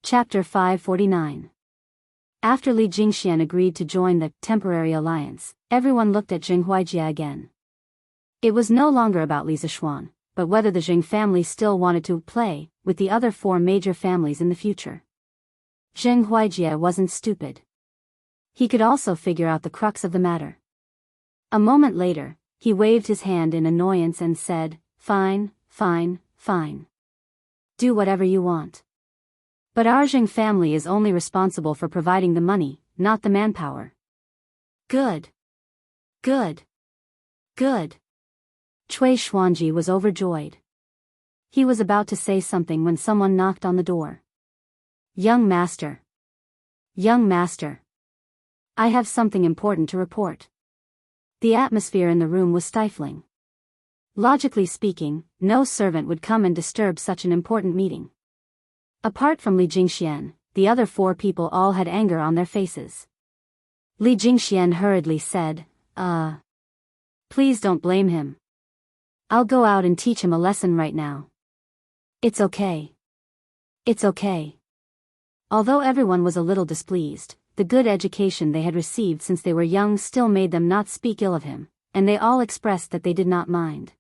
Chapter 549. After Li Jingxian agreed to join the temporary alliance, everyone looked at Jing Huaijie again. It was no longer about Li Zishuan, but whether the Jing family still wanted to play with the other four major families in the future. Jing Huaijie wasn't stupid. He could also figure out the crux of the matter. A moment later, he waved his hand in annoyance and said, "Fine, fine, fine. Do whatever you want. But our Jing family is only responsible for providing the money, not the manpower." Good. Good. Good. Cui Xuanji was overjoyed. He was about to say something when someone knocked on the door. "Young master. Young master. I have something important to report." The atmosphere in the room was stifling. Logically speaking, no servant would come and disturb such an important meeting. Apart from Li Jingxian, the other four people all had anger on their faces. Li Jingxian hurriedly said, Please don't blame him. I'll go out and teach him a lesson right now." "It's okay. It's okay." Although everyone was a little displeased, the good education they had received since they were young still made them not speak ill of him, and they all expressed that they did not mind.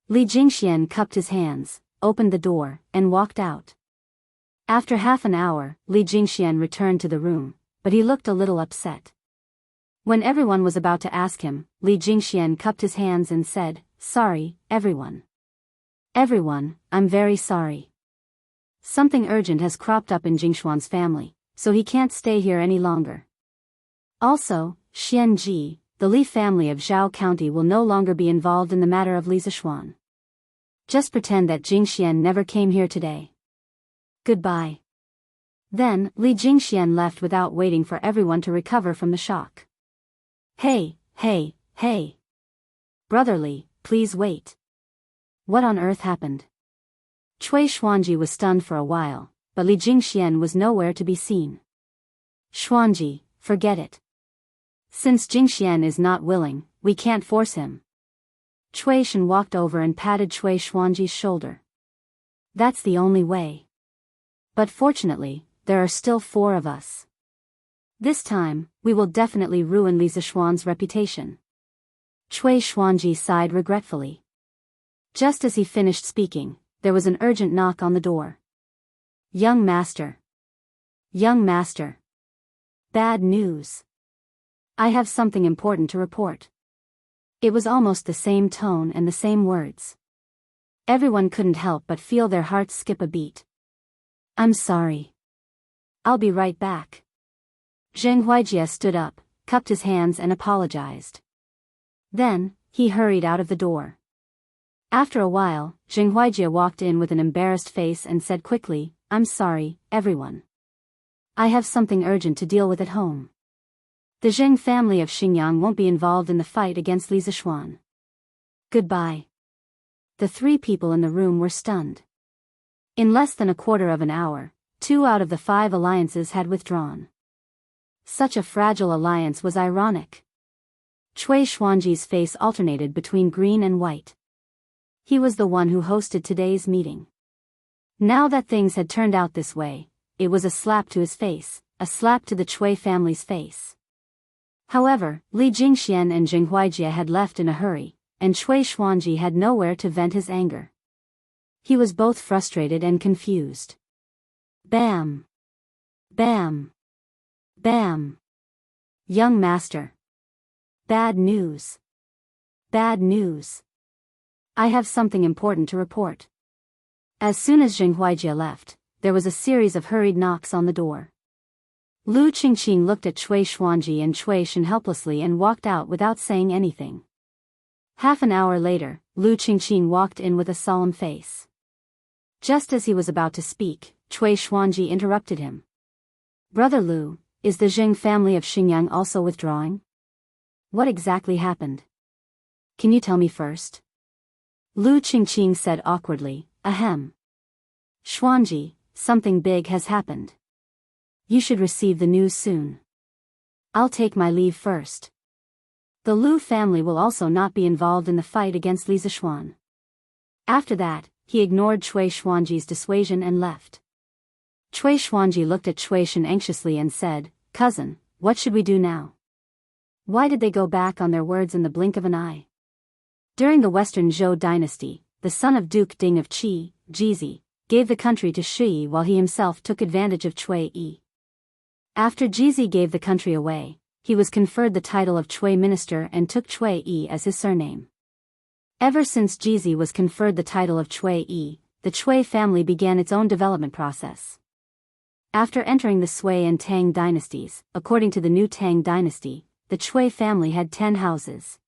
Li Jingxian cupped his hands, opened the door, and walked out. After half an hour, Li Jingxian returned to the room, but he looked a little upset. When everyone was about to ask him, Li Jingxian cupped his hands and said, "Sorry, everyone. Everyone, I'm very sorry. Something urgent has cropped up in Jingshuan's family, so he can't stay here any longer. Also, Xianji, the Li family of Zhao County will no longer be involved in the matter of Li Zishuan. Just pretend that Jingxian never came here today. Goodbye." Then, Li Jingxian left without waiting for everyone to recover from the shock. Hey. "Brother Li, please wait. What on earth happened?" Cui Xuanji was stunned for a while, but Li Jingxian was nowhere to be seen. "Xuanji, forget it. Since Jingxian is not willing, we can't force him." Cui Shen walked over and patted Cui Xuanji's shoulder. "That's the only way. But fortunately, there are still 4 of us. This time, we will definitely ruin Li Zishuan's reputation." Cui Xuanji sighed regretfully. Just as he finished speaking, there was an urgent knock on the door. "Young master. Young master. Bad news. I have something important to report." It was almost the same tone and the same words. Everyone couldn't help but feel their hearts skip a beat. "I'm sorry. I'll be right back." Zheng Huaijie stood up, cupped his hands and apologized. Then, he hurried out of the door. After a while, Zheng Huaijie walked in with an embarrassed face and said quickly, "I'm sorry, everyone. I have something urgent to deal with at home. The Zheng family of Xingyang won't be involved in the fight against Li Zishuan. Goodbye." The 3 people in the room were stunned. In less than a quarter of an hour, 2 out of the 5 alliances had withdrawn. Such a fragile alliance was ironic. Cui Xuanji's face alternated between green and white. He was the one who hosted today's meeting. Now that things had turned out this way, it was a slap to his face, a slap to the Cui family's face. However, Li Jingxian and Zheng Huaijie had left in a hurry, and Cui Xuanji had nowhere to vent his anger. He was both frustrated and confused. Bam! Bam! Bam! "Young master. Bad news. Bad news. I have something important to report." As soon as Zheng Huaijie left, there was a series of hurried knocks on the door. Lu Qingqing looked at Cui Xuanji and Cui Shen helplessly and walked out without saying anything. Half an hour later, Lu Qingqing walked in with a solemn face. Just as he was about to speak, Cui Xuanji interrupted him. "Brother Lu, is the Zheng family of Xingyang also withdrawing? What exactly happened? Can you tell me first?" Lu Qingqing said awkwardly, "Ahem. Xuanji, something big has happened. You should receive the news soon. I'll take my leave first. The Lu family will also not be involved in the fight against Li Zishuan." After that, he ignored Cui Xuanji's dissuasion and left. Cui Xuanji looked at Cui Shen anxiously and said, "Cousin, what should we do now?" Why did they go back on their words in the blink of an eye? During the Western Zhou dynasty, the son of Duke Ding of Qi, Jizi, gave the country to Shi while he himself took advantage of Cui Yi. After Jizi gave the country away, he was conferred the title of Cui Minister and took Cui Yi as his surname. Ever since Jizi was conferred the title of Cui Yi, the Cui family began its own development process. After entering the Sui and Tang dynasties, according to the new Tang dynasty, the Cui family had 10 houses.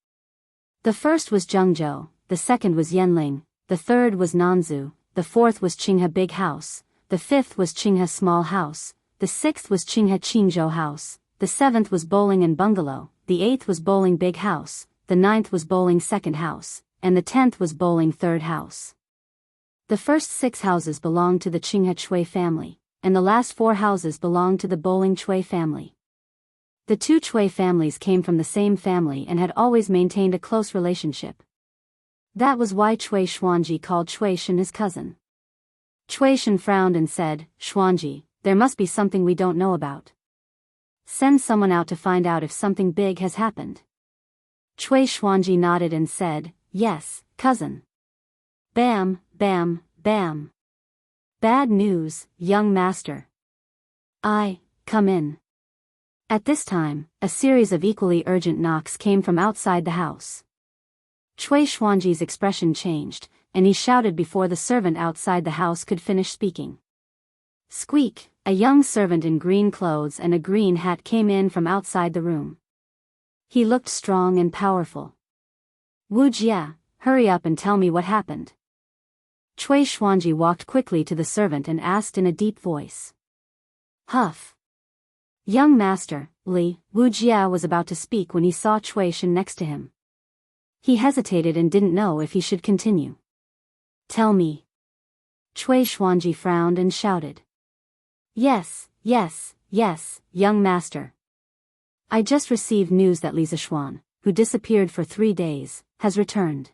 The first was Zhengzhou, the second was Yanling, the third was Nanzhou, the fourth was Qinghe Big House, the fifth was Qinghe Small House, the sixth was Qinghe Qingzhou House, the seventh was Bowling and Bungalow, the eighth was Bowling Big House, the ninth was Bowling Second House, and the 10th was Bowling Third House. The first 6 houses belonged to the Qinghe Cui family, and the last 4 houses belonged to the Bowling Cui family. The 2 Cui families came from the same family and had always maintained a close relationship. That was why Cui Xuanji called Cui Shen his cousin. Cui Shen frowned and said, "Xuanji, there must be something we don't know about. Send someone out to find out if something big has happened." Cui Xuanji nodded and said, "Yes, cousin." Bam, bam, bam. "Bad news, young master." Come in." At this time, a series of equally urgent knocks came from outside the house. Cui Xuanji's expression changed, and he shouted before the servant outside the house could finish speaking. Squeak, a young servant in green clothes and a green hat came in from outside the room. He looked strong and powerful. "Wuxia, hurry up and tell me what happened." Cui Xuanji walked quickly to the servant and asked in a deep voice. "Huff." "Young master, Li," Wuxia was about to speak when he saw Cui Shen next to him. He hesitated and didn't know if he should continue. "Tell me." Cui Xuanji frowned and shouted. Yes, young master. I just received news that Li Zishuan, who disappeared for 3 days, has returned.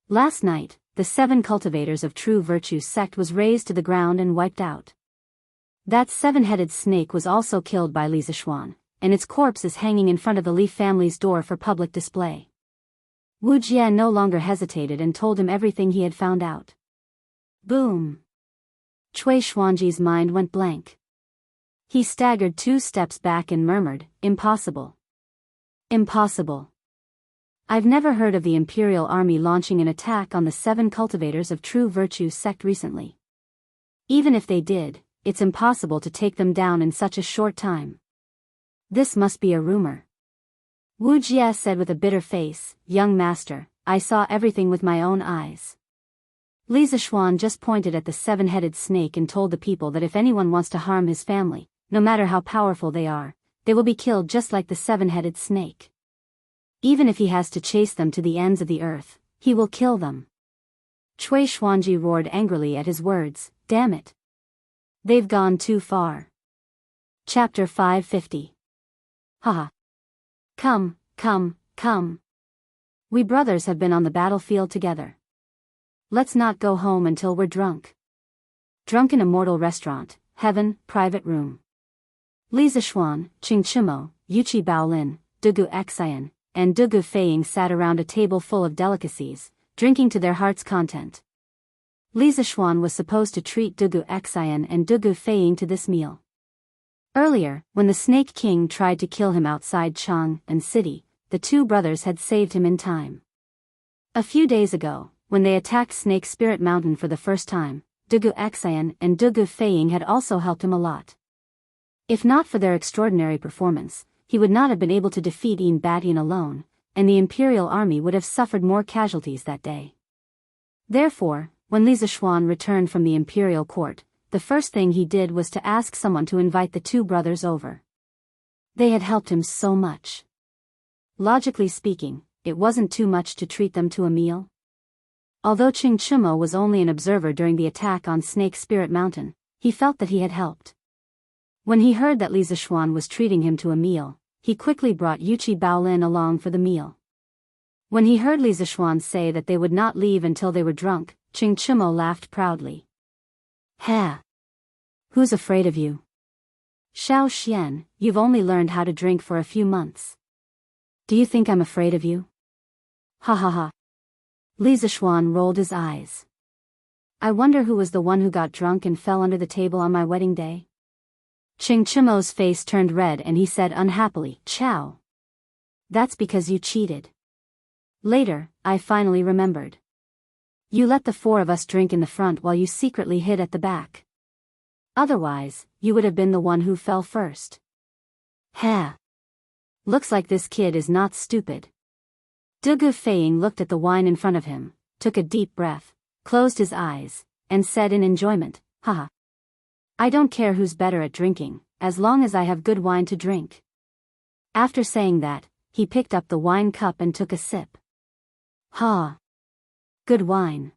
Last night, the 7 cultivators of true virtue sect was razed to the ground and wiped out. That 7-headed snake was also killed by Li Zishuan, and its corpse is hanging in front of the Li family's door for public display. Wu Jie no longer hesitated and told him everything he had found out. Boom! Cui Xuanji's mind went blank. He staggered 2 steps back and murmured, "Impossible. Impossible. I've never heard of the Imperial Army launching an attack on the 7 cultivators of true virtue sect recently. Even if they did, it's impossible to take them down in such a short time. This must be a rumor." Wu Jie said with a bitter face, "Young master, I saw everything with my own eyes." Li Zishuan just pointed at the 7-headed snake and told the people that if anyone wants to harm his family, no matter how powerful they are, they will be killed just like the 7-headed snake. Even if he has to chase them to the ends of the earth, he will kill them. Cui Xuanji roared angrily at his words, "Damn it. They've gone too far." Chapter 550. Haha. Come. We brothers have been on the battlefield together. Let's not go home until we're drunk. Drunk in a mortal restaurant, heaven, private room. Li Zishuan, Qing Chimo, Yuqi Baolin, Dugu Xian, and Dugu Feiying sat around a table full of delicacies, drinking to their heart's content. Li Zishuan was supposed to treat Dugu Xian and Dugu Feiying to this meal. Earlier, when the Snake King tried to kill him outside Chang'an City, the 2 brothers had saved him in time. A few days ago, when they attacked Snake Spirit Mountain for the first time, Dugu Xian and Dugu Feiying had also helped him a lot. If not for their extraordinary performance, he would not have been able to defeat Yin Badian alone, and the Imperial Army would have suffered more casualties that day. Therefore, when Li Zishuan returned from the Imperial Court, the first thing he did was to ask someone to invite the 2 brothers over. They had helped him so much. Logically speaking, it wasn't too much to treat them to a meal. Although Qing Chimo was only an observer during the attack on Snake Spirit Mountain, he felt that he had helped. When he heard that Li Zishuan was treating him to a meal, he quickly brought Yuqi Baolin along for the meal. When he heard Li Zishuan say that they would not leave until they were drunk, Qing Chimo laughed proudly. Ha! Who's afraid of you? Xiao Xian, you've only learned how to drink for a few months. Do you think I'm afraid of you? Ha ha ha. Li Zishuan rolled his eyes. I wonder who was the one who got drunk and fell under the table on my wedding day? Qing Chimo's face turned red and he said unhappily, Chow. That's because you cheated. Later, I finally remembered. You let the four of us drink in the front while you secretly hid at the back. Otherwise, you would have been the one who fell first. Heh. Looks like this kid is not stupid. Dugu Feiying looked at the wine in front of him, took a deep breath, closed his eyes, and said in enjoyment, haha. I don't care who's better at drinking, as long as I have good wine to drink. After saying that, he picked up the wine cup and took a sip. Ha! Good wine.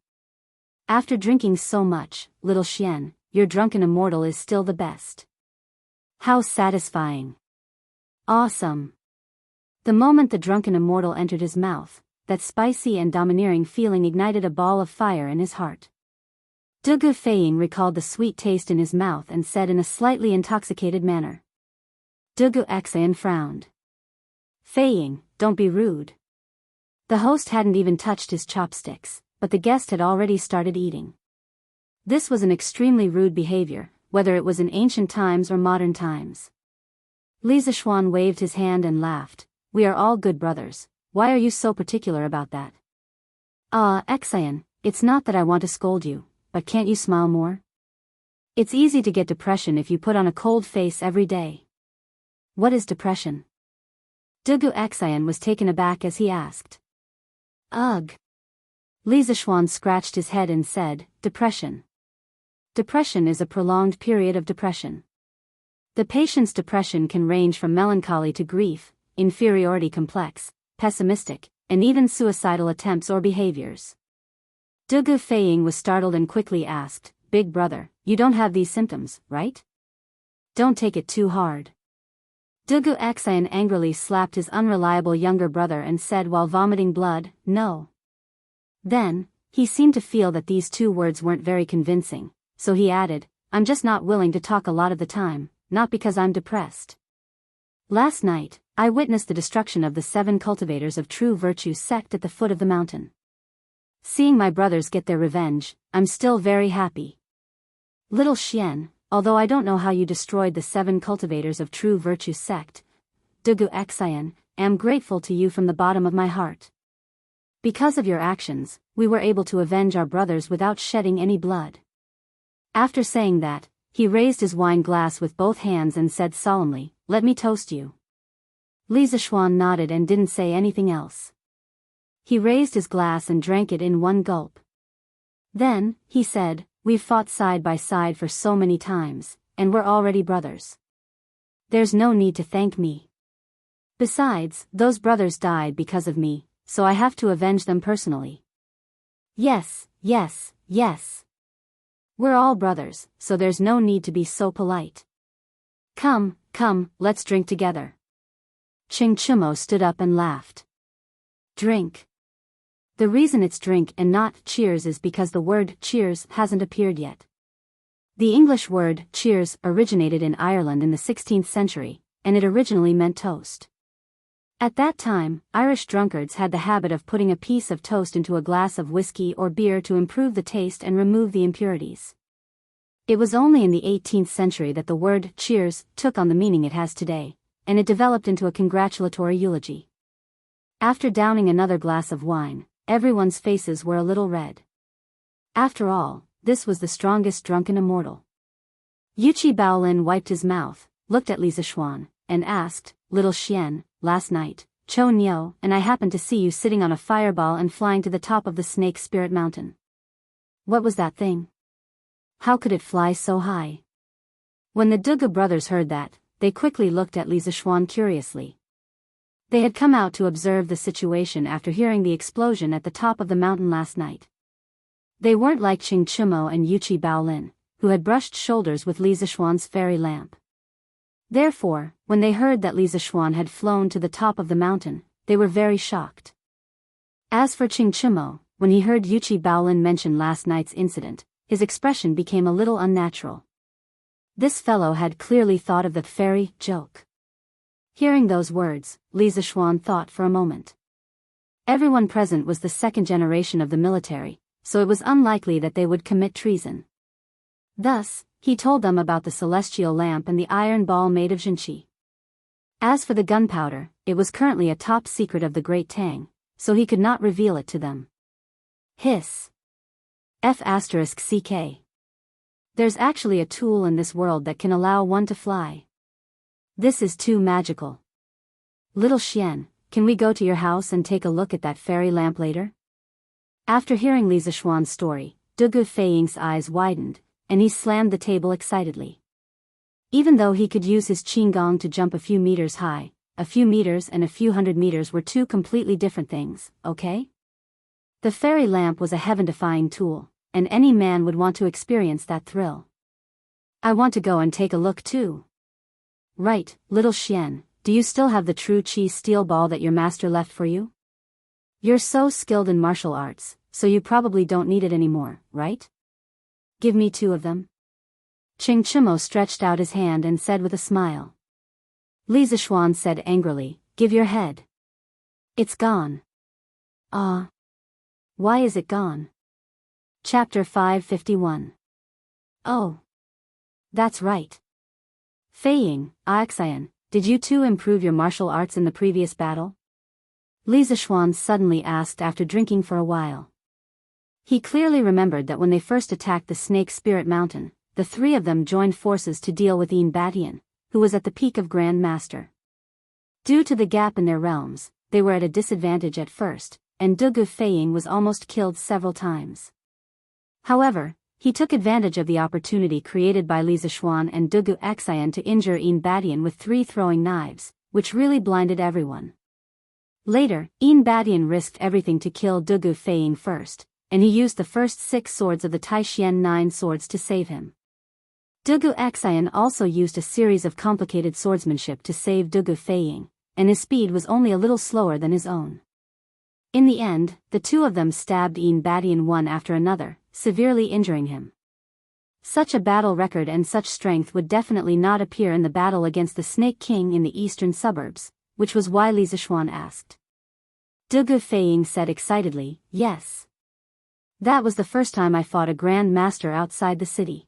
After drinking so much, little Xian, your drunken immortal is still the best. How satisfying. Awesome. The moment the drunken immortal entered his mouth, that spicy and domineering feeling ignited a ball of fire in his heart. Dugu Feiying recalled the sweet taste in his mouth and said in a slightly intoxicated manner. Dugu Xian frowned. Feiying, don't be rude. The host hadn't even touched his chopsticks, but the guest had already started eating. This was an extremely rude behavior, whether it was in ancient times or modern times. Li Zishuan waved his hand and laughed. We are all good brothers, why are you so particular about that? Xian, it's not that I want to scold you, but can't you smile more? It's easy to get depression if you put on a cold face every day. What is depression? Dugu Xian was taken aback as he asked. Ugh. Li Zishuan scratched his head and said, depression. Depression is a prolonged period of depression. The patient's depression can range from melancholy to grief, inferiority complex, pessimistic, and even suicidal attempts or behaviors. Dugu Feiying was startled and quickly asked, Big brother, you don't have these symptoms, right? Don't take it too hard. Dugu Xian angrily slapped his unreliable younger brother and said while vomiting blood, no. Then, he seemed to feel that these two words weren't very convincing, so he added, I'm just not willing to talk a lot of the time, not because I'm depressed. Last night, I witnessed the destruction of the 7 cultivators of true virtue sect at the foot of the mountain. Seeing my brothers get their revenge, I'm still very happy. Little Xian, although I don't know how you destroyed the 7 cultivators of true virtue sect, Dugu Xian, am grateful to you from the bottom of my heart. Because of your actions, we were able to avenge our brothers without shedding any blood. After saying that, he raised his wine glass with both hands and said solemnly, let me toast you. Li Zishuan nodded and didn't say anything else. He raised his glass and drank it in one gulp. Then, he said, we've fought side by side for so many times, and we're already brothers. There's no need to thank me. Besides, those brothers died because of me, so I have to avenge them personally. Yes, yes, yes. We're all brothers, so there's no need to be so polite. Come, let's drink together. Qing Chimo stood up and laughed. Drink. The reason it's drink and not cheers is because the word cheers hasn't appeared yet. The English word cheers originated in Ireland in the 16th century, and it originally meant toast. At that time, Irish drunkards had the habit of putting a piece of toast into a glass of whiskey or beer to improve the taste and remove the impurities. It was only in the 18th century that the word cheers took on the meaning it has today, and it developed into a congratulatory eulogy. After downing another glass of wine, everyone's faces were a little red. After all, this was the strongest drunken immortal. Yuqi Baolin wiped his mouth, looked at Li Zishuan, and asked, Little Xian, last night, Cho Nyo and I happened to see you sitting on a fireball and flying to the top of the Snake Spirit Mountain. What was that thing? How could it fly so high? When the Dugu brothers heard that, they quickly looked at Li Zishuan curiously. They had come out to observe the situation after hearing the explosion at the top of the mountain last night. They weren't like Qing Chimo and Yuqi Baolin, who had brushed shoulders with Li Zishuan's fairy lamp. Therefore, when they heard that Li Zishuan had flown to the top of the mountain, they were very shocked. As for Qing Chimo, when he heard Yuqi Baolin mention last night's incident, his expression became a little unnatural. This fellow had clearly thought of the fairy joke. Hearing those words, Li Zishuan thought for a moment. Everyone present was the second generation of the military, so it was unlikely that they would commit treason. Thus, he told them about the celestial lamp and the iron ball made of Jinqi. As for the gunpowder, it was currently a top secret of the Great Tang, so he could not reveal it to them. Hiss. F***ck. There's actually a tool in this world that can allow one to fly. This is too magical. Little Xian, can we go to your house and take a look at that fairy lamp later? After hearing Li Zishuan's story, Dugu Feiying's eyes widened, and he slammed the table excitedly. Even though he could use his qinggong to jump a few meters high, a few meters and a few hundred meters were two completely different things, okay? The fairy lamp was a heaven-defying tool, and any man would want to experience that thrill. I want to go and take a look too. Right, little Xian, do you still have the true qi steel ball that your master left for you? You're so skilled in martial arts, so you probably don't need it anymore, right? Give me 2 of them. Ching Chimo stretched out his hand and said with a smile. Li Zishuan said angrily, give your head. It's gone. Ah. Why is it gone? Chapter 551. Oh. That's right. Feiying, Xian, did you too improve your martial arts in the previous battle? Li Zishuan suddenly asked after drinking for a while. He clearly remembered that when they first attacked the Snake Spirit Mountain, the 3 of them joined forces to deal with Enigmatic, who was at the peak of Grand Master. Due to the gap in their realms, they were at a disadvantage at first, and Dugu Feiying was almost killed several times. However, he took advantage of the opportunity created by Li Zishuan and Dugu Xian to injure Enigmatic with 3 throwing knives, which really blinded everyone. Later, Enigmatic risked everything to kill Dugu Feiying first, and he used the first 6 swords of the Taishian 9 swords to save him. Dugu Xian also used a series of complicated swordsmanship to save Dugu Feiying, and his speed was only a little slower than his own. In the end, the 2 of them stabbed Enigmatic one after another, severely injuring him. Such a battle record and such strength would definitely not appear in the battle against the Snake King in the eastern suburbs, which was why Li Zishuan asked. Dugu Feiying said excitedly, yes. That was the first time I fought a Grand Master outside the city.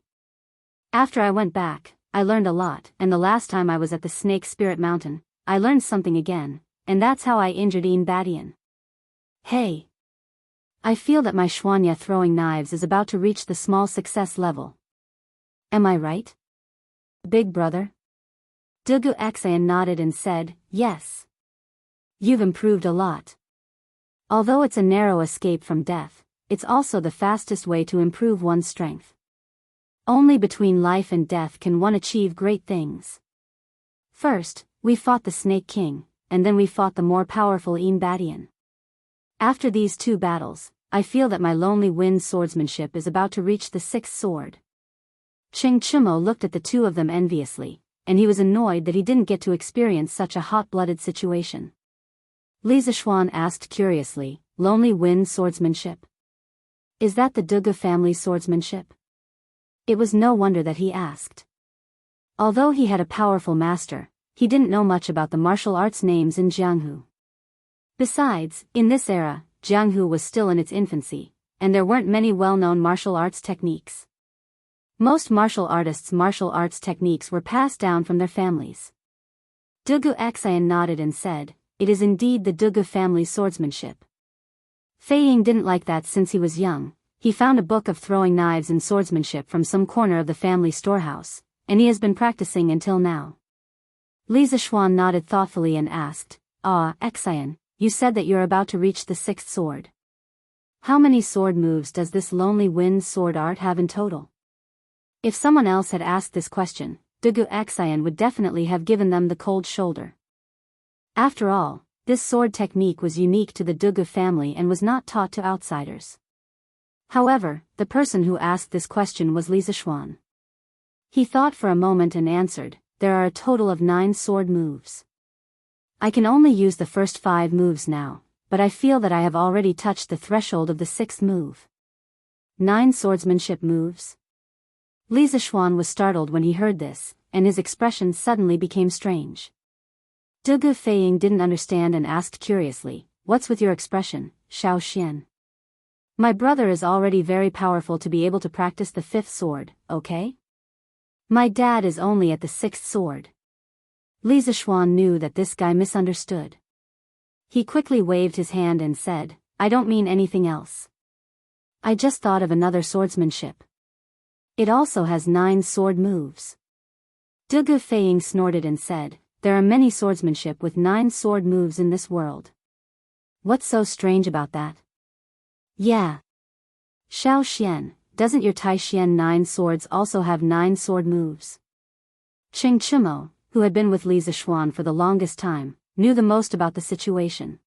After I went back, I learned a lot, and the last time I was at the Snake Spirit Mountain, I learned something again, and that's how I injured Enigmatic. Hey. I feel that my Xuanya throwing knives is about to reach the small success level. Am I right? Big brother? Dugu Xian nodded and said, yes. You've improved a lot. Although it's a narrow escape from death, it's also the fastest way to improve one's strength. Only between life and death can one achieve great things. First, we fought the Snake King, and then we fought the more powerful Enigmatic. After these 2 battles, I feel that my lonely wind swordsmanship is about to reach the 6th sword. Ching Chimo looked at the 2 of them enviously, and he was annoyed that he didn't get to experience such a hot-blooded situation. Li Zishuan asked curiously, lonely wind swordsmanship? Is that the Dugu family swordsmanship? It was no wonder that he asked. Although he had a powerful master, he didn't know much about the martial arts names in Jianghu. Besides, in this era, Jianghu was still in its infancy, and there weren't many well-known martial arts techniques. Most martial artists' martial arts techniques were passed down from their families. Dugu Xian nodded and said, it is indeed the Dugu family swordsmanship. Feiying didn't like that since he was young. He found a book of throwing knives and swordsmanship from some corner of the family storehouse, and he has been practicing until now. Li Zishuan nodded thoughtfully and asked, Xian, you said that you're about to reach the 6th sword. How many sword moves does this lonely wind sword art have in total? If someone else had asked this question, Dugu Xian would definitely have given them the cold shoulder. After all, this sword technique was unique to the Dugu family and was not taught to outsiders. However, the person who asked this question was Li Zishuan. He thought for a moment and answered, there are a total of 9 sword moves. I can only use the first 5 moves now, but I feel that I have already touched the threshold of the 6th move. 9 swordsmanship moves? Li Zishuan was startled when he heard this, and his expression suddenly became strange. Dugu Feiying didn't understand and asked curiously, "What's with your expression, Xiao Xian? My brother is already very powerful to be able to practice the 5th sword, okay? My dad is only at the 6th sword." Li Zishuan knew that this guy misunderstood. He quickly waved his hand and said, "I don't mean anything else. I just thought of another swordsmanship. It also has 9 sword moves." Dugu Feiying snorted and said, "There are many swordsmanship with 9 sword moves in this world. What's so strange about that?" "Yeah. Xiao Xian, doesn't your Tai Xian 9 swords also have 9 sword moves?" Qing Chimo, who had been with Li Zishuan for the longest time, knew the most about the situation.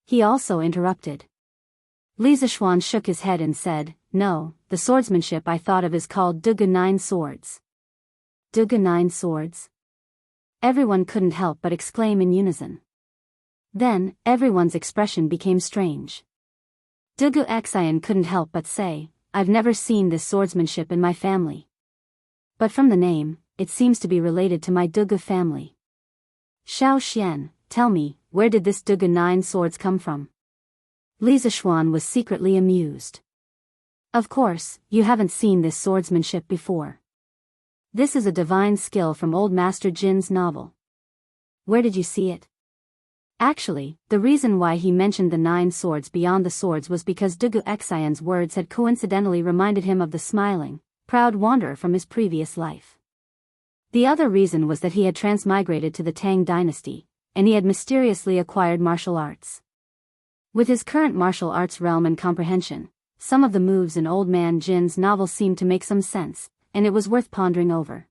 He also interrupted. Li Zishuan shook his head and said, "No, the swordsmanship I thought of is called Dugu 9 swords." Dugu 9 swords? Everyone couldn't help but exclaim in unison. Then, everyone's expression became strange. Dugu Xian couldn't help but say, "I've never seen this swordsmanship in my family. But from the name, it seems to be related to my Dugu family. Xiao Xian, tell me, where did this Dugu 9 swords come from?" Li Zishuan was secretly amused. "Of course, you haven't seen this swordsmanship before. This is a divine skill from Old Master Jin's novel. Where did you see it?" Actually, the reason why he mentioned the 9 swords beyond the swords was because Dugu Xian's words had coincidentally reminded him of the smiling, proud wanderer from his previous life. The other reason was that he had transmigrated to the Tang dynasty, and he had mysteriously acquired martial arts. With his current martial arts realm and comprehension, some of the moves in Old Man Jin's novel seemed to make some sense, and it was worth pondering over.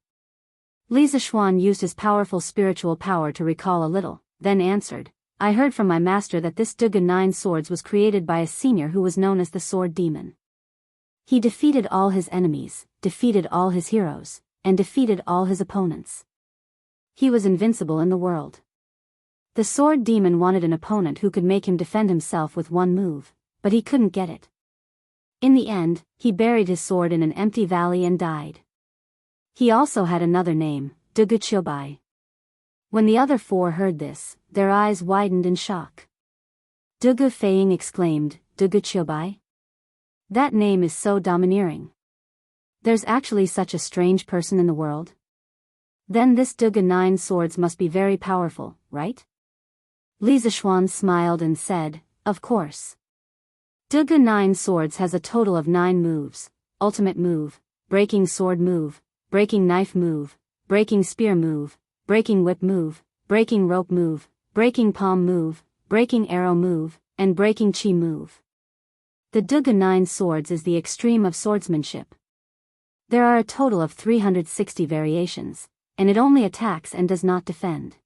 Li Zishuan used his powerful spiritual power to recall a little, then answered, "I heard from my master that this Dugu 9 swords was created by a senior who was known as the Sword Demon. He defeated all his enemies, defeated all his heroes, and defeated all his opponents. He was invincible in the world. The Sword Demon wanted an opponent who could make him defend himself with one move, but he couldn't get it. In the end, he buried his sword in an empty valley and died. He also had another name, Dugu Qiubai." When the other 4 heard this, their eyes widened in shock. Dugu Feiying exclaimed, "Dugu Qiubai? That name is so domineering. There's actually such a strange person in the world? Then this Dugu 9 swords must be very powerful, right?" Li Zishuan smiled and said, "Of course. Dugu 9 swords has a total of 9 moves: ultimate move, breaking sword move, breaking knife move, breaking spear move, breaking whip move, breaking rope move, breaking palm move, breaking arrow move, and breaking chi move. The Dugu 9 swords is the extreme of swordsmanship. There are a total of 360 variations, and it only attacks and does not defend.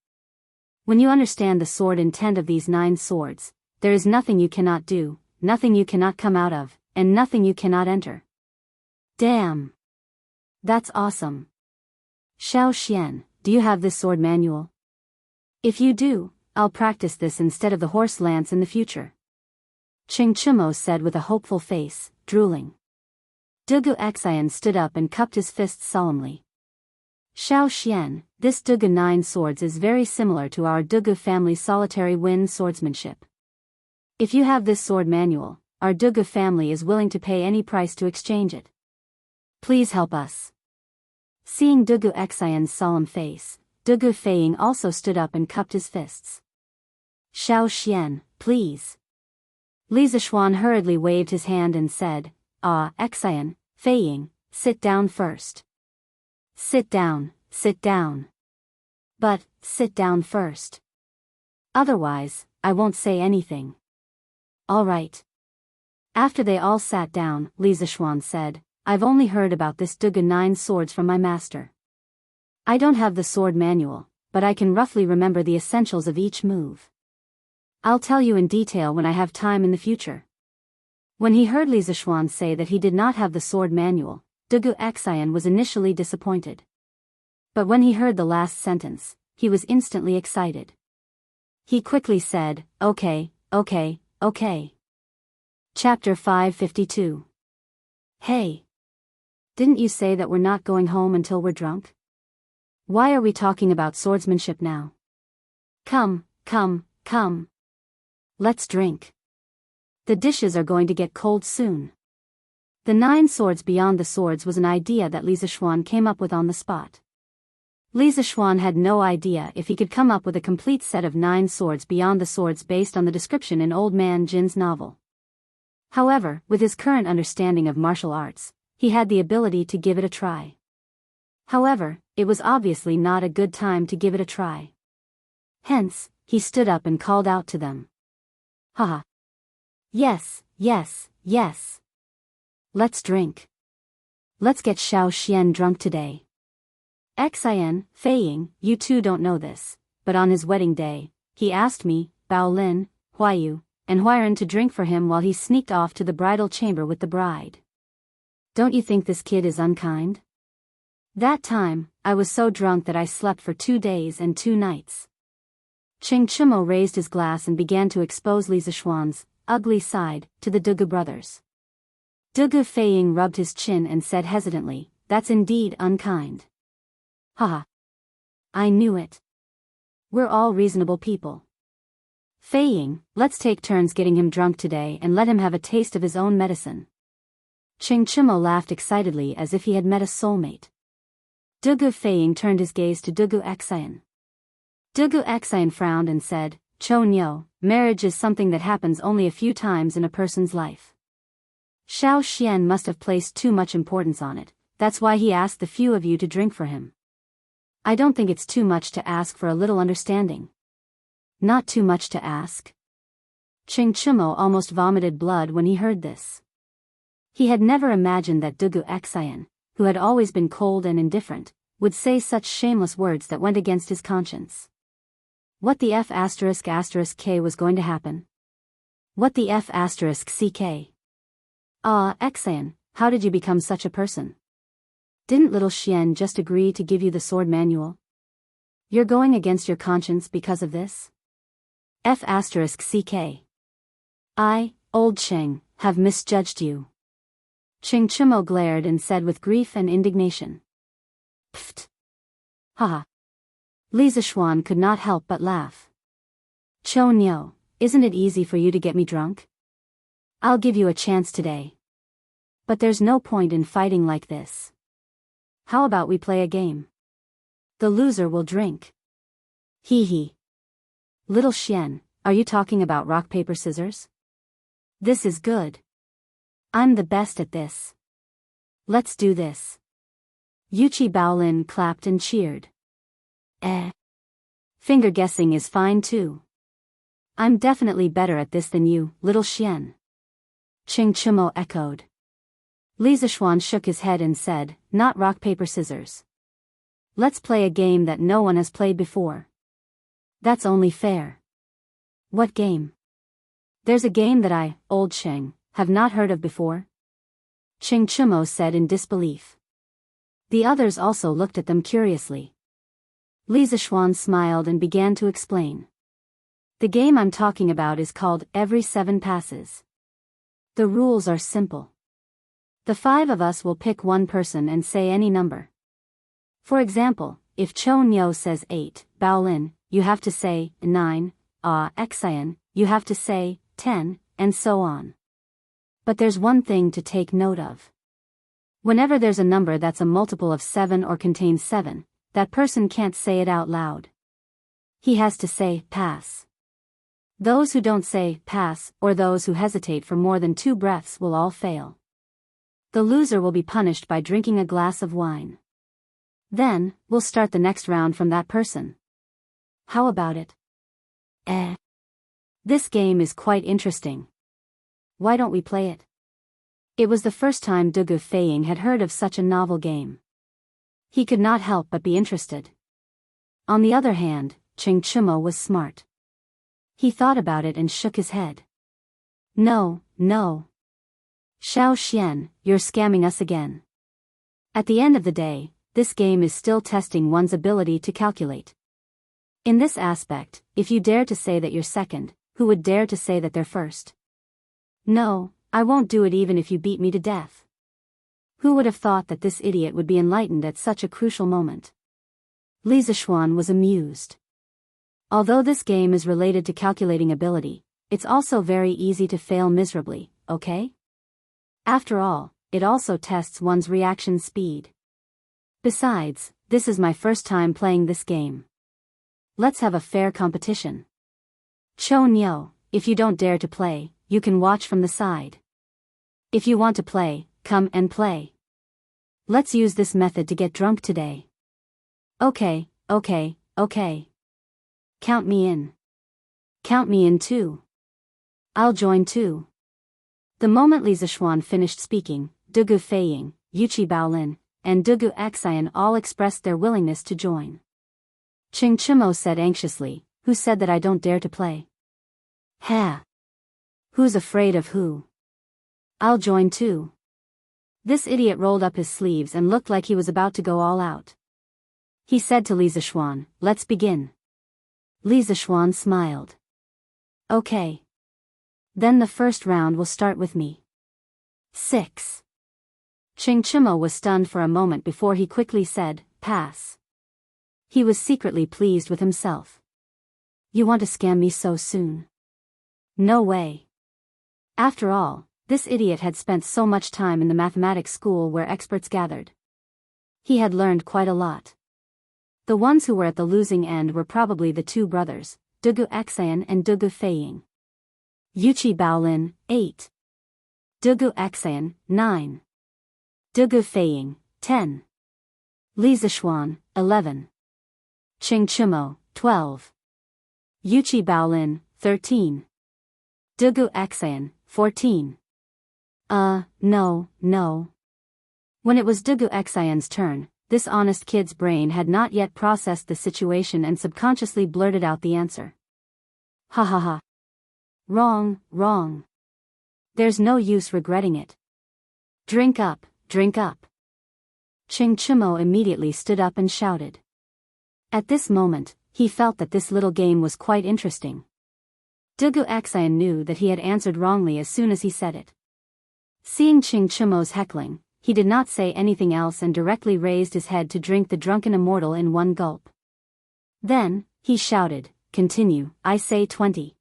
When you understand the sword intent of these 9 swords, there is nothing you cannot do, nothing you cannot come out of, and nothing you cannot enter." "Damn! That's awesome. Xiao Xian, do you have this sword manual? If you do, I'll practice this instead of the horse lance in the future." Qing Chimo said with a hopeful face, drooling. Dugu Xian stood up and cupped his fists solemnly. "Xiao Xian, this Dugu 9 swords is very similar to our Dugu family's solitary wind swordsmanship. If you have this sword manual, our Dugu family is willing to pay any price to exchange it. Please help us." Seeing Dugu Xian's solemn face, Dugu Feiying also stood up and cupped his fists. "Xiao Xian, please." Li Zishuan hurriedly waved his hand and said, Xian, Feiying, sit down first." "Sit down, sit down. But, sit down first. Otherwise, I won't say anything." "All right." After they all sat down, Li Zishuan said, "I've only heard about this Dugu 9 swords from my master. I don't have the sword manual, but I can roughly remember the essentials of each move. I'll tell you in detail when I have time in the future." When he heard Li Zishuan say that he did not have the sword manual, Dugu Xian was initially disappointed. But when he heard the last sentence, he was instantly excited. He quickly said, Okay. Chapter 552. Hey! Didn't you say that we're not going home until we're drunk? Why are we talking about swordsmanship now? Come, come, come. Let's drink. The dishes are going to get cold soon. The 9 swords beyond the swords was an idea that Li Zishuan came up with on the spot. Li Zishuan had no idea if he could come up with a complete set of 9 swords beyond the swords based on the description in Old Man Jin's novel. However, with his current understanding of martial arts, he had the ability to give it a try. However, it was obviously not a good time to give it a try. Hence, he stood up and called out to them. Haha. Yes, yes, yes. Let's drink. Let's get Xiao Xian drunk today. Xian, Fei Ying, you two don't know this, but on his wedding day, he asked me, Bao Lin, Huayu, and Huairen to drink for him while he sneaked off to the bridal chamber with the bride. Don't you think this kid is unkind? That time, I was so drunk that I slept for 2 days and 2 nights. Cheng Chimo raised his glass and began to expose Li Zishuan's ugly side to the Dugu brothers. Dugu Feiying rubbed his chin and said hesitantly, that's indeed unkind. Haha. I knew it. We're all reasonable people. Feiying, let's take turns getting him drunk today and let him have a taste of his own medicine. Cheng Chimo laughed excitedly as if he had met a soulmate. Dugu Feiying turned his gaze to Dugu Xian. Dugu Xian frowned and said, Cho Nyo, marriage is something that happens only a few times in a person's life. Xiao Xian must have placed too much importance on it, that's why he asked the few of you to drink for him. I don't think it's too much to ask for a little understanding. Not too much to ask. Cheng Chimo almost vomited blood when he heard this. He had never imagined that Dugu Xian, who had always been cold and indifferent, would say such shameless words that went against his conscience. What the F*** K was going to happen? What the F*** CK? Xian, how did you become such a person? Didn't little Xian just agree to give you the sword manual? You're going against your conscience because of this? F*** CK. I, old Cheng, have misjudged you. Cheng Chimo glared and said with grief and indignation. Pfft. Haha. Li Zishuan could not help but laugh. Cho Nyo, isn't it easy for you to get me drunk? I'll give you a chance today. But there's no point in fighting like this. How about we play a game? The loser will drink. Hee hee. Little Xian, are you talking about rock paper scissors? This is good. I'm the best at this. Let's do this. Yuchi Baolin clapped and cheered. Finger guessing is fine too. I'm definitely better at this than you, little Xian. Cheng Chimo echoed. Li Zishuan shook his head and said, not rock paper scissors. Let's play a game that no one has played before. That's only fair. What game? There's a game that I, old Cheng, have not heard of before. Cheng Chimo said in disbelief. The others also looked at them curiously. Li Zishuan smiled and began to explain. The game I'm talking about is called Every 7 Passes. The rules are simple. The 5 of us will pick one person and say any number. For example, if Cho Nyo says 8, Baolin, you have to say 9, Xian, you have to say 10, and so on. But there's one thing to take note of. Whenever there's a number that's a multiple of 7 or contains 7, that person can't say it out loud. He has to say pass. Those who don't say pass or those who hesitate for more than 2 breaths will all fail. The loser will be punished by drinking a glass of wine. Then, we'll start the next round from that person. How about it? This game is quite interesting. Why don't we play it? It was the first time Dugu Feiying had heard of such a novel game. He could not help but be interested. On the other hand, Cheng Chimo was smart. He thought about it and shook his head. No, no. Xiao Xian, you're scamming us again. At the end of the day, this game is still testing one's ability to calculate. In this aspect, if you dare to say that you're second, who would dare to say that they're first? No, I won't do it even if you beat me to death. Who would have thought that this idiot would be enlightened at such a crucial moment? Li Zishuan was amused. Although this game is related to calculating ability, it's also very easy to fail miserably, okay? After all, it also tests one's reaction speed. Besides, this is my first time playing this game. Let's have a fair competition. Cho Nyo, if you don't dare to play, you can watch from the side. If you want to play, come and play. Let's use this method to get drunk today. Okay. Count me in. Count me in too. I'll join too. The moment Li Zishuan finished speaking, Dugu Feiying, Yuchi Baolin, and Dugu Xian all expressed their willingness to join. Ching Chimo said anxiously, "Who said that I don't dare to play?" "Ha! Who's afraid of who? I'll join too." This idiot rolled up his sleeves and looked like he was about to go all out. He said to Li Zishuan, "Let's begin." Li Zishuan smiled. "Okay. Then the first round will start with me." 6. Ching Chimo was stunned for a moment before he quickly said, "Pass." He was secretly pleased with himself. "You want to scam me so soon? No way." After all, this idiot had spent so much time in the mathematics school where experts gathered. He had learned quite a lot. The ones who were at the losing end were probably the two brothers, Dugu Xian and Dugu Feiying. Yuchi Baolin, 8. Dugu Xian, 9. Dugu Feiying, 10. Li Zishuan, 11. Ching Chimo, 12. Yuchi Baolin, 13. Dugu Xian, 14. No. When it was Dugu Xian's turn, this honest kid's brain had not yet processed the situation and subconsciously blurted out the answer. Ha ha ha. Wrong. There's no use regretting it. Drink up. Ching Chimo immediately stood up and shouted. At this moment, he felt that this little game was quite interesting. Dugu Xian knew that he had answered wrongly as soon as he said it. Seeing Ching Chimo's heckling, he did not say anything else and directly raised his head to drink the drunken immortal in one gulp. Then, he shouted, "Continue, I say 20.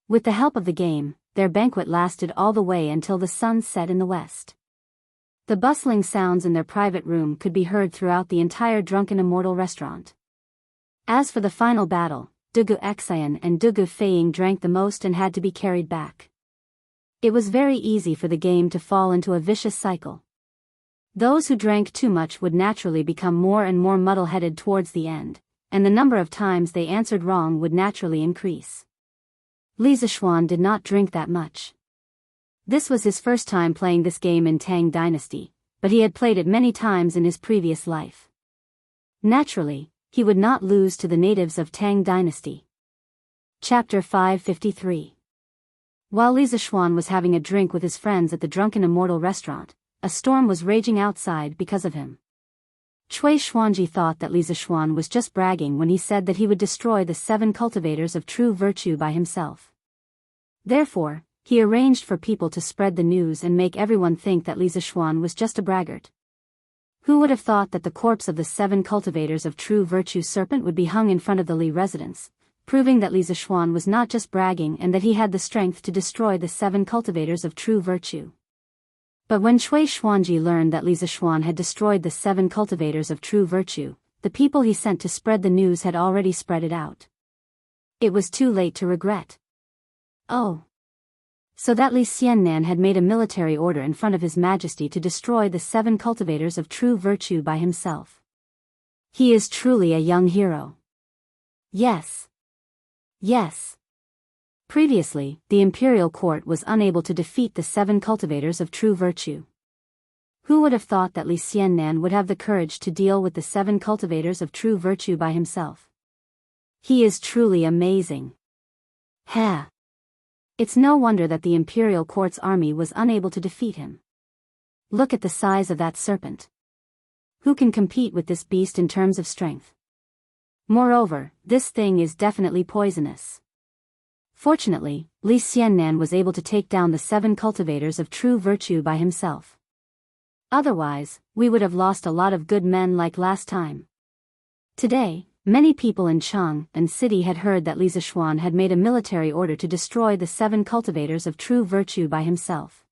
With the help of the game, their banquet lasted all the way until the sun set in the west. The bustling sounds in their private room could be heard throughout the entire drunken immortal restaurant. As for the final battle, Dugu Xian and Dugu Feiying drank the most and had to be carried back. It was very easy for the game to fall into a vicious cycle. Those who drank too much would naturally become more and more muddle-headed towards the end, and the number of times they answered wrong would naturally increase. Li Zishuan did not drink that much. This was his first time playing this game in Tang Dynasty, but he had played it many times in his previous life. Naturally, he would not lose to the natives of Tang Dynasty. Chapter 553. While Li Zishuan was having a drink with his friends at the Drunken Immortal restaurant, a storm was raging outside because of him. Cui Xuanji thought that Li Zishuan was just bragging when he said that he would destroy the 7 cultivators of true virtue by himself. Therefore, he arranged for people to spread the news and make everyone think that Li Zishuan was just a braggart. Who would have thought that the corpse of the 7 cultivators of true virtue serpent would be hung in front of the Li residence, proving that Li Zishuan was not just bragging and that he had the strength to destroy the 7 cultivators of true virtue. But when Cui Xuanji learned that Li Zishuan had destroyed the 7 cultivators of true virtue, the people he sent to spread the news had already spread it out. It was too late to regret. Oh. So that Li Xiannan had made a military order in front of His Majesty to destroy the 7 cultivators of true virtue by himself. He is truly a young hero. Yes. Previously, the imperial court was unable to defeat the 7 cultivators of true virtue. Who would have thought that Li Xiannan would have the courage to deal with the 7 cultivators of true virtue by himself? He is truly amazing. Ha! It's no wonder that the imperial court's army was unable to defeat him. Look at the size of that serpent. Who can compete with this beast in terms of strength? Moreover, this thing is definitely poisonous. Fortunately, Li Xiannan was able to take down the 7 cultivators of true virtue by himself. Otherwise, we would have lost a lot of good men like last time. Today, many people in Jianghu and city had heard that Li Zishuan had made a military order to destroy the 7 cultivators of true virtue by himself.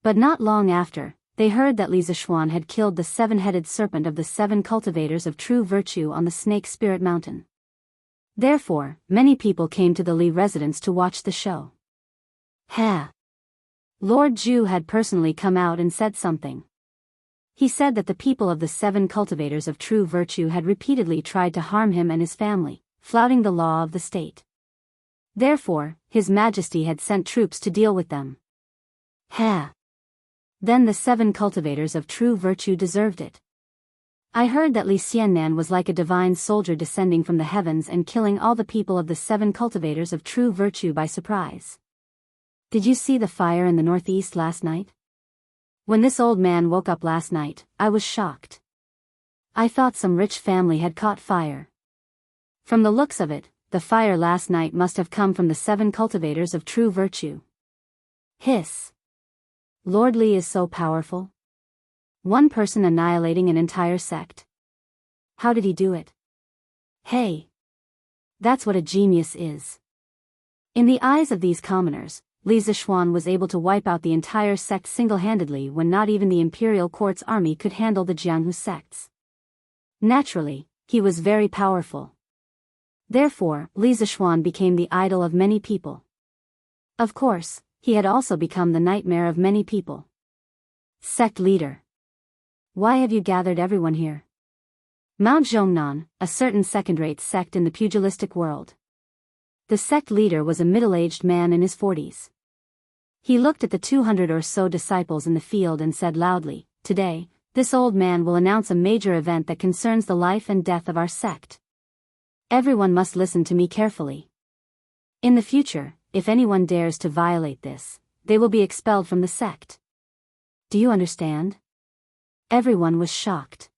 But not long after, they heard that Li Zishuan had killed the 7-headed serpent of the 7 cultivators of true virtue on the Snake Spirit Mountain. Therefore, many people came to the Li residence to watch the show. Lord Zhu had personally come out and said something. He said that the people of the 7 cultivators of true virtue had repeatedly tried to harm him and his family, flouting the law of the state. Therefore, His Majesty had sent troops to deal with them. Then the 7 cultivators of true virtue deserved it. I heard that Li Xiannan was like a divine soldier descending from the heavens and killing all the people of the 7 cultivators of true virtue by surprise. Did you see the fire in the northeast last night? When this old man woke up last night, I was shocked. I thought some rich family had caught fire. From the looks of it, the fire last night must have come from the 7 cultivators of true virtue. Hiss. Lord Li is so powerful. One person annihilating an entire sect. How did he do it? Hey! That's what a genius is. In the eyes of these commoners, Li Zishuan was able to wipe out the entire sect single-handedly when not even the imperial court's army could handle the Jianghu sects. Naturally, he was very powerful. Therefore, Li Zishuan became the idol of many people. Of course, he had also become the nightmare of many people. Sect leader. Why have you gathered everyone here? Mount Zhongnan, a certain second-rate sect in the pugilistic world. The sect leader was a middle-aged man in his 40s. He looked at the 200 or so disciples in the field and said loudly, "Today, this old man will announce a major event that concerns the life and death of our sect. Everyone must listen to me carefully. In the future, if anyone dares to violate this, they will be expelled from the sect. Do you understand?" Everyone was shocked.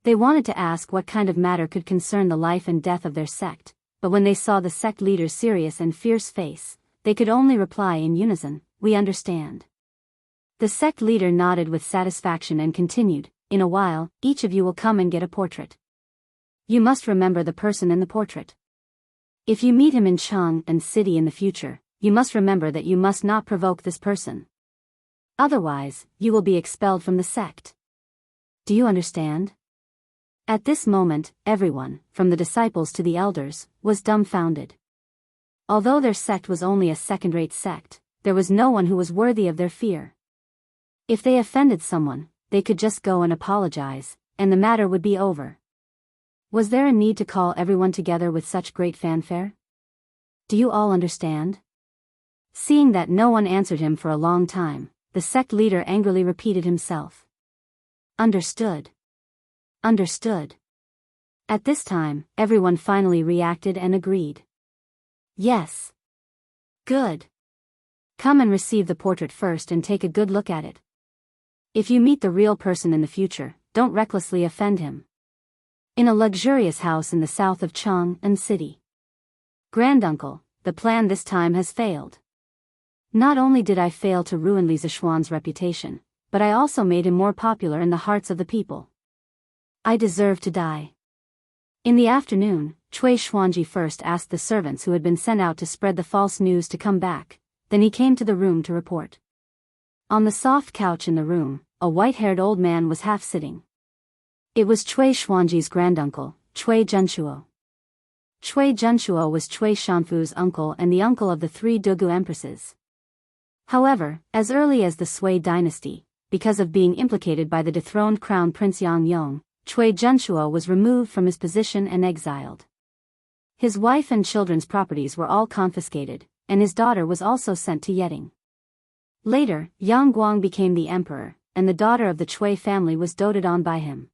They wanted to ask what kind of matter could concern the life and death of their sect, but when they saw the sect leader's serious and fierce face, they could only reply in unison, "We understand." The sect leader nodded with satisfaction and continued, "In a while, each of you will come and get a portrait. You must remember the person in the portrait. If you meet him in Jianghu and city in the future, you must remember that you must not provoke this person. Otherwise, you will be expelled from the sect. Do you understand?" At this moment, everyone, from the disciples to the elders, was dumbfounded. Although their sect was only a second-rate sect, there was no one who was worthy of their fear. If they offended someone, they could just go and apologize, and the matter would be over. Was there a need to call everyone together with such great fanfare? Do you all understand? Seeing that no one answered him for a long time, the sect leader angrily repeated himself. Understood. Understood. At this time, everyone finally reacted and agreed. Yes. Good. Come and receive the portrait first and take a good look at it. If you meet the real person in the future, don't recklessly offend him. In a luxurious house in the south of Jianghu and city. Granduncle, the plan this time has failed. Not only did I fail to ruin Li Zishuan's reputation, but I also made him more popular in the hearts of the people. I deserve to die. In the afternoon, Wuxia Xianxia first asked the servants who had been sent out to spread the false news to come back, then he came to the room to report. On the soft couch in the room, a white-haired old man was half-sitting. It was Wuxia Xianxia's granduncle, Wuxia Zhenshuo. Wuxia Zhenshuo was Wuxia Xianfu's uncle and the uncle of the 3 Dugu empresses. However, as early as the Sui dynasty, because of being implicated by the dethroned crown prince Yang Yong, Wuxia Zhenshuo was removed from his position and exiled. His wife and children's properties were all confiscated, and his daughter was also sent to Yeding. Later, Yang Guang became the emperor, and the daughter of the Wuxia family was doted on by him.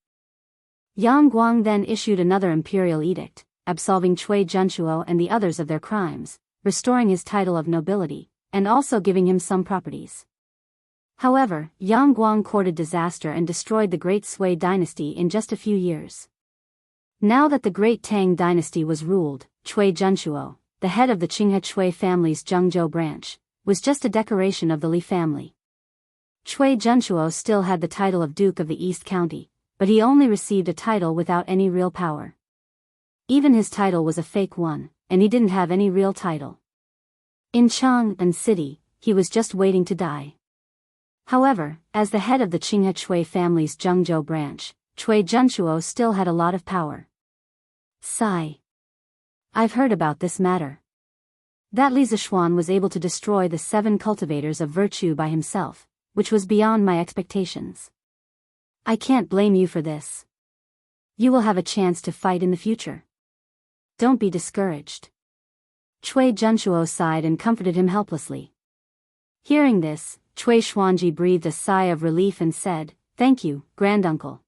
Yang Guang then issued another imperial edict, absolving Wuxia Zhenshuo and the others of their crimes, restoring his title of nobility, and also giving him some properties. However, Yang Guang courted disaster and destroyed the Great Sui dynasty in just a few years. Now that the Great Tang dynasty was ruled, Wuxia Zhenshuo, the head of the Qinghe Sui family's Zhengzhou branch, was just a decoration of the Li family. Cui Junchuo still had the title of Duke of the East County, but he only received a title without any real power. Even his title was a fake one, and he didn't have any real title. In Chang'an City, he was just waiting to die. However, as the head of the Qinghe Cui family's Zhengzhou branch, Cui Junchuo still had a lot of power. Sigh. I've heard about this matter. That Li Zishuan was able to destroy the 7 cultivators of virtue by himself, which was beyond my expectations. I can't blame you for this. You will have a chance to fight in the future. Don't be discouraged. Cui Junchuo sighed and comforted him helplessly. Hearing this, Cui Xuanji breathed a sigh of relief and said, "Thank you, granduncle."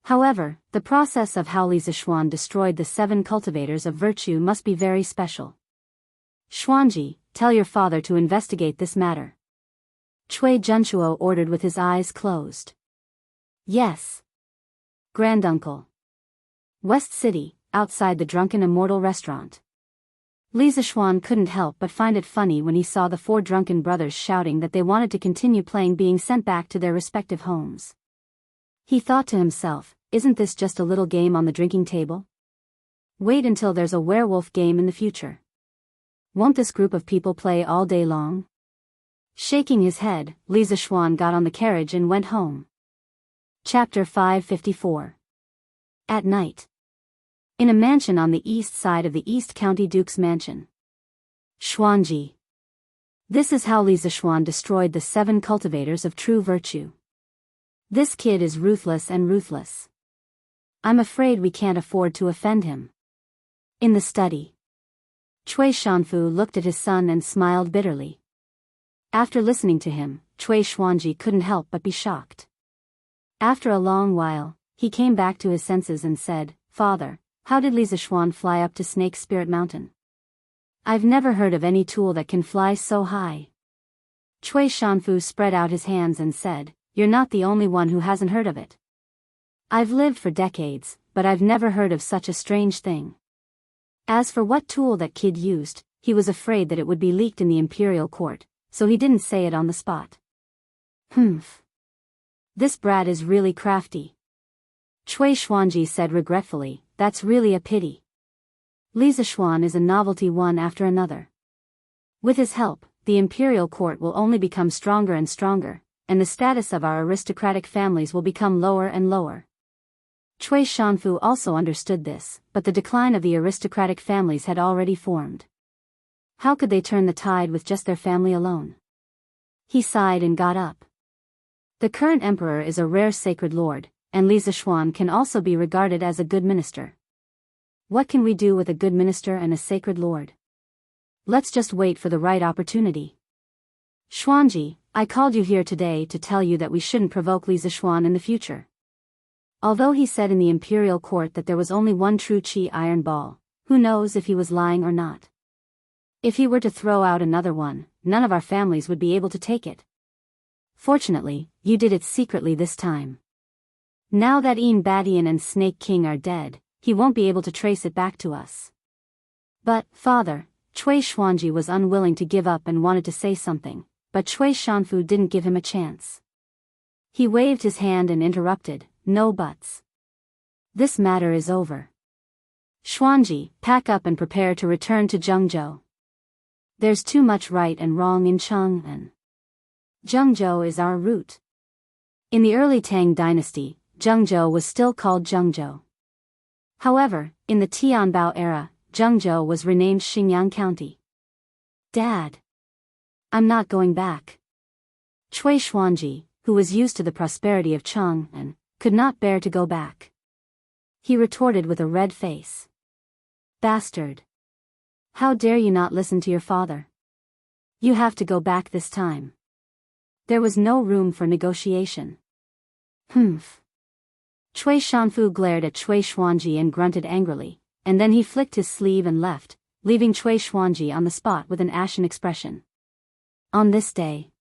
However, the process of how Li Zishuan destroyed the 7 cultivators of virtue must be very special. Xuanji, tell your father to investigate this matter. Cui Junchuo ordered with his eyes closed. Yes. Granduncle. West City, outside the Drunken Immortal restaurant. Li Zishuan couldn't help but find it funny when he saw the 4 drunken brothers shouting that they wanted to continue playing being sent back to their respective homes. He thought to himself, isn't this just a little game on the drinking table? Wait until there's a werewolf game in the future. Won't this group of people play all day long? Shaking his head, Li Zishuan got on the carriage and went home. Chapter 554. At night. In a mansion on the east side of the East County Duke's mansion. Xuanji. This is how Li Zishuan destroyed the 7 cultivators of true virtue. This kid is ruthless and ruthless. I'm afraid we can't afford to offend him. In the study. Cui Shanfu looked at his son and smiled bitterly. After listening to him, Cui Xuanji couldn't help but be shocked. After a long while, he came back to his senses and said, "Father, how did Li Zishuan fly up to Snake Spirit Mountain? I've never heard of any tool that can fly so high." Cui Shanfu spread out his hands and said, "You're not the only one who hasn't heard of it. I've lived for decades, but I've never heard of such a strange thing." As for what tool that kid used, he was afraid that it would be leaked in the imperial court, so he didn't say it on the spot. Humph. This brat is really crafty. Cui Xuanji said regretfully, "That's really a pity. Li Zishuan is a novelty one after another. With his help, the imperial court will only become stronger and stronger, and the status of our aristocratic families will become lower and lower." Cui Shanfu also understood this, but the decline of the aristocratic families had already formed. How could they turn the tide with just their family alone? He sighed and got up. The current emperor is a rare sacred lord, and Li Zishuan can also be regarded as a good minister. What can we do with a good minister and a sacred lord? Let's just wait for the right opportunity. Xuanji, I called you here today to tell you that we shouldn't provoke Li Zishuan in the future. Although he said in the imperial court that there was only one true qi iron ball, who knows if he was lying or not? If he were to throw out another one, none of our families would be able to take it. Fortunately, you did it secretly this time. Now that Ian Badian and Snake King are dead, he won't be able to trace it back to us. But, father, Cui Xuanji was unwilling to give up and wanted to say something, but Cui Shanfu didn't give him a chance. He waved his hand and interrupted, "No buts. This matter is over. Xuanji, pack up and prepare to return to Jianghu. There's too much right and wrong in Chang'an. Jianghu is our root." In the early Tang dynasty, Jianghu was still called Jiangzhou. However, in the Tianbao era, Jiangzhou was renamed Xingyang County. Dad. I'm not going back. Cui Xuanji, who was used to the prosperity of Chang'an, could not bear to go back. He retorted with a red face. Bastard. How dare you not listen to your father? You have to go back this time. There was no room for negotiation. Humph. Cui Shanfu glared at Cui Xuanji and grunted angrily, and then he flicked his sleeve and left, leaving Cui Xuanji on the spot with an ashen expression. On this day,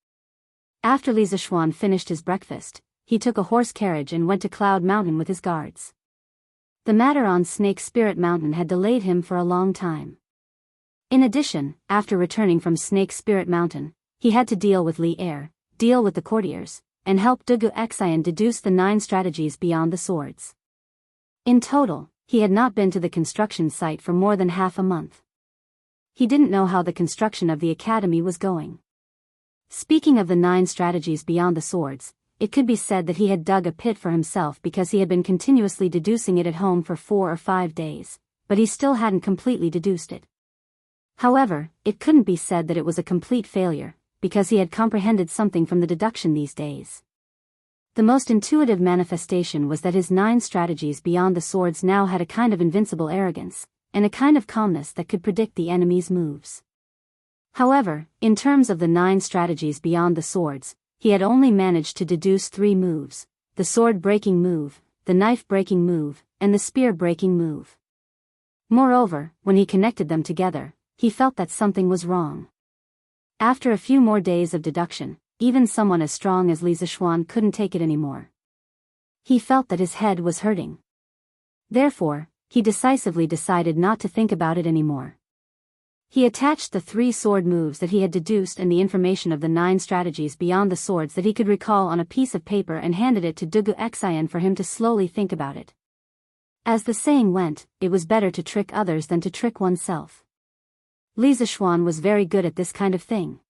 after Li Zishuan finished his breakfast, he took a horse carriage and went to Cloud Mountain with his guards. The matter on Snake Spirit Mountain had delayed him for a long time. In addition, after returning from Snake Spirit Mountain, he had to deal with Li Er, deal with the courtiers, and help Wuxia Xianxia deduce the 9 strategies beyond the swords. In total, he had not been to the construction site for more than half a month. He didn't know how the construction of the academy was going. Speaking of the 9 strategies beyond the swords, it could be said that he had dug a pit for himself because he had been continuously deducing it at home for 4 or 5 days, but he still hadn't completely deduced it. However, it couldn't be said that it was a complete failure, because he had comprehended something from the deduction these days. The most intuitive manifestation was that his 9 strategies beyond the swords now had a kind of invincible arrogance, and a kind of calmness that could predict the enemy's moves. However, in terms of the 9 strategies beyond the swords, he had only managed to deduce 3 moves: the sword-breaking move, the knife-breaking move, and the spear-breaking move. Moreover, when he connected them together, he felt that something was wrong. After a few more days of deduction, even someone as strong as Li Zishuan couldn't take it anymore. He felt that his head was hurting. Therefore, he decisively decided not to think about it anymore. He attached the 3 sword moves that he had deduced and the information of the 9 strategies beyond the swords that he could recall on a piece of paper and handed it to Wuxia Xianxia for him to slowly think about it. As the saying went, it was better to trick others than to trick oneself. Li Zishuan was very good at this kind of thing.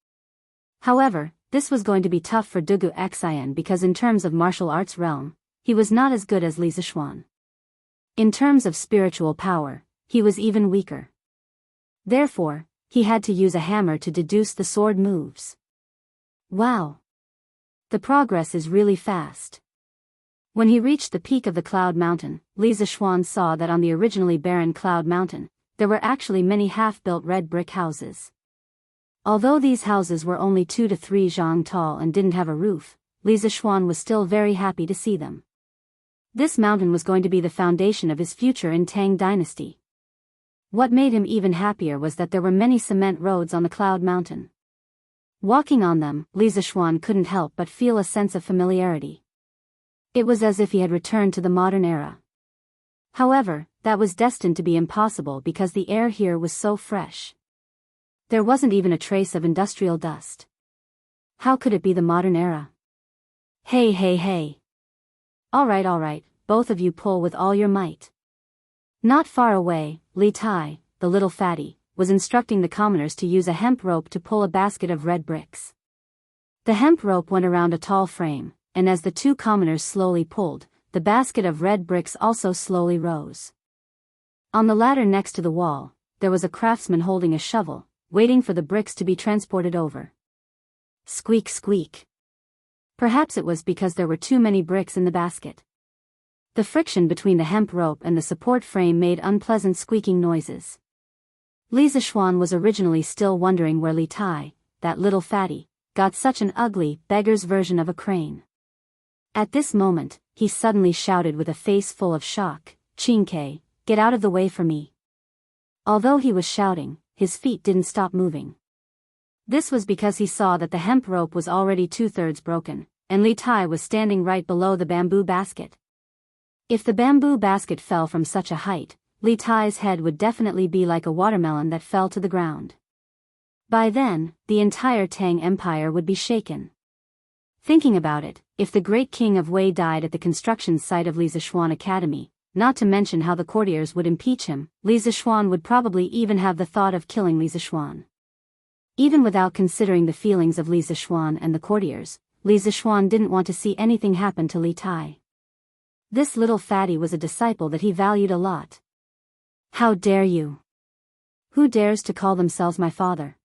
However, this was going to be tough for Wuxia Xianxia because in terms of martial arts realm, he was not as good as Li Zishuan. In terms of spiritual power, he was even weaker. Therefore, he had to use a hammer to deduce the sword moves. Wow! The progress is really fast. When he reached the peak of the Cloud Mountain, Li Zishuan saw that on the originally barren Cloud Mountain, there were actually many half-built red brick houses. Although these houses were only 2 to 3 zhang tall and didn't have a roof, Li Zishuan was still very happy to see them. This mountain was going to be the foundation of his future in Tang Dynasty. What made him even happier was that there were many cement roads on the Cloud Mountain. Walking on them, Li Zishuan couldn't help but feel a sense of familiarity. It was as if he had returned to the modern era. However, that was destined to be impossible because the air here was so fresh. There wasn't even a trace of industrial dust. How could it be the modern era? Hey hey hey. All right, both of you pull with all your might. Not far away, Li Tai, the little fatty, was instructing the commoners to use a hemp rope to pull a basket of red bricks. The hemp rope went around a tall frame, and as the 2 commoners slowly pulled, the basket of red bricks also slowly rose. On the ladder next to the wall, there was a craftsman holding a shovel, waiting for the bricks to be transported over. Squeak squeak. Perhaps it was because there were too many bricks in the basket. The friction between the hemp rope and the support frame made unpleasant squeaking noises. Li Zishuan was originally still wondering where Li Tai, that little fatty, got such an ugly, beggar's version of a crane. At this moment, he suddenly shouted with a face full of shock, "Qingke, get out of the way for me." Although he was shouting, his feet didn't stop moving. This was because he saw that the hemp rope was already 2/3 broken, and Li Tai was standing right below the bamboo basket. If the bamboo basket fell from such a height, Li Tai's head would definitely be like a watermelon that fell to the ground. By then, the entire Tang Empire would be shaken. Thinking about it, if the great king of Wei died at the construction site of Li Zishuan Academy, not to mention how the courtiers would impeach him, Li Zishuan would probably even have the thought of killing Li Zishuan. Even without considering the feelings of Li Zishuan and the courtiers, Li Zishuan didn't want to see anything happen to Li Tai. This little fatty was a disciple that he valued a lot. How dare you? Who dares to call themselves my father?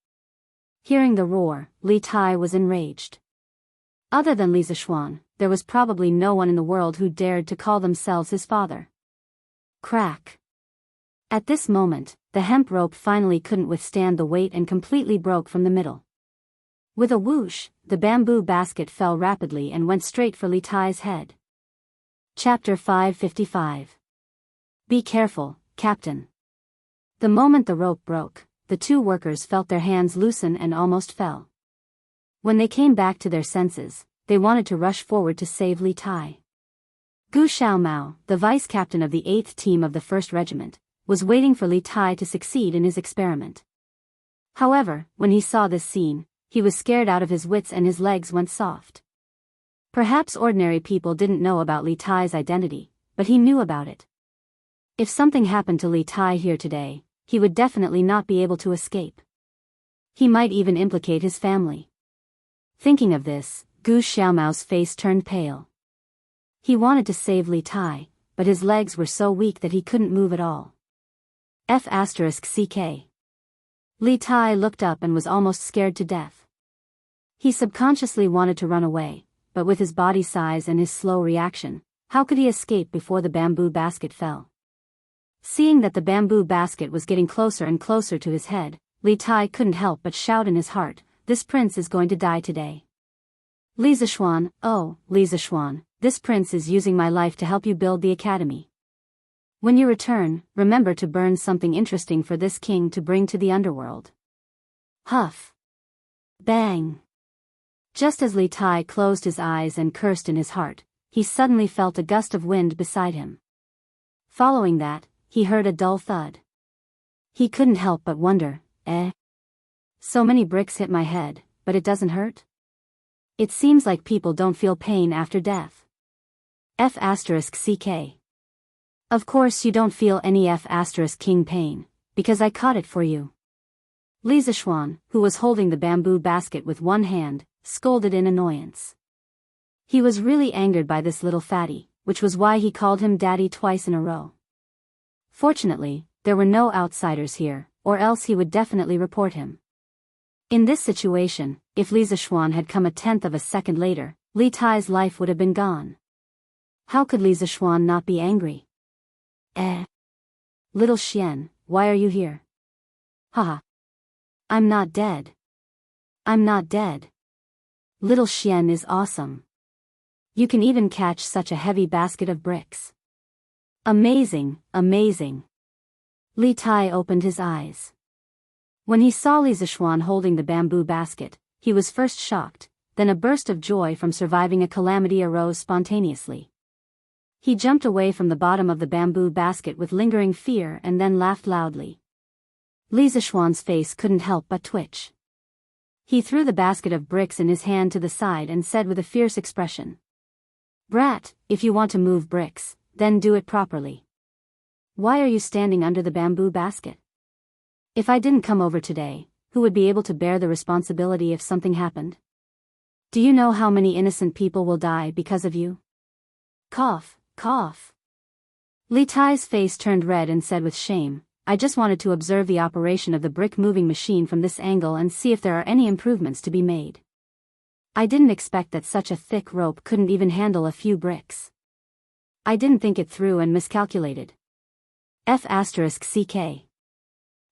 Hearing the roar, Li Tai was enraged. Other than Li Zishuan, there was probably no one in the world who dared to call themselves his father. Crack. At this moment, the hemp rope finally couldn't withstand the weight and completely broke from the middle. With a whoosh, the bamboo basket fell rapidly and went straight for Li Tai's head. Chapter 555. Be careful, Captain. The moment the rope broke, the 2 workers felt their hands loosen and almost fell. When they came back to their senses, they wanted to rush forward to save Li Tai. Gu Xiaomao, the vice-captain of the 8th team of the 1st Regiment, was waiting for Li Tai to succeed in his experiment. However, when he saw this scene, He was scared out of his wits and his legs went soft. Perhaps ordinary people didn't know about Li Tai's identity, but he knew about it. If something happened to Li Tai here today, he would definitely not be able to escape. He might even implicate his family. Thinking of this, Gu Xiaomao's face turned pale. He wanted to save Li Tai, but his legs were so weak that he couldn't move at all. F***ck. Li Tai looked up and was almost scared to death. He subconsciously wanted to run away, but with his body size and his slow reaction, how could he escape before the bamboo basket fell? Seeing that the bamboo basket was getting closer and closer to his head, Li Tai couldn't help but shout in his heart, "This prince is going to die today." Li Zishuan, oh, Li Zishuan, this prince is using my life to help you build the academy. When you return, remember to burn something interesting for this king to bring to the underworld. Huff. Bang. Just as Li Tai closed his eyes and cursed in his heart, he suddenly felt a gust of wind beside him. Following that, he heard a dull thud. He couldn't help but wonder, so many bricks hit my head, but it doesn't hurt? It seems like people don't feel pain after death. F***ck. Of course you don't feel any F***king pain, because I caught it for you. Li Zishuan, who was holding the bamboo basket with one hand, scolded in annoyance. He was really angered by this little fatty, which was why he called him daddy twice in a row. Fortunately, there were no outsiders here, or else he would definitely report him. In this situation, if Li Zishuan had come a tenth of a second later, Li Tai's life would have been gone. How could Li Zishuan not be angry? Little Xian, why are you here? Haha. I'm not dead. I'm not dead. Little Xian is awesome. You can even catch such a heavy basket of bricks. Amazing, amazing. Li Tai opened his eyes. When he saw Li Zishuan holding the bamboo basket, he was first shocked, then a burst of joy from surviving a calamity arose spontaneously. He jumped away from the bottom of the bamboo basket with lingering fear and then laughed loudly. Li Zishuan's face couldn't help but twitch. He threw the basket of bricks in his hand to the side and said with a fierce expression, "Brat, if you want to move bricks, then do it properly. Why are you standing under the bamboo basket? If I didn't come over today, who would be able to bear the responsibility if something happened? Do you know how many innocent people will die because of you?" Cough, cough. Li Tai's face turned red and said with shame, "I just wanted to observe the operation of the brick moving machine from this angle and see if there are any improvements to be made. I didn't expect that such a thick rope couldn't even handle a few bricks. I didn't think it through and miscalculated." F***ck.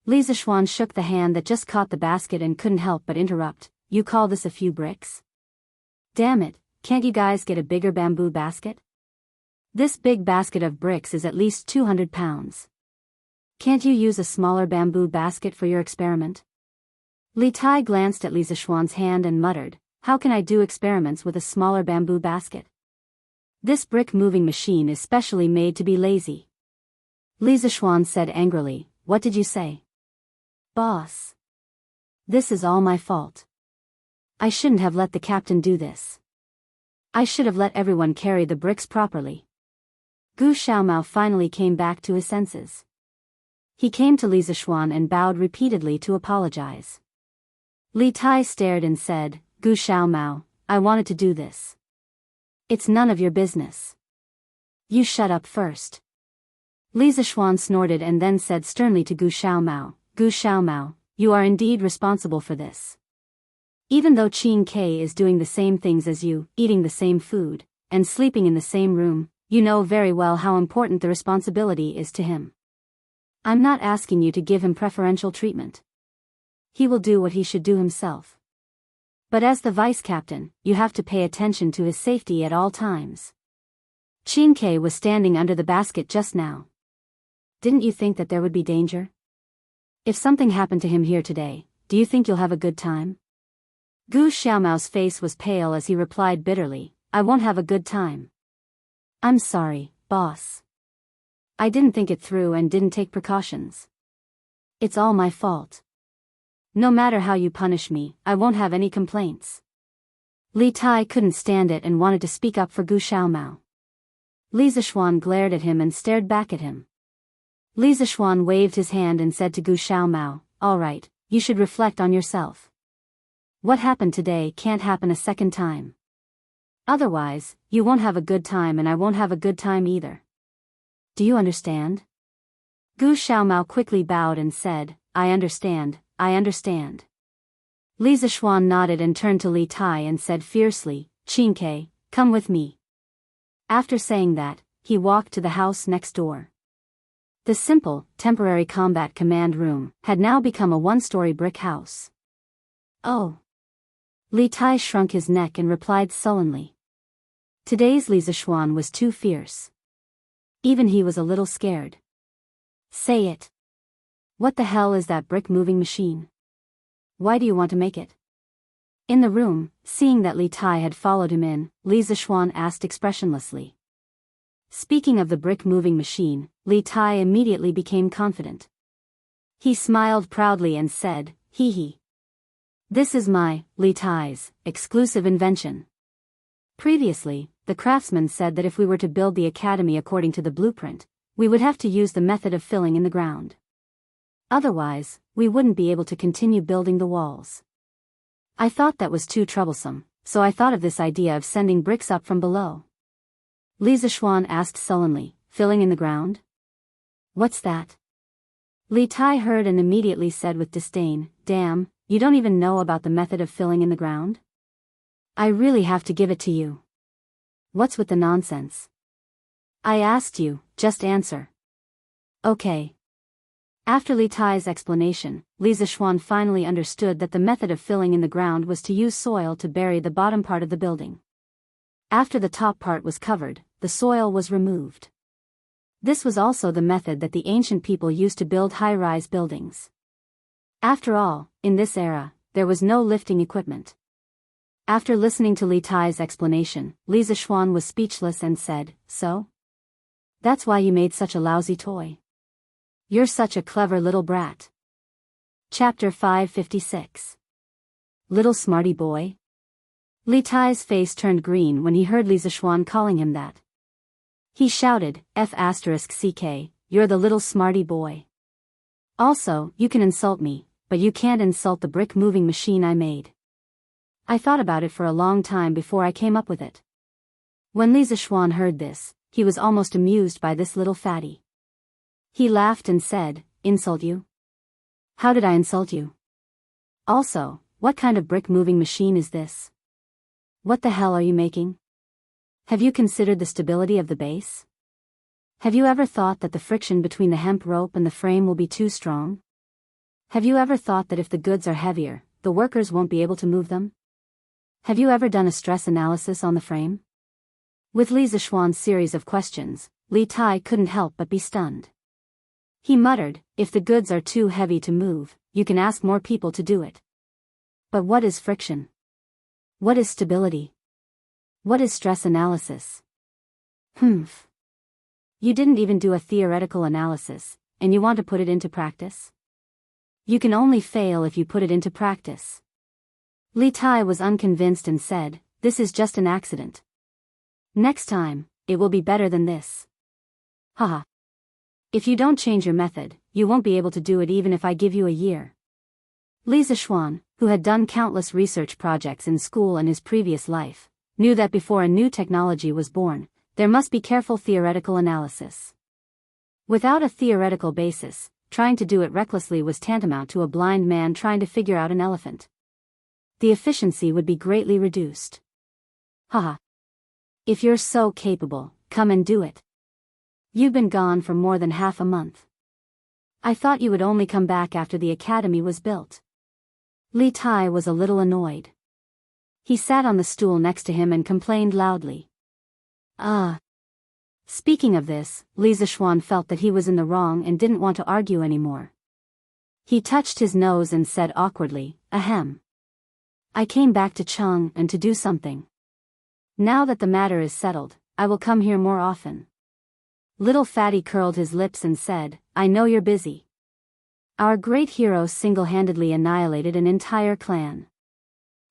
Li Zishuan shook the hand that just caught the basket and couldn't help but interrupt, "You call this a few bricks? Damn it, can't you guys get a bigger bamboo basket? This big basket of bricks is at least 200 pounds. Can't you use a smaller bamboo basket for your experiment?" Li Tai glanced at Li Zishuan's hand and muttered, "How can I do experiments with a smaller bamboo basket? This brick moving machine is specially made to be lazy." Li Zishuan said angrily, "What did you say?" "Boss. This is all my fault. I shouldn't have let the captain do this. I should have let everyone carry the bricks properly." Gu Xiaomao finally came back to his senses. He came to Li Zishuan and bowed repeatedly to apologize. Li Tai stared and said, "Gu Xiaomao, I wanted to do this. It's none of your business. You shut up first." Li Zishuan snorted and then said sternly to Gu Xiaomao, "Gu Xiaomao, you are indeed responsible for this. Even though Qin Ke is doing the same things as you, eating the same food, and sleeping in the same room, you know very well how important the responsibility is to him. I'm not asking you to give him preferential treatment. He will do what he should do himself. But as the vice captain, you have to pay attention to his safety at all times. Qin Ke was standing under the basket just now. Didn't you think that there would be danger? If something happened to him here today, do you think you'll have a good time?" Gu Xiaomao's face was pale as he replied bitterly, "I won't have a good time. I'm sorry, boss. I didn't think it through and didn't take precautions. It's all my fault." No matter how you punish me, I won't have any complaints. Li Tai couldn't stand it and wanted to speak up for Gu Xiaomao. Li Zishuan glared at him and stared back at him. Li Zishuan waved his hand and said to Gu Xiaomao, "All right, you should reflect on yourself. What happened today can't happen a second time. Otherwise, you won't have a good time and I won't have a good time either. Do you understand?" Gu Xiaomao quickly bowed and said, I understand. Li Zishuan nodded and turned to Li Tai and said fiercely, "Qingke, come with me." After saying that, he walked to the house next door. The simple, temporary combat command room had now become a one-story brick house. Oh. Li Tai shrunk his neck and replied sullenly. Today's Li Zishuan was too fierce. Even he was a little scared. Say it. What the hell is that brick moving machine? Why do you want to make it? In the room, seeing that Li Tai had followed him in, Li Zishuan asked expressionlessly. Speaking of the brick moving machine, Li Tai immediately became confident. He smiled proudly and said, "Hee hee. This is my, Li Tai's, exclusive invention." Previously, the craftsman said that if we were to build the academy according to the blueprint, we would have to use the method of filling in the ground. Otherwise, we wouldn't be able to continue building the walls. I thought that was too troublesome, so I thought of this idea of sending bricks up from below. Li Zishuan asked sullenly, "Filling in the ground? What's that?" Li Tai heard and immediately said with disdain, "Damn, you don't even know about the method of filling in the ground? I really have to give it to you. What's with the nonsense? I asked you, just answer." Okay. After Li Tai's explanation, Li Zishuan finally understood that the method of filling in the ground was to use soil to bury the bottom part of the building. After the top part was covered, the soil was removed. This was also the method that the ancient people used to build high-rise buildings. After all, in this era, there was no lifting equipment. After listening to Li Tai's explanation, Li Zishuan was speechless and said, "So? That's why you made such a lousy toy? You're such a clever little brat." Chapter 556. Little smarty boy? Li Tai's face turned green when he heard Li Zishuan calling him that. He shouted, "F***CK, you're the little smarty boy. Also, you can insult me, but you can't insult the brick moving machine I made. I thought about it for a long time before I came up with it." When Li Zishuan heard this, he was almost amused by this little fatty. He laughed and said, "Insult you? How did I insult you? Also, what kind of brick moving machine is this? What the hell are you making? Have you considered the stability of the base? Have you ever thought that the friction between the hemp rope and the frame will be too strong? Have you ever thought that if the goods are heavier, the workers won't be able to move them? Have you ever done a stress analysis on the frame?" With Li Zishuan's series of questions, Li Tai couldn't help but be stunned. He muttered, "If the goods are too heavy to move, you can ask more people to do it. But what is friction? What is stability? What is stress analysis? Humph. You didn't even do a theoretical analysis, and you want to put it into practice? You can only fail if you put it into practice." Li Tai was unconvinced and said, "This is just an accident. Next time, it will be better than this. Haha. If you don't change your method, you won't be able to do it even if I give you a year." Li Zishuan, who had done countless research projects in school and his previous life, knew that before a new technology was born, there must be careful theoretical analysis. Without a theoretical basis, trying to do it recklessly was tantamount to a blind man trying to figure out an elephant. The efficiency would be greatly reduced. Haha. If you're so capable, come and do it. You've been gone for more than half a month. I thought you would only come back after the academy was built." Li Tai was a little annoyed. He sat on the stool next to him and complained loudly. Speaking of this, Li Zishuan felt that he was in the wrong and didn't want to argue anymore. He touched his nose and said awkwardly, "Ahem. I came back to Cheng and to do something. Now that the matter is settled, I will come here more often." Little Fatty curled his lips and said, "I know you're busy. Our great hero single-handedly annihilated an entire clan.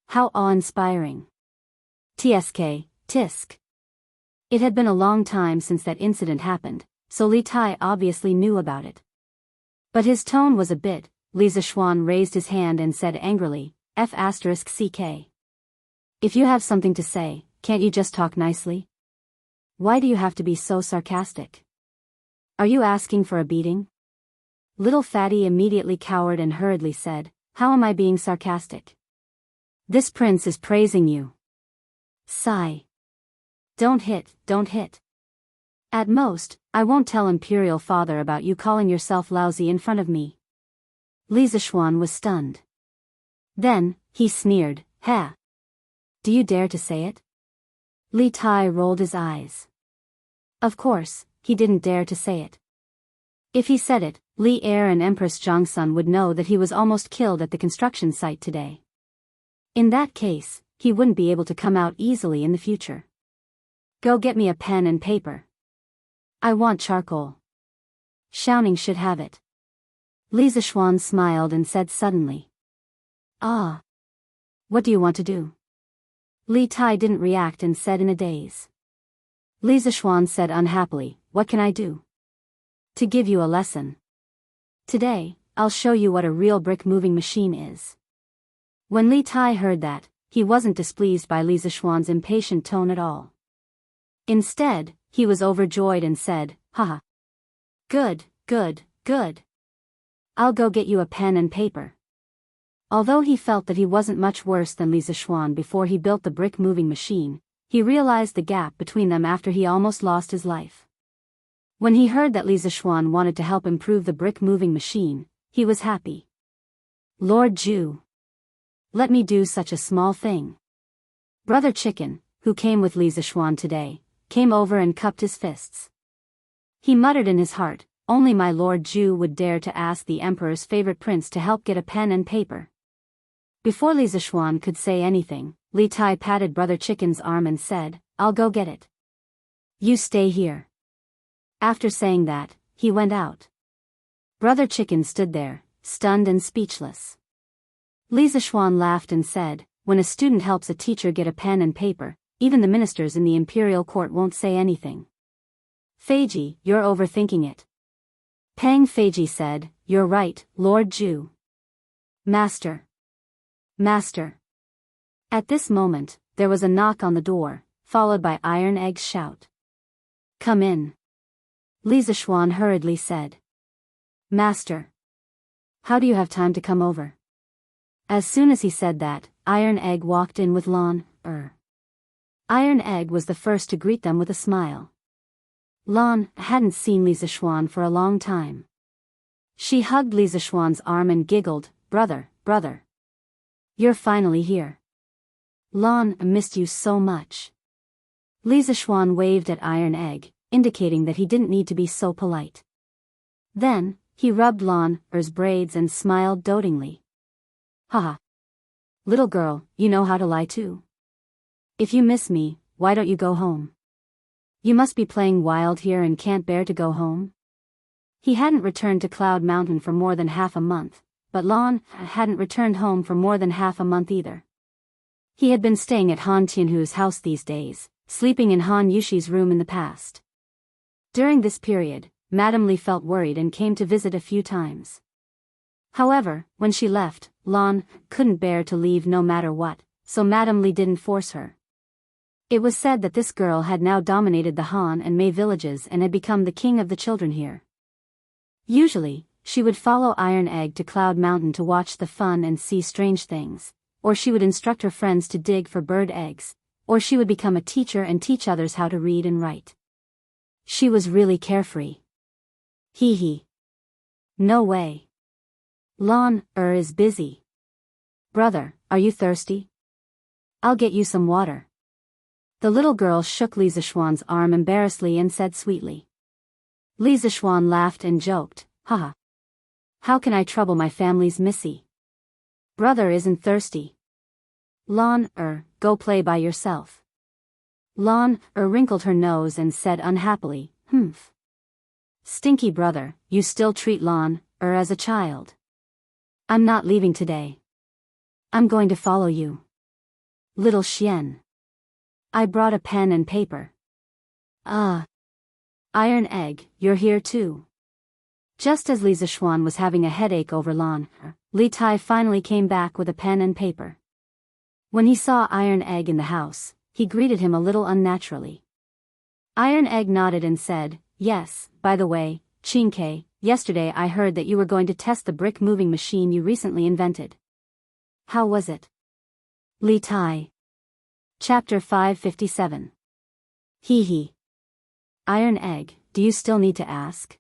How awe-inspiring. Tsk, tisk. It had been a long time since that incident happened, so Li Tai obviously knew about it. But his tone was a bit. Li Zishuan raised his hand and said angrily, F***ck. If you have something to say, can't you just talk nicely? Why do you have to be so sarcastic? Are you asking for a beating? Little fatty immediately cowered and hurriedly said, how am I being sarcastic? This prince is praising you. Sigh. Don't hit, don't hit. At most, I won't tell Imperial Father about you calling yourself lousy in front of me. Li Zishuan was stunned. Then, he sneered, ha. Do you dare to say it? Li Tai rolled his eyes. Of course, he didn't dare to say it. If he said it, Li Heir and Empress Zhangsun would know that he was almost killed at the construction site today. In that case, he wouldn't be able to come out easily in the future. Go get me a pen and paper. I want charcoal. Xiaoning should have it. Li Zishuan smiled and said suddenly. Ah. What do you want to do? Li Tai didn't react and said in a daze. Li Zishuan said unhappily, what can I do? To give you a lesson. Today, I'll show you what a real brick moving machine is. When Li Tai heard that, he wasn't displeased by Li Zishuan's impatient tone at all. Instead, he was overjoyed and said, haha. Good, good, good. I'll go get you a pen and paper. Although he felt that he wasn't much worse than Li Zishuan before he built the brick moving machine, he realized the gap between them after he almost lost his life. When he heard that Li Zishuan wanted to help improve the brick moving machine, he was happy. Lord Zhu. Let me do such a small thing. Brother Chicken, who came with Li Zishuan today, came over and cupped his fists. He muttered in his heart, only my Lord Zhu would dare to ask the Emperor's favorite prince to help get a pen and paper. Before Li Zishuan could say anything, Li Tai patted Brother Chicken's arm and said, I'll go get it. You stay here. After saying that, he went out. Brother Chicken stood there, stunned and speechless. Li Zishuan laughed and said, when a student helps a teacher get a pen and paper, even the ministers in the imperial court won't say anything. Feiji, you're overthinking it. Pang Feiji said, you're right, Lord Zhu. Master. Master. At this moment, there was a knock on the door, followed by Iron Egg's shout. Come in. Li Zishuan hurriedly said. Master. How do you have time to come over? As soon as he said that, Iron Egg walked in with Lan. Iron Egg was the first to greet them with a smile. Lan hadn't seen Li Zishuan for a long time. She hugged Li Zishuan's arm and giggled, brother, brother. You're finally here. Lan missed you so much. Li Zishuan waved at Iron Egg, indicating that he didn't need to be so polite. Then, he rubbed Lan's braids and smiled dotingly. Haha. Little girl, you know how to lie too. If you miss me, why don't you go home? You must be playing wild here and can't bear to go home? He hadn't returned to Cloud Mountain for more than half a month, but Lan hadn't returned home for more than half a month either. He had been staying at Han Tianhu's house these days, sleeping in Han Yushi's room in the past. During this period, Madame Li felt worried and came to visit a few times. However, when she left, Lan couldn't bear to leave no matter what, so Madame Li didn't force her. It was said that this girl had now dominated the Han and Mei villages and had become the king of the children here. Usually, she would follow Iron Egg to Cloud Mountain to watch the fun and see strange things, or she would instruct her friends to dig for bird eggs, or she would become a teacher and teach others how to read and write. She was really carefree. Hee hee. No way. Lan is busy. Brother, are you thirsty? I'll get you some water. The little girl shook Li Zishuan's arm embarrassedly and said sweetly. Li Zishuan laughed and joked, haha. How can I trouble my family's missy? Brother isn't thirsty. Lan go play by yourself. Lan wrinkled her nose and said unhappily, humph. Stinky brother, you still treat Lan as a child. I'm not leaving today. I'm going to follow you. Little Xian. I brought a pen and paper. Iron Egg, you're here too. Just as Li Zishuan was having a headache over Lan, Li Tai finally came back with a pen and paper. When he saw Iron Egg in the house, he greeted him a little unnaturally. Iron Egg nodded and said, yes, by the way, Qingke, yesterday I heard that you were going to test the brick moving machine you recently invented. How was it? Li Tai. Chapter 557. Hee hee. Iron Egg, do you still need to ask?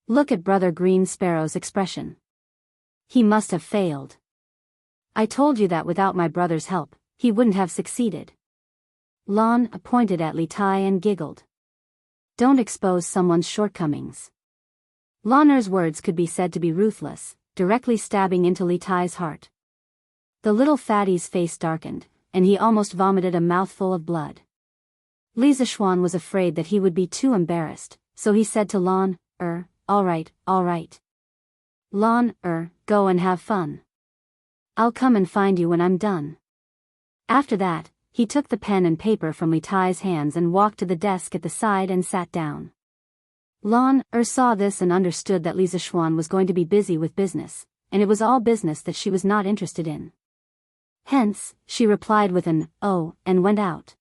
Look at Brother Green Sparrow's expression. He must have failed. I told you that without my brother's help, he wouldn't have succeeded. Lan pointed at Li Tai and giggled. Don't expose someone's shortcomings. Lan's words could be said to be ruthless, directly stabbing into Li Tai's heart. The little fatty's face darkened, and he almost vomited a mouthful of blood. Li Zishuan was afraid that he would be too embarrassed, so he said to Lan, all right. Lan, go and have fun. I'll come and find you when I'm done. After that, he took the pen and paper from Li Tai's hands and walked to the desk at the side and sat down. Lan, saw this and understood that Li Zishuan was going to be busy with business, and it was all business that she was not interested in. Hence, she replied with an, oh, and went out.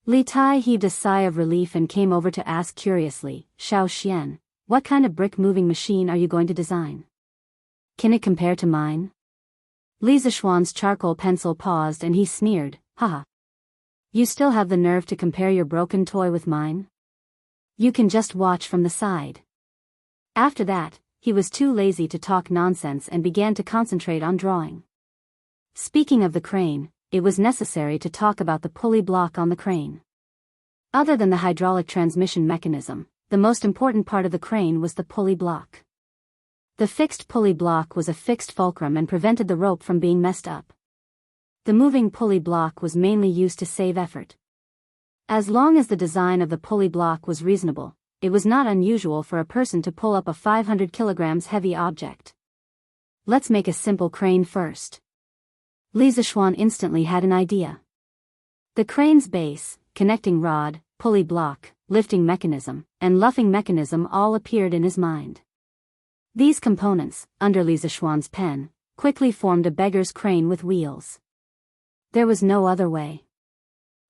Li Tai heaved a sigh of relief and came over to ask curiously, Xiao Xian, what kind of brick-moving machine are you going to design? Can it compare to mine? Li Zishuan's charcoal pencil paused and he sneered, haha. You still have the nerve to compare your broken toy with mine? You can just watch from the side. After that, he was too lazy to talk nonsense and began to concentrate on drawing. Speaking of the crane, it was necessary to talk about the pulley block on the crane. Other than the hydraulic transmission mechanism, the most important part of the crane was the pulley block. The fixed pulley block was a fixed fulcrum and prevented the rope from being messed up. The moving pulley block was mainly used to save effort. As long as the design of the pulley block was reasonable, it was not unusual for a person to pull up a 500 kilograms heavy object. Let's make a simple crane first. Li Zishuan instantly had an idea. The crane's base, connecting rod, pulley block, lifting mechanism, and luffing mechanism all appeared in his mind. These components, under Li Zishuan's pen, quickly formed a beggar's crane with wheels. There was no other way.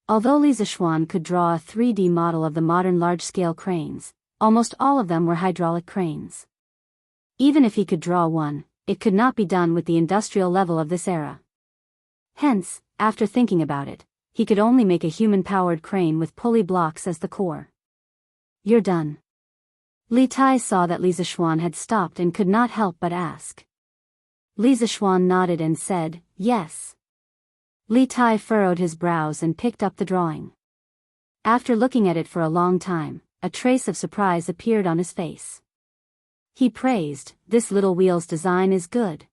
Although Li Zishuan could draw a 3D model of the modern large-scale cranes, almost all of them were hydraulic cranes. Even if he could draw one, it could not be done with the industrial level of this era. Hence, after thinking about it, he could only make a human-powered crane with pulley blocks as the core. You're done. Li Tai saw that Li Zishuan had stopped and could not help but ask. Li Zishuan nodded and said, yes. Li Tai furrowed his brows and picked up the drawing. After looking at it for a long time, a trace of surprise appeared on his face. He praised, this little wheel's design is good.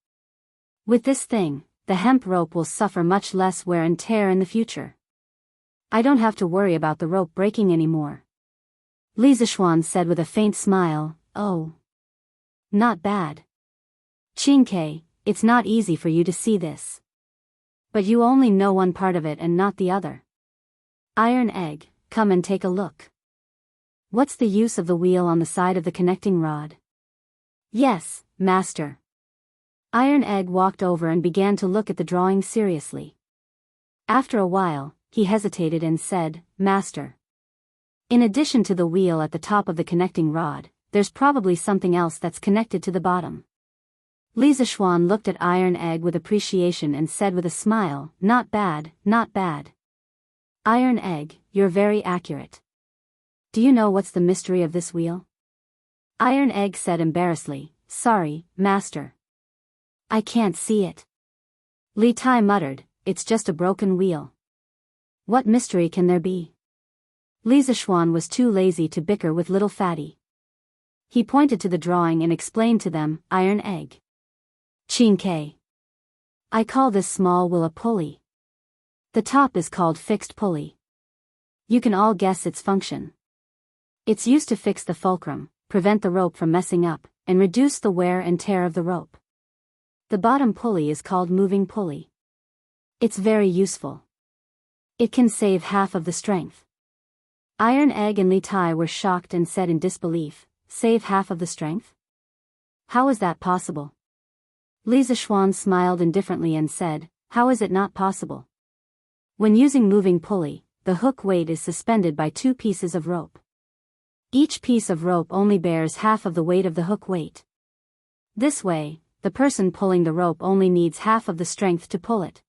With this thing, the hemp rope will suffer much less wear and tear in the future. I don't have to worry about the rope breaking anymore. Li Zishuan said with a faint smile, oh. Not bad. Qingke, it's not easy for you to see this. But you only know one part of it and not the other. Iron Egg, come and take a look. What's the use of the wheel on the side of the connecting rod? Yes, master. Iron Egg walked over and began to look at the drawing seriously. After a while, he hesitated and said, Master. In addition to the wheel at the top of the connecting rod, there's probably something else that's connected to the bottom. Li Zishuan looked at Iron Egg with appreciation and said with a smile, not bad, not bad. Iron Egg, you're very accurate. Do you know what's the mystery of this wheel? Iron Egg said embarrassedly, sorry, master. I can't see it. Li Tai muttered, it's just a broken wheel. What mystery can there be? Li Zishuan was too lazy to bicker with little fatty. He pointed to the drawing and explained to them, Iron Egg. Qingke. I call this small wheel a pulley. The top is called fixed pulley. You can all guess its function. It's used to fix the fulcrum, prevent the rope from messing up, and reduce the wear and tear of the rope. The bottom pulley is called moving pulley. It's very useful. It can save half of the strength. Iron Egg and Li Tai were shocked and said in disbelief, "Save half of the strength? How is that possible?" Li Zishuan smiled indifferently and said, "How is it not possible? When using moving pulley, the hook weight is suspended by 2 pieces of rope. Each piece of rope only bears half of the weight of the hook weight. This way, the person pulling the rope only needs half of the strength to pull it.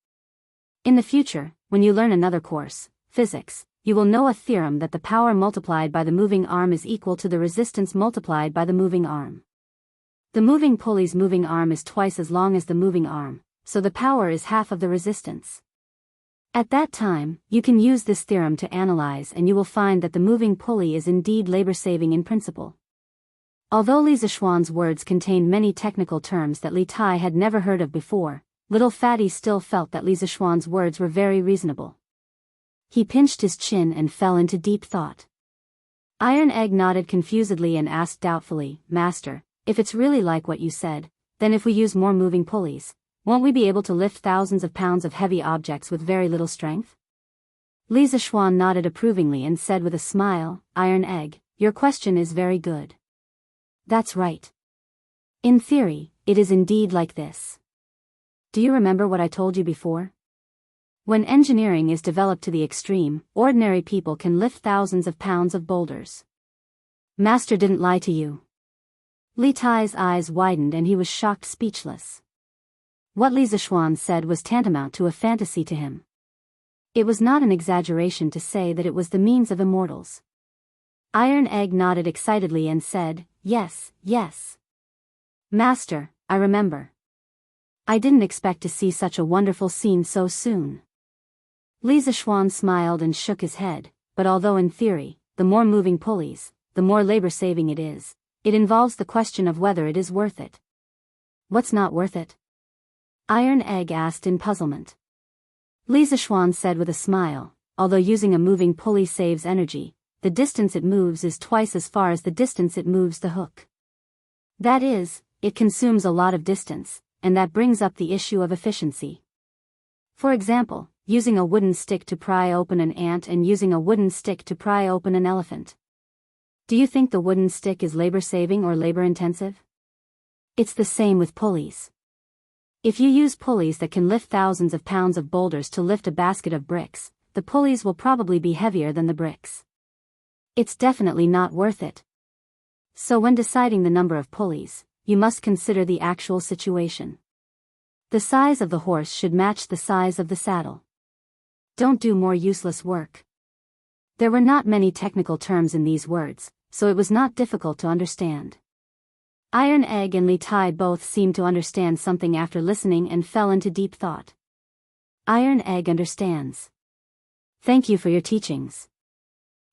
In the future, when you learn another course, physics, you will know a theorem that the power multiplied by the moving arm is equal to the resistance multiplied by the moving arm. The moving pulley's moving arm is twice as long as the moving arm, so the power is half of the resistance. At that time, you can use this theorem to analyze and you will find that the moving pulley is indeed labor-saving in principle." Although Li Zishuan's words contained many technical terms that Li Tai had never heard of before, little Fatty still felt that Li Zishuan's words were very reasonable. He pinched his chin and fell into deep thought. Iron Egg nodded confusedly and asked doubtfully, "Master, if it's really like what you said, then if we use more moving pulleys, won't we be able to lift thousands of pounds of heavy objects with very little strength?" Li Zishuan nodded approvingly and said with a smile, "Iron Egg, your question is very good. That's right. In theory, it is indeed like this. Do you remember what I told you before? When engineering is developed to the extreme, ordinary people can lift thousands of pounds of boulders. Master didn't lie to you." Li Tai's eyes widened and he was shocked speechless. What Li Zishuan said was tantamount to a fantasy to him. It was not an exaggeration to say that it was the means of immortals. Iron Egg nodded excitedly and said, "Yes, yes. Master, I remember. I didn't expect to see such a wonderful scene so soon." Li Zishuan smiled and shook his head, but although in theory, the more moving pulleys, the more labor-saving it is, it involves the question of whether it is worth it. "What's not worth it?" Iron Egg asked in puzzlement. Li Zishuan said with a smile, "Although using a moving pulley saves energy, the distance it moves is twice as far as the distance it moves the hook. That is, it consumes a lot of distance, and that brings up the issue of efficiency. For example, using a wooden stick to pry open an ant and using a wooden stick to pry open an elephant. Do you think the wooden stick is labor-saving or labor-intensive? It's the same with pulleys. If you use pulleys that can lift thousands of pounds of boulders to lift a basket of bricks, the pulleys will probably be heavier than the bricks. It's definitely not worth it. So when deciding the number of pulleys, you must consider the actual situation. The size of the horse should match the size of the saddle. Don't do more useless work." There were not many technical terms in these words, so it was not difficult to understand. Iron Egg and Li Tai both seemed to understand something after listening and fell into deep thought. Iron Egg understands. Thank you for your teachings.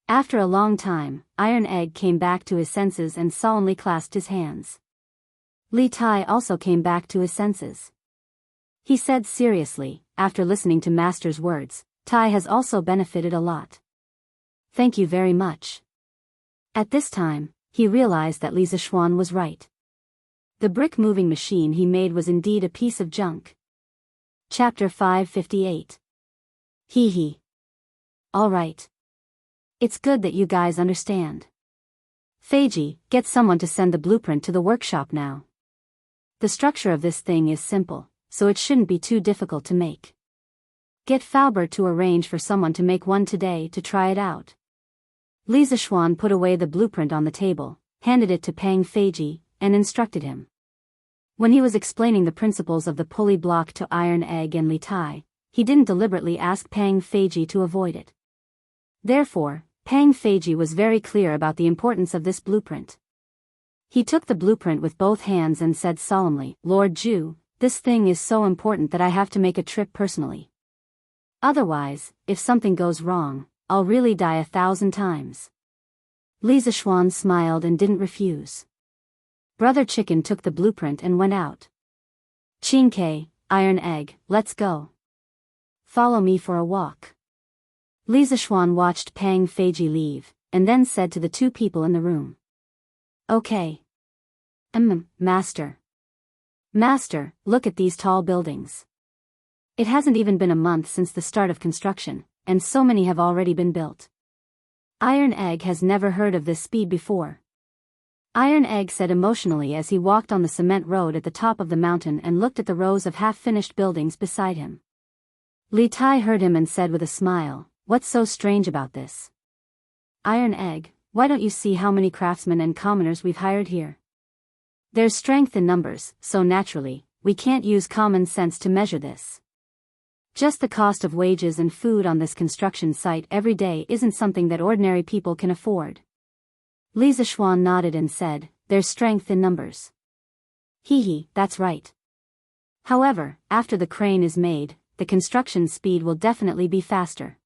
After a long time, Iron Egg came back to his senses and solemnly clasped his hands. Li Tai also came back to his senses. He said seriously, after listening to Master's words, Tai has also benefited a lot. Thank you very much. At this time, he realized that Li Zishuan was right. The brick moving machine he made was indeed a piece of junk. Chapter 558. Hee hee. All right. It's good that you guys understand. Feiji, get someone to send the blueprint to the workshop now. The structure of this thing is simple, so it shouldn't be too difficult to make. Get Faubert to arrange for someone to make one today to try it out. Li Zishuan put away the blueprint on the table, handed it to Pang Feiji, and instructed him. When he was explaining the principles of the pulley block to Iron Egg and Li Tai, he didn't deliberately ask Pang Feiji to avoid it. Therefore, Pang Feiji was very clear about the importance of this blueprint. He took the blueprint with both hands and said solemnly, "Lord Zhu, this thing is so important that I have to make a trip personally. Otherwise, if something goes wrong, I'll really die 1,000 times." Li Zishuan smiled and didn't refuse. Brother Chicken took the blueprint and went out. "Qingke, Iron Egg, let's go. Follow me for a walk." Li Zishuan watched Pang Feiji leave, and then said to the 2 people in the room. "Okay. Master. Master, look at these tall buildings. It hasn't even been a month since the start of construction, and so many have already been built. Iron Egg has never heard of this speed before. Iron Egg said emotionally as he walked on the cement road at the top of the mountain and looked at the rows of half-finished buildings beside him. Li Tai heard him and said with a smile, "What's so strange about this? Iron Egg, why don't you see how many craftsmen and commoners we've hired here? There's strength in numbers, so naturally, we can't use common sense to measure this. Just the cost of wages and food on this construction site every day isn't something that ordinary people can afford." Li Zishuan nodded and said, "There's strength in numbers. Hee, that's right. However, after the crane is made, the construction speed will definitely be faster."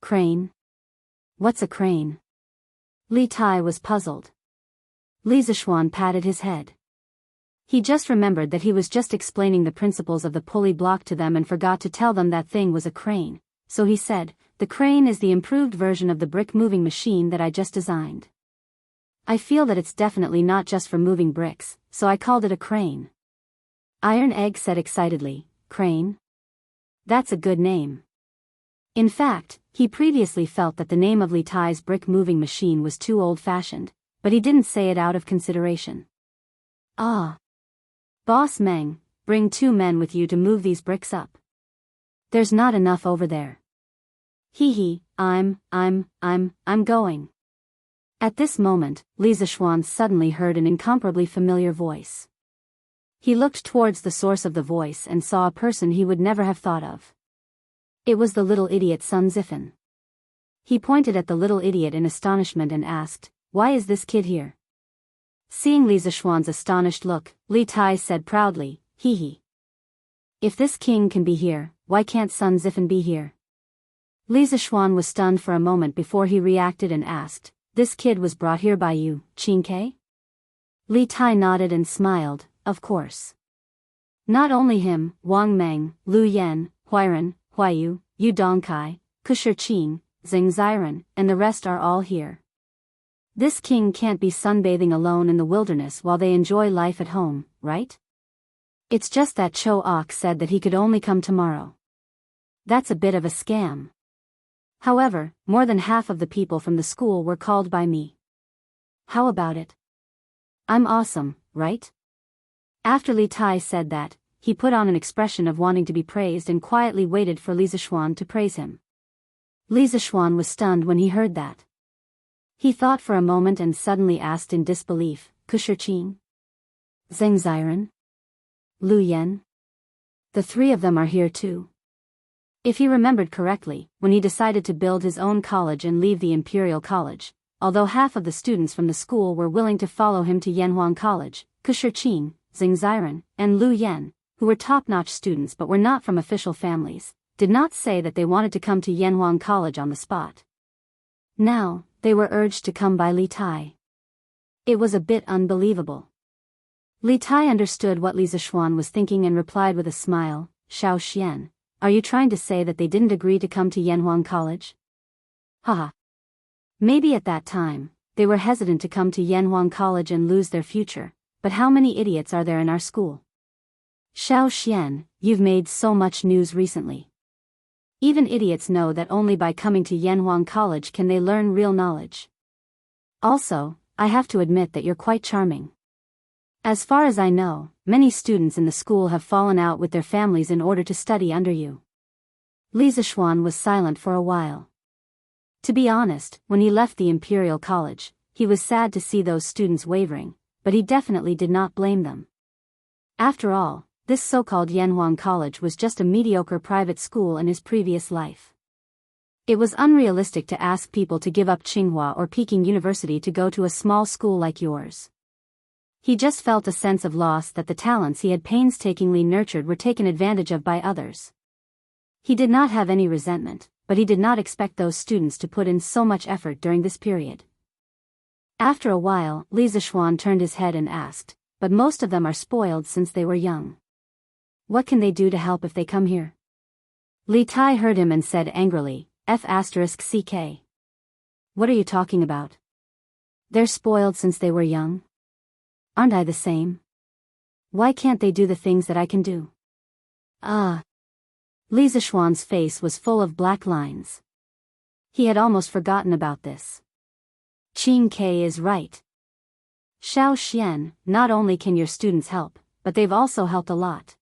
Crane? What's a crane? Li Tai was puzzled. Li Zishuan patted his head. He just remembered that he was just explaining the principles of the pulley block to them and forgot to tell them that thing was a crane, so he said, "The crane is the improved version of the brick moving machine that I just designed. I feel that it's definitely not just for moving bricks, so I called it a crane." Iron Egg said excitedly, "Crane? That's a good name." In fact, he previously felt that the name of Li Tai's brick moving machine was too old-fashioned, but he didn't say it out of consideration. "Ah. Boss Meng, bring 2 men with you to move these bricks up. There's not enough over there." I'm going." At this moment, Li Zishuan suddenly heard an incomparably familiar voice. He looked towards the source of the voice and saw a person he would never have thought of. It was the little idiot Sun Zifan. He pointed at the little idiot in astonishment and asked, "Why is this kid here?" Seeing Li Zishuan's astonished look, Li Tai said proudly, "If this king can be here, why can't Sun Zifan be here?" Li Zishuan was stunned for a moment before he reacted and asked, "This kid was brought here by you, Qingke?" Li Tai nodded and smiled, "Of course. Not only him, Wang Meng, Lu Yan, Huiran, Huayu, Yu Dongkai, Kushirqing, Xing Ziran, and the rest are all here. This king can't be sunbathing alone in the wilderness while they enjoy life at home, right? It's just that Cho Ok said that he could only come tomorrow. That's a bit of a scam. However, more than half of the people from the school were called by me. How about it? I'm awesome, right?" After Li Tai said that, he put on an expression of wanting to be praised and quietly waited for Li Zishuan to praise him. Li Zishuan was stunned when he heard that. He thought for a moment and suddenly asked in disbelief, "Kushirqing? Zheng Ziran? Lu Yan? The 3 of them are here too?" If he remembered correctly, when he decided to build his own college and leave the Imperial College, although half of the students from the school were willing to follow him to Yanhuang College, Kushirqing, Xing Ziran, and Lu Yan, who were top-notch students but were not from official families, did not say that they wanted to come to Yanhuang College on the spot. Now, they were urged to come by Li Tai. It was a bit unbelievable. Li Tai understood what Li Zishuan was thinking and replied with a smile, "Xiao Xian, are you trying to say that they didn't agree to come to Yanhuang College?" Haha. Maybe at that time, they were hesitant to come to Yanhuang College and lose their future, but how many idiots are there in our school? Xiao Xian, you've made so much news recently. Even idiots know that only by coming to Yanhuang College can they learn real knowledge. Also, I have to admit that you're quite charming. As far as I know, many students in the school have fallen out with their families in order to study under you." Li Zishuan was silent for a while. To be honest, when he left the Imperial College, he was sad to see those students wavering, but he definitely did not blame them. After all, this so-called Yanhuang College was just a mediocre private school in his previous life. It was unrealistic to ask people to give up Tsinghua or Peking University to go to a small school like yours. He just felt a sense of loss that the talents he had painstakingly nurtured were taken advantage of by others. He did not have any resentment, but he did not expect those students to put in so much effort during this period. After a while, Li Zishuan turned his head and asked, "But most of them are spoiled since they were young. What can they do to help if they come here?" Li Tai heard him and said angrily,"CK. What are you talking about? They're spoiled since they were young? Aren't I the same? Why can't they do the things that I can do? Li Zishuan's face was full of black lines. He had almost forgotten about this. Qing Ke is right. Xiao Xian, not only can your students help, but they've also helped a lot.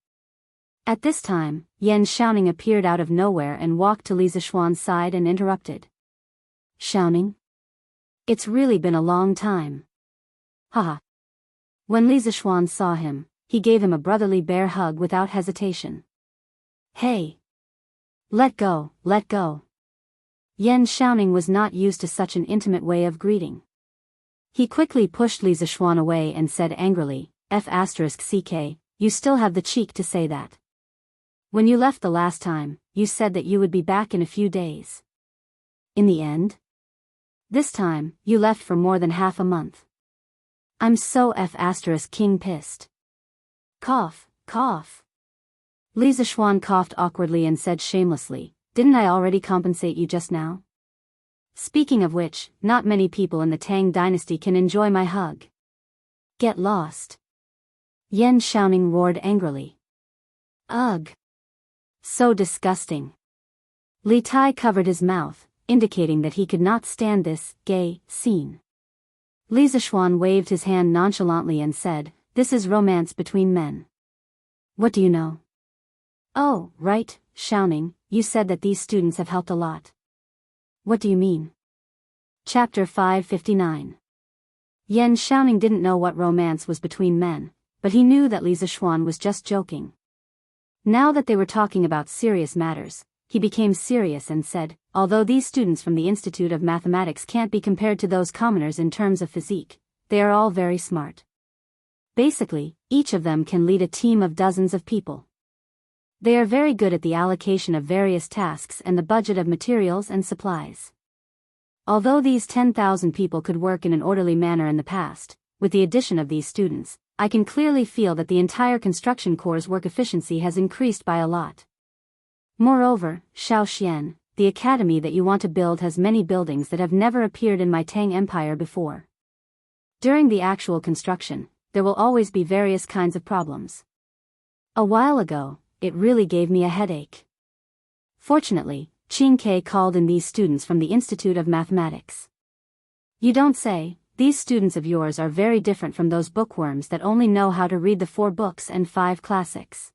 At this time, Yan Xiaoning appeared out of nowhere and walked to Li Zishuan's side and interrupted. Xiaoning? It's really been a long time. Haha. When Li Zishuan saw him, he gave him a brotherly bear hug without hesitation. Hey! Let go, let go. Yan Xiaoning was not used to such an intimate way of greeting. He quickly pushed Li Zishuan away and said angrily, F***CK, you still have the cheek to say that. When you left the last time, you said that you would be back in a few days. In the end? This time, you left for more than half a month. I'm so F***king pissed. Cough, cough. Li Zishuan coughed awkwardly and said shamelessly, didn't I already compensate you just now? Speaking of which, not many people in the Tang dynasty can enjoy my hug. Get lost. Yan Xiaoning roared angrily. Ugh. So disgusting. Li Tai covered his mouth, indicating that he could not stand this gay scene. Li Zishuan waved his hand nonchalantly and said, this is romance between men. What do you know? Oh, right, Xiaoning, you said that these students have helped a lot. What do you mean? Chapter 559. Yan Xiaoning didn't know what romance was between men, but he knew that Li Zishuan was just joking. Now that they were talking about serious matters, he became serious and said, although these students from the Institute of Mathematics can't be compared to those commoners in terms of physique, they are all very smart. Basically, each of them can lead a team of dozens of people. They are very good at the allocation of various tasks and the budget of materials and supplies. Although these 10,000 people could work in an orderly manner in the past, with the addition of these students, I can clearly feel that the entire construction corps' work efficiency has increased by a lot. Moreover, Xiao Xian, the academy that you want to build has many buildings that have never appeared in my Tang Empire before. During the actual construction, there will always be various kinds of problems. A while ago, it really gave me a headache. Fortunately, Qing Ke called in these students from the Institute of Mathematics. You don't say. These students of yours are very different from those bookworms that only know how to read the 4 books and 5 classics.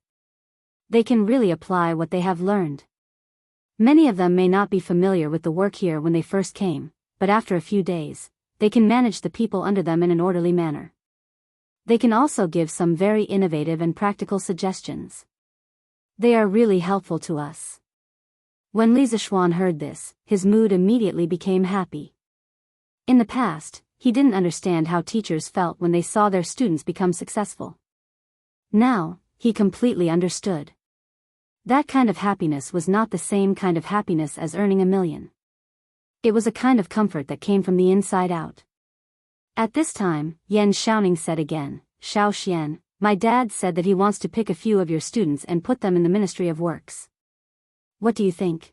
They can really apply what they have learned. Many of them may not be familiar with the work here when they first came, but after a few days, they can manage the people under them in an orderly manner. They can also give some very innovative and practical suggestions. They are really helpful to us. When Li Zishuan heard this, his mood immediately became happy. In the past, he didn't understand how teachers felt when they saw their students become successful. Now, he completely understood. That kind of happiness was not the same kind of happiness as earning $1 million. It was a kind of comfort that came from the inside out. At this time, Yan Xiaoning said again, Xiao Xian, my dad said that he wants to pick a few of your students and put them in the Ministry of Works. What do you think?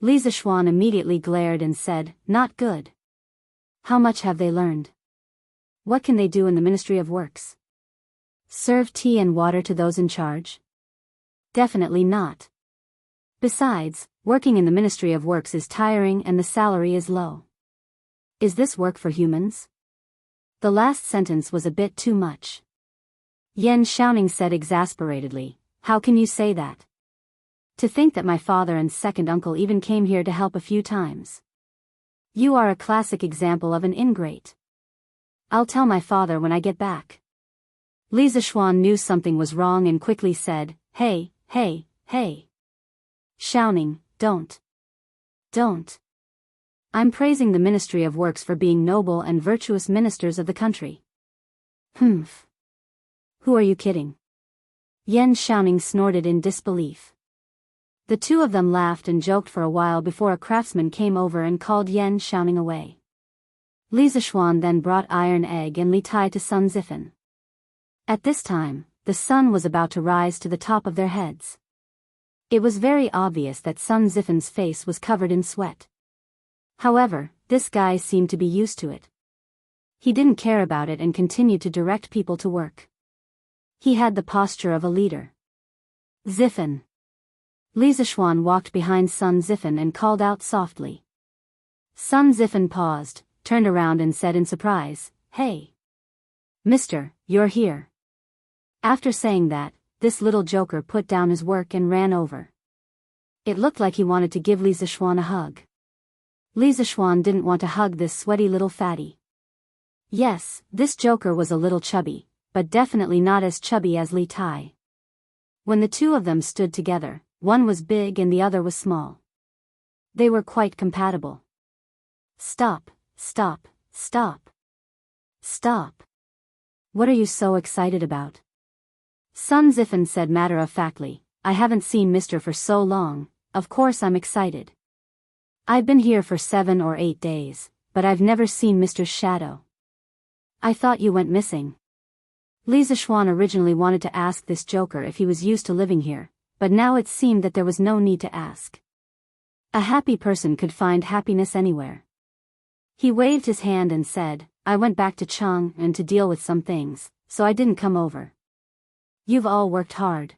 Li Zishuan immediately glared and said, not good. How much have they learned? What can they do in the Ministry of Works? Serve tea and water to those in charge? Definitely not. Besides, working in the Ministry of Works is tiring and the salary is low. Is this work for humans? The last sentence was a bit too much. Yan Xiaoning said exasperatedly, how can you say that? To think that my father and second uncle even came here to help a few times. You are a classic example of an ingrate. I'll tell my father when I get back. Li Zishuan knew something was wrong and quickly said, hey, hey, hey. Xiaoning, don't. Don't. I'm praising the Ministry of Works for being noble and virtuous ministers of the country. Humph. Who are you kidding? Yan Xiaoning snorted in disbelief. The two of them laughed and joked for a while before a craftsman came over and called Yan Xiaoning away. Li Zishuan then brought Iron Egg and Li Tai to Sun Zifan. At this time, the sun was about to rise to the top of their heads. It was very obvious that Sun Zifan's face was covered in sweat. However, this guy seemed to be used to it. he didn't care about it and continued to direct people to work. He had the posture of a leader. Ziffen. Li Zishuan walked behind Sun Ziffen and called out softly. Sun Ziffen paused, turned around and said in surprise, "Hey. Mister, you're here." After saying that, this little joker put down his work and ran over. It looked like he wanted to give Li Zishuan a hug. Li Zishuan didn't want to hug this sweaty little fatty. Yes, this joker was a little chubby, but definitely not as chubby as Li Tai. When the two of them stood together, one was big and the other was small. They were quite compatible. Stop, stop, stop. Stop. What are you so excited about? Sun Ziffen said matter-of-factly, "I haven't seen Mister for so long, of course I'm excited. I've been here for 7 or 8 days, but I've never seen Mister's shadow. I thought you went missing." Li Zishuan originally wanted to ask this joker if he was used to living here, but now it seemed that there was no need to ask. A happy person could find happiness anywhere. He waved his hand and said, "I went back to Jianghu to deal with some things, so I didn't come over. You've all worked hard.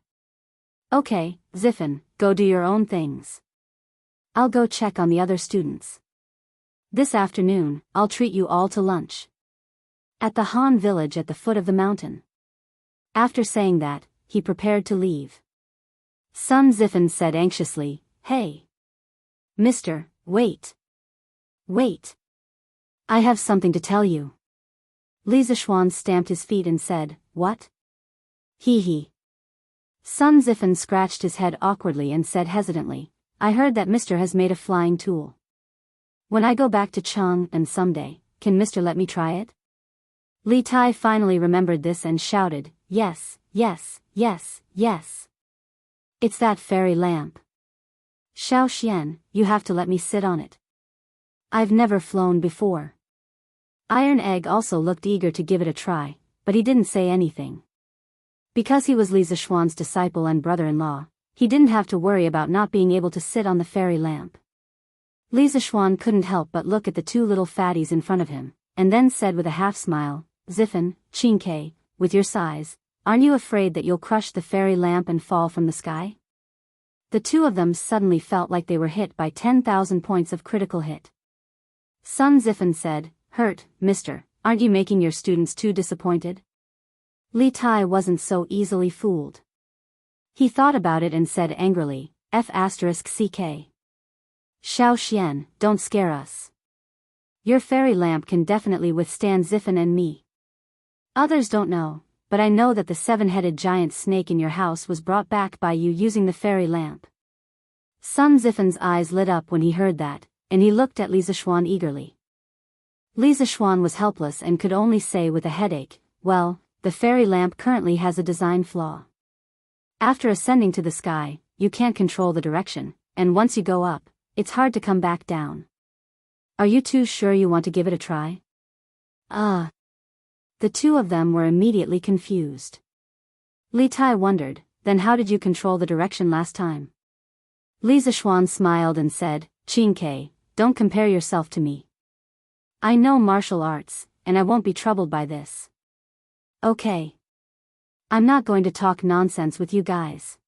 Okay, Ziffen, go do your own things. I'll go check on the other students. This afternoon, I'll treat you all to lunch. At the Han village at the foot of the mountain." After saying that, he prepared to leave. Sun Ziffen said anxiously, "Hey. Mister, wait. Wait. I have something to tell you." Li Zishuan stamped his feet and said, "What?" Hee. Sun Ziffen scratched his head awkwardly and said hesitantly, "I heard that Mister has made a flying tool. When I go back to Jianghu someday, can Mister let me try it?" Li Tai finally remembered this and shouted, "Yes, yes, yes, yes. It's that fairy lamp. Xiao Xian, you have to let me sit on it. I've never flown before." Iron Egg also looked eager to give it a try, but he didn't say anything. Because he was Li Zishuan's disciple and brother-in-law, he didn't have to worry about not being able to sit on the fairy lamp. Li Zishuan couldn't help but look at the two little fatties in front of him, and then said with a half-smile, "Ziffen, Qingke, with your size, aren't you afraid that you'll crush the fairy lamp and fall from the sky?" The two of them suddenly felt like they were hit by 10,000 points of critical hit. Sun Ziffen said, "Hurt, mister, aren't you making your students too disappointed?" Li Tai wasn't so easily fooled. He thought about it and said angrily, "F***ck. Xiao Xian, don't scare us. Your fairy lamp can definitely withstand Ziffen and me. Others don't know, but I know that the 7-headed giant snake in your house was brought back by you using the fairy lamp." Sun Ziffen's eyes lit up when he heard that, and he looked at Li Zishuan eagerly. Li Zishuan was helpless and could only say with a headache, "Well, the fairy lamp currently has a design flaw. After ascending to the sky, you can't control the direction, and once you go up, it's hard to come back down. Are you too sure you want to give it a try?" The two of them were immediately confused. Li Tai wondered, "Then how did you control the direction last time?" Li Zishuan smiled and said, "Qingke, don't compare yourself to me. I know martial arts, and I won't be troubled by this. Okay. I'm not going to talk nonsense with you guys.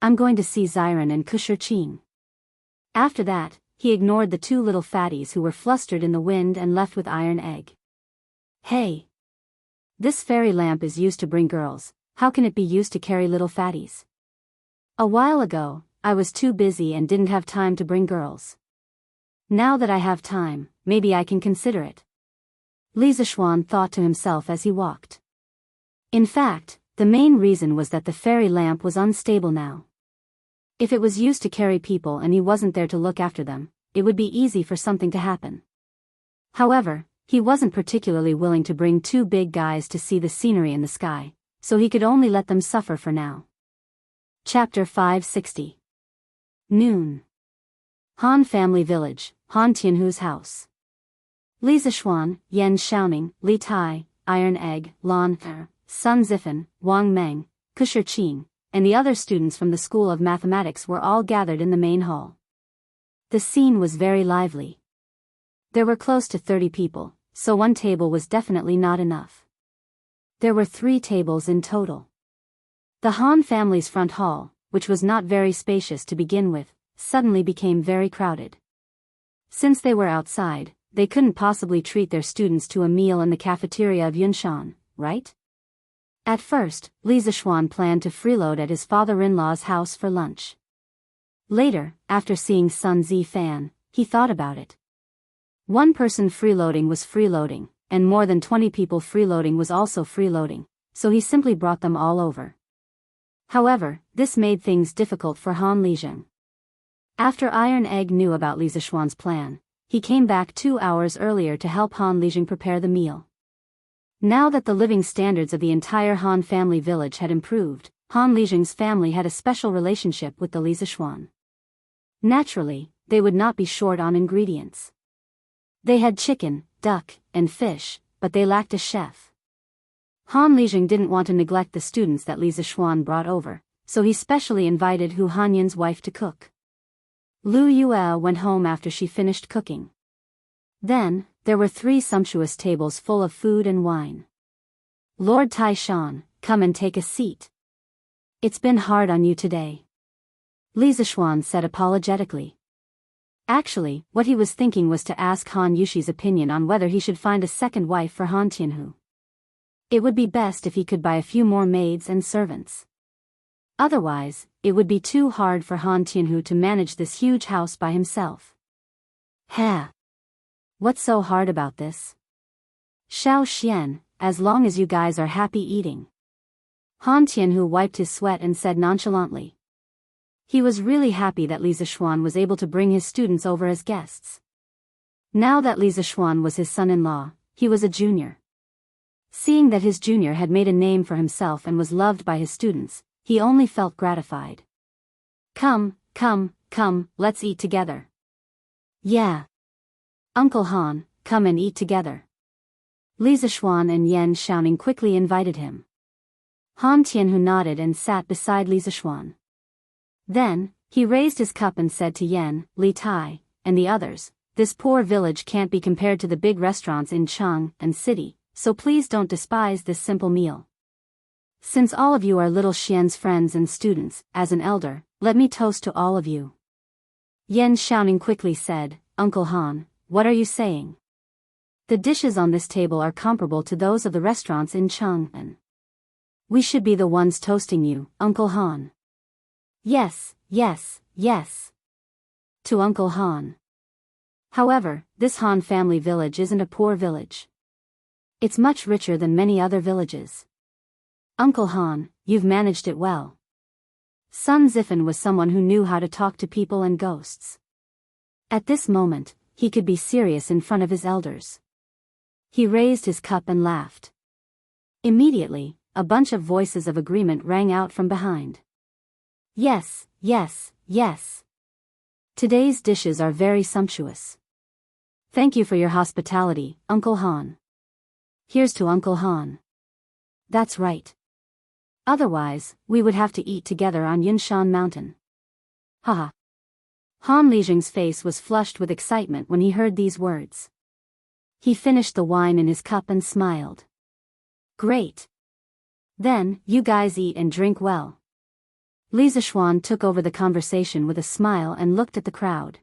I'm going to see Xiren and Kusher Qing." After that, he ignored the two little fatties who were flustered in the wind and left with Iron Egg. "Hey. This fairy lamp is used to bring girls, how can it be used to carry little fatties? A while ago, I was too busy and didn't have time to bring girls. Now that I have time, maybe I can consider it." Li Zishuan thought to himself as he walked. In fact, the main reason was that the fairy lamp was unstable now. If it was used to carry people and he wasn't there to look after them, it would be easy for something to happen. However, he wasn't particularly willing to bring two big guys to see the scenery in the sky, so he could only let them suffer for now. Chapter 560. Noon. Han Family Village, Han Tianhu's house. Li Zishuan, Yan Xiaoning, Li Tai, Iron Egg, Lan Sun Ziffen, Wang Meng, Kusher Qing, and the other students from the School of Mathematics were all gathered in the main hall. The scene was very lively. There were close to 30 people, so one table was definitely not enough. There were 3 tables in total. The Han family's front hall, which was not very spacious to begin with, suddenly became very crowded. Since they were outside, they couldn't possibly treat their students to a meal in the cafeteria of Yunshan, right? At first, Li Zixuan planned to freeload at his father-in-law's house for lunch. Later, after seeing Sun Zifan, he thought about it. One person freeloading was freeloading, and more than 20 people freeloading was also freeloading, so he simply brought them all over. However, this made things difficult for Han Lizheng. After Iron Egg knew about Li Zixuan's plan, he came back 2 hours earlier to help Han Lizheng prepare the meal. Now that the living standards of the entire Han family village had improved, Han Lizheng's family had a special relationship with the Li Zixuan. Naturally, they would not be short on ingredients. They had chicken, duck, and fish, but they lacked a chef. Han Lizheng didn't want to neglect the students that Li Zixuan brought over, so he specially invited Hu Hanyan's wife to cook. Lu Yue went home after she finished cooking. Then, there were 3 sumptuous tables full of food and wine. Lord Taishan, come and take a seat. It's been hard on you today, Li Zixuan said apologetically. Actually, what he was thinking was to ask Han Yushi's opinion on whether he should find a second wife for Han Tianhu. It would be best if he could buy a few more maids and servants. Otherwise, it would be too hard for Han Tianhu to manage this huge house by himself. Ha! What's so hard about this? Xiao Xian, as long as you guys are happy eating. Han Tianhu wiped his sweat and said nonchalantly. He was really happy that Li Zixuan was able to bring his students over as guests. Now that Li Zixuan was his son-in-law, he was a junior. Seeing that his junior had made a name for himself and was loved by his students, he only felt gratified. Come, let's eat together. Yeah. Uncle Han, come and eat together. Li Zixuan and Yan Xiaoning quickly invited him. Han Tianhu nodded and sat beside Li Zixuan. Then, he raised his cup and said to Yan, Li Tai, and the others, this poor village can't be compared to the big restaurants in Cheng and city, so please don't despise this simple meal. Since all of you are little Xian's friends and students, as an elder, let me toast to all of you. Yan Xiaoning quickly said, Uncle Han, what are you saying? The dishes on this table are comparable to those of the restaurants in Cheng. We should be the ones toasting you, Uncle Han. Yes. To Uncle Han. However, this Han family village isn't a poor village. It's much richer than many other villages. Uncle Han, you've managed it well. Sun Zifan was someone who knew how to talk to people and ghosts. At this moment, he could be serious in front of his elders. He raised his cup and laughed. Immediately, a bunch of voices of agreement rang out from behind. Yes. Today's dishes are very sumptuous. Thank you for your hospitality, Uncle Han. Here's to Uncle Han. That's right. Otherwise, we would have to eat together on Yunshan Mountain. Haha. Han Lizheng's face was flushed with excitement when he heard these words. He finished the wine in his cup and smiled. Great. Then, you guys eat and drink well. Li Zixuan took over the conversation with a smile and looked at the crowd.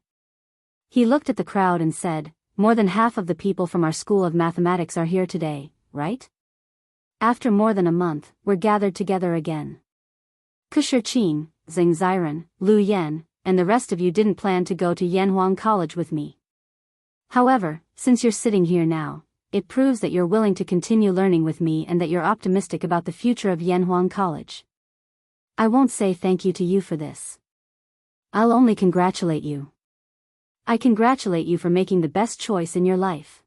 He looked at the crowd and said, more than half of the people from our school of mathematics are here today, right? After more than a month, we're gathered together again. Kushirqing, Zheng Ziren, Lu Yan, and the rest of you didn't plan to go to Yanhuang College with me. However, since you're sitting here now, it proves that you're willing to continue learning with me and that you're optimistic about the future of Yanhuang College. I won't say thank you to you for this. I'll only congratulate you. I congratulate you for making the best choice in your life.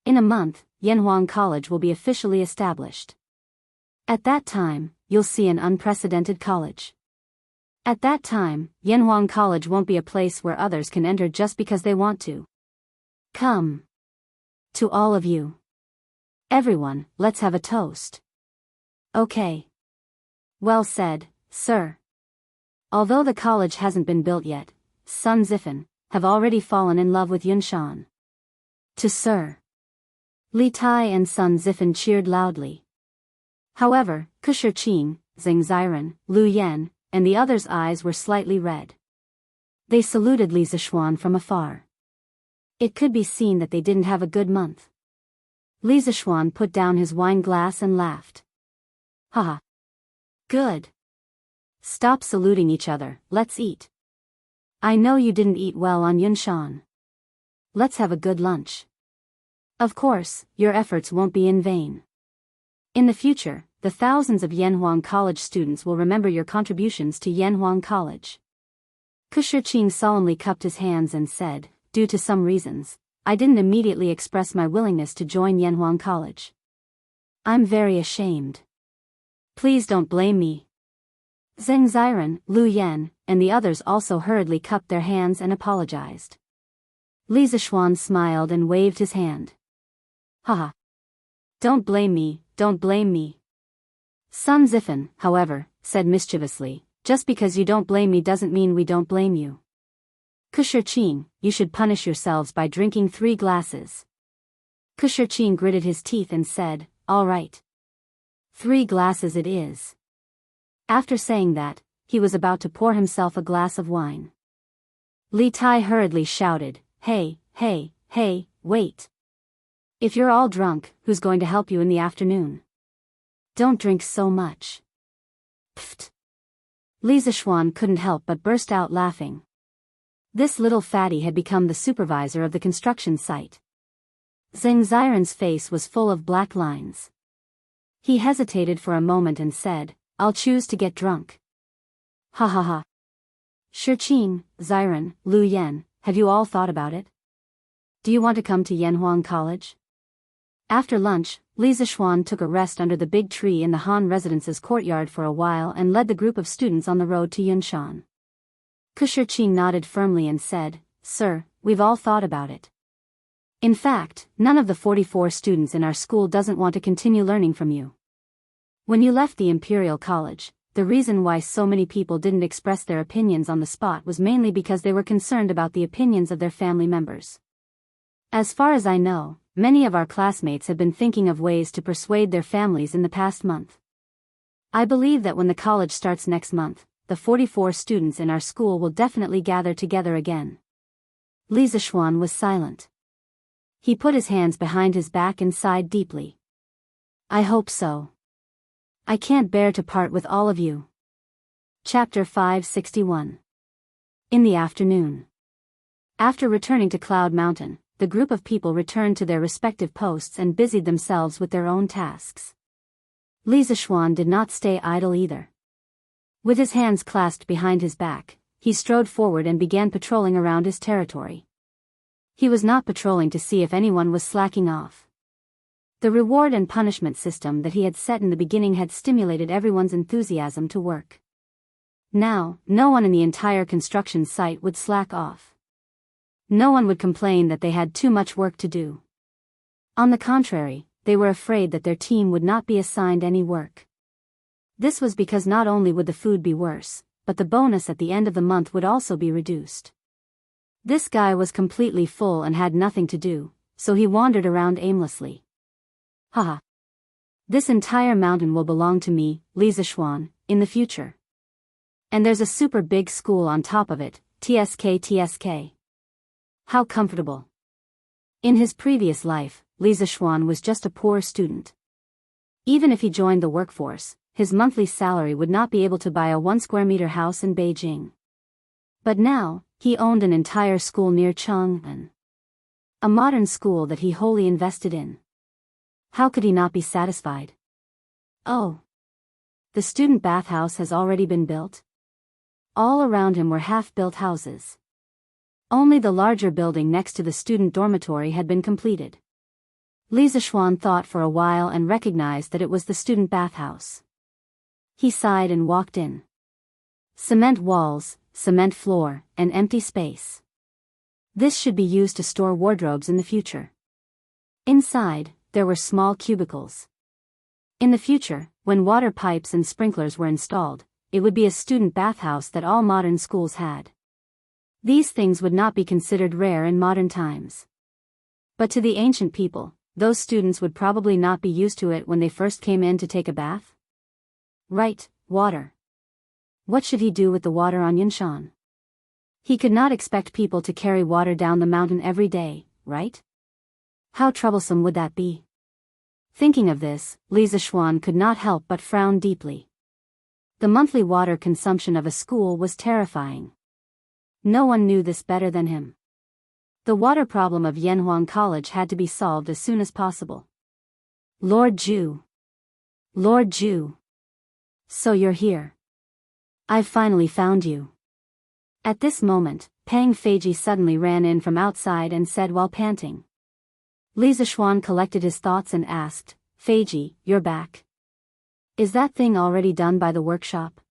In a month, Yanhuang College will be officially established. At that time, you'll see an unprecedented college. At that time, Yanhuang College won't be a place where others can enter just because they want to. Come. To all of you. Everyone, let's have a toast. Okay. Well said, sir. Although the college hasn't been built yet, Sun Zifan have already fallen in love with Yunshan. To Sir. Li Tai and Sun Zifan cheered loudly. However, Kusher Qing, Zheng Ziren, Lu Yan, and the others' eyes were slightly red. They saluted Li Zishuan from afar. It could be seen that they didn't have a good month. Li Zishuan put down his wine glass and laughed. Haha. Good. Stop saluting each other, let's eat. I know you didn't eat well on Yunshan. Let's have a good lunch. Of course, your efforts won't be in vain. In the future, the thousands of Yanhuang College students will remember your contributions to Yanhuang College. Kusher Qing solemnly cupped his hands and said, due to some reasons, I didn't immediately express my willingness to join Yanhuang College. I'm very ashamed. Please don't blame me. Zheng Ziren, Lu Yan, and the others also hurriedly cupped their hands and apologized. Li Zishuan smiled and waved his hand. Haha. Don't blame me, don't blame me. Sun Zifan, however, said mischievously, just because you don't blame me doesn't mean we don't blame you. Kusher Qing, you should punish yourselves by drinking 3 glasses. Kusher Qing gritted his teeth and said, all right. 3 glasses it is. After saying that, he was about to pour himself a glass of wine. Li Tai hurriedly shouted, hey, hey, hey, wait. If you're all drunk, who's going to help you in the afternoon? Don't drink so much. Pfft. Li Zishuan couldn't help but burst out laughing. This little fatty had become the supervisor of the construction site. Zheng Ziren's face was full of black lines. He hesitated for a moment and said, I'll choose to get drunk. Ha ha ha. Shiqing, Ziren, Lu Yan, have you all thought about it? Do you want to come to Yanhuang College? After lunch, Li Zishuan took a rest under the big tree in the Han residence's courtyard for a while and led the group of students on the road to Yunshan. Kusher Qing nodded firmly and said, Sir, we've all thought about it. In fact, none of the 44 students in our school doesn't want to continue learning from you. When you left the Imperial College, the reason why so many people didn't express their opinions on the spot was mainly because they were concerned about the opinions of their family members. As far as I know, many of our classmates have been thinking of ways to persuade their families in the past month. I believe that when the college starts next month, the 44 students in our school will definitely gather together again. Li Zishuan was silent. He put his hands behind his back and sighed deeply. I hope so. I can't bear to part with all of you. Chapter 561. In the afternoon. After returning to Cloud Mountain, the group of people returned to their respective posts and busied themselves with their own tasks. Li Zishuan did not stay idle either. With his hands clasped behind his back, he strode forward and began patrolling around his territory. He was not patrolling to see if anyone was slacking off. The reward and punishment system that he had set in the beginning had stimulated everyone's enthusiasm to work. Now, no one in the entire construction site would slack off. No one would complain that they had too much work to do. On the contrary, they were afraid that their team would not be assigned any work. This was because not only would the food be worse, but the bonus at the end of the month would also be reduced. This guy was completely full and had nothing to do, so he wandered around aimlessly. Haha. This entire mountain will belong to me, Li Zishuan, in the future. And there's a super big school on top of it, TSK. How comfortable. In his previous life, Li Zishuan was just a poor student. Even if he joined the workforce, his monthly salary would not be able to buy a 1 square meter house in Beijing. But now, he owned an entire school near Chang'an. A modern school that he wholly invested in. How could he not be satisfied? Oh. The student bathhouse has already been built? All around him were half-built houses. Only the larger building next to the student dormitory had been completed. Li Zishuan thought for a while and recognized that it was the student bathhouse. He sighed and walked in. Cement walls, cement floor, and empty space. This should be used to store wardrobes in the future. Inside, there were small cubicles. In the future, when water pipes and sprinklers were installed, it would be a student bathhouse that all modern schools had. These things would not be considered rare in modern times. But to the ancient people, those students would probably not be used to it when they first came in to take a bath? Right, water. What should he do with the water on Yinshan? He could not expect people to carry water down the mountain every day, right? How troublesome would that be? Thinking of this, Li Zishuan could not help but frown deeply. The monthly water consumption of a school was terrifying. No one knew this better than him. The water problem of Yanhuang College had to be solved as soon as possible. Lord Zhu. Lord Zhu. So you're here. I've finally found you. At this moment, Pang Feiji suddenly ran in from outside and said while panting. Li Zishuan collected his thoughts and asked, Feiji, you're back. Is that thing already done by the workshop?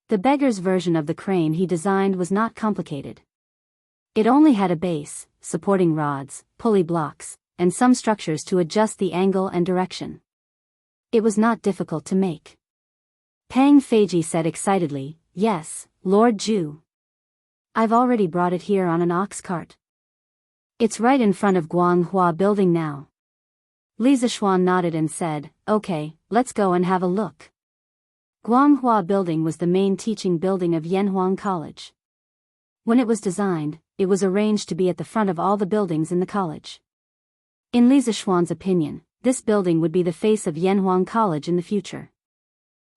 The beggar's version of the crane he designed was not complicated. It only had a base, supporting rods, pulley blocks, and some structures to adjust the angle and direction. It was not difficult to make. Pang Feiji said excitedly, Yes, Lord Zhu. I've already brought it here on an ox cart. It's right in front of Guanghua Building now. Li Zishuan nodded and said, Okay, let's go and have a look. Guanghua Building was the main teaching building of Yanhuang College. When it was designed, it was arranged to be at the front of all the buildings in the college. In Li Zishuan's opinion, this building would be the face of Yanhuang College in the future.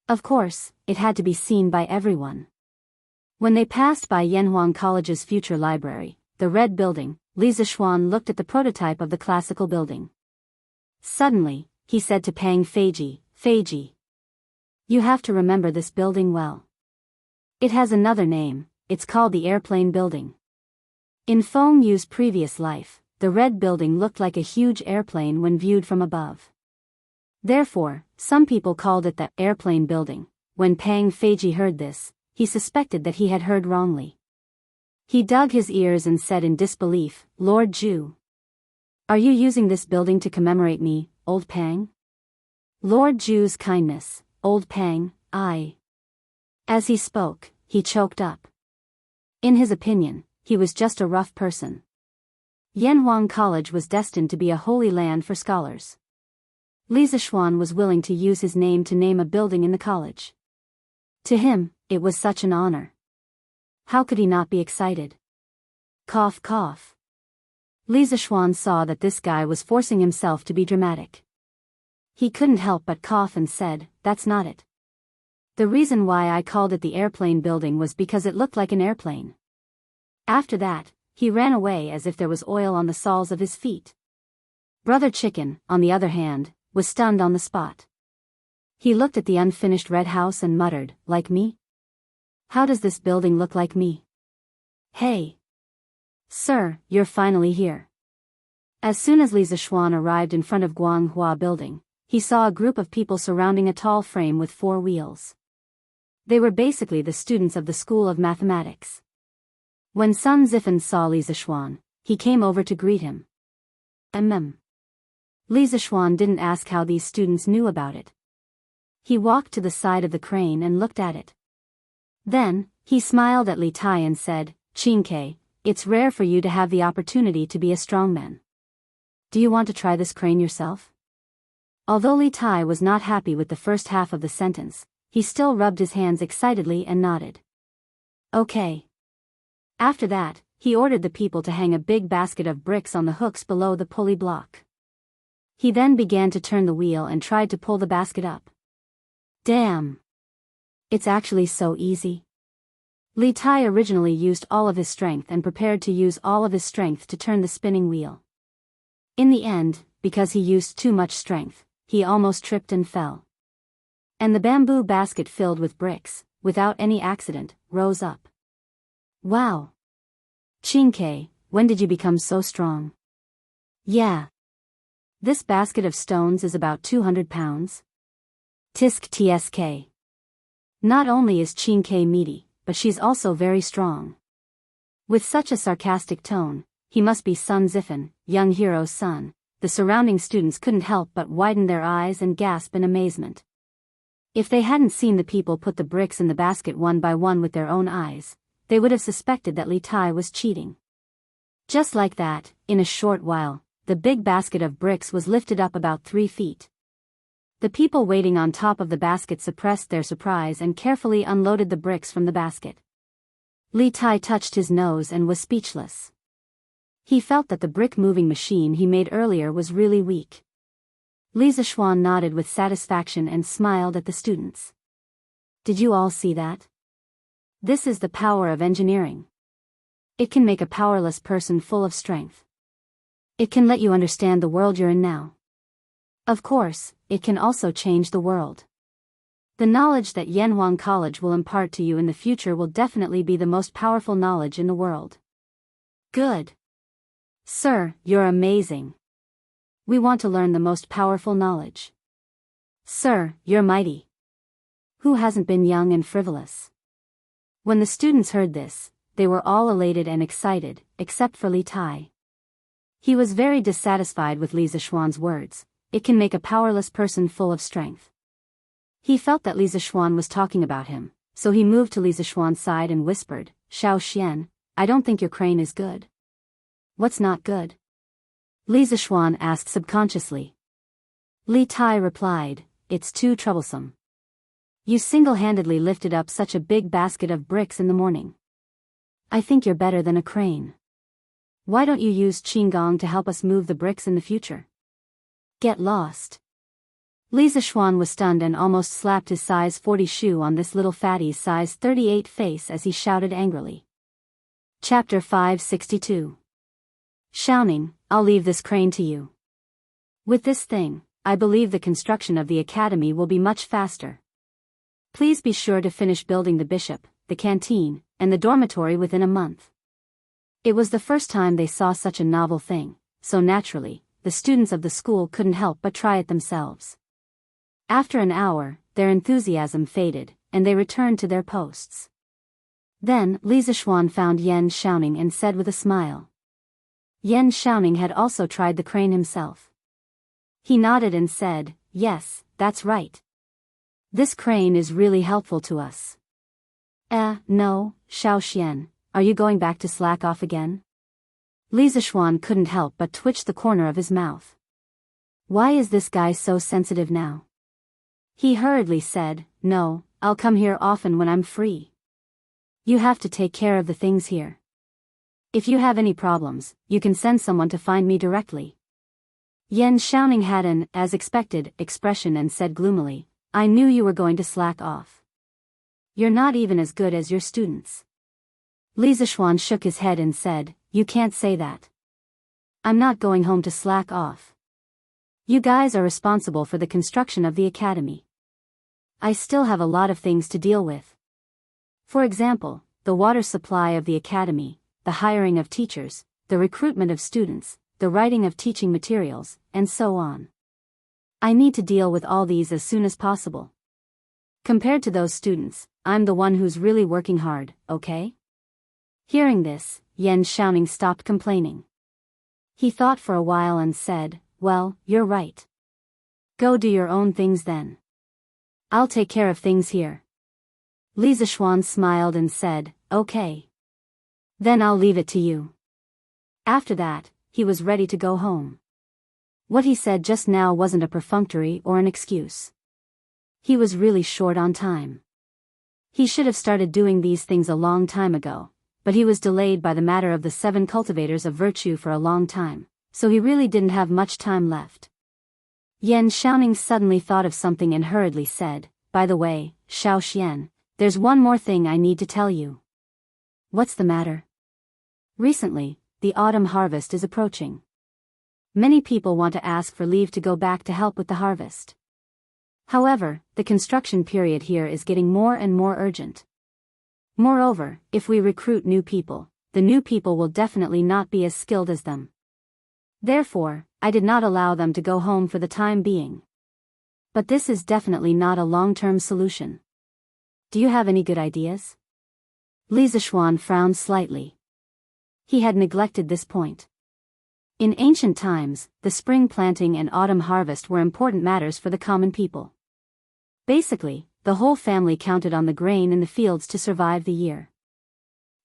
Of course, it had to be seen by everyone. When they passed by Yanhuang College's future library, the red building, Li Zishuan looked at the prototype of the classical building. Suddenly, he said to Pang Feiji, Feiji. You have to remember this building well. It has another name, it's called the Airplane Building. In Feng Yu's previous life, the red building looked like a huge airplane when viewed from above. Therefore, some people called it the Airplane Building. When Pang Feiji heard this, he suspected that he had heard wrongly. He dug his ears and said in disbelief, Lord Zhu. Are you using this building to commemorate me, old Pang? Lord Zhu's kindness, old Pang, I. As he spoke, he choked up. In his opinion, he was just a rough person. Yanhuang College was destined to be a holy land for scholars. Li Zishuan was willing to use his name to name a building in the college. To him, it was such an honor. How could he not be excited? Cough cough. Li Zishuan saw that this guy was forcing himself to be dramatic. He couldn't help but cough and said, That's not it. The reason why I called it the Airplane Building was because it looked like an airplane. After that, he ran away as if there was oil on the soles of his feet. Brother Chicken, on the other hand, was stunned on the spot. He looked at the unfinished red house and muttered, Like me? How does this building look like me? Hey! Sir, you're finally here. As soon as Li Zishuan arrived in front of Guanghua Building, he saw a group of people surrounding a tall frame with 4 wheels. They were basically the students of the School of Mathematics. When Sun Zifan saw Li Zishuan, he came over to greet him. Li Zishuan didn't ask how these students knew about it. He walked to the side of the crane and looked at it. Then, he smiled at Li Tai and said, Qingke, it's rare for you to have the opportunity to be a strongman. Do you want to try this crane yourself? Although Li Tai was not happy with the first half of the sentence, he still rubbed his hands excitedly and nodded. Okay. After that, he ordered the people to hang a big basket of bricks on the hooks below the pulley block. He then began to turn the wheel and tried to pull the basket up. Damn! It's actually so easy. Li Tai originally used all of his strength and prepared to use all of his strength to turn the spinning wheel. In the end, because he used too much strength, he almost tripped and fell. And the bamboo basket filled with bricks, without any accident, rose up. Wow! Qingke, when did you become so strong? Yeah. This basket of stones is about 200 pounds. Tisk tsk. Not only is Qingke meaty, but she's also very strong. With such a sarcastic tone, he must be Sun Zifan, young hero's son. The surrounding students couldn't help but widen their eyes and gasp in amazement. If they hadn't seen the people put the bricks in the basket one by one with their own eyes, they would have suspected that Li Tai was cheating. Just like that, in a short while, the big basket of bricks was lifted up about 3 feet. The people waiting on top of the basket suppressed their surprise and carefully unloaded the bricks from the basket. Li Tai touched his nose and was speechless. He felt that the brick-moving machine he made earlier was really weak. Li Zishuan nodded with satisfaction and smiled at the students. Did you all see that? This is the power of engineering. It can make a powerless person full of strength. It can let you understand the world you're in now. Of course, it can also change the world. The knowledge that Yanhuang College will impart to you in the future will definitely be the most powerful knowledge in the world. Good. Sir, you're amazing. We want to learn the most powerful knowledge. Sir, you're mighty. Who hasn't been young and frivolous? When the students heard this, they were all elated and excited, except for Li Tai. He was very dissatisfied with Li Zishuan's words. It can make a powerless person full of strength. He felt that Li Zishuan was talking about him, so he moved to Li Zishuan's side and whispered, "Xiao Xian, I don't think your crane is good." "What's not good?" Li Zishuan asked subconsciously. Li Tai replied, "It's too troublesome. You single-handedly lifted up such a big basket of bricks in the morning. I think you're better than a crane. Why don't you use Qinggong to help us move the bricks in the future?" Get lost. Li Zishuan was stunned and almost slapped his size 40 shoe on this little fatty's size 38 face as he shouted angrily. Chapter 562. Shouting, I'll leave this crane to you. With this thing, I believe the construction of the academy will be much faster. Please be sure to finish building the bishop, the canteen, and the dormitory within a month. It was the first time they saw such a novel thing, so naturally, the students of the school couldn't help but try it themselves. After an hour, their enthusiasm faded, and they returned to their posts. Then, Li Zishuan found Yan Xiaoning and said with a smile. Yan Xiaoning had also tried the crane himself. He nodded and said, "Yes, that's right. This crane is really helpful to us." No, Xiao Xian, are you going back to slack off again?" Li Zishuan couldn't help but twitch the corner of his mouth. Why is this guy so sensitive now? He hurriedly said, "No, I'll come here often when I'm free. You have to take care of the things here. If you have any problems, you can send someone to find me directly." Yan Xiaoning had an, as expected, expression and said gloomily, "I knew you were going to slack off. You're not even as good as your students." Li Zishuan shook his head and said, "You can't say that. I'm not going home to slack off. You guys are responsible for the construction of the academy. I still have a lot of things to deal with. For example, the water supply of the academy, the hiring of teachers, the recruitment of students, the writing of teaching materials, and so on. I need to deal with all these as soon as possible. Compared to those students, I'm the one who's really working hard, okay?" Hearing this, Yan Xiaoning stopped complaining. He thought for a while and said, "Well, you're right. Go do your own things then. I'll take care of things here." Li Zishuan smiled and said, "Okay. Then I'll leave it to you." After that, he was ready to go home. What he said just now wasn't a perfunctory or an excuse. He was really short on time. He should have started doing these things a long time ago, but he was delayed by the matter of the 7 cultivators of virtue for a long time, so he really didn't have much time left. Yan Xiaoning suddenly thought of something and hurriedly said, "By the way, Xiao Xian, there's one more thing I need to tell you." "What's the matter?" "Recently, the autumn harvest is approaching. Many people want to ask for leave to go back to help with the harvest. However, the construction period here is getting more and more urgent. Moreover, if we recruit new people, the new people will definitely not be as skilled as them. Therefore, I did not allow them to go home for the time being. But this is definitely not a long-term solution. Do you have any good ideas?" Li Zishuan frowned slightly. He had neglected this point. In ancient times, the spring planting and autumn harvest were important matters for the common people. Basically, the whole family counted on the grain in the fields to survive the year.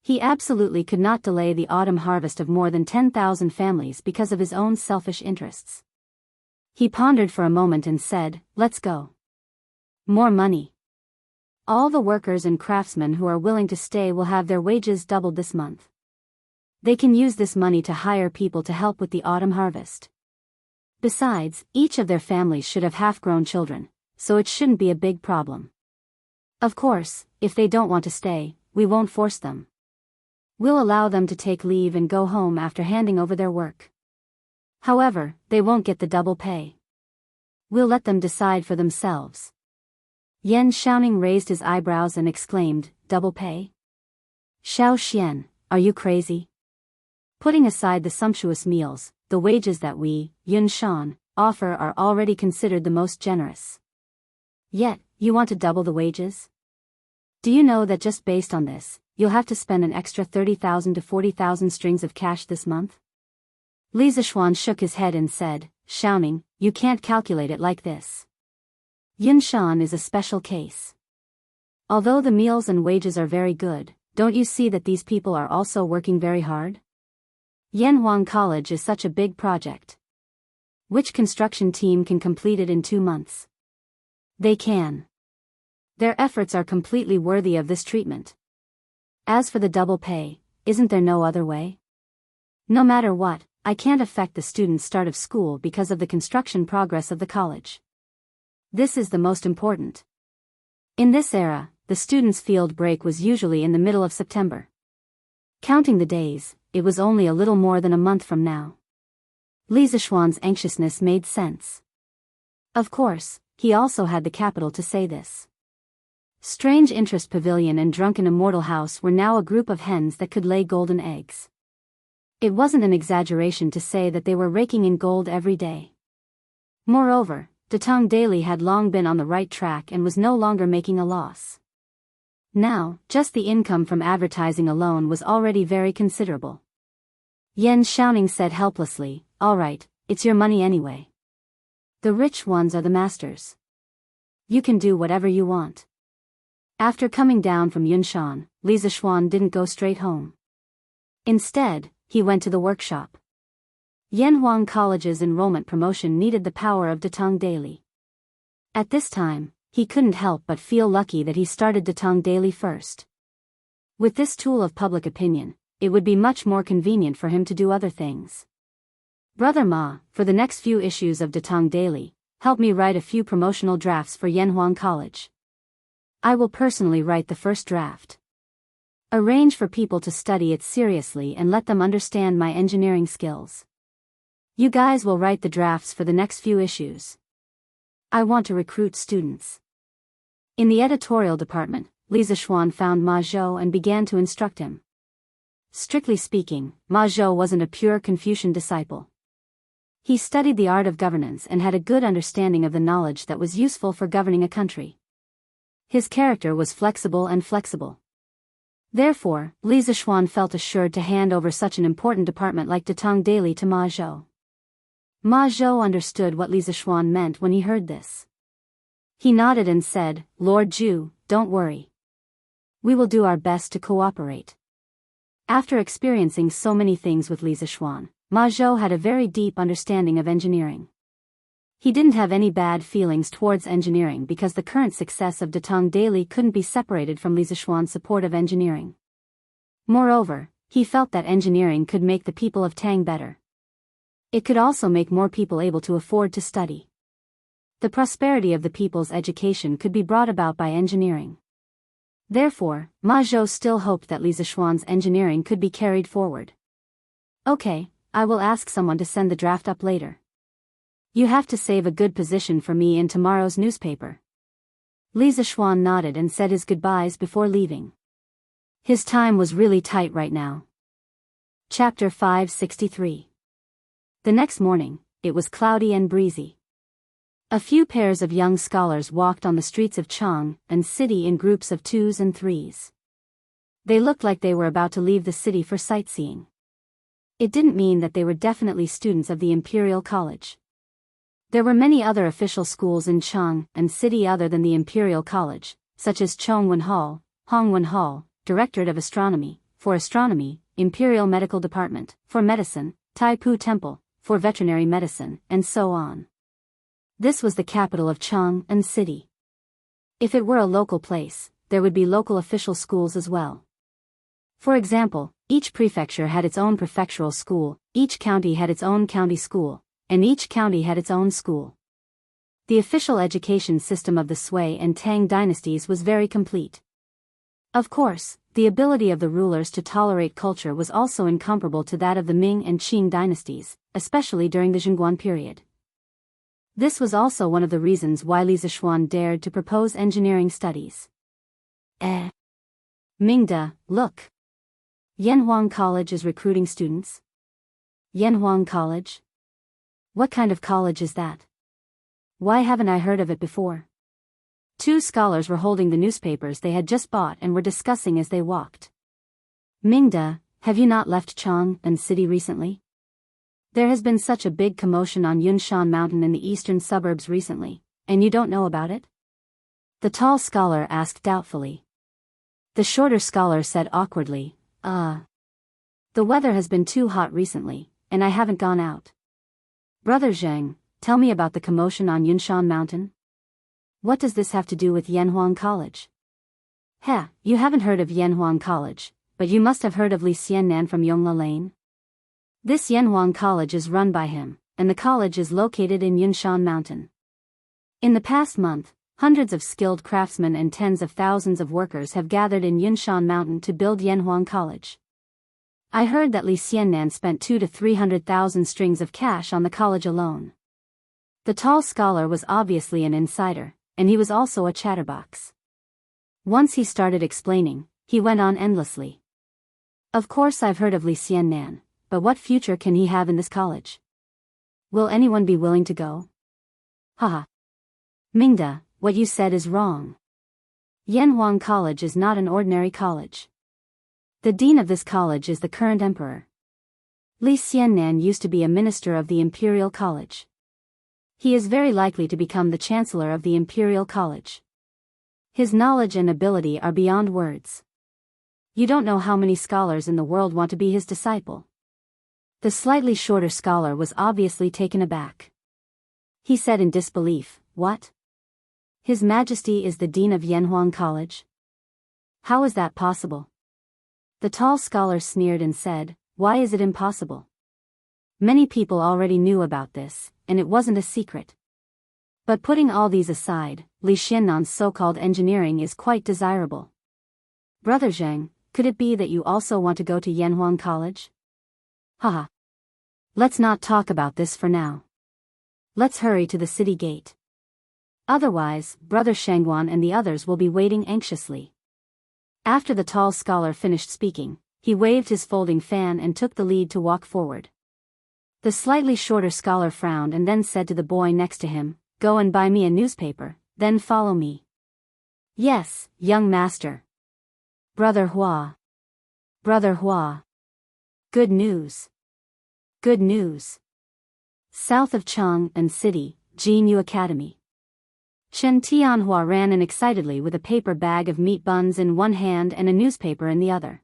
He absolutely could not delay the autumn harvest of more than 10,000 families because of his own selfish interests. He pondered for a moment and said, "Let's go. More money. All the workers and craftsmen who are willing to stay will have their wages doubled this month. They can use this money to hire people to help with the autumn harvest. Besides, each of their families should have half-grown children, so it shouldn't be a big problem. Of course, if they don't want to stay, we won't force them. We'll allow them to take leave and go home after handing over their work. However, they won't get the double pay. We'll let them decide for themselves." Yan Xiaoning raised his eyebrows and exclaimed, "Double pay? Xiao Xian, are you crazy? Putting aside the sumptuous meals, the wages that we, Yun Shan, offer are already considered the most generous. Yet, you want to double the wages? Do you know that just based on this, you'll have to spend an extra 30,000 to 40,000 strings of cash this month?" Li Zishuan shook his head and said, "Xiaoning, you can't calculate it like this. Yun Shan is a special case. Although the meals and wages are very good, don't you see that these people are also working very hard? Yanhuang College is such a big project. Which construction team can complete it in 2 months? They can. Their efforts are completely worthy of this treatment. As for the double pay, isn't there no other way? No matter what, I can't affect the students' start of school because of the construction progress of the college. This is the most important. In this era, the students' field break was usually in the middle of September. Counting the days, it was only a little more than a month from now. Li Zishuan's anxiousness made sense. Of course, he also had the capital to say this. Strange Interest Pavilion and Drunken Immortal House were now a group of hens that could lay golden eggs. It wasn't an exaggeration to say that they were raking in gold every day. Moreover, Datong Daily had long been on the right track and was no longer making a loss. Now, just the income from advertising alone was already very considerable. Yan Xiaoning said helplessly, "All right, it's your money anyway. The rich ones are the masters. You can do whatever you want." After coming down from Yunshan, Li Zishuan didn't go straight home. Instead, he went to the workshop. Yanhuang College's enrollment promotion needed the power of Datong Daily. At this time, he couldn't help but feel lucky that he started Datong Daily first. With this tool of public opinion, it would be much more convenient for him to do other things. "Brother Ma, for the next few issues of Datong Daily, help me write a few promotional drafts for Yanhuang College. I will personally write the first draft. Arrange for people to study it seriously and let them understand my engineering skills. You guys will write the drafts for the next few issues. I want to recruit students." In the editorial department, Li Zishuan found Ma Zhou and began to instruct him. Strictly speaking, Ma Zhou wasn't a pure Confucian disciple. He studied the art of governance and had a good understanding of the knowledge that was useful for governing a country. His character was flexible and flexible. Therefore, Li Zishuan felt assured to hand over such an important department like Datong Daily to Ma Zhou. Ma Zhou understood what Li Zishuan meant when he heard this. He nodded and said, "Lord Zhu, don't worry. We will do our best to cooperate." After experiencing so many things with Li Zishuan, Ma Zhou had a very deep understanding of engineering. He didn't have any bad feelings towards engineering because the current success of Datong Daily couldn't be separated from Li Zishuan's support of engineering. Moreover, he felt that engineering could make the people of Tang better. It could also make more people able to afford to study. The prosperity of the people's education could be brought about by engineering. Therefore, Ma Zhou still hoped that Li Zishuan's engineering could be carried forward. "Okay, I will ask someone to send the draft up later. You have to save a good position for me in tomorrow's newspaper." Li Zishuan nodded and said his goodbyes before leaving. His time was really tight right now. Chapter 563. The next morning, it was cloudy and breezy. A few pairs of young scholars walked on the streets of Chang and city in groups of 2s and 3s. They looked like they were about to leave the city for sightseeing. It didn't mean that they were definitely students of the Imperial College. There were many other official schools in Chang and city other than the Imperial College, such as Chongwen Hall, Hongwen Hall, Directorate of Astronomy, for astronomy, Imperial Medical Department, for medicine, Taipu Temple, for veterinary medicine, and so on. This was the capital of Chang'an City. If it were a local place, there would be local official schools as well. For example, each prefecture had its own prefectural school, each county had its own county school, and each county had its own school. The official education system of the Sui and Tang dynasties was very complete. Of course, the ability of the rulers to tolerate culture was also incomparable to that of the Ming and Qing dynasties, especially during the Zhenguan period. This was also one of the reasons why Li Zishuan dared to propose engineering studies. Mingda, look. Yanhuang College is recruiting students. Yanhuang College? What kind of college is that? Why haven't I heard of it before? Two scholars were holding the newspapers they had just bought and were discussing as they walked. Mingda, have you not left Chang'an City recently? There has been such a big commotion on Yunshan Mountain in the eastern suburbs recently, and you don't know about it? The tall scholar asked doubtfully. The shorter scholar said awkwardly, The weather has been too hot recently, and I haven't gone out. Brother Zheng, tell me about the commotion on Yunshan Mountain. What does this have to do with Yanhuang College? You haven't heard of Yanhuang College, but you must have heard of Li Xiannan from Yongla Lane. This Yanhuang College is run by him, and the college is located in Yunshan Mountain. In the past month, hundreds of skilled craftsmen and tens of thousands of workers have gathered in Yunshan Mountain to build Yanhuang College. I heard that Li Xiannan spent 200,000 to 300,000 strings of cash on the college alone. The tall scholar was obviously an insider, and he was also a chatterbox. Once he started explaining, he went on endlessly. Of course I've heard of Li Xiannan, but what future can he have in this college? Will anyone be willing to go? Haha. Mingda, what you said is wrong. Yanhuang College is not an ordinary college. The dean of this college is the current emperor. Li Xiannan used to be a minister of the Imperial College. He is very likely to become the chancellor of the Imperial College. His knowledge and ability are beyond words. You don't know how many scholars in the world want to be his disciple. The slightly shorter scholar was obviously taken aback. He said in disbelief, What? His Majesty is the dean of Yanhuang College? How is that possible? The tall scholar sneered and said, Why is it impossible? Many people already knew about this, and it wasn't a secret. But putting all these aside, Li Xiannan's so-called engineering is quite desirable. Brother Zheng, could it be that you also want to go to Yanhuang College? Haha. Let's not talk about this for now. Let's hurry to the city gate. Otherwise, Brother Shangguan and the others will be waiting anxiously. After the tall scholar finished speaking, he waved his folding fan and took the lead to walk forward. The slightly shorter scholar frowned and then said to the boy next to him, Go and buy me a newspaper, then follow me. Yes, young master. Brother Hua. Brother Hua. Good news. Good news. South of Chang'an City, Jianghu Academy. Chen Tianhua ran in excitedly with a paper bag of meat buns in one hand and a newspaper in the other.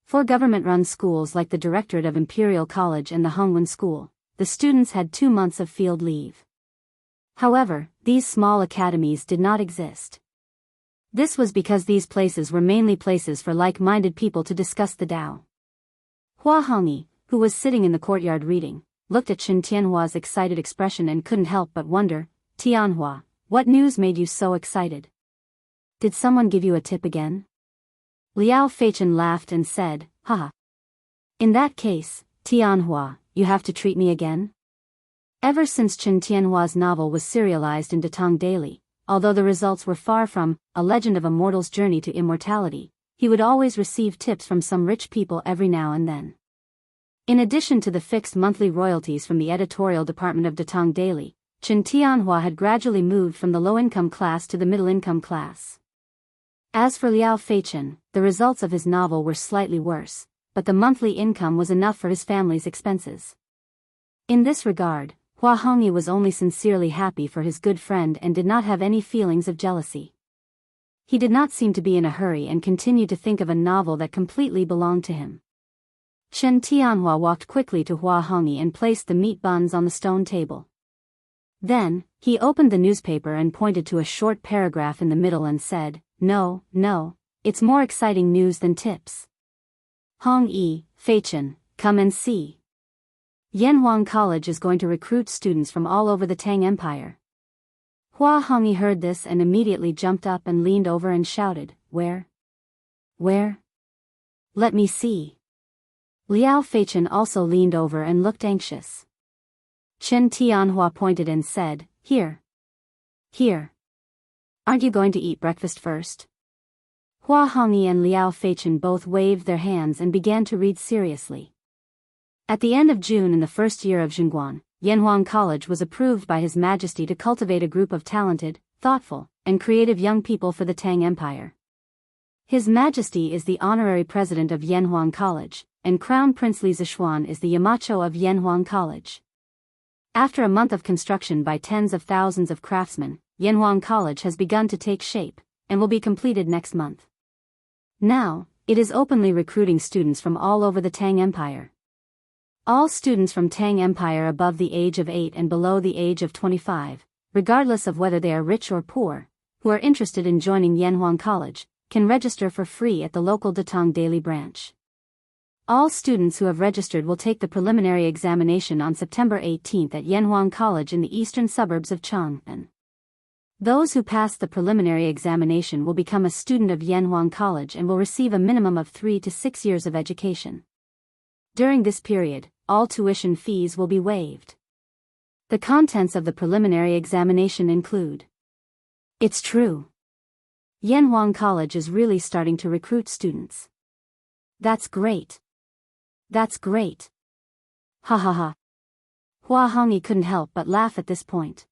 For government-run schools like the Directorate of Imperial College and the Hongwen School, the students had 2 months of field leave. However, these small academies did not exist. This was because these places were mainly places for like-minded people to discuss the Tao. Hua Hongyi, who was sitting in the courtyard reading, looked at Chen Tianhua's excited expression and couldn't help but wonder, Tianhua, what news made you so excited? Did someone give you a tip again? Liao Feichen laughed and said, Haha. In that case, Tianhua, you have to treat me again? Ever since Chen Tianhua's novel was serialized in Datong Daily, although the results were far from A Legend of a Mortal's Journey to Immortality, he would always receive tips from some rich people every now and then. In addition to the fixed monthly royalties from the editorial department of Datong Daily, Chen Tianhua had gradually moved from the low-income class to the middle-income class. As for Liao Feichen, the results of his novel were slightly worse, but the monthly income was enough for his family's expenses. In this regard, Hua Hongyi was only sincerely happy for his good friend and did not have any feelings of jealousy. He did not seem to be in a hurry and continued to think of a novel that completely belonged to him. Chen Tianhua walked quickly to Hua Hongyi and placed the meat buns on the stone table. Then, he opened the newspaper and pointed to a short paragraph in the middle and said, "No, it's more exciting news than tips. Hongyi, Feichen, come and see. Yanhuang College is going to recruit students from all over the Tang Empire." Hua Hongyi heard this and immediately jumped up and leaned over and shouted, Where? Let me see." Liao Feichen also leaned over and looked anxious. Chen Tianhua pointed and said, Here. Aren't you going to eat breakfast first?" Hua Hongyi and Liao Feichen both waved their hands and began to read seriously. At the end of June in the first year of Zhongguan, Yanhuang College was approved by His Majesty to cultivate a group of talented, thoughtful, and creative young people for the Tang Empire. His Majesty is the honorary president of Yanhuang College, and Crown Prince Li Zishuan is the Yamacho of Yanhuang College. After a month of construction by tens of thousands of craftsmen, Yanhuang College has begun to take shape, and will be completed next month. Now, it is openly recruiting students from all over the Tang Empire. All students from Tang Empire above the age of 8 and below the age of 25, regardless of whether they are rich or poor, who are interested in joining Yanhuang College, can register for free at the local Datong Daily branch. All students who have registered will take the preliminary examination on September 18 at Yanhuang College in the eastern suburbs of Chang'an. Those who pass the preliminary examination will become a student of Yanhuang College and will receive a minimum of 3 to 6 years of education. During this period, all tuition fees will be waived. The contents of the preliminary examination include: It's true. Yanhuang College is really starting to recruit students. That's great. Ha ha ha. Hua Hongyi couldn't help but laugh at this point.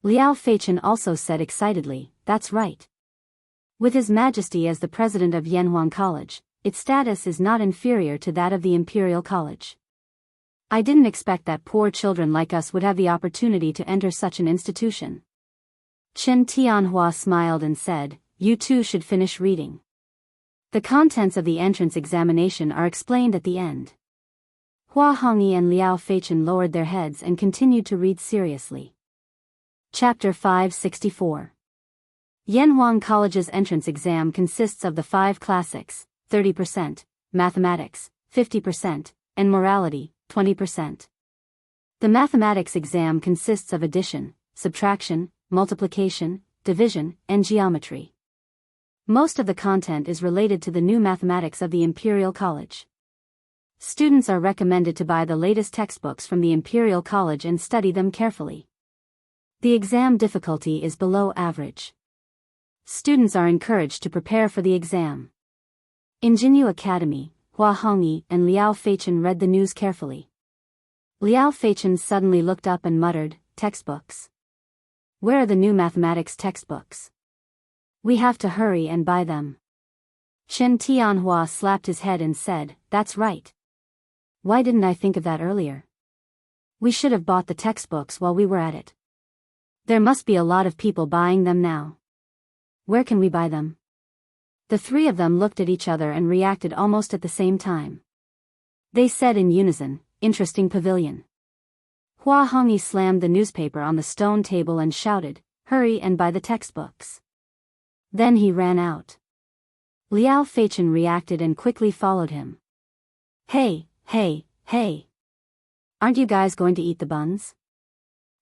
Liao Feichen also said excitedly, That's right. With His Majesty as the president of Yanhuang College, its status is not inferior to that of the Imperial College. I didn't expect that poor children like us would have the opportunity to enter such an institution. Chen Tianhua smiled and said, You too should finish reading. The contents of the entrance examination are explained at the end. Hua Hongyi and Liao Feichen lowered their heads and continued to read seriously. Chapter 564. Yanhuang College's entrance exam consists of the 5 classics, 30%, mathematics, 50%, and morality, 20%. The mathematics exam consists of addition, subtraction, multiplication, division, and geometry. Most of the content is related to the new mathematics of the Imperial College. Students are recommended to buy the latest textbooks from the Imperial College and study them carefully. The exam difficulty is below average. Students are encouraged to prepare for the exam. In Jianghu Academy, Hua Hongyi and Liao Feichen read the news carefully. Liao Feichen suddenly looked up and muttered, Textbooks. Where are the new mathematics textbooks? We have to hurry and buy them. Chen Tianhua slapped his head and said, That's right. Why didn't I think of that earlier? We should have bought the textbooks while we were at it. There must be a lot of people buying them now. Where can we buy them? The three of them looked at each other and reacted almost at the same time. They said in unison, Interesting pavilion. Hua Hongyi slammed the newspaper on the stone table and shouted, Hurry and buy the textbooks. Then he ran out. Liao Feichen reacted and quickly followed him. Hey. Aren't you guys going to eat the buns?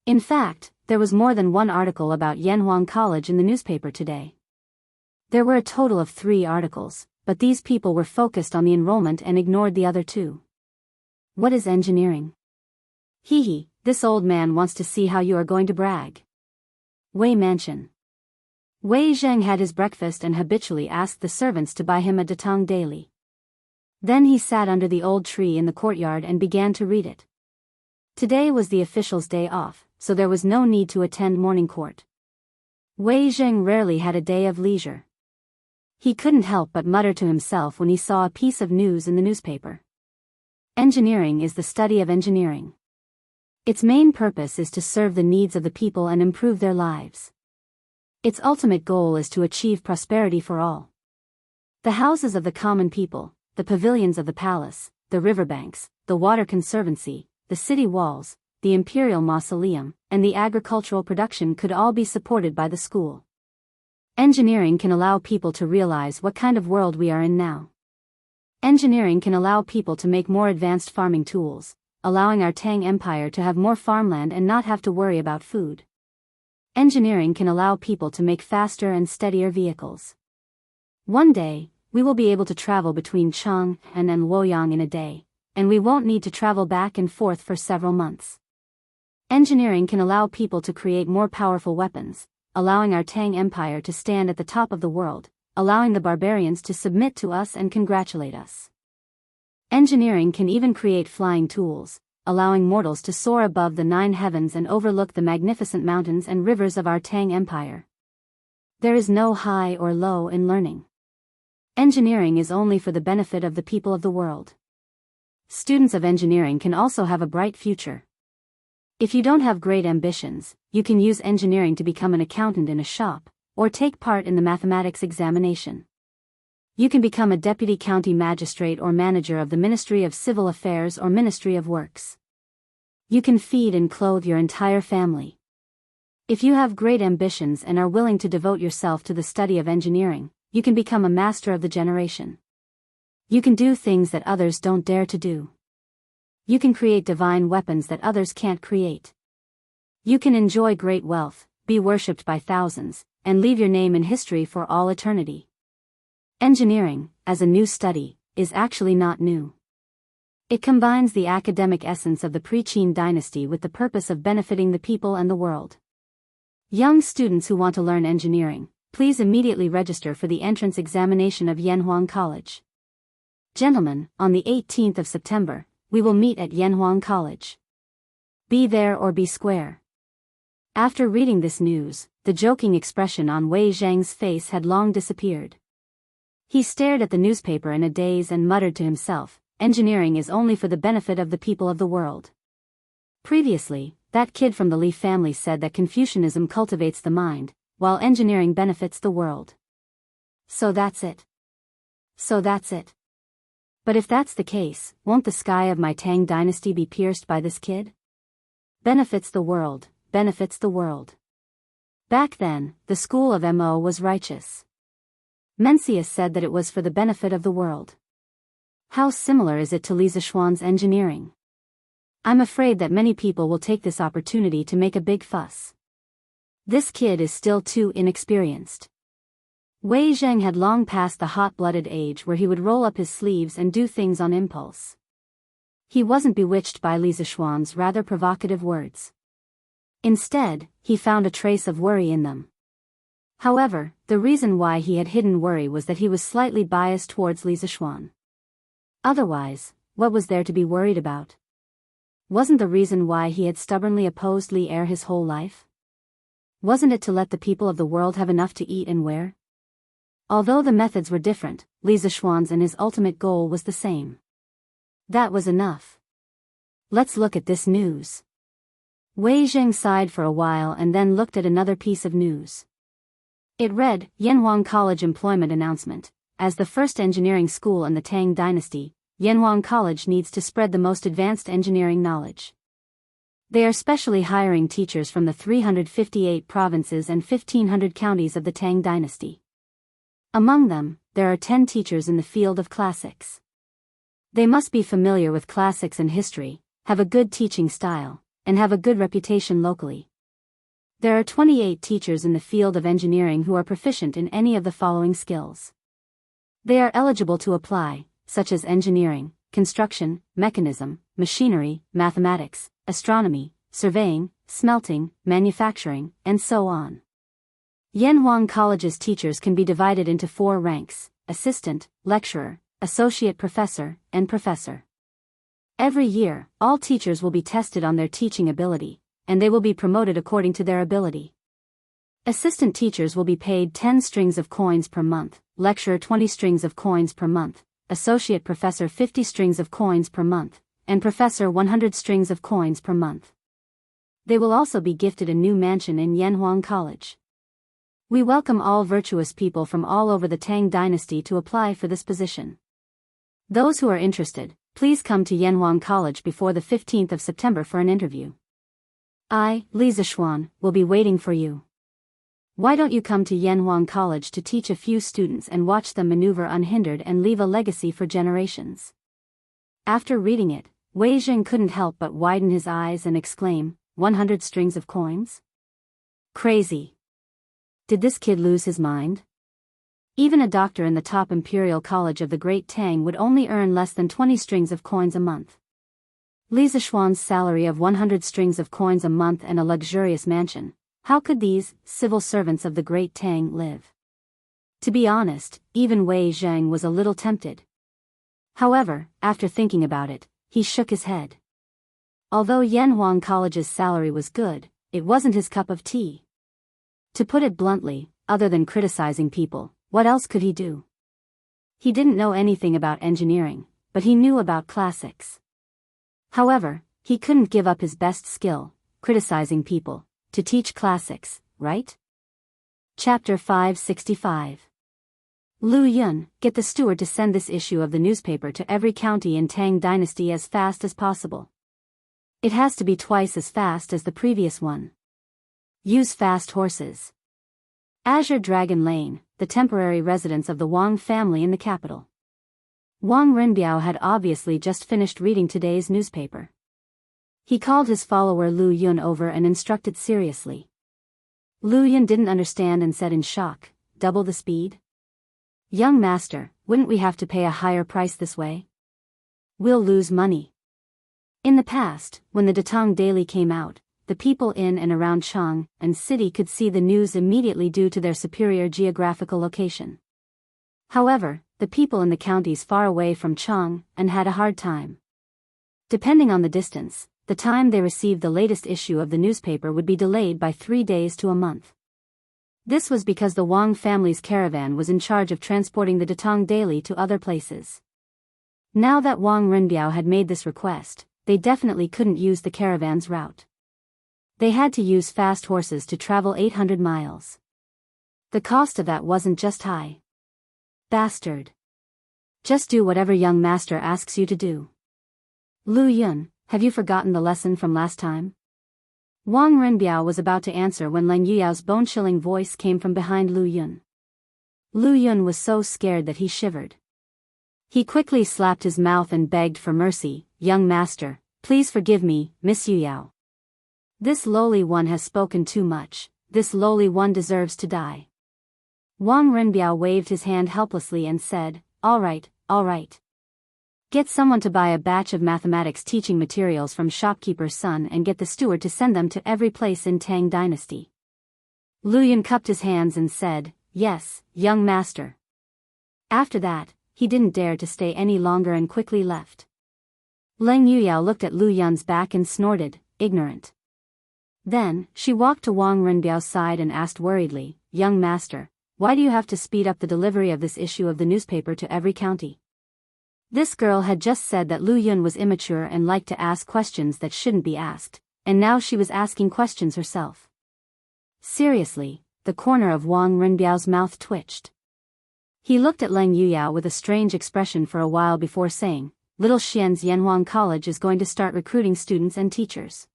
In fact, there was more than one article about Yanhuang College in the newspaper today. There were a total of 3 articles, but these people were focused on the enrollment and ignored the other 2. What is engineering? Hee, this old man wants to see how you are going to brag. Wei Mansion. Wei Zheng had his breakfast and habitually asked the servants to buy him a Datong daily. Then he sat under the old tree in the courtyard and began to read it. Today was the official's day off, so there was no need to attend morning court. Wei Zheng rarely had a day of leisure. He couldn't help but mutter to himself when he saw a piece of news in the newspaper. Engineering is the study of engineering. Its main purpose is to serve the needs of the people and improve their lives. Its ultimate goal is to achieve prosperity for all. The houses of the common people, the pavilions of the palace, the riverbanks, the water conservancy, the city walls, the imperial mausoleum, and the agricultural production could all be supported by the school. Engineering can allow people to realize what kind of world we are in now. Engineering can allow people to make more advanced farming tools, allowing our Tang Empire to have more farmland and not have to worry about food. Engineering can allow people to make faster and steadier vehicles. One day, we will be able to travel between Chang'an and Luoyang in a day, and we won't need to travel back and forth for several months. Engineering can allow people to create more powerful weapons, allowing our Tang Empire to stand at the top of the world, allowing the barbarians to submit to us and congratulate us. Engineering can even create flying tools, allowing mortals to soar above the 9 heavens and overlook the magnificent mountains and rivers of our Tang Empire. There is no high or low in learning. Engineering is only for the benefit of the people of the world. Students of engineering can also have a bright future. If you don't have great ambitions, you can use engineering to become an accountant in a shop, or take part in the mathematics examination. You can become a deputy county magistrate or manager of the Ministry of Civil Affairs or Ministry of Works. You can feed and clothe your entire family. If you have great ambitions and are willing to devote yourself to the study of engineering, you can become a master of the generation. You can do things that others don't dare to do. You can create divine weapons that others can't create. You can enjoy great wealth, be worshipped by thousands, and leave your name in history for all eternity. Engineering, as a new study, is actually not new. It combines the academic essence of the pre-Qin dynasty with the purpose of benefiting the people and the world. Young students who want to learn engineering, please immediately register for the entrance examination of Yanhuang College. Gentlemen, on the 18th of September, we will meet at Yanhuang College. Be there or be square. After reading this news, the joking expression on Wei Zhang's face had long disappeared. He stared at the newspaper in a daze and muttered to himself, "Engineering is only for the benefit of the people of the world." Previously, that kid from the Li family said that Confucianism cultivates the mind, while engineering benefits the world. So that's it. But if that's the case, won't the sky of my Tang dynasty be pierced by this kid? Benefits the world. Back then, the school of Mo was righteous. Mencius said that it was for the benefit of the world. How similar is it to Li Zishuan's engineering? I'm afraid that many people will take this opportunity to make a big fuss. This kid is still too inexperienced. Wei Zhang had long passed the hot-blooded age where he would roll up his sleeves and do things on impulse. He wasn't bewitched by Li Zishuan's rather provocative words. Instead, he found a trace of worry in them. However, the reason why he had hidden worry was that he was slightly biased towards Li Zishuan. Otherwise, what was there to be worried about? Wasn't the reason why he had stubbornly opposed Li Er his whole life? Wasn't it to let the people of the world have enough to eat and wear? Although the methods were different, Li Zishuan's and his ultimate goal was the same. That was enough. Let's look at this news. Wei Zhang sighed for a while and then looked at another piece of news. It read, Yanhuang College Employment Announcement. As the first engineering school in the Tang Dynasty, Yanhuang College needs to spread the most advanced engineering knowledge. They are specially hiring teachers from the 358 provinces and 1,500 counties of the Tang Dynasty. Among them, there are 10 teachers in the field of classics. They must be familiar with classics and history, have a good teaching style, and have a good reputation locally. There are 28 teachers in the field of engineering who are proficient in any of the following skills. They are eligible to apply, such as engineering, construction, mechanism, machinery, mathematics, astronomy, surveying, smelting, manufacturing, and so on. Yanhuang College's teachers can be divided into 4 ranks: assistant, lecturer, associate professor, and professor. Every year, all teachers will be tested on their teaching ability, and they will be promoted according to their ability. Assistant teachers will be paid 10 strings of coins per month, lecturer 20 strings of coins per month, associate professor 50 strings of coins per month, and professor 100 strings of coins per month. They will also be gifted a new mansion in Yanhuang College. We welcome all virtuous people from all over the Tang dynasty to apply for this position. Those who are interested, please come to Yanhuang College before the 15th of September for an interview. I, Li Zishuan, will be waiting for you. Why don't you come to Yanhuang College to teach a few students and watch them maneuver unhindered and leave a legacy for generations? After reading it, Wei Jing couldn't help but widen his eyes and exclaim, 100 strings of coins? Crazy. Did this kid lose his mind? Even a doctor in the top imperial college of the Great Tang would only earn less than 20 strings of coins a month. Li Zishuan's salary of 100 strings of coins a month and a luxurious mansion. How could these civil servants of the Great Tang live? To be honest, even Wei Zhang was a little tempted. However, after thinking about it, he shook his head. Although Yanhuang College's salary was good, it wasn't his cup of tea. To put it bluntly, other than criticizing people, what else could he do? He didn't know anything about engineering, but he knew about classics. However, he couldn't give up his best skill, criticizing people, to teach classics, right? Chapter 565. Lu Yun, get the steward to send this issue of the newspaper to every county in Tang Dynasty as fast as possible. It has to be twice as fast as the previous one. Use fast horses. Azure Dragon Lane, the temporary residence of the Wang family in the capital. Wang Renbiao had obviously just finished reading today's newspaper. He called his follower Lu Yun over and instructed seriously. Lu Yun didn't understand and said in shock, double the speed? Young master, wouldn't we have to pay a higher price this way? We'll lose money. In the past, when the Datong Daily came out, the people in and around Chang and city could see the news immediately due to their superior geographical location. However, the people in the counties far away from Chang and had a hard time. Depending on the distance, the time they received the latest issue of the newspaper would be delayed by 3 days to a month. This was because the Wang family's caravan was in charge of transporting the Datong Daily to other places. Now that Wang Renbiao had made this request, they definitely couldn't use the caravan's route. They had to use fast horses to travel 800 miles. The cost of that wasn't just high. Bastard. Just do whatever young master asks you to do. Lu Yun, have you forgotten the lesson from last time? Wang Renbiao was about to answer when Leng Yuyao's bone-chilling voice came from behind Lu Yun. Lu Yun was so scared that he shivered. He quickly slapped his mouth and begged for mercy, young master, please forgive me, Miss Yuyao. This lowly one has spoken too much, this lowly one deserves to die. Wang Renbiao waved his hand helplessly and said, all right. Get someone to buy a batch of mathematics teaching materials from shopkeeper's son and get the steward to send them to every place in Tang Dynasty. Lu Yun cupped his hands and said, yes, young master. After that, he didn't dare to stay any longer and quickly left. Leng Yuyao looked at Lu Yun's back and snorted, ignorant. Then, she walked to Wang Renbiao's side and asked worriedly, young master, why do you have to speed up the delivery of this issue of the newspaper to every county? This girl had just said that Lu Yun was immature and liked to ask questions that shouldn't be asked, and now she was asking questions herself. Seriously, the corner of Wang Renbiao's mouth twitched. He looked at Leng Yuyao with a strange expression for a while before saying, Little Xian's Yanhuang College is going to start recruiting students and teachers.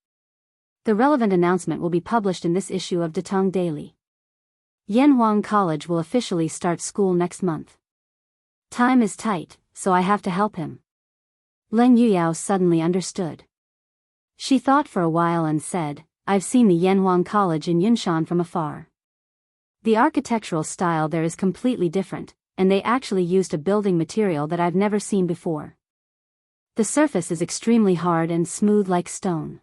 The relevant announcement will be published in this issue of Datong Daily. Yanhuang College will officially start school next month. Time is tight, so I have to help him. Leng Yuyao suddenly understood. She thought for a while and said, I've seen the Yanhuang College in Yunshan from afar. The architectural style there is completely different, and they actually used a building material that I've never seen before. The surface is extremely hard and smooth like stone.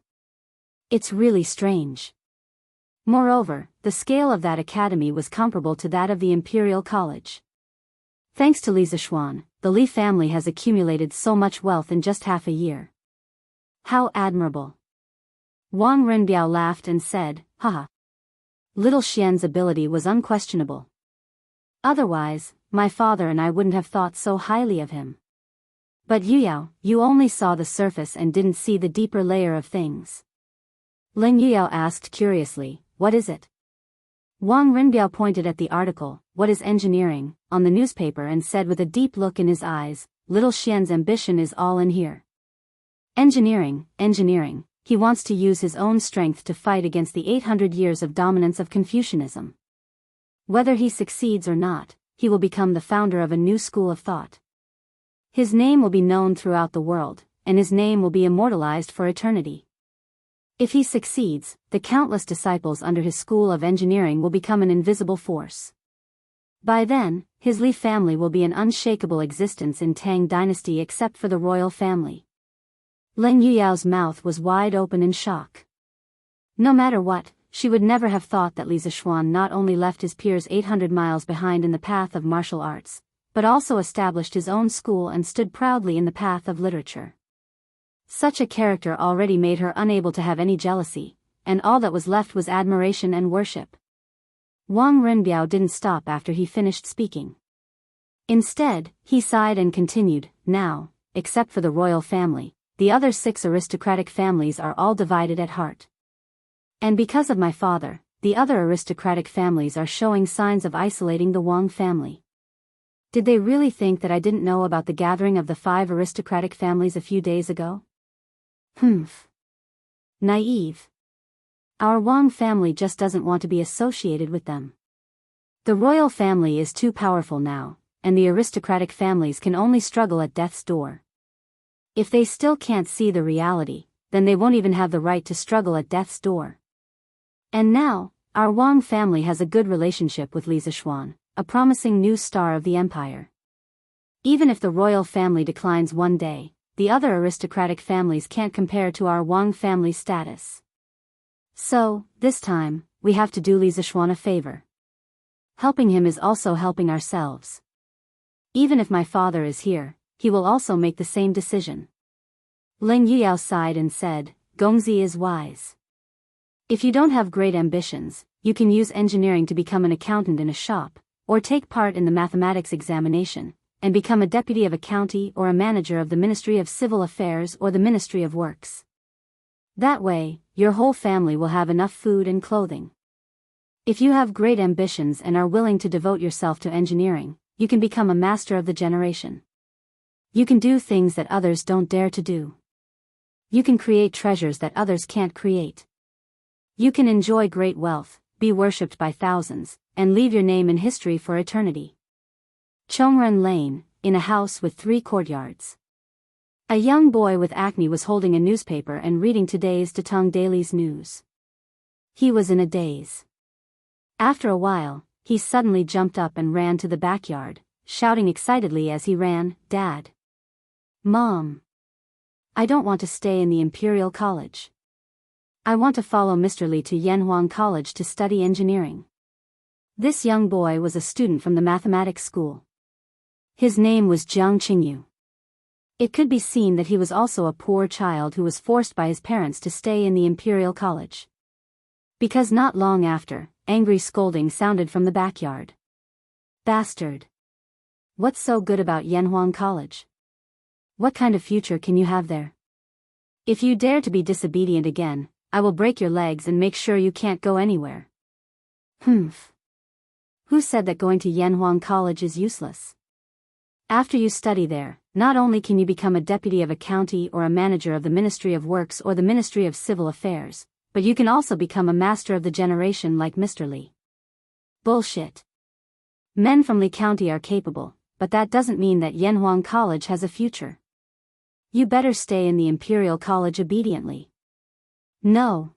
It's really strange. Moreover, the scale of that academy was comparable to that of the Imperial College. Thanks to Li Zishuan, the Li family has accumulated so much wealth in just half a year. How admirable. Wang Renbiao laughed and said, haha. Little Xian's ability was unquestionable. Otherwise, my father and I wouldn't have thought so highly of him. But Yuyao, you only saw the surface and didn't see the deeper layer of things. Leng Yuyao asked curiously, what is it? Wang Renbiao pointed at the article, "What is engineering?" on the newspaper and said with a deep look in his eyes, "Little Xian's ambition is all in here. Engineering, engineering. He wants to use his own strength to fight against the 800 years of dominance of Confucianism. Whether he succeeds or not, he will become the founder of a new school of thought. His name will be known throughout the world, and his name will be immortalized for eternity. If he succeeds, the countless disciples under his school of engineering will become an invisible force. By then, his Li family will be an unshakable existence in Tang dynasty except for the royal family." Leng Yuyao's mouth was wide open in shock. No matter what, she would never have thought that Li Zishuan not only left his peers 800 miles behind in the path of martial arts, but also established his own school and stood proudly in the path of literature. Such a character already made her unable to have any jealousy, and all that was left was admiration and worship. Wang Renbiao didn't stop after he finished speaking. Instead, he sighed and continued, "Now, except for the royal family, the other 6 aristocratic families are all divided at heart. And because of my father, the other aristocratic families are showing signs of isolating the Wang family. Did they really think that I didn't know about the gathering of the 5 aristocratic families a few days ago? Humph. Naive. Our Wang family just doesn't want to be associated with them. The royal family is too powerful now, and the aristocratic families can only struggle at death's door. If they still can't see the reality, then they won't even have the right to struggle at death's door. And now, our Wang family has a good relationship with Li Zishuan, a promising new star of the empire. Even if the royal family declines one day, the other aristocratic families can't compare to our Wang family status. So, this time, we have to do Li Zishuan a favor. Helping him is also helping ourselves. Even if my father is here, he will also make the same decision." Leng Yuyao sighed and said, "Gongzi is wise. If you don't have great ambitions, you can use engineering to become an accountant in a shop, or take part in the mathematics examination, and become a deputy of a county or a manager of the Ministry of Civil Affairs or the Ministry of Works. That way, your whole family will have enough food and clothing. If you have great ambitions and are willing to devote yourself to engineering, you can become a master of the generation. You can do things that others don't dare to do. You can create treasures that others can't create. You can enjoy great wealth, be worshipped by thousands, and leave your name in history for eternity." Chongren Lane, in a house with 3 courtyards. A young boy with acne was holding a newspaper and reading today's Datong Daily's news. He was in a daze. After a while, he suddenly jumped up and ran to the backyard, shouting excitedly as he ran, "Dad! Mom! I don't want to stay in the Imperial College. I want to follow Mr. Li to Yanhuang College to study engineering." This young boy was a student from the mathematics school. His name was Jiang Qingyu. It could be seen that he was also a poor child who was forced by his parents to stay in the Imperial College. Because not long after, angry scolding sounded from the backyard. "Bastard! What's so good about Yanhuang College? What kind of future can you have there? If you dare to be disobedient again, I will break your legs and make sure you can't go anywhere." Humph. Who said that going to Yanhuang College is useless? After you study there, not only can you become a deputy of a county or a manager of the Ministry of Works or the Ministry of Civil Affairs, but you can also become a master of the generation like Mr. Li. Bullshit. Men from Li County are capable, but that doesn't mean that Yanhuang College has a future. You better stay in the Imperial College obediently. No.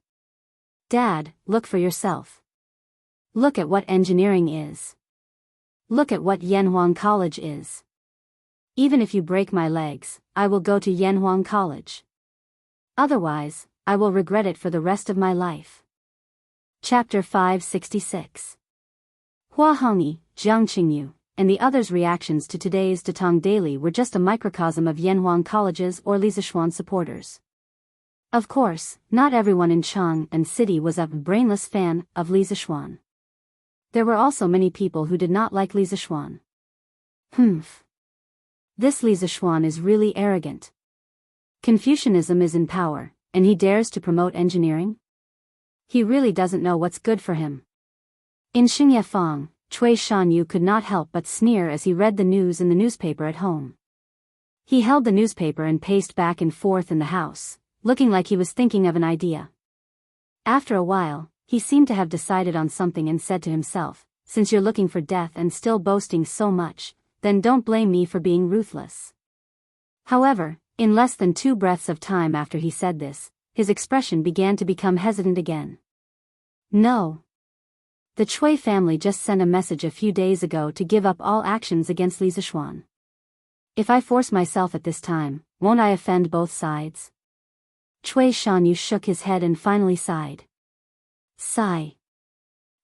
Dad, look for yourself. Look at what engineering is. Look at what Yanhuang College is. Even if you break my legs, I will go to Yanhuang College. Otherwise, I will regret it for the rest of my life. Chapter 566. Hua Hongyi, Jiang Qingyu, and the others' reactions to today's Datong Daily were just a microcosm of Yanhuang College's or Li Zishuan supporters. Of course, not everyone in Chang and City was a brainless fan of Li Zishuan. There were also many people who did not like Li Zishuan. Humph. This Li Zishuan is really arrogant. Confucianism is in power, and he dares to promote engineering? He really doesn't know what's good for him. In Xinye Fang, Cui Shanyu could not help but sneer as he read the news in the newspaper at home. He held the newspaper and paced back and forth in the house, looking like he was thinking of an idea. After a while, he seemed to have decided on something and said to himself, "Since you're looking for death and still boasting so much, then don't blame me for being ruthless." However, in less than 2 breaths of time after he said this, his expression began to become hesitant again. No. The Cui family just sent a message a few days ago to give up all actions against Li Zishuan. If I force myself at this time, won't I offend both sides? Cui Shanyu shook his head and finally sighed. Sigh.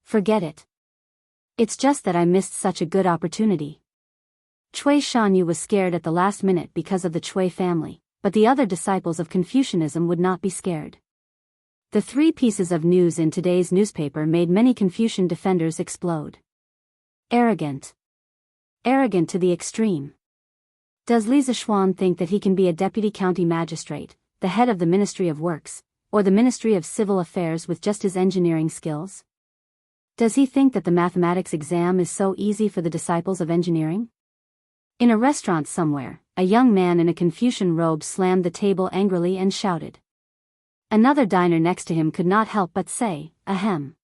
Forget it. It's just that I missed such a good opportunity. Cui Shanyu was scared at the last minute because of the Cui family, but the other disciples of Confucianism would not be scared. The 3 pieces of news in today's newspaper made many Confucian defenders explode. Arrogant. Arrogant to the extreme. Does Li Zishuan think that he can be a deputy county magistrate, the head of the Ministry of Works, or the Ministry of Civil Affairs with just his engineering skills? Does he think that the mathematics exam is so easy for the disciples of engineering? In a restaurant somewhere, a young man in a Confucian robe slammed the table angrily and shouted. Another diner next to him could not help but say, "Ahem.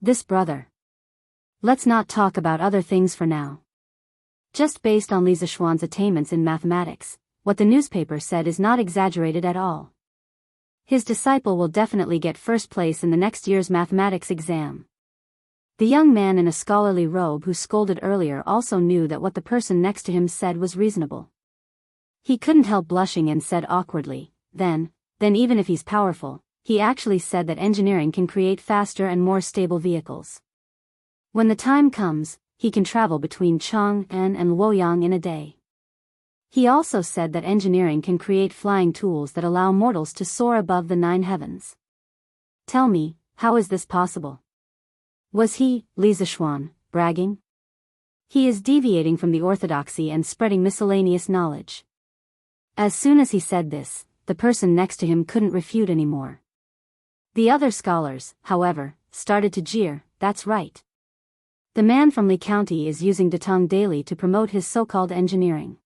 This brother. Let's not talk about other things for now." Just based on Li Zishuan's attainments in mathematics, what the newspaper said is not exaggerated at all. His disciple will definitely get first place in the next year's mathematics exam. The young man in a scholarly robe who scolded earlier also knew that what the person next to him said was reasonable. He couldn't help blushing and said awkwardly, then even if he's powerful, he actually said that engineering can create faster and more stable vehicles. When the time comes, he can travel between Chang'an and Luoyang in a day. He also said that engineering can create flying tools that allow mortals to soar above the 9 heavens. Tell me, how is this possible? Was he, Li Zishuan, bragging? He is deviating from the orthodoxy and spreading miscellaneous knowledge. As soon as he said this, the person next to him couldn't refute anymore. The other scholars, however, started to jeer. That's right. The man from Li County is using Datong daily to promote his so-called engineering.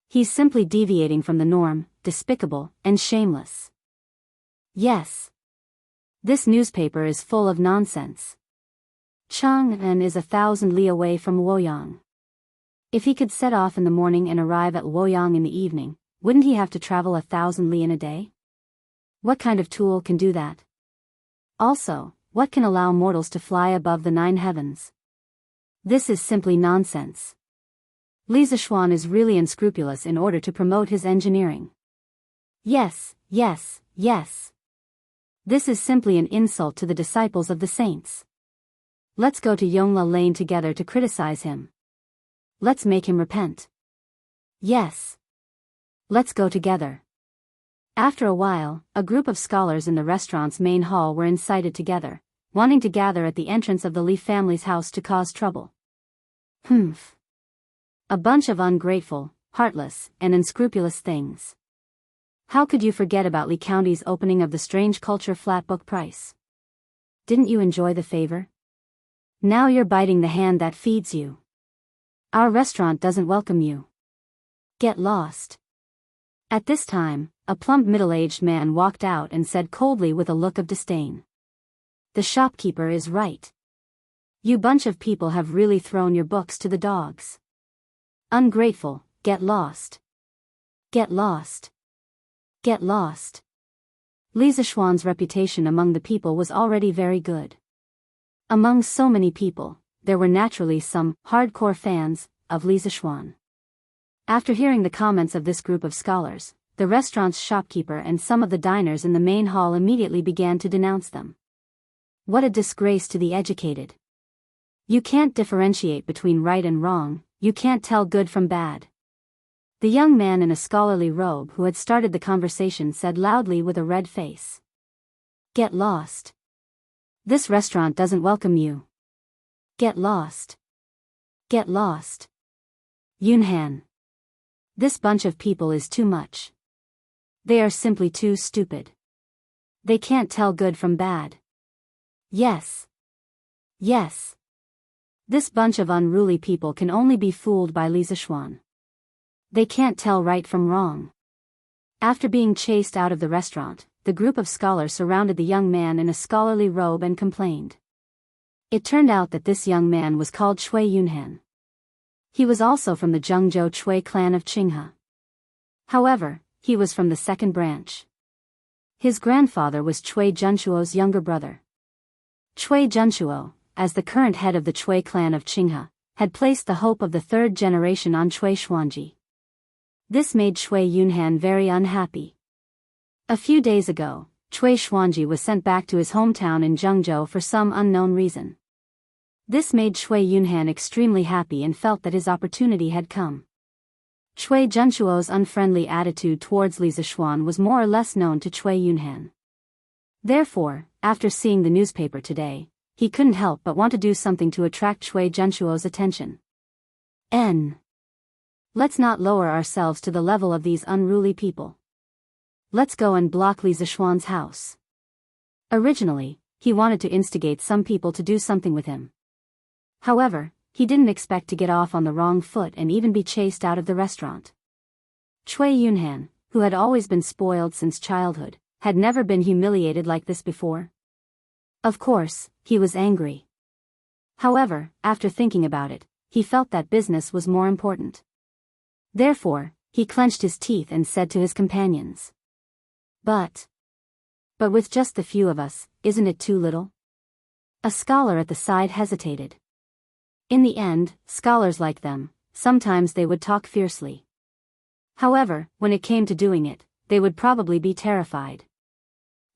He's simply deviating from the norm, despicable, and shameless. Yes. This newspaper is full of nonsense. Chang'an is 1,000 li away from Luoyang. If he could set off in the morning and arrive at Luoyang in the evening, wouldn't he have to travel 1,000 li in a day? What kind of tool can do that? Also, what can allow mortals to fly above the 9 heavens? This is simply nonsense. Li Zishuan is really unscrupulous in order to promote his engineering. Yes. This is simply an insult to the disciples of the saints. Let's go to Yongla Lane together to criticize him. Let's make him repent. Yes. Let's go together. After a while, a group of scholars in the restaurant's main hall were incited together, wanting to gather at the entrance of the Li family's house to cause trouble. Humph. A bunch of ungrateful, heartless, and unscrupulous things. How could you forget about Li County's opening of the Strange Culture flat book price? Didn't you enjoy the favor? Now you're biting the hand that feeds you. Our restaurant doesn't welcome you. Get lost. At this time, a plump middle-aged man walked out and said coldly with a look of disdain. The shopkeeper is right. You bunch of people have really thrown your books to the dogs. Ungrateful, get lost. Get lost. Get lost. Li Zishuan's reputation among the people was already very good. Among so many people, there were naturally some hardcore fans of Li Zishuan. After hearing the comments of this group of scholars, the restaurant's shopkeeper and some of the diners in the main hall immediately began to denounce them. What a disgrace to the educated. You can't differentiate between right and wrong, you can't tell good from bad. The young man in a scholarly robe who had started the conversation said loudly with a red face. Get lost. This restaurant doesn't welcome you. Get lost. Get lost. Yunhan. This bunch of people is too much. They are simply too stupid. They can't tell good from bad. Yes. Yes. This bunch of unruly people can only be fooled by Li Zishuan. They can't tell right from wrong. After being chased out of the restaurant, the group of scholars surrounded the young man in a scholarly robe and complained. It turned out that this young man was called Cui Yunhan. He was also from the Jianghu Cui clan of Qinghe. However, he was from the second branch. His grandfather was Cui Junchuo's younger brother. Cui Junchuo, as the current head of the Cui clan of Qinghe, had placed the hope of the third generation on Cui Xuanji. This made Cui Yunhan very unhappy. A few days ago, Cui Xuanji was sent back to his hometown in Jianghu for some unknown reason. This made Cui Yunhan extremely happy and felt that his opportunity had come. Cui Junchuo's unfriendly attitude towards Li Zishuan was more or less known to Cui Yunhan. Therefore, after seeing the newspaper today, he couldn't help but want to do something to attract Cui Junchuo's attention. Let's not lower ourselves to the level of these unruly people. Let's go and block Li Zishuan's house. Originally, he wanted to instigate some people to do something with him. However, he didn't expect to get off on the wrong foot and even be chased out of the restaurant. Cui Yunhan, who had always been spoiled since childhood, had never been humiliated like this before. Of course, he was angry. However, after thinking about it, he felt that business was more important. Therefore, he clenched his teeth and said to his companions. But with just the few of us, isn't it too little? A scholar at the side hesitated. In the end, scholars like them, sometimes they would talk fiercely. However, when it came to doing it, they would probably be terrified.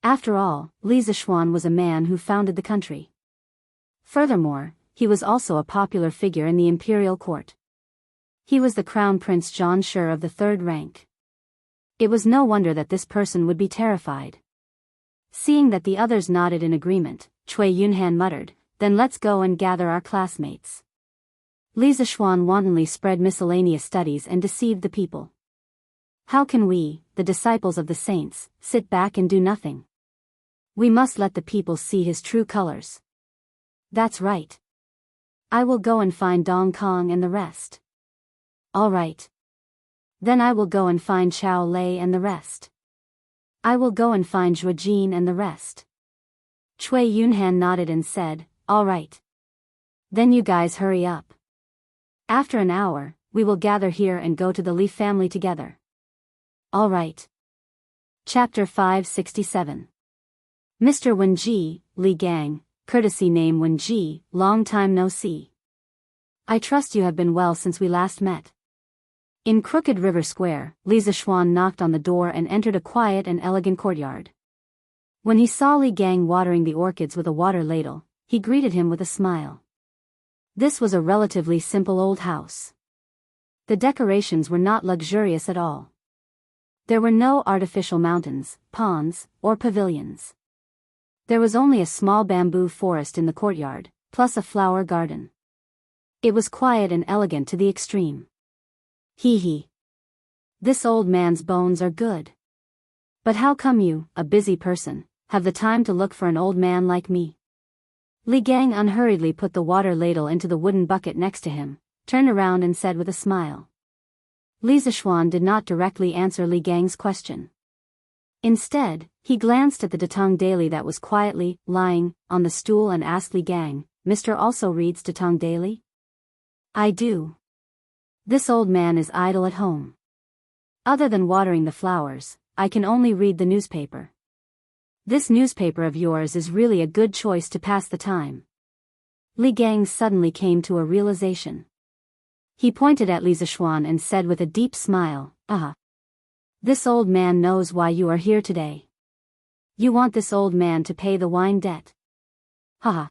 After all, Li Zishuan was a man who founded the country. Furthermore, he was also a popular figure in the imperial court. He was the crown prince Zhang Shi of the third rank. It was no wonder that this person would be terrified. Seeing that the others nodded in agreement, Cui Yunhan muttered, "Then let's go and gather our classmates." Li Zishuan wantonly spread miscellaneous studies and deceived the people. How can we, the disciples of the saints, sit back and do nothing? We must let the people see his true colors. That's right. I will go and find Dong Kong and the rest. All right. Then I will go and find Chao Lei and the rest. I will go and find Zhuo Jin and the rest. Cui Yunhan nodded and said, "All right. Then you guys hurry up. After an hour, we will gather here and go to the Li family together." All right. Chapter 567. Mr. Wenji, Li Gang, courtesy name Wenji, long time no see. I trust you have been well since we last met. In Crooked River Square, Li Zishuan knocked on the door and entered a quiet and elegant courtyard. When he saw Li Gang watering the orchids with a water ladle, he greeted him with a smile. This was a relatively simple old house. The decorations were not luxurious at all. There were no artificial mountains, ponds, or pavilions. There was only a small bamboo forest in the courtyard, plus a flower garden. It was quiet and elegant to the extreme. Hee. This old man's bones are good. But how come you, a busy person, have the time to look for an old man like me? Li Gang unhurriedly put the water ladle into the wooden bucket next to him, turned around and said with a smile. Li Zishuan did not directly answer Li Gang's question. Instead, he glanced at the Datong Daily that was quietly lying on the stool and asked Li Gang, "Mr. also reads Datong Daily?" "I do." "This old man is idle at home. Other than watering the flowers, I can only read the newspaper. This newspaper of yours is really a good choice to pass the time." Li Gang suddenly came to a realization. He pointed at Li Zishuan and said with a deep smile, "Ah. This old man knows why you are here today. You want this old man to pay the wine debt. Haha.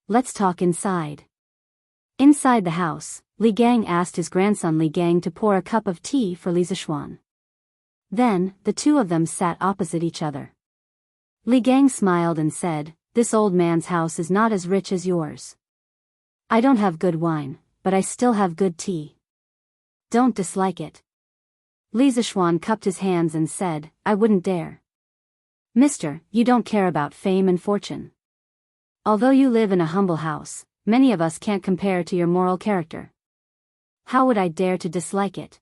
Let's talk inside." Inside the house, Li Gang asked his grandson Li Gang to pour a cup of tea for Li Zishuan. Then, the two of them sat opposite each other. Li Gang smiled and said, "This old man's house is not as rich as yours. I don't have good wine, but I still have good tea. Don't dislike it." Li Zishuan cupped his hands and said, "I wouldn't dare. Mister, you don't care about fame and fortune. Although you live in a humble house, many of us can't compare to your moral character. How would I dare to dislike it?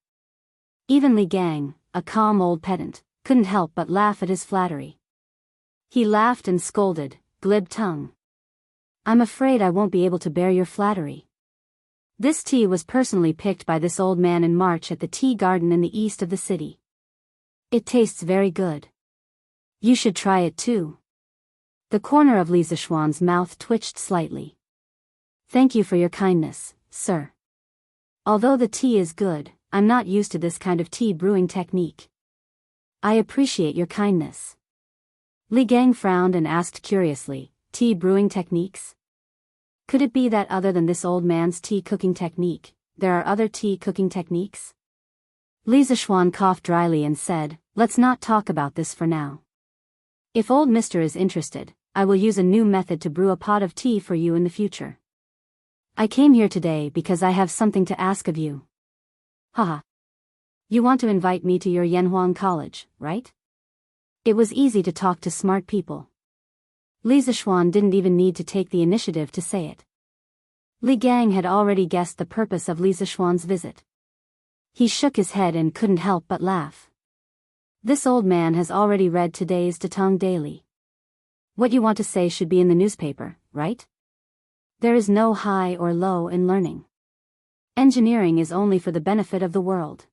Even Li Gang, a calm old pedant, couldn't help but laugh at his flattery. He laughed and scolded, glib tongue. I'm afraid I won't be able to bear your flattery. This tea was personally picked by this old man in March at the tea garden in the east of the city. It tastes very good. You should try it too. The corner of Li Zishuan's mouth twitched slightly. Thank you for your kindness, sir. Although the tea is good, I'm not used to this kind of tea brewing technique. I appreciate your kindness. Li Gang frowned and asked curiously, tea brewing techniques? Could it be that other than this old man's tea cooking technique, there are other tea cooking techniques? Li Zishuan coughed dryly and said, let's not talk about this for now. If old Mr. is interested, I will use a new method to brew a pot of tea for you in the future. I came here today because I have something to ask of you. Haha. You want to invite me to your Yanhuang College, right? It was easy to talk to smart people. Li Zishuan didn't even need to take the initiative to say it. Li Gang had already guessed the purpose of Li Zishuan's visit. He shook his head and couldn't help but laugh. This old man has already read today's Datong Daily. What you want to say should be in the newspaper, right? There is no high or low in learning. Engineering is only for the benefit of the world.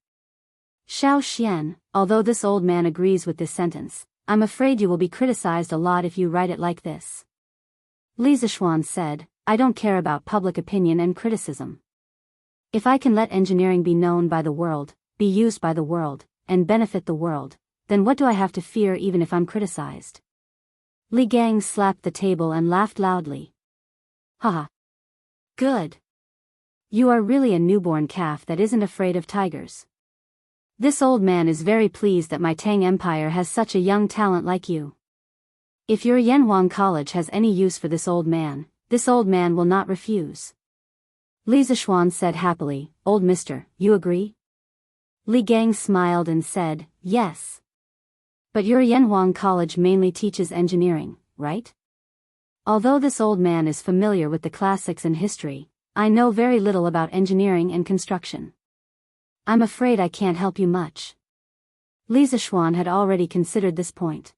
Xiao Xian, although this old man agrees with this sentence, I'm afraid you will be criticized a lot if you write it like this. Li Zishuan said, I don't care about public opinion and criticism. If I can let engineering be known by the world, be used by the world, and benefit the world, then what do I have to fear even if I'm criticized? Li Gang slapped the table and laughed loudly. Haha. Good. You are really a newborn calf that isn't afraid of tigers. This old man is very pleased that my Tang Empire has such a young talent like you. If your Yanhuang College has any use for this old man will not refuse. Li Zishuan said happily, Old Mister, you agree? Li Gang smiled and said, yes. But your Yanhuang College mainly teaches engineering, right? Although this old man is familiar with the classics and history, I know very little about engineering and construction. I'm afraid I can't help you much. Li Zishuan had already considered this point.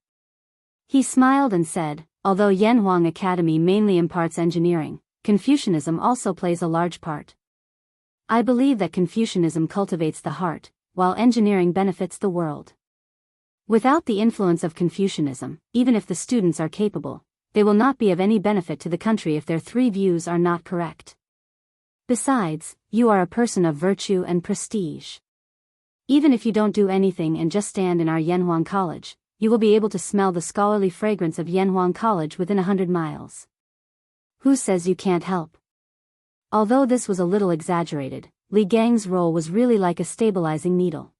He smiled and said, although Yanhuang Academy mainly imparts engineering, Confucianism also plays a large part. I believe that Confucianism cultivates the heart, while engineering benefits the world. Without the influence of Confucianism, even if the students are capable, they will not be of any benefit to the country if their three views are not correct. Besides, you are a person of virtue and prestige. Even if you don't do anything and just stand in our Yanhuang College, you will be able to smell the scholarly fragrance of Yanhuang College within 100 miles. Who says you can't help? Although this was a little exaggerated, Li Gang's role was really like a stabilizing needle.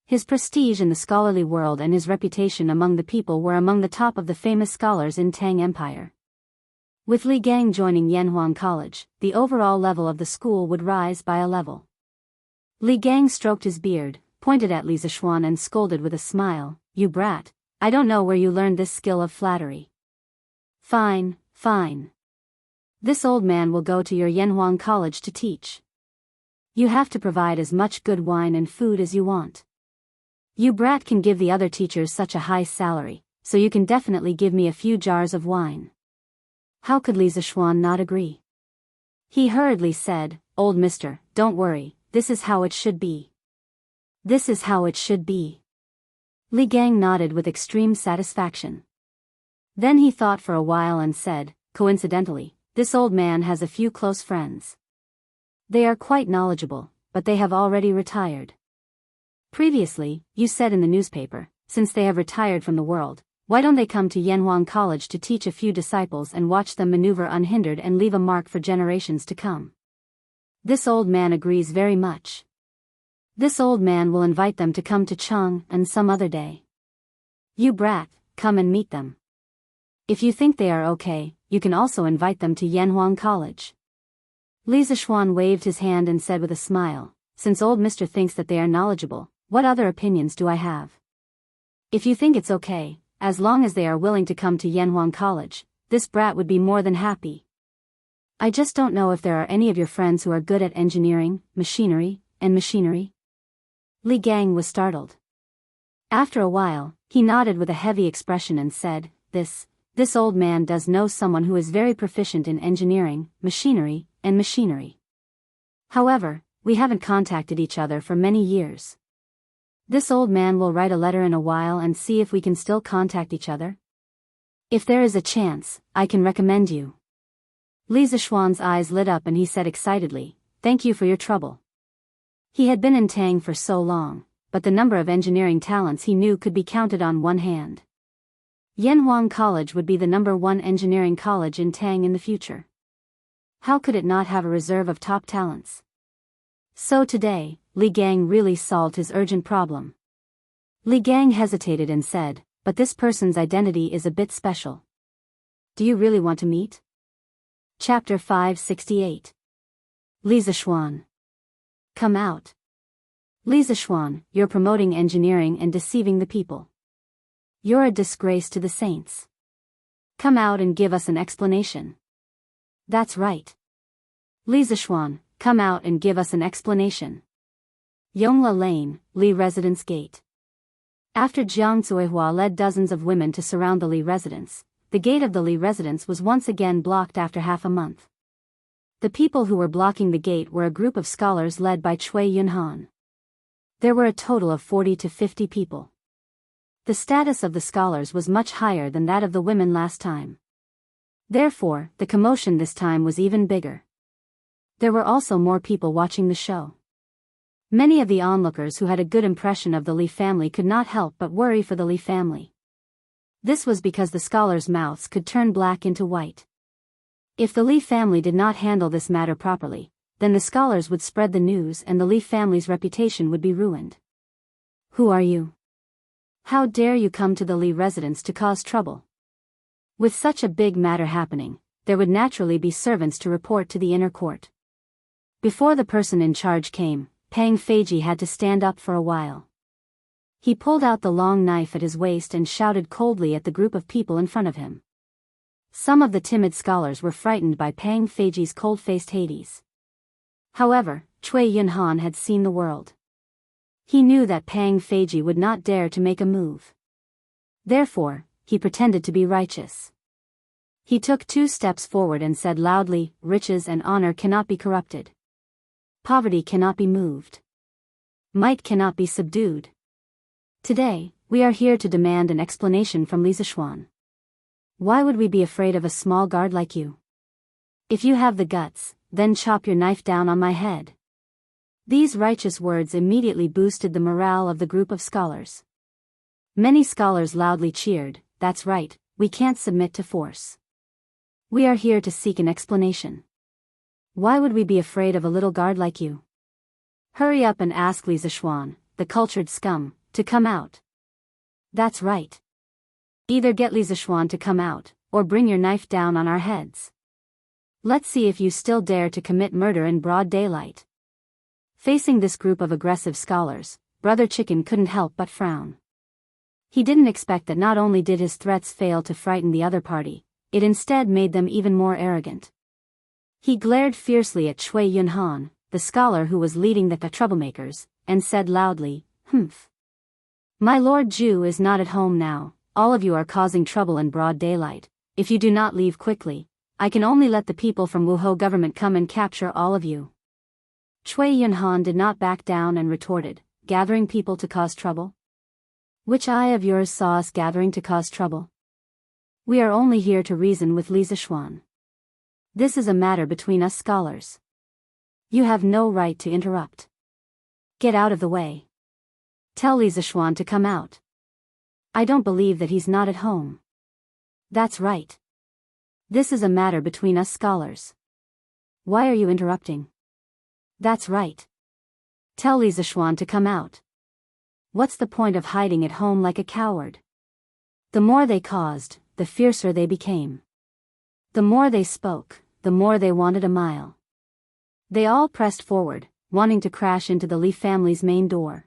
His prestige in the scholarly world and his reputation among the people were among the top of the famous scholars in Tang Empire. With Li Gang joining Yanhuang College, the overall level of the school would rise by a level. Li Gang stroked his beard, pointed at Li Zishuan and scolded with a smile, You brat, I don't know where you learned this skill of flattery. Fine, fine. This old man will go to your Yanhuang College to teach. You have to provide as much good wine and food as you want. You brat can give the other teachers such a high salary, so you can definitely give me a few jars of wine. How could Li Zishuan not agree? He hurriedly said, Old mister, don't worry, this is how it should be. This is how it should be. Li Gang nodded with extreme satisfaction. Then he thought for a while and said, coincidentally, this old man has a few close friends. They are quite knowledgeable, but they have already retired. Previously, you said in the newspaper, since they have retired from the world, why don't they come to Yanhuang College to teach a few disciples and watch them maneuver unhindered and leave a mark for generations to come? This old man agrees very much. This old man will invite them to come to Cheng and some other day. You brat, come and meet them. If you think they are okay, you can also invite them to Yanhuang College. Li Zishuan waved his hand and said with a smile, since old mister thinks that they are knowledgeable, what other opinions do I have? If you think it's okay, as long as they are willing to come to Yanhuang College, this brat would be more than happy. I just don't know if there are any of your friends who are good at engineering, machinery. Li Gang was startled. After a while, he nodded with a heavy expression and said, This old man does know someone who is very proficient in engineering, machinery. However, we haven't contacted each other for many years. This old man will write a letter in a while and see if we can still contact each other. If there is a chance, I can recommend you. Li Zishuan's eyes lit up and he said excitedly, Thank you for your trouble. He had been in Tang for so long, but the number of engineering talents he knew could be counted on one hand. Yanhuang College would be the #1 engineering college in Tang in the future. How could it not have a reserve of top talents? So today, Li Gang really solved his urgent problem. Li Gang hesitated and said, But this person's identity is a bit special. Do you really want to meet? Chapter 568. Li Zishuan. Come out. Li Zishuan, you're promoting engineering and deceiving the people. You're a disgrace to the saints. Come out and give us an explanation. That's right. Li Zishuan, come out and give us an explanation. Yongla Lane, Li Residence Gate. After Jiang Zuihua led dozens of women to surround the Li residence, the gate of the Li residence was once again blocked after half a month. The people who were blocking the gate were a group of scholars led by Cui Yunhan. There were a total of 40 to 50 people. The status of the scholars was much higher than that of the women last time. Therefore, the commotion this time was even bigger. There were also more people watching the show. Many of the onlookers who had a good impression of the Li family could not help but worry for the Li family. This was because the scholars' mouths could turn black into white. If the Li family did not handle this matter properly, then the scholars would spread the news and the Li family's reputation would be ruined. Who are you? How dare you come to the Li residence to cause trouble? With such a big matter happening, there would naturally be servants to report to the inner court. Before the person in charge came, Pang Feiji had to stand up for a while. He pulled out the long knife at his waist and shouted coldly at the group of people in front of him. Some of the timid scholars were frightened by Pang Feiji's cold-faced Hades. However, Cui Yunhan had seen the world. He knew that Pang Feiji would not dare to make a move. Therefore, he pretended to be righteous. He took 2 steps forward and said loudly, Riches and honor cannot be corrupted. Poverty cannot be moved. Might cannot be subdued. Today, we are here to demand an explanation from Li Zishuan. Why would we be afraid of a small guard like you? If you have the guts, then chop your knife down on my head. These righteous words immediately boosted the morale of the group of scholars. Many scholars loudly cheered, That's right, we can't submit to force. We are here to seek an explanation. Why would we be afraid of a little guard like you? Hurry up and ask Li Zishuan, the cultured scum, to come out. That's right. Either get Li Zishuan to come out, or bring your knife down on our heads. Let's see if you still dare to commit murder in broad daylight. Facing this group of aggressive scholars, Brother Chicken couldn't help but frown. He didn't expect that not only did his threats fail to frighten the other party, it instead made them even more arrogant. He glared fiercely at Cui Yunhan, the scholar who was leading the troublemakers, and said loudly, Humph. My Lord Ju is not at home now, all of you are causing trouble in broad daylight. If you do not leave quickly, I can only let the people from Wuhou government come and capture all of you. Cui Yunhan did not back down and retorted, Gathering people to cause trouble? Which eye of yours saw us gathering to cause trouble? We are only here to reason with Li Zishuan. This is a matter between us scholars. You have no right to interrupt. Get out of the way. Tell Li Zishuan to come out. I don't believe that he's not at home. That's right. This is a matter between us scholars. Why are you interrupting? That's right. Tell Li Zishuan to come out. What's the point of hiding at home like a coward? The more they caused, the fiercer they became. The more they spoke, the more they wanted a mile. They all pressed forward, wanting to crash into the Li family's main door.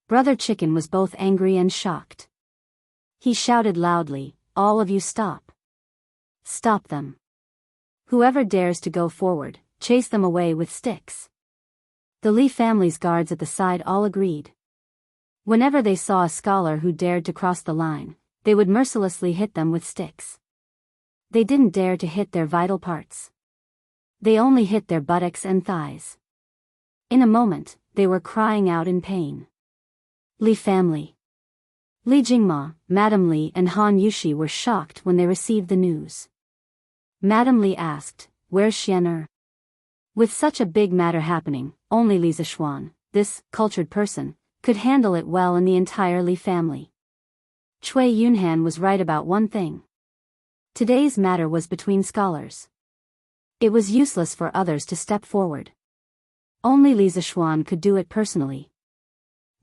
Brother Chicken was both angry and shocked. He shouted loudly, All of you stop. Stop them. Whoever dares to go forward, chase them away with sticks. The Li family's guards at the side all agreed. Whenever they saw a scholar who dared to cross the line, they would mercilessly hit them with sticks. They didn't dare to hit their vital parts. They only hit their buttocks and thighs. In a moment, they were crying out in pain. Li family. Li Jingma, Madame Li and Han Yushi were shocked when they received the news. Madame Li asked, "Where's Xian'er?" With such a big matter happening, only Li Zishuan, this cultured person, could handle it well in the entire Li family. Cui Yunhan was right about one thing. Today's matter was between scholars. It was useless for others to step forward. Only Li Zishuan could do it personally.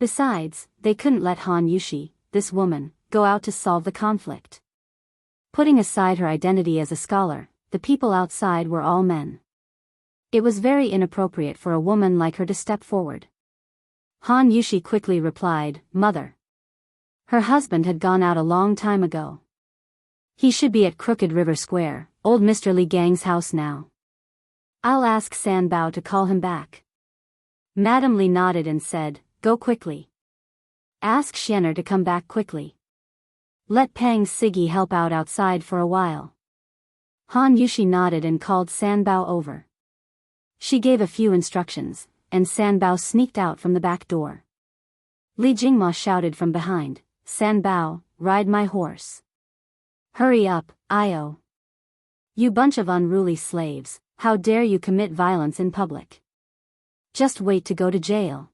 Besides, they couldn't let Han Yushi, this woman, go out to solve the conflict. Putting aside her identity as a scholar, the people outside were all men. It was very inappropriate for a woman like her to step forward. Han Yushi quickly replied, "Mother." Her husband had gone out a long time ago. He should be at Crooked River Square, old Mr. Li Gang's house now. I'll ask San Bao to call him back. Madame Li nodded and said, "Go quickly. Ask Xian'er to come back quickly. Let Pang Siggy help out outside for a while." Han Yushi nodded and called San Bao over. She gave a few instructions, and San Bao sneaked out from the back door. Li Jingma shouted from behind, "San Bao, ride my horse. Hurry up, Io. You bunch of unruly slaves, how dare you commit violence in public? Just wait to go to jail.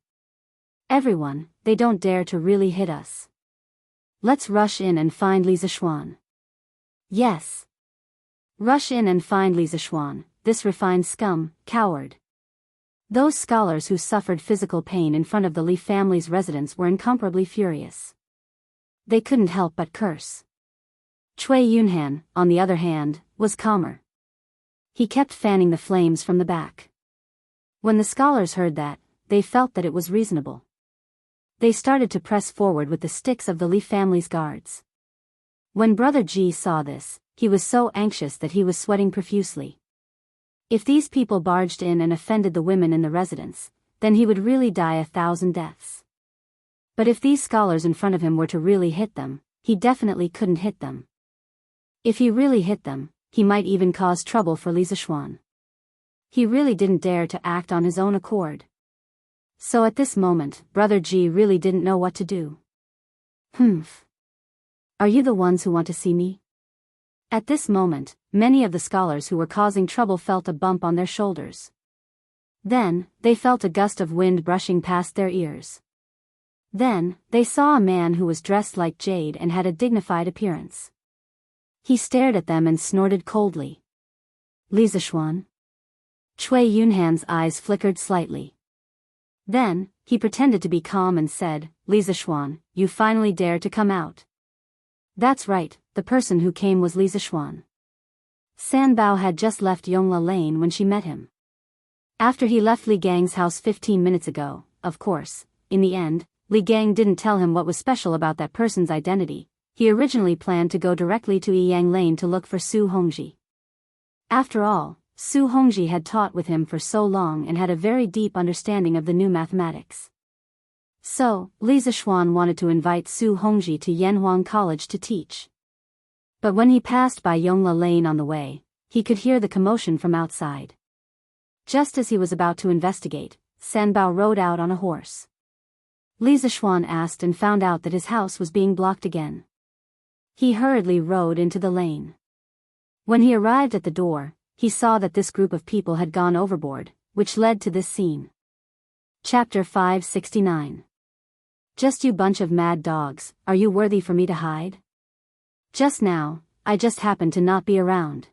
Everyone, they don't dare to really hit us. Let's rush in and find Li Zishuan." Yes. Rush in and find Li Zishuan, this refined scum, coward. Those scholars who suffered physical pain in front of the Li family's residence were incomparably furious. They couldn't help but curse. Cui Yunhan, on the other hand, was calmer. He kept fanning the flames from the back. When the scholars heard that, they felt that it was reasonable. They started to press forward with the sticks of the Li family's guards. When Brother Ji saw this, he was so anxious that he was sweating profusely. If these people barged in and offended the women in the residence, then he would really die 1,000 deaths. But if these scholars in front of him were to really hit them, he definitely couldn't hit them. If he really hit them, he might even cause trouble for Li Zishuan. He really didn't dare to act on his own accord. So at this moment, Brother Ji really didn't know what to do. "Humph. Are you the ones who want to see me?" At this moment, many of the scholars who were causing trouble felt a bump on their shoulders. Then, they felt a gust of wind brushing past their ears. Then, they saw a man who was dressed like jade and had a dignified appearance. He stared at them and snorted coldly. "Li Zishuan?" Cui Yunhan's eyes flickered slightly. Then, he pretended to be calm and said, "Li Zishuan, you finally dare to come out." That's right, the person who came was Li Zishuan. San Bao had just left Yongla Lane when she met him. After he left Li Gang's house 15 minutes ago, of course, in the end, Li Gang didn't tell him what was special about that person's identity. He originally planned to go directly to Yang Lane to look for Su Hongji. After all, Su Hongji had taught with him for so long and had a very deep understanding of the new mathematics. So, Li Zishuan wanted to invite Su Hongji to Yanhuang College to teach. But when he passed by Yongla Lane on the way, he could hear the commotion from outside. Just as he was about to investigate, San Bao rode out on a horse. Li Zishuan asked and found out that his house was being blocked again. He hurriedly rode into the lane. When he arrived at the door, he saw that this group of people had gone overboard, which led to this scene. Chapter 569. Just you bunch of mad dogs, are you worthy for me to hide? Just now, I just happened to not be around.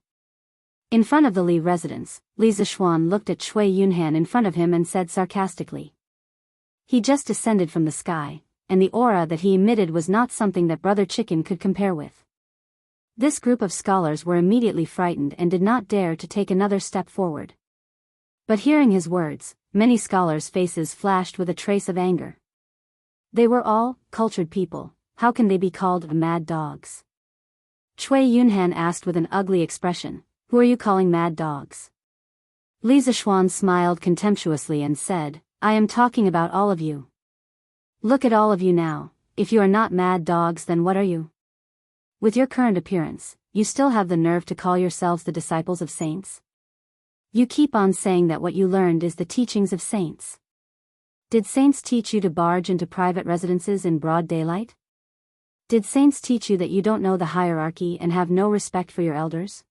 In front of the Li residence, Li Zishuan looked at Cui Yunhan in front of him and said sarcastically. He just descended from the sky, and the aura that he emitted was not something that Brother Chicken could compare with. This group of scholars were immediately frightened and did not dare to take another step forward. But hearing his words, many scholars' faces flashed with a trace of anger. They were all cultured people, how can they be called mad dogs? Cui Yunhan asked with an ugly expression. Who are you calling mad dogs? Li Zishuan smiled contemptuously and said, I am talking about all of you. Look at all of you now. If you are not mad dogs, then what are you? With your current appearance, you still have the nerve to call yourselves the disciples of saints? You keep on saying that what you learned is the teachings of saints. Did saints teach you to barge into private residences in broad daylight? Did saints teach you that you don't know the hierarchy and have no respect for your elders?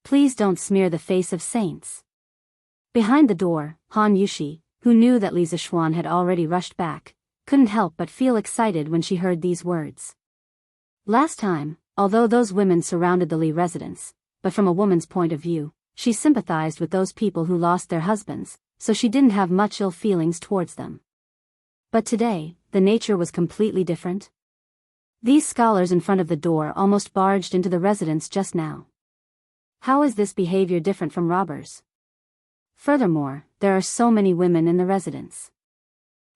Please don't smear the face of saints. Behind the door, Han Yushi, who knew that Li Zishuan had already rushed back, couldn't help but feel excited when she heard these words. Last time, although those women surrounded the Li residence, but from a woman's point of view, she sympathized with those people who lost their husbands, so she didn't have much ill feelings towards them. But today, the nature was completely different. These scholars in front of the door almost barged into the residence just now. How is this behavior different from robbers? Furthermore, there are so many women in the residence.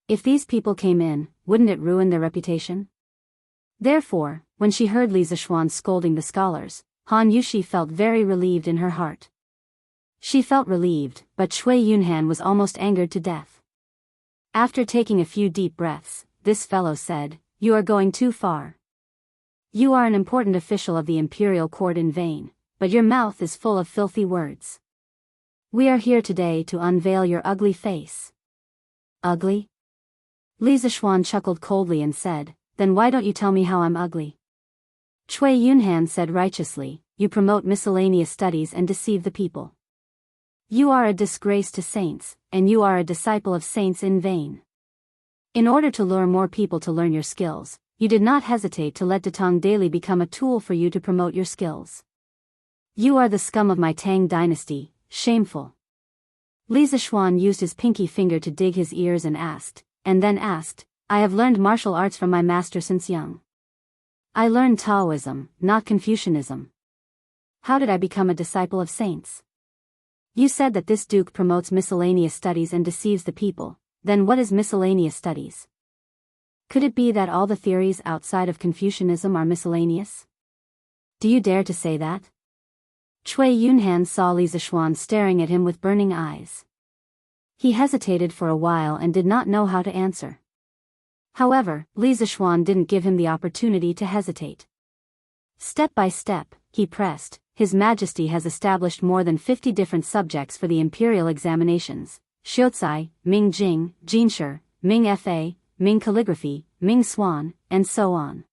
If these people came in, wouldn't it ruin their reputation? Therefore, when she heard Li Zishuan scolding the scholars, Han Yushi felt very relieved in her heart. She felt relieved, but Cui Yunhan was almost angered to death. After taking a few deep breaths, this fellow said, You are going too far. You are an important official of the imperial court in vain, but your mouth is full of filthy words. We are here today to unveil your ugly face. Ugly? Li Zishuan chuckled coldly and said, Then why don't you tell me how I'm ugly? Cui Yunhan said righteously, You promote miscellaneous studies and deceive the people. You are a disgrace to saints, and you are a disciple of saints in vain. In order to lure more people to learn your skills, you did not hesitate to let Datong Daily become a tool for you to promote your skills. You are the scum of my Tang dynasty, shameful. Li Zishuan used his pinky finger to dig his ears and then asked, I have learned martial arts from my master since young. I learned Taoism, not Confucianism. How did I become a disciple of saints? You said that this duke promotes miscellaneous studies and deceives the people, then what is miscellaneous studies? Could it be that all the theories outside of Confucianism are miscellaneous? Do you dare to say that? Cui Yunhan saw Li Zishuan staring at him with burning eyes. He hesitated for a while and did not know how to answer. However, Li Zishuan didn't give him the opportunity to hesitate. Step by step, he pressed, His Majesty has established more than 50 different subjects for the imperial examinations, Xiuzai, Ming Jing, Jinshi, Ming Fa, Ming Calligraphy, Ming Swan, and so on.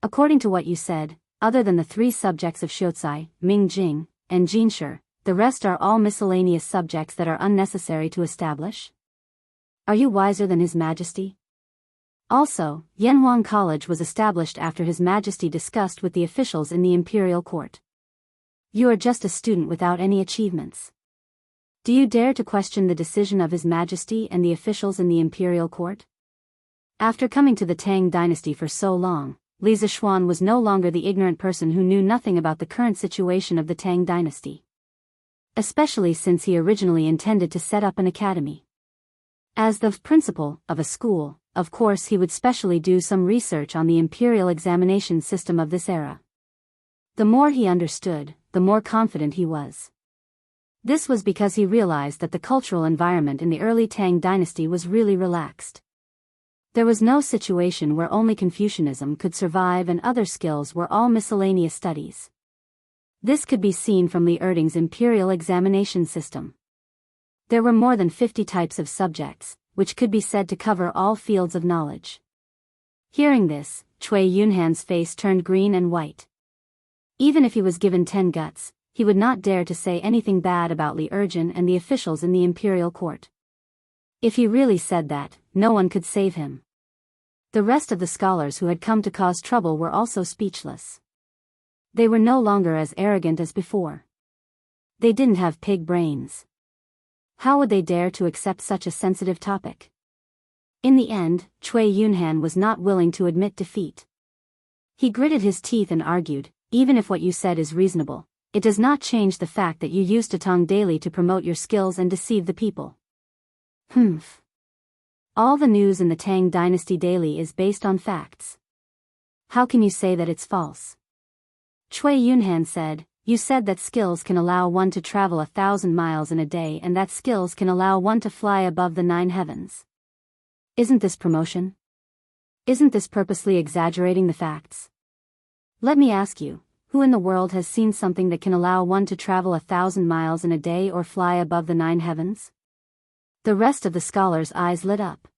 According to what you said, other than the 3 subjects of Xiuzai, Ming Jing, and Jinshi, the rest are all miscellaneous subjects that are unnecessary to establish? Are you wiser than His Majesty? Also, Yanhuang College was established after His Majesty discussed with the officials in the imperial court. You are just a student without any achievements. Do you dare to question the decision of His Majesty and the officials in the imperial court? After coming to the Tang dynasty for so long, Li Zishuan was no longer the ignorant person who knew nothing about the current situation of the Tang dynasty. Especially since he originally intended to set up an academy. As the principal of a school, of course he would specially do some research on the imperial examination system of this era. The more he understood, the more confident he was. This was because he realized that the cultural environment in the early Tang dynasty was really relaxed. There was no situation where only Confucianism could survive and other skills were all miscellaneous studies. This could be seen from Li Erding's imperial examination system. There were more than 50 types of subjects, which could be said to cover all fields of knowledge. Hearing this, Cui Yunhan's face turned green and white. Even if he was given 10 guts, he would not dare to say anything bad about Li Erjin and the officials in the imperial court. If he really said that, no one could save him. The rest of the scholars who had come to cause trouble were also speechless. They were no longer as arrogant as before. They didn't have pig brains. How would they dare to accept such a sensitive topic? In the end, Cui Yunhan was not willing to admit defeat. He gritted his teeth and argued, Even if what you said is reasonable, it does not change the fact that you used Datong Daily to promote your skills and deceive the people. Humph. All the news in the Tang Dynasty Daily is based on facts. How can you say that it's false? Cui Yunhan said, "You said that skills can allow one to travel 1,000 miles in a day and that skills can allow one to fly above the 9 heavens. Isn't this promotion? Isn't this purposely exaggerating the facts? Let me ask you, who in the world has seen something that can allow one to travel 1,000 miles in a day or fly above the 9 heavens?" The rest of the scholars' eyes lit up.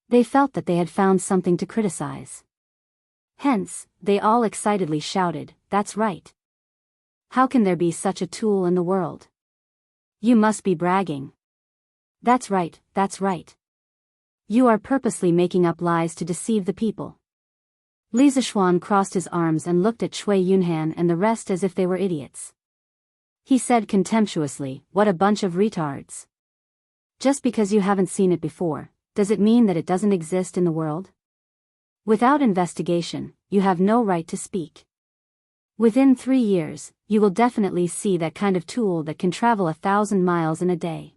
They felt that they had found something to criticize. Hence, they all excitedly shouted, "That's right. How can there be such a tool in the world? You must be bragging. That's right, that's right. You are purposely making up lies to deceive the people." Li Zishuan crossed his arms and looked at Cui Yunhan and the rest as if they were idiots. He said contemptuously, "What a bunch of retards. Just because you haven't seen it before, does it mean that it doesn't exist in the world? Without investigation, you have no right to speak. Within 3 years, you will definitely see that kind of tool that can travel 1,000 miles in a day.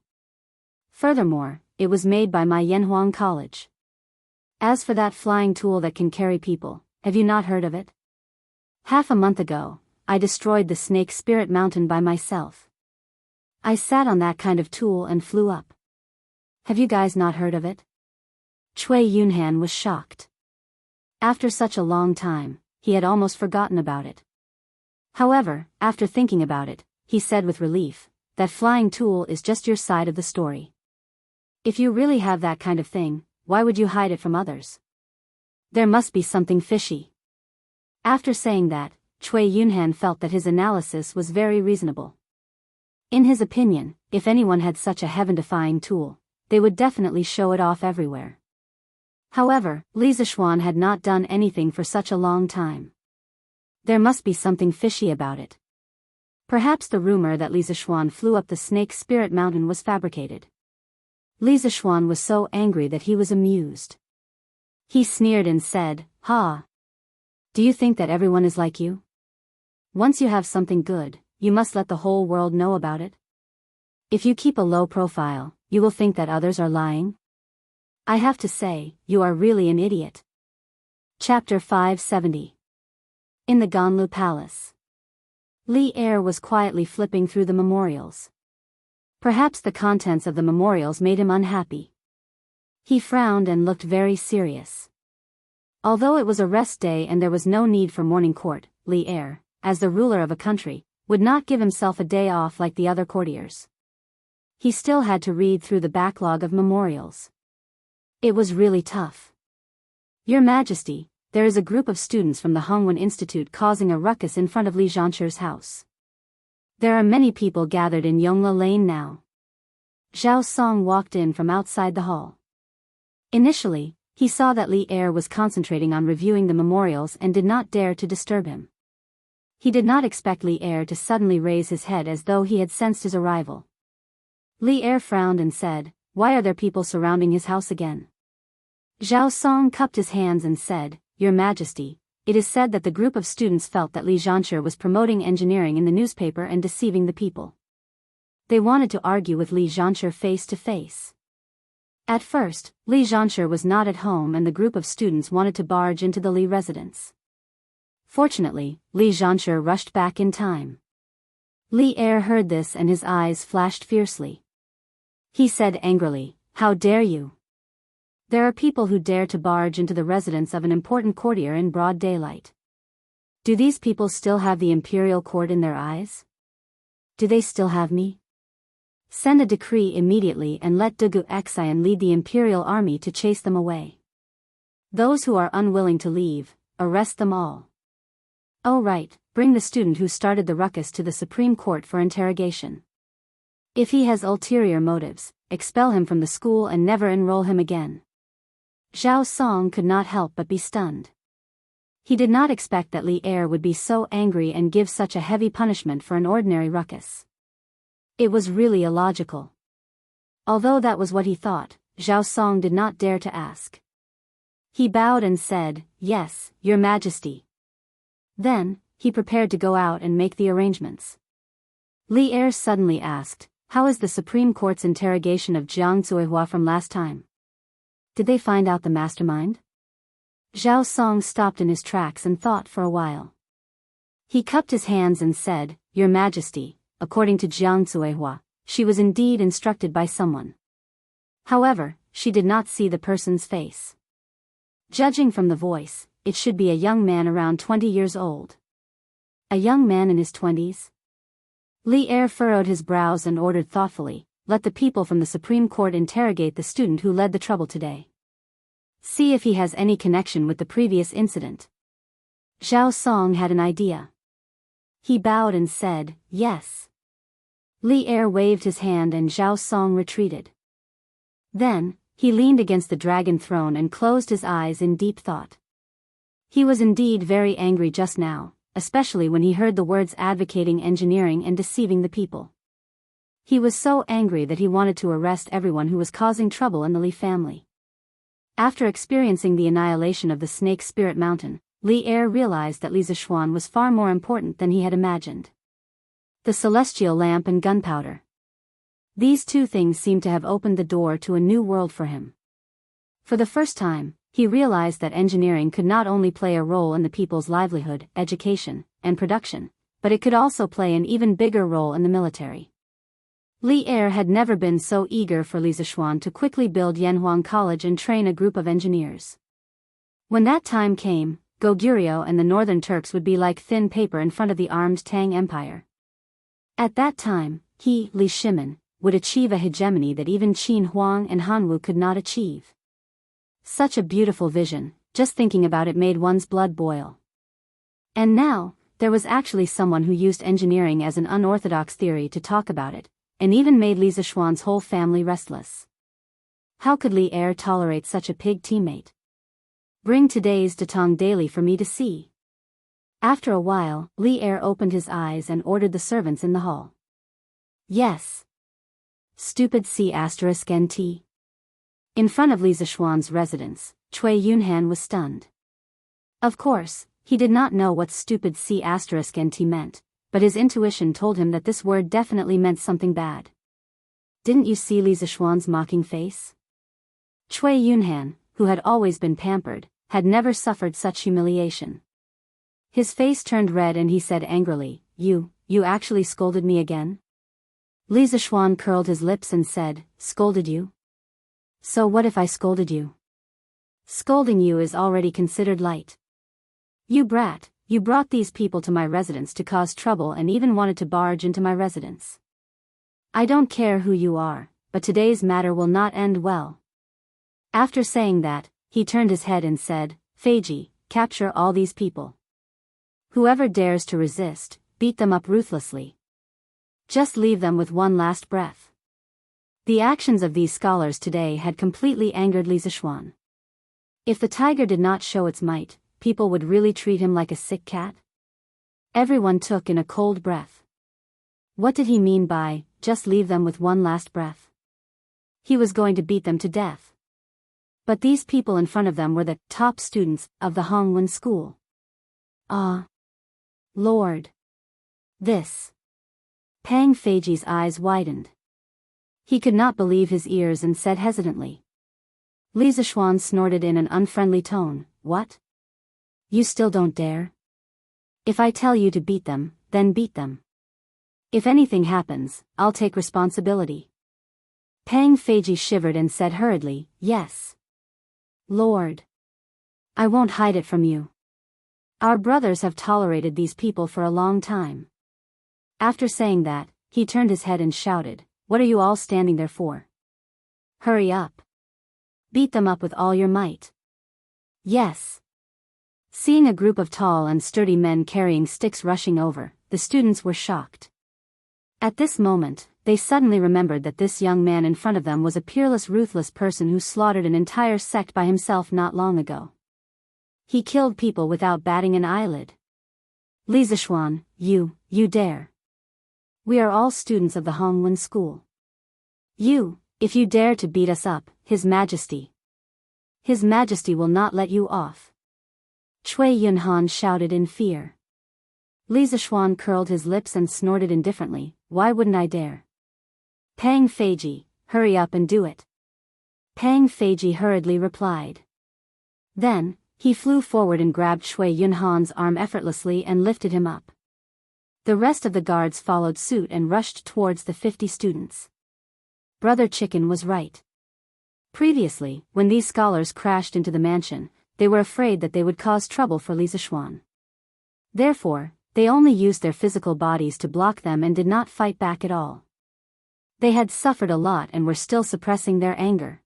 Furthermore, it was made by my Yanhuang College. As for that flying tool that can carry people, have you not heard of it? Half a month ago, I destroyed the Snake Spirit Mountain by myself. I sat on that kind of tool and flew up. Have you guys not heard of it?" Cui Yunhan was shocked. After such a long time, he had almost forgotten about it. However, after thinking about it, he said with relief, "That flying tool is just your side of the story. If you really have that kind of thing, why would you hide it from others? There must be something fishy." After saying that, Cui Yunhan felt that his analysis was very reasonable. In his opinion, if anyone had such a heaven-defying tool, they would definitely show it off everywhere. However, Li Zishuan had not done anything for such a long time. There must be something fishy about it. Perhaps the rumor that Li Zishuan flew up the Snake Spirit Mountain was fabricated. Li Zishuan was so angry that he was amused. He sneered and said, "Ha! Do you think that everyone is like you? Once you have something good, you must let the whole world know about it. If you keep a low profile, you will think that others are lying. I have to say, you are really an idiot." Chapter 570. In the Ganlu Palace. Li Er was quietly flipping through the memorials. Perhaps the contents of the memorials made him unhappy. He frowned and looked very serious. Although it was a rest day and there was no need for morning court, Li Er, as the ruler of a country, would not give himself a day off like the other courtiers. He still had to read through the backlog of memorials. It was really tough. "Your Majesty, there is a group of students from the Hongwen Institute causing a ruckus in front of Li Zhanqi's house. There are many people gathered in Yongla Lane now." Zhao Song walked in from outside the hall. Initially, he saw that Li Er was concentrating on reviewing the memorials and did not dare to disturb him. He did not expect Li Er to suddenly raise his head as though he had sensed his arrival. Li Er frowned and said, "Why are there people surrounding his house again?" Zhao Song cupped his hands and said, "Your Majesty, it is said that the group of students felt that Li Zhanqi was promoting engineering in the newspaper and deceiving the people. They wanted to argue with Li Zhanqi face to face. At first, Li Zhanqi was not at home and the group of students wanted to barge into the Li residence. Fortunately, Li Zhanqi rushed back in time. Li Er heard this and his eyes flashed fiercely. He said angrily, "How dare you? There are people who dare to barge into the residence of an important courtier in broad daylight. Do these people still have the imperial court in their eyes? Do they still have me? Send a decree immediately and let Dugu Xian lead the imperial army to chase them away. Those who are unwilling to leave, arrest them all. Oh right, bring the student who started the ruckus to the Supreme Court for interrogation. If he has ulterior motives, expel him from the school and never enroll him again." Zhao Song could not help but be stunned. He did not expect that Li Er would be so angry and give such a heavy punishment for an ordinary ruckus. It was really illogical. Although that was what he thought, Zhao Song did not dare to ask. He bowed and said, "Yes, Your Majesty." Then, he prepared to go out and make the arrangements. Li Er suddenly asked, "How is the Supreme Court's interrogation of Jiang Zuihua from last time? Did they find out the mastermind?" Zhao Song stopped in his tracks and thought for a while. He cupped his hands and said, "Your Majesty, according to Jianghu, she was indeed instructed by someone. However, she did not see the person's face. Judging from the voice, it should be a young man around 20 years old." A young man in his 20s? Li Er furrowed his brows and ordered thoughtfully, "Let the people from the Supreme Court interrogate the student who led the trouble today. See if he has any connection with the previous incident." Zhao Song had an idea. He bowed and said, "Yes." Li Er waved his hand and Zhao Song retreated. Then, he leaned against the dragon throne and closed his eyes in deep thought. He was indeed very angry just now, especially when he heard the words advocating engineering and deceiving the people. He was so angry that he wanted to arrest everyone who was causing trouble in the Li family. After experiencing the annihilation of the Snake Spirit Mountain, Li Er realized that Li Zishuan was far more important than he had imagined. The celestial lamp and gunpowder. These two things seemed to have opened the door to a new world for him. For the first time, he realized that engineering could not only play a role in the people's livelihood, education, and production, but it could also play an even bigger role in the military. Li Er had never been so eager for Li Zishuan to quickly build Yanhuang College and train a group of engineers. When that time came, Goguryeo and the Northern Turks would be like thin paper in front of the armed Tang Empire. At that time, he, Li Shimin, would achieve a hegemony that even Qin Huang and Hanwu could not achieve. Such a beautiful vision, just thinking about it made one's blood boil. And now, there was actually someone who used engineering as an unorthodox theory to talk about it, and even made Li Zishuan's whole family restless. How could Li Er tolerate such a pig teammate? Bring today's Datong daily for me to see. After a while, Li Er opened his eyes and ordered the servants in the hall. Yes. Stupid C*NT. In front of Li Zishuan's residence, Cui Yunhan was stunned. Of course, he did not know what stupid C*NT meant, but his intuition told him that this word definitely meant something bad. Didn't you see Li Zishuan's mocking face? Cui Yunhan, who had always been pampered, had never suffered such humiliation. His face turned red and he said angrily, You actually scolded me again?" Li Zishuan curled his lips and said, "Scolded you? So what if I scolded you? Scolding you is already considered light. You brat, you brought these people to my residence to cause trouble and even wanted to barge into my residence. I don't care who you are, but today's matter will not end well." After saying that, he turned his head and said, "Feiji, capture all these people. Whoever dares to resist, beat them up ruthlessly. Just leave them with one last breath." The actions of these scholars today had completely angered Li Zishuan. If the tiger did not show its might, people would really treat him like a sick cat? Everyone took in a cold breath. What did he mean by, just leave them with one last breath? He was going to beat them to death. But these people in front of them were the top students of the Hongwen school. Ah! Lord! This! Pang Feiji's eyes widened. He could not believe his ears and said hesitantly. Li Zishuan snorted in an unfriendly tone, "What? You still don't dare? If I tell you to beat them, then beat them. If anything happens, I'll take responsibility." Pang Feiji shivered and said hurriedly, "Yes. Lord. I won't hide it from you. Our brothers have tolerated these people for a long time." After saying that, he turned his head and shouted, "What are you all standing there for? Hurry up. Beat them up with all your might." Yes. Seeing a group of tall and sturdy men carrying sticks rushing over, the students were shocked. At this moment, they suddenly remembered that this young man in front of them was a peerless, ruthless person who slaughtered an entire sect by himself not long ago. He killed people without batting an eyelid. "Li Zishuan, you dare. We are all students of the Hongwen school. If you dare to beat us up, His Majesty will not let you off." Cui Yunhan shouted in fear. Li Zishuan curled his lips and snorted indifferently, "Why wouldn't I dare? Pang Feiji, hurry up and do it." Pang Feiji hurriedly replied. Then, he flew forward and grabbed Cui Yunhan's arm effortlessly and lifted him up. The rest of the guards followed suit and rushed towards the 50 students. Brother Chicken was right. Previously, when these scholars crashed into the mansion, they were afraid that they would cause trouble for Li Zishuan. Therefore, they only used their physical bodies to block them and did not fight back at all. They had suffered a lot and were still suppressing their anger.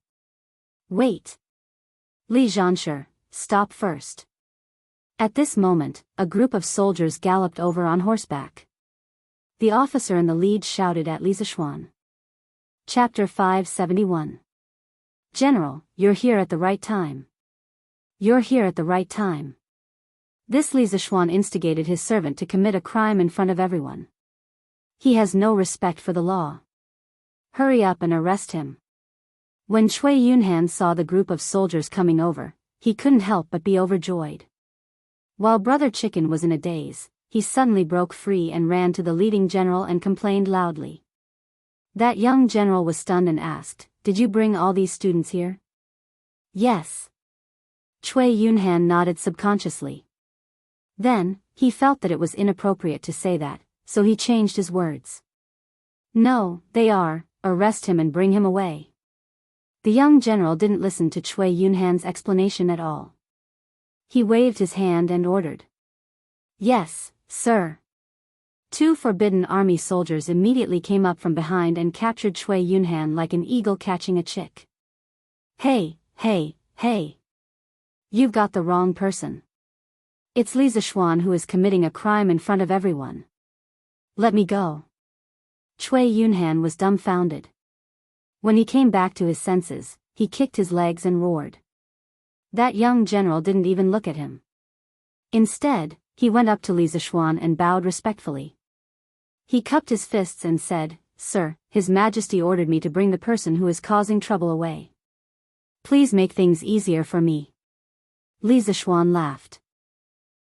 Wait! Li Zhanshi, stop first. At this moment, a group of soldiers galloped over on horseback. The officer in the lead shouted at Li Zishuan. Chapter 571. General, you're here at the right time. You're here at the right time. This Li Zishuan instigated his servant to commit a crime in front of everyone. He has no respect for the law. Hurry up and arrest him. When Cui Yunhan saw the group of soldiers coming over, he couldn't help but be overjoyed. While Brother Chicken was in a daze, he suddenly broke free and ran to the leading general and complained loudly. That young general was stunned and asked, "Did you bring all these students here?" "Yes." Cui Yunhan nodded subconsciously. Then, he felt that it was inappropriate to say that, so he changed his words. "No, they are, arrest him and bring him away." The young general didn't listen to Cui Yunhan's explanation at all. He waved his hand and ordered. "Yes, sir." 2 Forbidden Army soldiers immediately came up from behind and captured Cui Yunhan like an eagle catching a chick. Hey! You've got the wrong person. It's Li Zishuan who is committing a crime in front of everyone. Let me go. Cui Yunhan was dumbfounded. When he came back to his senses, he kicked his legs and roared. That young general didn't even look at him. Instead, he went up to Li Zishuan and bowed respectfully. He cupped his fists and said, "Sir, His Majesty ordered me to bring the person who is causing trouble away. Please make things easier for me." Li Zishuan laughed.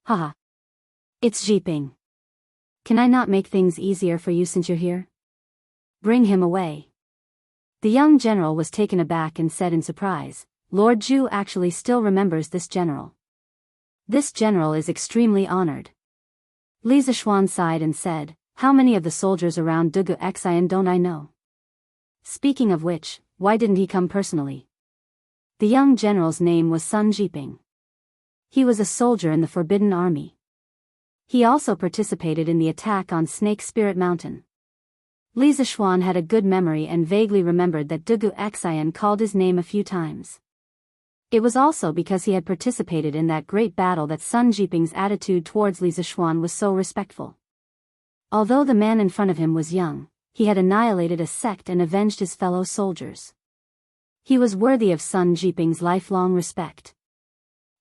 "Haha. It's Jiping. Can I not make things easier for you since you're here? Bring him away." The young general was taken aback and said in surprise, "Lord Zhu actually still remembers this general. This general is extremely honored." Li Zishuan sighed and said, "How many of the soldiers around Wuxia Xianxia don't I know? Speaking of which, why didn't he come personally?" The young general's name was Sun Jiping. He was a soldier in the Forbidden Army. He also participated in the attack on Snake Spirit Mountain. Li Zishuan had a good memory and vaguely remembered that Wuxia Xianxia called his name a few times. It was also because he had participated in that great battle that Sun Jiping's attitude towards Li Zishuan was so respectful. Although the man in front of him was young, he had annihilated a sect and avenged his fellow soldiers. He was worthy of Sun Jiping's lifelong respect.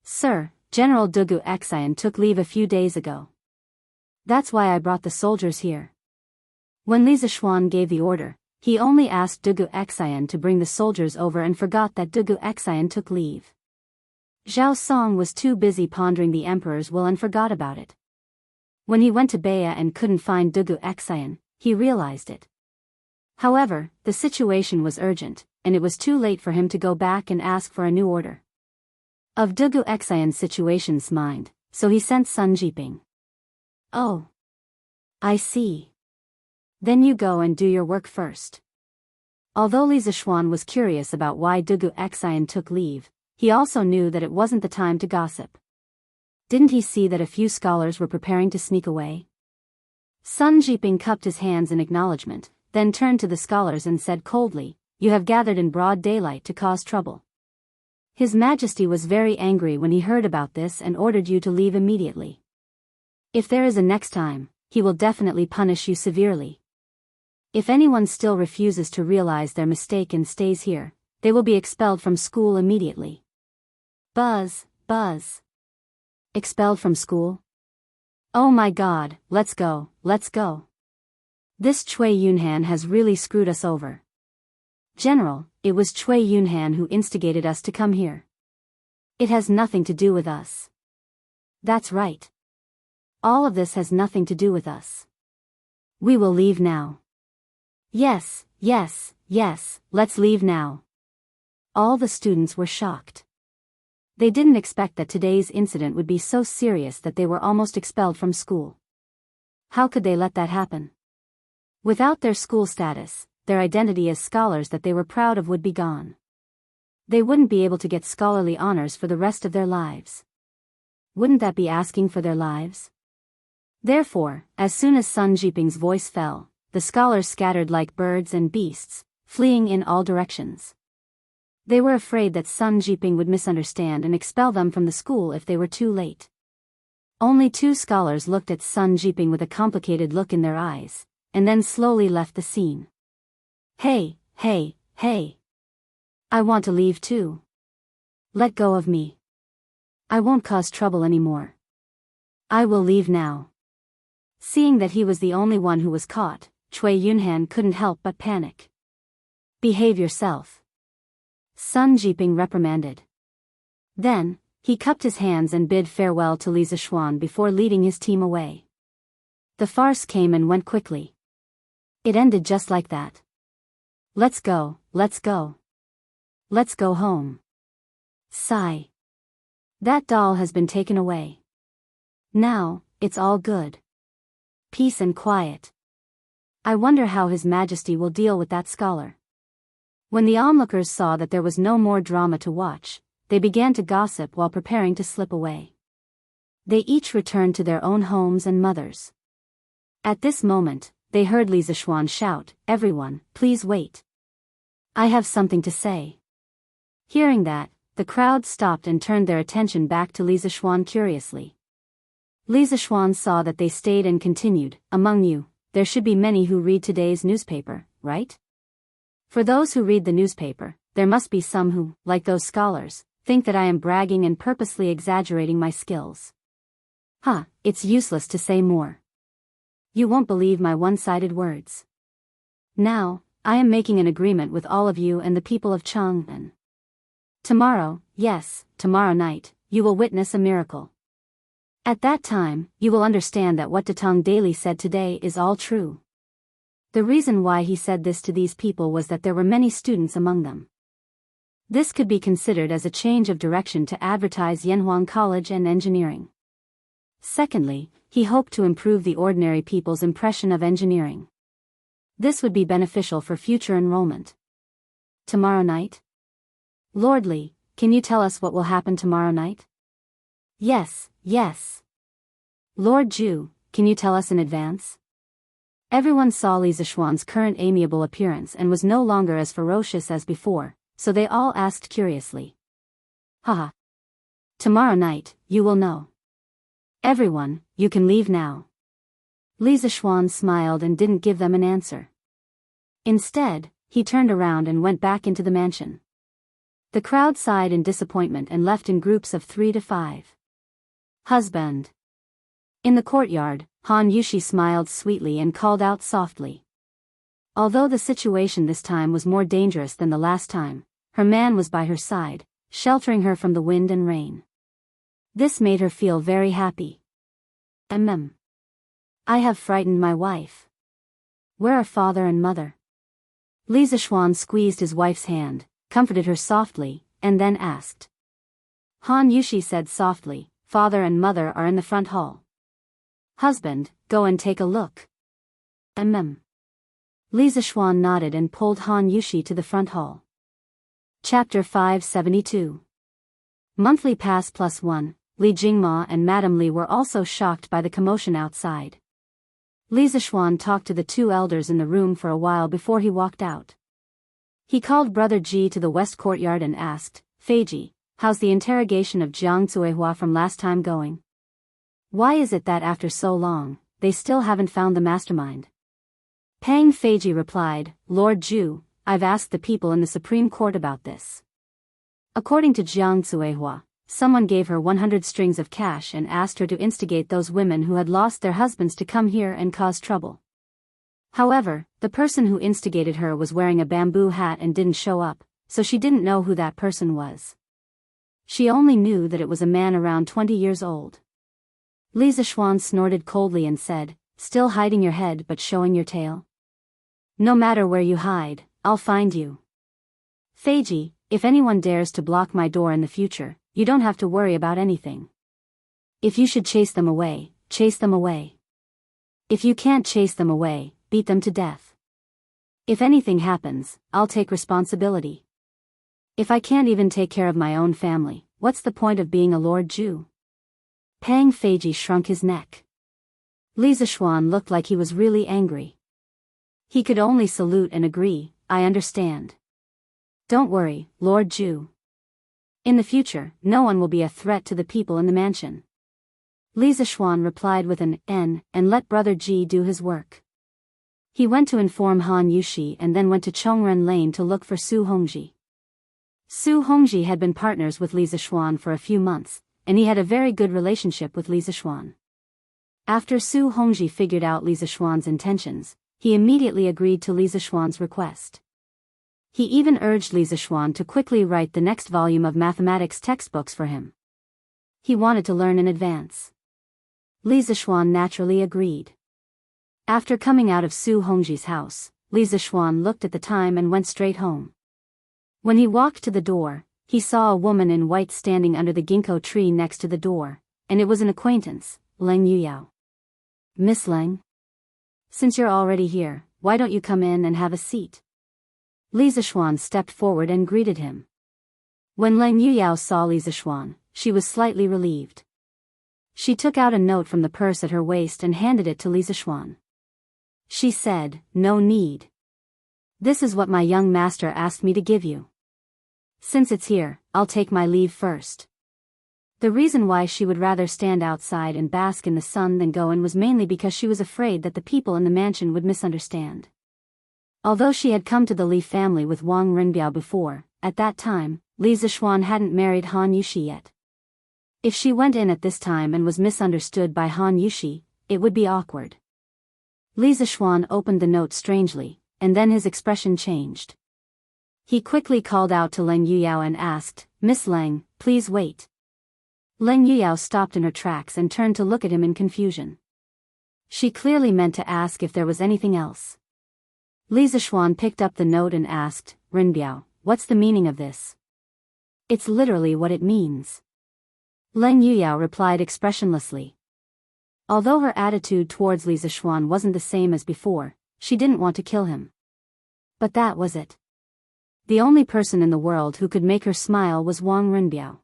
"Sir, General Wuxia Xianxia took leave a few days ago. That's why I brought the soldiers here." When Li Zishuan gave the order, he only asked Wuxia Xianxia to bring the soldiers over and forgot that Wuxia Xianxia took leave. Zhao Song was too busy pondering the emperor's will and forgot about it. When he went to Baya and couldn't find Wuxia Xianxia, he realized it. However, the situation was urgent, and it was too late for him to go back and ask for a new order. Of Wuxia Xianxia's situation's mind, so he sent Sun Jiping. "Oh. I see. Then you go and do your work first." Although Li Zishuan was curious about why Wuxia Xianxia took leave, he also knew that it wasn't the time to gossip. Didn't he see that a few scholars were preparing to sneak away? Sun Jiping cupped his hands in acknowledgement, then turned to the scholars and said coldly, "You have gathered in broad daylight to cause trouble." His Majesty was very angry when he heard about this and ordered you to leave immediately. If there is a next time, he will definitely punish you severely. If anyone still refuses to realize their mistake and stays here, they will be expelled from school immediately. Buzz. Expelled from school? Oh my God, let's go. This Cui Yunhan has really screwed us over. General, it was Cui Yunhan who instigated us to come here. It has nothing to do with us. That's right. All of this has nothing to do with us. We will leave now. Yes, let's leave now. All the students were shocked. They didn't expect that today's incident would be so serious that they were almost expelled from school. How could they let that happen? Without their school status, their identity as scholars that they were proud of would be gone. They wouldn't be able to get scholarly honors for the rest of their lives. Wouldn't that be asking for their lives? Therefore, as soon as Sun Jiping's voice fell, the scholars scattered like birds and beasts, fleeing in all directions. They were afraid that Sun Jiping would misunderstand and expel them from the school if they were too late. Only 2 scholars looked at Sun Jiping with a complicated look in their eyes, and then slowly left the scene. Hey, hey, hey. I want to leave too. Let go of me. I won't cause trouble anymore. I will leave now. Seeing that he was the only one who was caught, Cui Yunhan couldn't help but panic. Behave yourself. Sun Jiping reprimanded. Then, he cupped his hands and bid farewell to Li Zixuan before leading his team away. The farce came and went quickly. It ended just like that. Let's go, let's go. Let's go home. Sigh. That doll has been taken away. Now, it's all good. Peace and quiet. I wonder how His Majesty will deal with that scholar. When the onlookers saw that there was no more drama to watch, they began to gossip while preparing to slip away. They each returned to their own homes and mothers. At this moment, they heard Li Zixuan shout, "Everyone, please wait. I have something to say." Hearing that, the crowd stopped and turned their attention back to Li Zixuan curiously. Li Zixuan saw that they stayed and continued, "Among you, there should be many who read today's newspaper, right? For those who read the newspaper, there must be some who, like those scholars, think that I am bragging and purposely exaggerating my skills. It's useless to say more. You won't believe my one-sided words. Now, I am making an agreement with all of you and the people of Chang'an. Tomorrow, yes, tomorrow night, you will witness a miracle. At that time, you will understand that what Datong Daily said today is all true." The reason why he said this to these people was that there were many students among them. This could be considered as a change of direction to advertise Yanhuang College and engineering. Secondly, he hoped to improve the ordinary people's impression of engineering. This would be beneficial for future enrollment. Tomorrow night? Lord Li, can you tell us what will happen tomorrow night? Yes, yes. Lord Ju, can you tell us in advance? Everyone saw Li Zixuan's current amiable appearance and was no longer as ferocious as before, so they all asked curiously. Haha. Tomorrow night, you will know. Everyone, you can leave now. Li Zixuan smiled and didn't give them an answer. Instead, he turned around and went back into the mansion. The crowd sighed in disappointment and left in groups of 3 to 5. Husband. In the courtyard, Han Yushi smiled sweetly and called out softly. Although the situation this time was more dangerous than the last time, her man was by her side, sheltering her from the wind and rain. This made her feel very happy. I have frightened my wife. Where are father and mother? Li Zixuan squeezed his wife's hand, comforted her softly, and then asked. Han Yushi said softly, "Father and mother are in the front hall. Husband, go and take a look." Li Zixuan nodded and pulled Han Yushi to the front hall. Chapter 572. Monthly Pass +1, Li Jingma and Madame Li were also shocked by the commotion outside. Li Zixuan talked to the 2 elders in the room for a while before he walked out. He called Brother Ji to the west courtyard and asked, "Feiji, how's the interrogation of Jiang Zuehua from last time going? Why is it that after so long, they still haven't found the mastermind?" Pang Feiji replied, "Lord Ju, I've asked the people in the Supreme Court about this. According to Jiang Zuehua, someone gave her 100 strings of cash and asked her to instigate those women who had lost their husbands to come here and cause trouble. However, the person who instigated her was wearing a bamboo hat and didn't show up, so she didn't know who that person was. She only knew that it was a man around 20 years old." Li Zixuan snorted coldly and said, "Still hiding your head but showing your tail? No matter where you hide, I'll find you. Feiji, if anyone dares to block my door in the future, you don't have to worry about anything. If you should chase them away, chase them away. If you can't chase them away, beat them to death. If anything happens, I'll take responsibility. If I can't even take care of my own family, what's the point of being a Lord Jew? Pang Feiji shrunk his neck. Li Zishuan looked like he was really angry. He could only salute and agree, I understand. Don't worry, Lord Jew. In the future, no one will be a threat to the people in the mansion. Li Zishuan replied with an N and let Brother Ji do his work. He went to inform Han Yushi and then went to Chongren Lane to look for Su Hongji. Su Hongji had been partners with Li Zishuan for a few months, and he had a very good relationship with Li Zishuan. After Su Hongji figured out Li Zishuan's intentions, he immediately agreed to Li Zishuan's request. He even urged Li Zishuan to quickly write the next volume of mathematics textbooks for him. He wanted to learn in advance. Li Zishuan naturally agreed. After coming out of Su Hongji's house, Li Zishuan looked at the time and went straight home. When he walked to the door, he saw a woman in white standing under the ginkgo tree next to the door, and it was an acquaintance, Leng Yuyao. Miss Leng? Since you're already here, why don't you come in and have a seat? Li Zishuan stepped forward and greeted him. When Leng Yuyao saw Li Zishuan, she was slightly relieved. She took out a note from the purse at her waist and handed it to Li Zishuan. She said, "No need. This is what my young master asked me to give you. Since it's here, I'll take my leave first." The reason why she would rather stand outside and bask in the sun than go in was mainly because she was afraid that the people in the mansion would misunderstand. Although she had come to the Li family with Wang Renbiao before, at that time, Li Zishuan hadn't married Han Yushi yet. If she went in at this time and was misunderstood by Han Yushi, it would be awkward. Li Zishuan opened the note strangely, and then his expression changed. He quickly called out to Leng Yuyao and asked, "Miss Leng, please wait." Leng Yuyao stopped in her tracks and turned to look at him in confusion. She clearly meant to ask if there was anything else. Li Zishuan picked up the note and asked, "Renbiao, what's the meaning of this?" "It's literally what it means." Leng Yuyao replied expressionlessly. Although her attitude towards Li Zishuan wasn't the same as before, she didn't want to kill him. But that was it. The only person in the world who could make her smile was Wang Renbiao.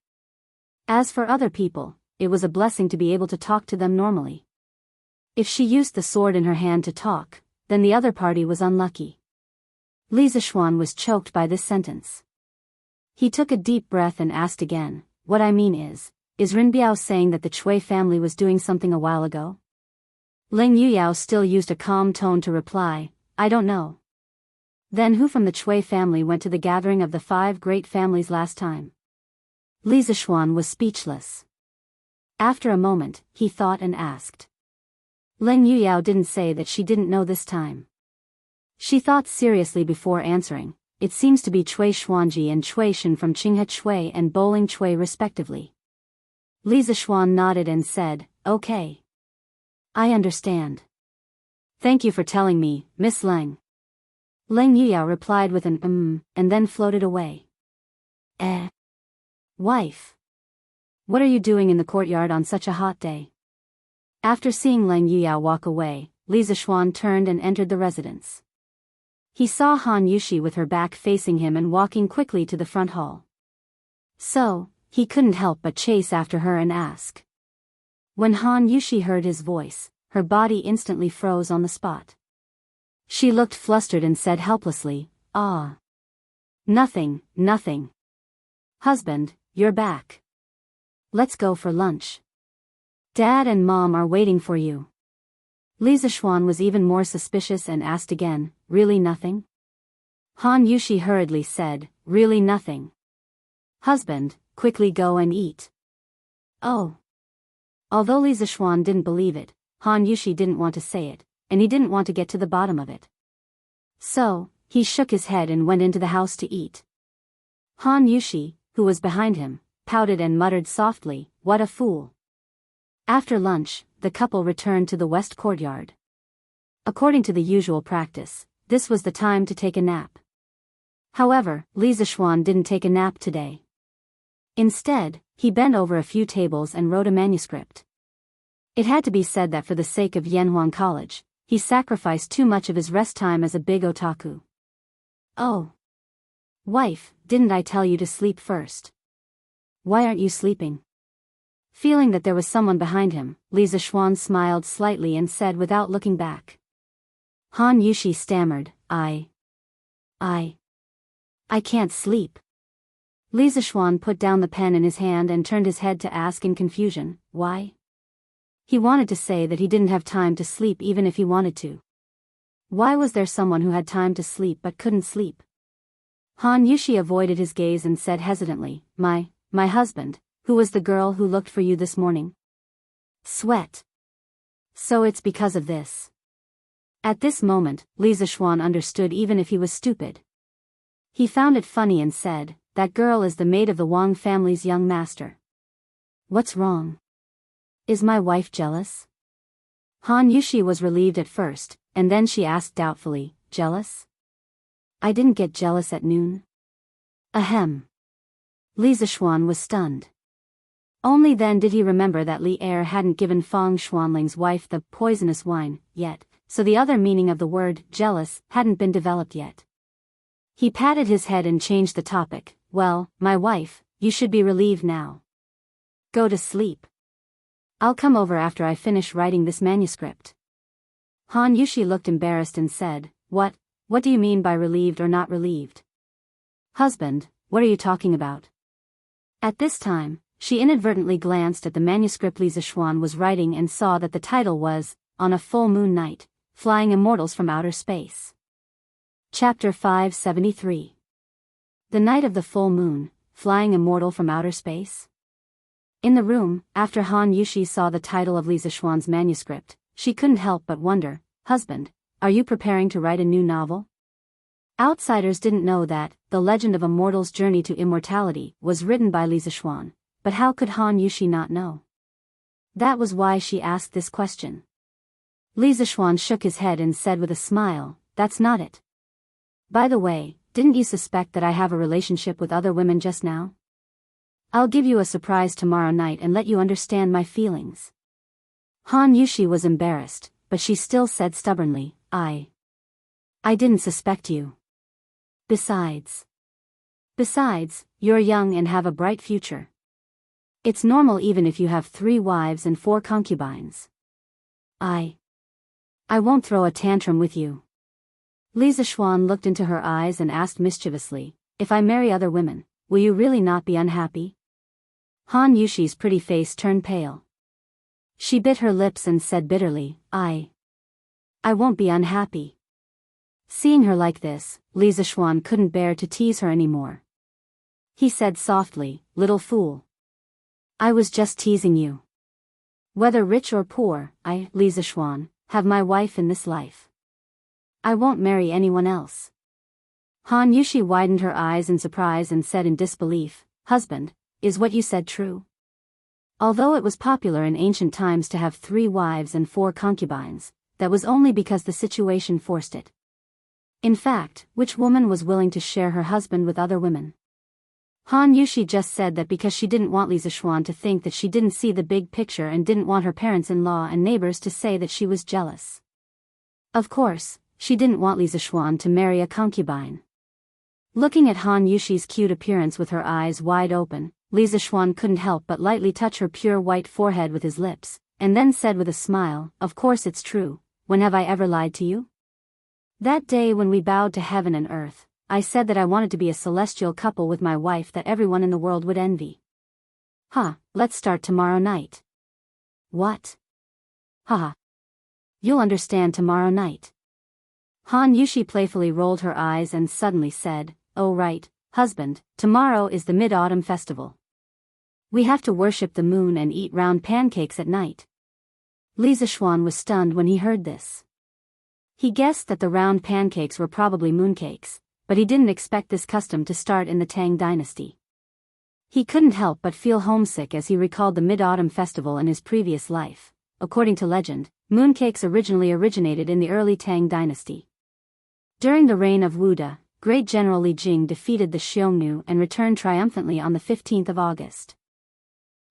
As for other people, it was a blessing to be able to talk to them normally. If she used the sword in her hand to talk, then the other party was unlucky. Li Zishuan was choked by this sentence. He took a deep breath and asked again, "What I mean is Renbiao saying that the Chui family was doing something a while ago?" Leng Yuyao still used a calm tone to reply, "I don't know." "Then who from the Chui family went to the gathering of the 5 great families last time?" Li Zishuan was speechless. After a moment, he thought and asked. Leng Yuyao didn't say that she didn't know this time. She thought seriously before answering. "It seems to be Chui Xuanji and Chui Shen from Qinghe Chui and Bowling Chui respectively." Li Zishuan nodded and said, "Okay. I understand. Thank you for telling me, Miss Leng." Leng Yuyao replied with an and then floated away. Wife. What are you doing in the courtyard on such a hot day?" After seeing Leng Yuyao walk away, Li Zishuan turned and entered the residence. He saw Han Yushi with her back facing him and walking quickly to the front hall. So, he couldn't help but chase after her and ask. When Han Yushi heard his voice, her body instantly froze on the spot. She looked flustered and said helplessly, "Ah. Nothing, nothing. Husband, you're back. Let's go for lunch. Dad and Mom are waiting for you." Li Zishuan was even more suspicious and asked again, "Really nothing?" Han Yushi hurriedly said, "Really nothing. Husband, quickly go and eat." Oh. Although Li Zishuan didn't believe it, Han Yushi didn't want to say it, and he didn't want to get to the bottom of it. So, he shook his head and went into the house to eat. Han Yushi, who was behind him, pouted and muttered softly, "What a fool." After lunch, the couple returned to the west courtyard. According to the usual practice, this was the time to take a nap. However, Li Zishuan didn't take a nap today. Instead, he bent over a few tables and wrote a manuscript. It had to be said that for the sake of Yanhuang College, he sacrificed too much of his rest time as a big otaku. Oh. Wife, didn't I tell you to sleep first? Why aren't you sleeping? Feeling that there was someone behind him, Li Zishuan smiled slightly and said without looking back. Han Yushi stammered, I can't sleep. Li Zishuan put down the pen in his hand and turned his head to ask in confusion, why? He wanted to say that he didn't have time to sleep even if he wanted to. Why was there someone who had time to sleep but couldn't sleep? Han Yushi avoided his gaze and said hesitantly, My husband, who was the girl who looked for you this morning? Sweat. So it's because of this. At this moment, Li Zishuan understood even if he was stupid. He found it funny and said, that girl is the maid of the Wang family's young master. What's wrong? Is my wife jealous? Han Yushi was relieved at first, and then she asked doubtfully, jealous? I didn't get jealous at noon. Ahem. Li Zishuan was stunned. Only then did he remember that Li Er hadn't given Fang Xuanling's wife the poisonous wine yet, so the other meaning of the word jealous hadn't been developed yet. He patted his head and changed the topic. Well, my wife, you should be relieved now. Go to sleep. I'll come over after I finish writing this manuscript. Han Yushi looked embarrassed and said, What do you mean by relieved or not relieved? Husband, what are you talking about? At this time, she inadvertently glanced at the manuscript Li Zishuan was writing and saw that the title was, On a Full Moon Night, Flying Immortals from Outer Space. Chapter 573. The Night of the Full Moon, Flying Immortal from Outer Space? In the room, after Han Yushi saw the title of Li Zishuan's manuscript, she couldn't help but wonder, Husband, are you preparing to write a new novel? Outsiders didn't know that, The Legend of a Mortal's Journey to Immortality was written by Li Zishuan, but how could Han Yushi not know? That was why she asked this question. Li Zishuan shook his head and said with a smile, That's not it. By the way, didn't you suspect that I have a relationship with other women just now? I'll give you a surprise tomorrow night and let you understand my feelings. Han Yushi was embarrassed, but she still said stubbornly, I didn't suspect you. Besides, you're young and have a bright future. It's normal even if you have 3 wives and 4 concubines. I won't throw a tantrum with you. Li Zishuan looked into her eyes and asked mischievously, If I marry other women, will you really not be unhappy? Han Yushi's pretty face turned pale. She bit her lips and said bitterly, I won't be unhappy. Seeing her like this, Li Zishuan couldn't bear to tease her anymore. He said softly, Little fool. I was just teasing you. Whether rich or poor, I, Li Zishuan, have my wife in this life. I won't marry anyone else. Han Yushi widened her eyes in surprise and said in disbelief, Husband, is what you said true? Although it was popular in ancient times to have 3 wives and 4 concubines, that was only because the situation forced it. In fact, which woman was willing to share her husband with other women? Han Yushi just said that because she didn't want Li Zishuan to think that she didn't see the big picture and didn't want her parents-in-law and neighbors to say that she was jealous. Of course, she didn't want Li Zishuan to marry a concubine. Looking at Han Yushi's cute appearance with her eyes wide open, Li Zishuan couldn't help but lightly touch her pure white forehead with his lips, and then said with a smile, Of course it's true, when have I ever lied to you? That day when we bowed to heaven and earth, I said that I wanted to be a celestial couple with my wife that everyone in the world would envy. Let's start tomorrow night. What? You'll understand tomorrow night. Han Yushi playfully rolled her eyes and suddenly said, Oh right, husband, tomorrow is the Mid-Autumn Festival. We have to worship the moon and eat round pancakes at night. Li Zishuan was stunned when he heard this. He guessed that the round pancakes were probably mooncakes, but he didn't expect this custom to start in the Tang dynasty. He couldn't help but feel homesick as he recalled the Mid-Autumn Festival in his previous life. According to legend, mooncakes originally originated in the early Tang dynasty. During the reign of Wuda, Great General Li Jing defeated the Xiongnu and returned triumphantly on the 15th of August.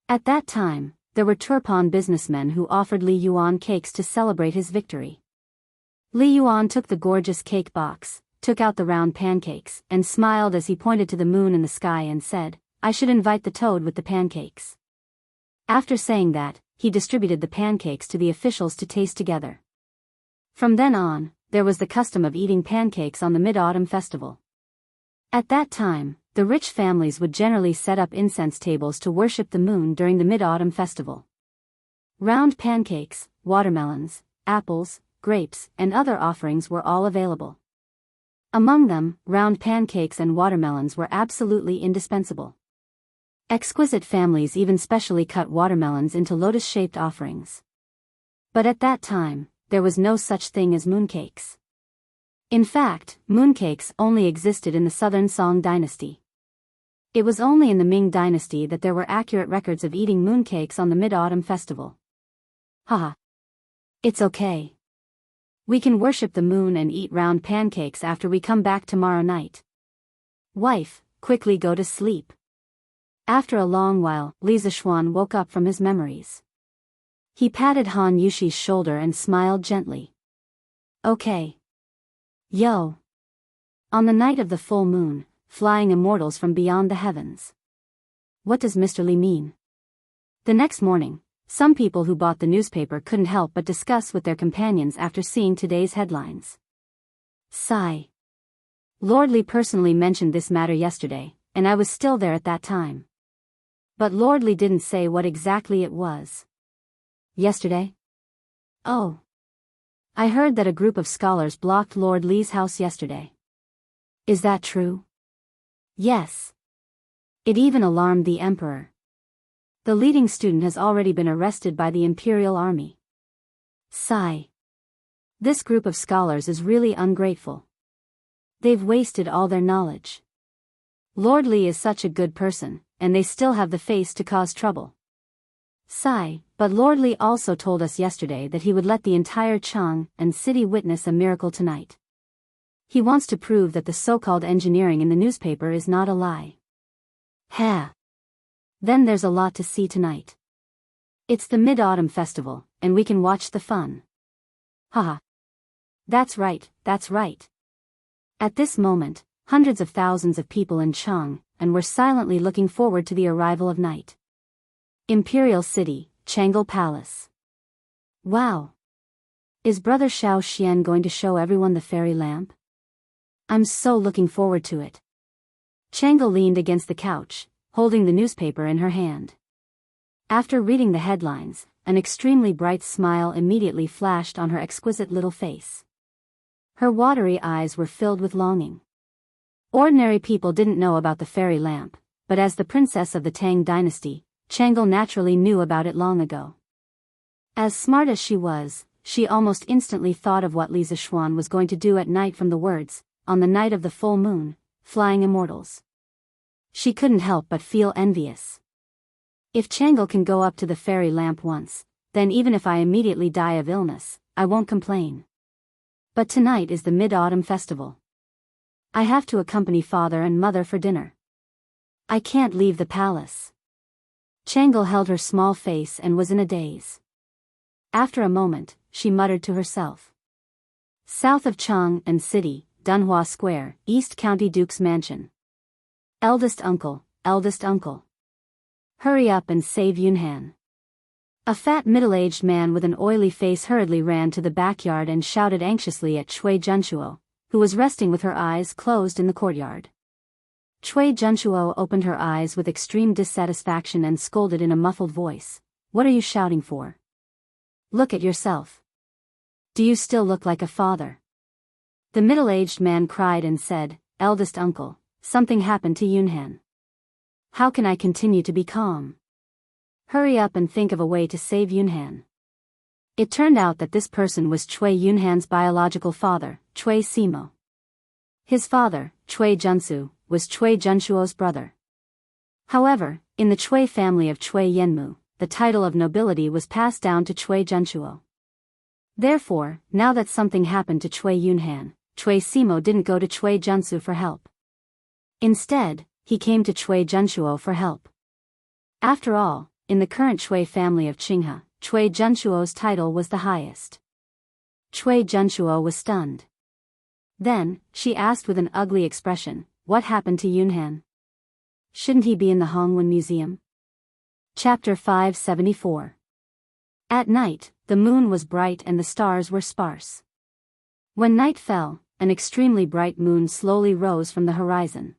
At that time, there were Turpan businessmen who offered Li Yuan cakes to celebrate his victory. Li Yuan took the gorgeous cake box, took out the round pancakes, and smiled as he pointed to the moon in the sky and said, "I should invite the toad with the pancakes." After saying that, he distributed the pancakes to the officials to taste together. From then on, there was the custom of eating pancakes on the Mid-Autumn Festival. At that time, the rich families would generally set up incense tables to worship the moon during the Mid-Autumn Festival. Round pancakes, watermelons, apples, grapes, and other offerings were all available. Among them, round pancakes and watermelons were absolutely indispensable. Exquisite families even specially cut watermelons into lotus-shaped offerings. But at that time, there was no such thing as mooncakes. In fact, mooncakes only existed in the southern Song dynasty. It was only in the Ming dynasty that there were accurate records of eating mooncakes on the Mid-Autumn Festival. Haha. It's okay. We can worship the moon and eat round pancakes after we come back tomorrow night. Wife, quickly go to sleep. After a long while, Li Zishuan woke up from his memories. He patted Han Yushi's shoulder and smiled gently. Okay. Yo. On the night of the full moon, flying immortals from beyond the heavens. What does Mr. Li mean? The next morning, some people who bought the newspaper couldn't help but discuss with their companions after seeing today's headlines. Sigh. Lord Li personally mentioned this matter yesterday, and I was still there at that time. But Lord Li didn't say what exactly it was. Yesterday? Oh. I heard that a group of scholars blocked Lord Li's house yesterday. Is that true? Yes. It even alarmed the emperor. The leading student has already been arrested by the imperial army. Sigh. This group of scholars is really ungrateful. They've wasted all their knowledge. Lord Li is such a good person, and they still have the face to cause trouble. Sigh, but Lord Li also told us yesterday that he would let the entire Chang and city witness a miracle tonight. He wants to prove that the so-called engineering in the newspaper is not a lie. Ha! Then there's a lot to see tonight. It's the Mid-Autumn Festival, and we can watch the fun. Haha. That's right, that's right. At this moment, hundreds of thousands of people in Chang and were silently looking forward to the arrival of night. Imperial City, Tranquil Palace. Wow! Is Brother Xiao Xian going to show everyone the fairy lamp? I'm so looking forward to it. Tranquil leaned against the couch, holding the newspaper in her hand. After reading the headlines, an extremely bright smile immediately flashed on her exquisite little face. Her watery eyes were filled with longing. Ordinary people didn't know about the fairy lamp, but as the princess of the Tang dynasty, Tranquil naturally knew about it long ago. As smart as she was, she almost instantly thought of what Li Zishuan was going to do at night from the words, "On the night of the full moon, flying immortals." She couldn't help but feel envious. If Tranquil can go up to the fairy lamp once, then even if I immediately die of illness, I won't complain. But tonight is the Mid-Autumn Festival. I have to accompany father and mother for dinner. I can't leave the palace. Tranquil held her small face and was in a daze. After a moment, she muttered to herself. South of Chang and City, Dunhua Square, East County Duke's Mansion. Eldest uncle, eldest uncle. Hurry up and save Yunhan. A fat middle-aged man with an oily face hurriedly ran to the backyard and shouted anxiously at Cui Junchuo, who was resting with her eyes closed in the courtyard. Cui Junchuo opened her eyes with extreme dissatisfaction and scolded in a muffled voice, "What are you shouting for? Look at yourself. Do you still look like a father?" The middle-aged man cried and said, "Eldest uncle, something happened to Yunhan. How can I continue to be calm? Hurry up and think of a way to save Yunhan." It turned out that this person was Cui Yunhan's biological father, Cui Simo. His father, Cui Junsu, was Cui Junchuo's brother. However, in the Cui family of Cui Yenmu, the title of nobility was passed down to Cui Junchuo. Therefore, now that something happened to Cui Yunhan, Cui Simo didn't go to Cui Junsu for help. Instead, he came to Cui Junchuo for help. After all, in the current Cui family of Qinghe, Cui Zhenshuo's title was the highest. Cui Zhenshuo was stunned. Then, she asked with an ugly expression, "What happened to Yunhan? Shouldn't he be in the Hongwen Museum?" Chapter 574. At night, the moon was bright and the stars were sparse. When night fell, an extremely bright moon slowly rose from the horizon.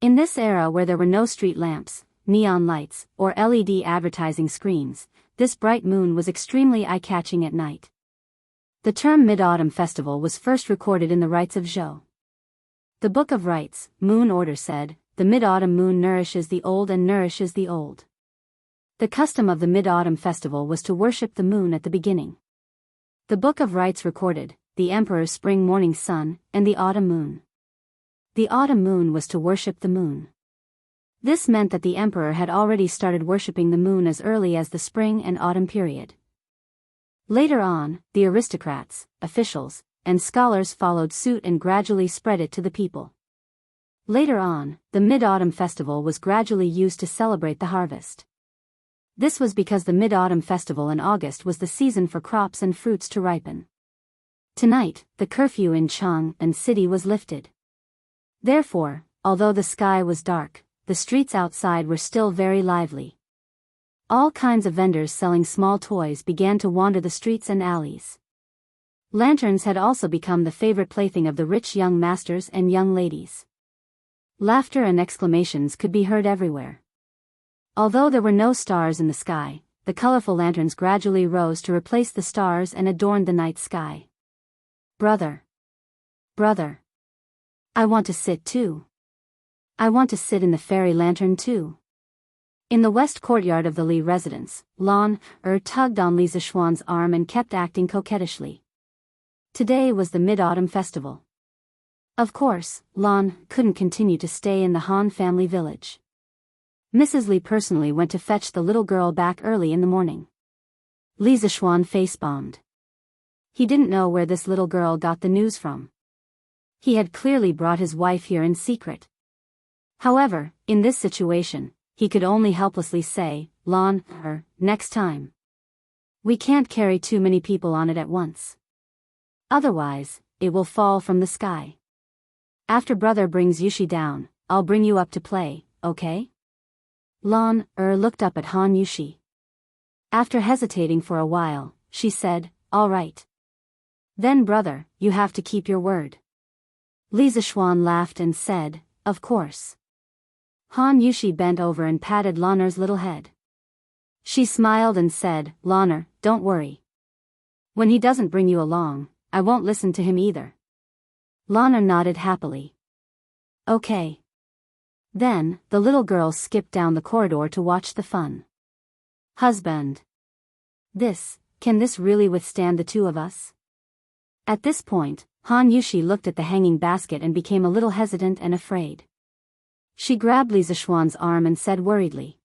In this era where there were no street lamps, neon lights, or LED advertising screens, this bright moon was extremely eye-catching at night. The term Mid-Autumn Festival was first recorded in the Rites of Zhou. The Book of Rites, Moon Order said, "The mid-autumn moon nourishes the old and nourishes the old." The custom of the Mid-Autumn Festival was to worship the moon at the beginning. The Book of Rites recorded, the emperor's spring morning sun, and the autumn moon. The autumn moon was to worship the moon. This meant that the emperor had already started worshipping the moon as early as the spring and autumn period. Later on, the aristocrats, officials, and scholars followed suit and gradually spread it to the people. Later on, the Mid-Autumn Festival was gradually used to celebrate the harvest. This was because the Mid-Autumn Festival in August was the season for crops and fruits to ripen. Tonight, the curfew in Chang'an City was lifted. Therefore, although the sky was dark, the streets outside were still very lively. All kinds of vendors selling small toys began to wander the streets and alleys. Lanterns had also become the favorite plaything of the rich young masters and young ladies. Laughter and exclamations could be heard everywhere. Although there were no stars in the sky, the colorful lanterns gradually rose to replace the stars and adorned the night sky. "Brother! Brother! I want to sit too. I want to sit in the fairy lantern too." In the west courtyard of the Li residence, Lan tugged on Li Zishuan's arm and kept acting coquettishly. Today was the Mid-Autumn Festival. Of course, Lan couldn't continue to stay in the Han family village. Mrs. Li personally went to fetch the little girl back early in the morning. Li Zishuan face-bombed. He didn't know where this little girl got the news from. He had clearly brought his wife here in secret. However, in this situation, he could only helplessly say, "Lan, next time. We can't carry too many people on it at once. Otherwise, it will fall from the sky. After brother brings Yushi down, I'll bring you up to play, okay?" Lan looked up at Han Yushi. After hesitating for a while, she said, "All right. Then brother, you have to keep your word." Li Zishuan laughed and said, "Of course." Han Yushi bent over and patted Lanner's little head. She smiled and said, "Lanner, don't worry. When he doesn't bring you along, I won't listen to him either." Lanner nodded happily. "Okay." Then, the little girl skipped down the corridor to watch the fun. "Husband. Can this really withstand the two of us?" At this point, Han Yushi looked at the hanging basket and became a little hesitant and afraid. She grabbed Li Zishuan's arm and said worriedly.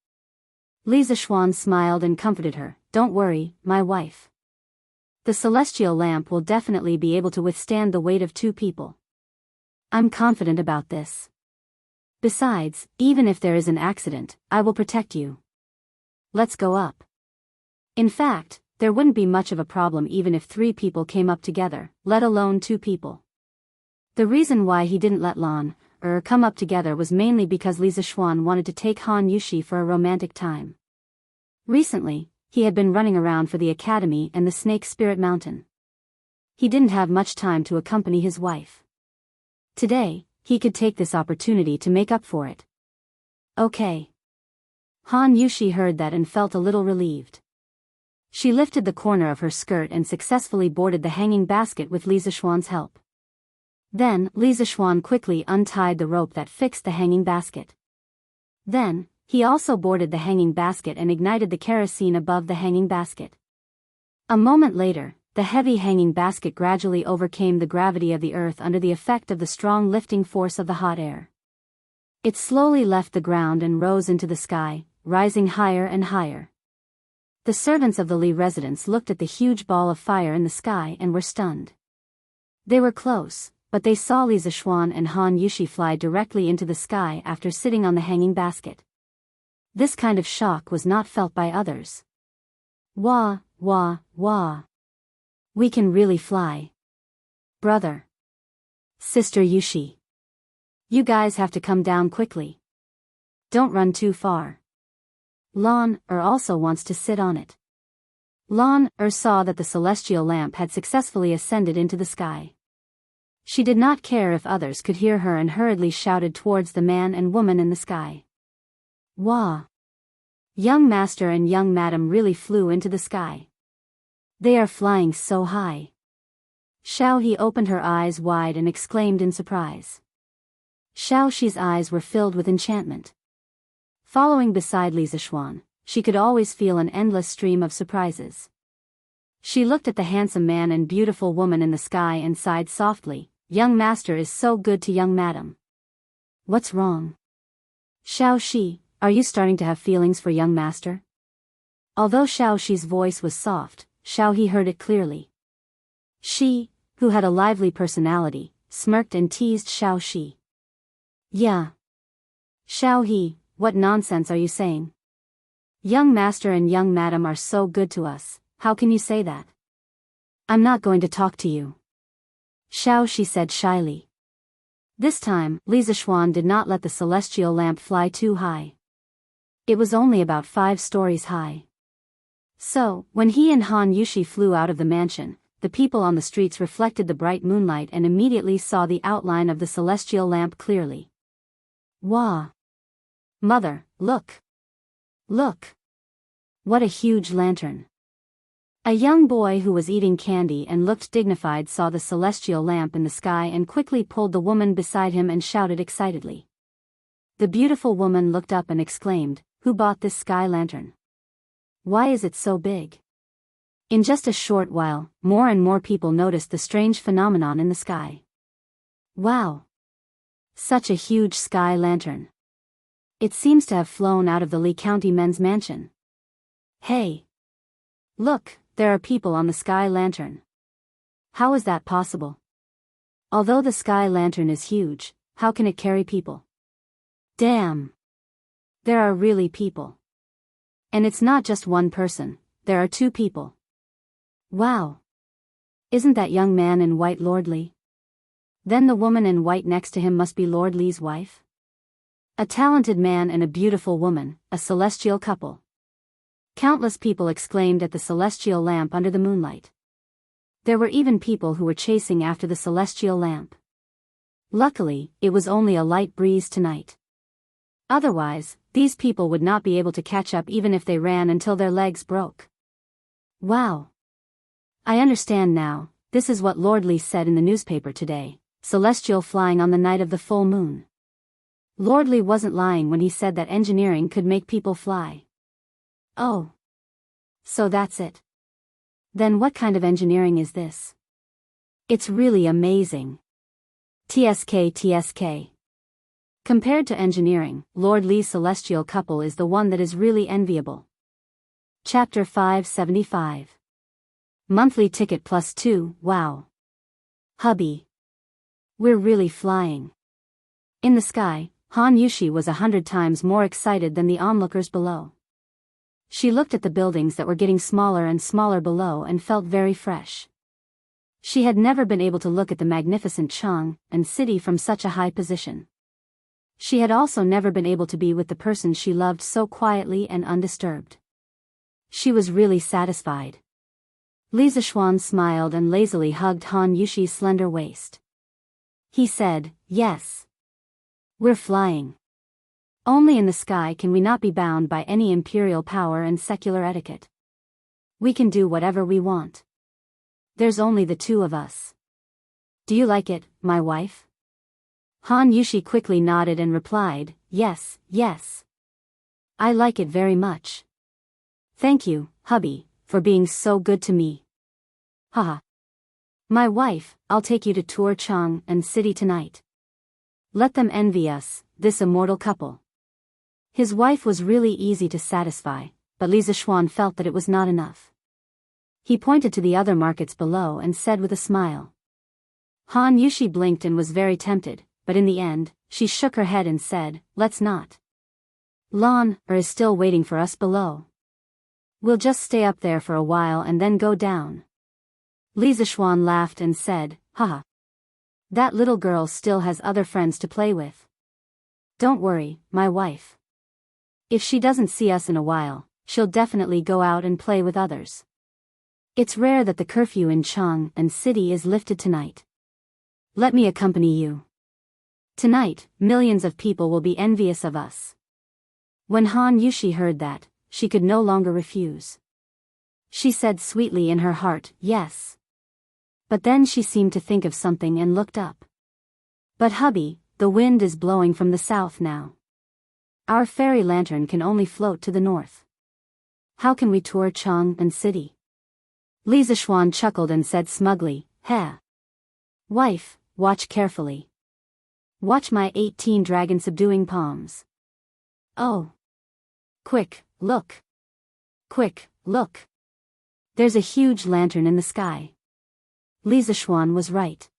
Li Zishuan smiled and comforted her, "Don't worry, my wife. The celestial lamp will definitely be able to withstand the weight of two people. I'm confident about this. Besides, even if there is an accident, I will protect you. Let's go up." In fact, there wouldn't be much of a problem even if 3 people came up together, let alone 2 people. The reason why he didn't let Lan come up together was mainly because Li Zishuan wanted to take Han Yushi for a romantic time. Recently, he had been running around for the academy and the Snake Spirit Mountain. He didn't have much time to accompany his wife. Today, he could take this opportunity to make up for it. "Okay." Han Yushi heard that and felt a little relieved. She lifted the corner of her skirt and successfully boarded the hanging basket with Li Zishuan's help. Then, Li Zishuan quickly untied the rope that fixed the hanging basket. Then, he also boarded the hanging basket and ignited the kerosene above the hanging basket. A moment later, the heavy hanging basket gradually overcame the gravity of the earth under the effect of the strong lifting force of the hot air. It slowly left the ground and rose into the sky, rising higher and higher. The servants of the Li residence looked at the huge ball of fire in the sky and were stunned. They were close, but they saw Li Zishuan and Han Yushi fly directly into the sky after sitting on the hanging basket. This kind of shock was not felt by others. Wah, wah, wah. We can really fly. Brother. Sister Yushi. You guys have to come down quickly. Don't run too far. Lan also wants to sit on it. Lan saw that the celestial lamp had successfully ascended into the sky. She did not care if others could hear her and hurriedly shouted towards the man and woman in the sky. Wah! Young master and young madam really flew into the sky. They are flying so high. Xiaohe opened her eyes wide and exclaimed in surprise. Xiaoxi's eyes were filled with enchantment. Following beside Li Zishuan, she could always feel an endless stream of surprises. She looked at the handsome man and beautiful woman in the sky and sighed softly. Young master is so good to young madam. What's wrong? Xiaoxi, are you starting to have feelings for young master? Although Xiaoxi's voice was soft, Xiaohe heard it clearly. She, who had a lively personality, smirked and teased Xiaoxi. Yeah. Xiaohe, what nonsense are you saying? Young master and young madam are so good to us, how can you say that? I'm not going to talk to you. Xiaoxi said shyly. This time, Li Zishuan did not let the celestial lamp fly too high. It was only about 5 stories high. So, when he and Han Yushi flew out of the mansion, the people on the streets reflected the bright moonlight and immediately saw the outline of the celestial lamp clearly. Wah! Mother, look! Look! What a huge lantern! A young boy who was eating candy and looked dignified saw the celestial lamp in the sky and quickly pulled the woman beside him and shouted excitedly. The beautiful woman looked up and exclaimed, "Who bought this sky lantern? Why is it so big?" In just a short while, more and more people noticed the strange phenomenon in the sky. Wow! Such a huge sky lantern. It seems to have flown out of the Li County men's mansion. Hey! Look, there are people on the sky lantern. How is that possible? Although the sky lantern is huge, how can it carry people? Damn! There are really people. And it's not just one person, there are 2 people. Wow! Isn't that young man in white Lord Li? Then the woman in white next to him must be Lord Li's wife? A talented man and a beautiful woman, a celestial couple. Countless people exclaimed at the celestial lamp under the moonlight. There were even people who were chasing after the celestial lamp. Luckily, it was only a light breeze tonight. Otherwise, these people would not be able to catch up even if they ran until their legs broke. Wow! I understand now, this is what Lord Li said in the newspaper today, celestial flying on the night of the full moon. Lord Li wasn't lying when he said that engineering could make people fly. Oh. So that's it. Then what kind of engineering is this? It's really amazing. TSK. Compared to engineering, Lord Li's celestial couple is the one that is really enviable. Chapter 575. Monthly ticket +2, wow. Hubby. We're really flying. In the sky, Han Yushi was 100 times more excited than the onlookers below. She looked at the buildings that were getting smaller and smaller below and felt very fresh. She had never been able to look at the magnificent Chang'an city from such a high position. She had also never been able to be with the person she loved so quietly and undisturbed. She was really satisfied. Li Zishuan smiled and lazily hugged Han Yushi's slender waist. He said, "Yes. We're flying. Only in the sky can we not be bound by any imperial power and secular etiquette. We can do whatever we want. There's only the 2 of us. Do you like it, my wife?" Han Yushi quickly nodded and replied, "Yes, yes. I like it very much. Thank you, hubby, for being so good to me. Haha. My wife, I'll take you to tour Chang'an city tonight. Let them envy us, this immortal couple." His wife was really easy to satisfy, but Li Zishuan felt that it was not enough. He pointed to the other markets below and said with a smile. Han Yushi blinked and was very tempted, but in the end, she shook her head and said, "Let's not. is still waiting for us below. We'll just stay up there for a while and then go down. Li Zishuan laughed and said, haha. That little girl still has other friends to play with. Don't worry, my wife. If she doesn't see us in a while, she'll definitely go out and play with others. It's rare that the curfew in Chang'an City is lifted tonight. Let me accompany you. Tonight, millions of people will be envious of us. When Han Yushi heard that, she could no longer refuse. She said sweetly in her heart, yes. But then she seemed to think of something and looked up. But hubby, the wind is blowing from the south now. Our fairy lantern can only float to the north. How can we tour Chang'an City? Li Zishuan chuckled and said smugly, heh. Wife, watch carefully. Watch my 18 dragon subduing palms. Oh. Quick, look. Quick, look. There's a huge lantern in the sky. Li Zishuan was right.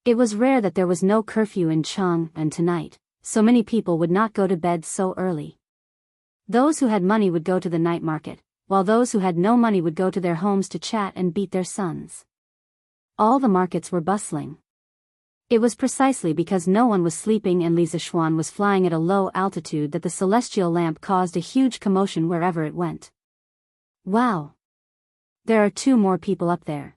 It was rare that there was no curfew in Chang'an tonight, so many people would not go to bed so early. Those who had money would go to the night market, while those who had no money would go to their homes to chat and beat their sons. All the markets were bustling. It was precisely because no one was sleeping and Li Zishuan was flying at a low altitude that the celestial lamp caused a huge commotion wherever it went. Wow! There are 2 more people up there.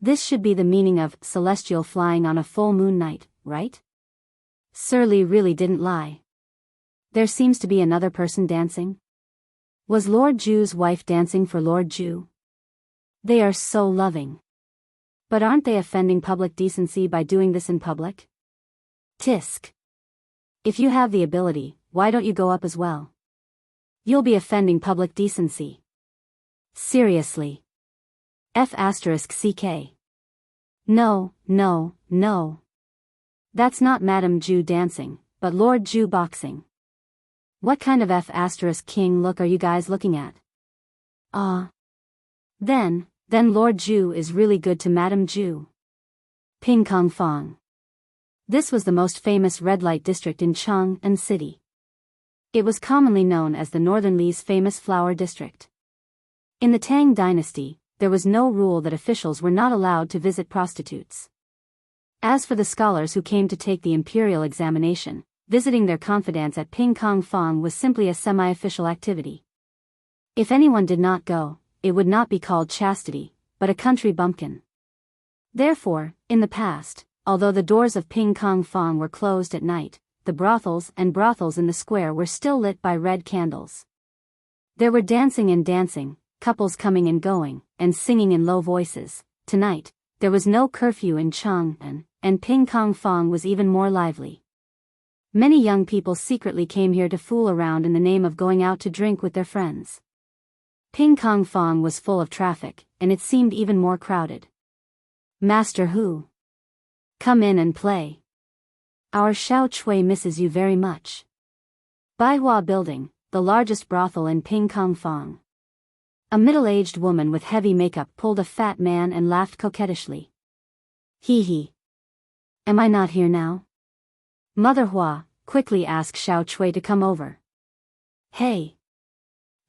This should be the meaning of celestial flying on a full moon night, right? Sir Li really didn't lie. There seems to be another person dancing. Was Lord Ju's wife dancing for Lord Ju? They are so loving. But aren't they offending public decency by doing this in public? Tisk. If you have the ability, why don't you go up as well? You'll be offending public decency. Seriously. F***ck. No, no, no. That's not Madame Ju dancing, but Lord Ju boxing. What kind of F***king look are you guys looking at? Then Lord Ju is really good to Madame Ju. Ping Kong Fong. This was the most famous red light district in Chang'an City. It was commonly known as the Northern Li's famous flower district. In the Tang dynasty, there was no rule that officials were not allowed to visit prostitutes. As for the scholars who came to take the imperial examination, visiting their confidants at Ping Kong Fong was simply a semi-official activity. If anyone did not go, it would not be called chastity, but a country bumpkin. Therefore, in the past, although the doors of Ping Kong Fong were closed at night, the brothels in the square were still lit by red candles. There were dancing and dancing, couples coming and going, and singing in low voices. Tonight, there was no curfew in Chang'an, and Ping Kong Fong was even more lively. Many young people secretly came here to fool around in the name of going out to drink with their friends. Ping Kong Fong was full of traffic, and it seemed even more crowded. Master Hu. Come in and play. Our Xiao Chui misses you very much. Baihua Building, the largest brothel in Ping Kong Fong. A middle-aged woman with heavy makeup pulled a fat man and laughed coquettishly. Hee hee. Am I not here now? Mother Hua, quickly ask Xiao Chui to come over. Hey.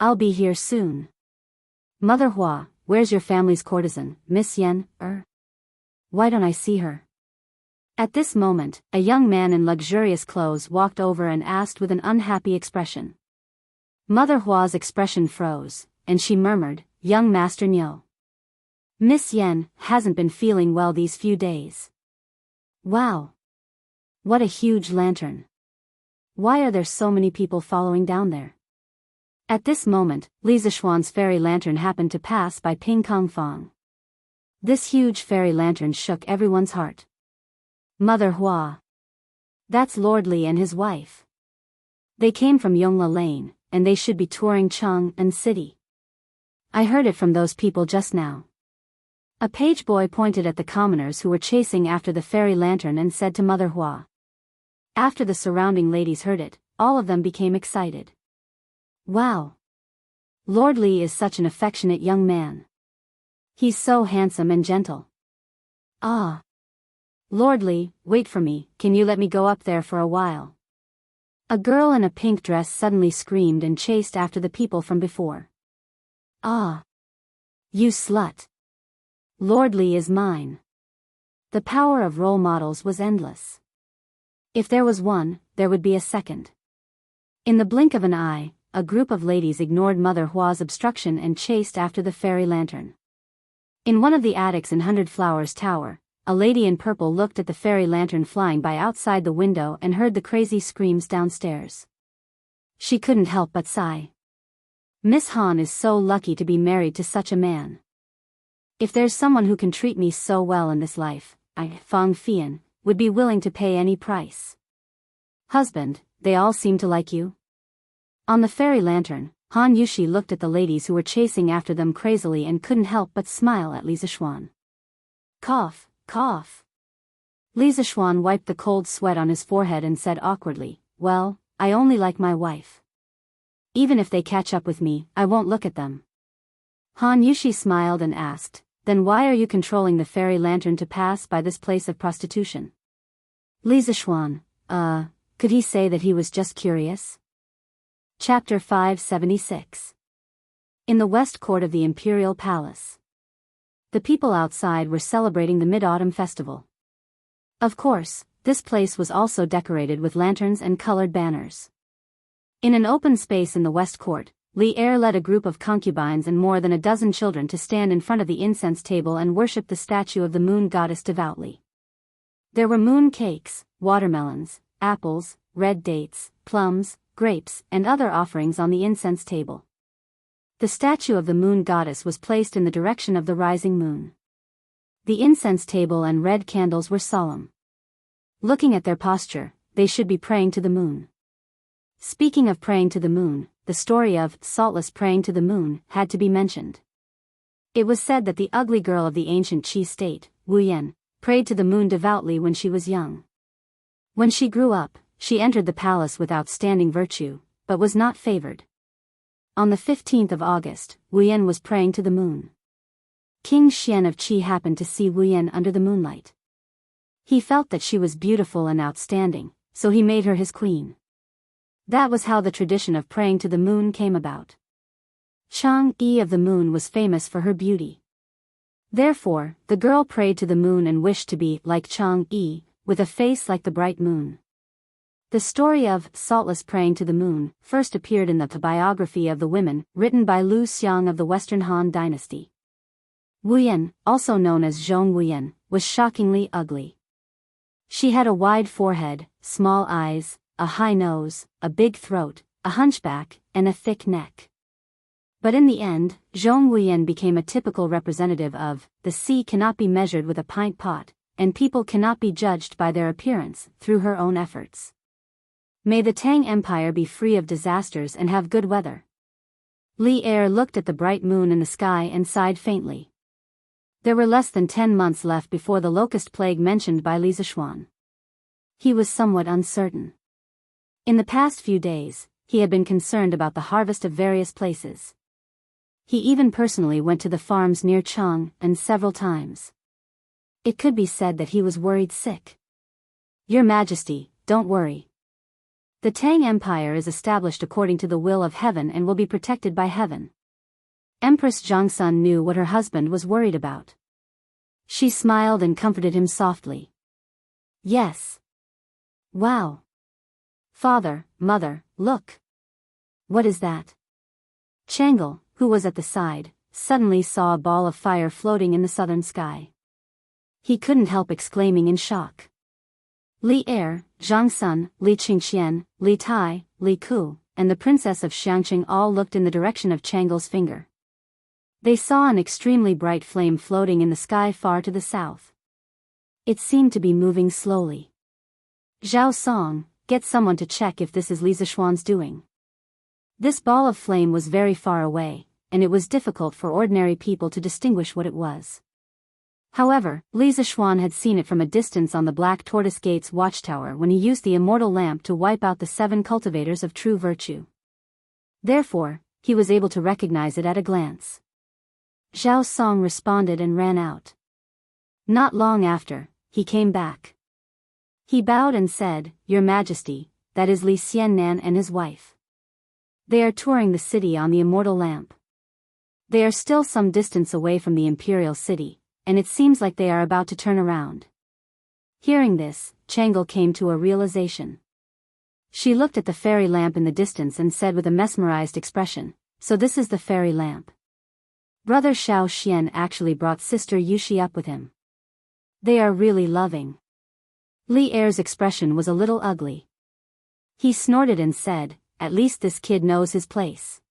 I'll be here soon. Mother Hua, where's your family's courtesan, Miss Yen, Why don't I see her? At this moment, a young man in luxurious clothes walked over and asked with an unhappy expression. Mother Hua's expression froze, and she murmured, Young Master Niu. Miss Yen hasn't been feeling well these few days. Wow. What a huge lantern. Why are there so many people following down there? At this moment, Li Zishuan's fairy lantern happened to pass by Ping Kong Fong. This huge fairy lantern shook everyone's heart. Mother Hua. That's Lord Li and his wife. They came from Yongla Lane, and they should be touring Chang'an City. I heard it from those people just now. A page boy pointed at the commoners who were chasing after the fairy lantern and said to Mother Hua. After the surrounding ladies heard it, all of them became excited. Wow. Lord Li is such an affectionate young man. He's so handsome and gentle. Ah. Lord Li, wait for me, can you let me go up there for a while? A girl in a pink dress suddenly screamed and chased after the people from before. Ah! You slut! Lord Li is mine. The power of role models was endless. If there was one, there would be a second. In the blink of an eye, a group of ladies ignored Mother Hua's obstruction and chased after the fairy lantern. In one of the attics in Hundred Flowers Tower, a lady in purple looked at the fairy lantern flying by outside the window and heard the crazy screams downstairs. She couldn't help but sigh. Miss Han is so lucky to be married to such a man. If there's someone who can treat me so well in this life, I, Fang Fian, would be willing to pay any price. Husband, they all seem to like you? On the fairy lantern, Han Yushi looked at the ladies who were chasing after them crazily and couldn't help but smile at Li Zishuan. Cough, cough. Li Zishuan wiped the cold sweat on his forehead and said awkwardly, well, I only like my wife. Even if they catch up with me, I won't look at them. Han Yushi smiled and asked, then why are you controlling the fairy lantern to pass by this place of prostitution? Li Zishuan, could he say that he was just curious? Chapter 576. In the West Court of the Imperial Palace. The people outside were celebrating the Mid-Autumn Festival. Of course, this place was also decorated with lanterns and colored banners. In an open space in the West Court, Li Er led a group of concubines and more than a dozen children to stand in front of the incense table and worship the statue of the moon goddess devoutly. There were moon cakes, watermelons, apples, red dates, plums, grapes, and other offerings on the incense table. The statue of the moon goddess was placed in the direction of the rising moon. The incense table and red candles were solemn. Looking at their posture, they should be praying to the moon. Speaking of praying to the moon, the story of saltless praying to the moon had to be mentioned. It was said that the ugly girl of the ancient Qi state, Wu Yan, prayed to the moon devoutly when she was young. When she grew up, she entered the palace with outstanding virtue, but was not favored. On the 15th of August, Wu Yan was praying to the moon. King Xian of Qi happened to see Wu Yan under the moonlight. He felt that she was beautiful and outstanding, so he made her his queen. That was how the tradition of praying to the moon came about. Chang'e of the moon was famous for her beauty. Therefore, the girl prayed to the moon and wished to be like Chang'e, with a face like the bright moon. The story of saltless praying to the moon first appeared in the biography of the women, written by Lu Xiang of the Western Han dynasty. Wu Yan, also known as Zhong Wu Yan, was shockingly ugly. She had a wide forehead, small eyes, a high nose, a big throat, a hunchback, and a thick neck. But in the end, Zhong Wu Yan became a typical representative of, the sea cannot be measured with a pint pot, and people cannot be judged by their appearance through her own efforts. May the Tang Empire be free of disasters and have good weather. Li Er looked at the bright moon in the sky and sighed faintly. There were less than 10 months left before the locust plague mentioned by Li Zishuan. He was somewhat uncertain. In the past few days, he had been concerned about the harvest of various places. He even personally went to the farms near Chang, and several times. It could be said that he was worried sick. Your Majesty, don't worry. The Tang Empire is established according to the will of heaven and will be protected by heaven. Empress Jianghu knew what her husband was worried about. She smiled and comforted him softly. Yes. Wow. Father, mother, look. What is that? Tranquil, who was at the side, suddenly saw a ball of fire floating in the southern sky. He couldn't help exclaiming in shock. Li Er, Zhang Sun, Li Qingxian, Li Tai, Li Ku, and the princess of Xiangqing all looked in the direction of Tranquil's finger. They saw an extremely bright flame floating in the sky far to the south. It seemed to be moving slowly. Zhao Song, get someone to check if this is Li Zishuan's doing. This ball of flame was very far away, and it was difficult for ordinary people to distinguish what it was. However, Li Zishuan had seen it from a distance on the Black Tortoise Gate's watchtower when he used the immortal lamp to wipe out the 7 cultivators of true virtue. Therefore, he was able to recognize it at a glance. Zhao Song responded and ran out. Not long after, he came back. He bowed and said, Your Majesty, that is Li Xiannan and his wife. They are touring the city on the immortal lamp. They are still some distance away from the imperial city, and it seems like they are about to turn around. Hearing this, Tranquil came to a realization. She looked at the fairy lamp in the distance and said with a mesmerized expression, "So this is the fairy lamp." Brother Xiao Xian actually brought sister Yuxi up with him. They are really loving. Li Er's expression was a little ugly. He snorted and said, "At least this kid knows his place.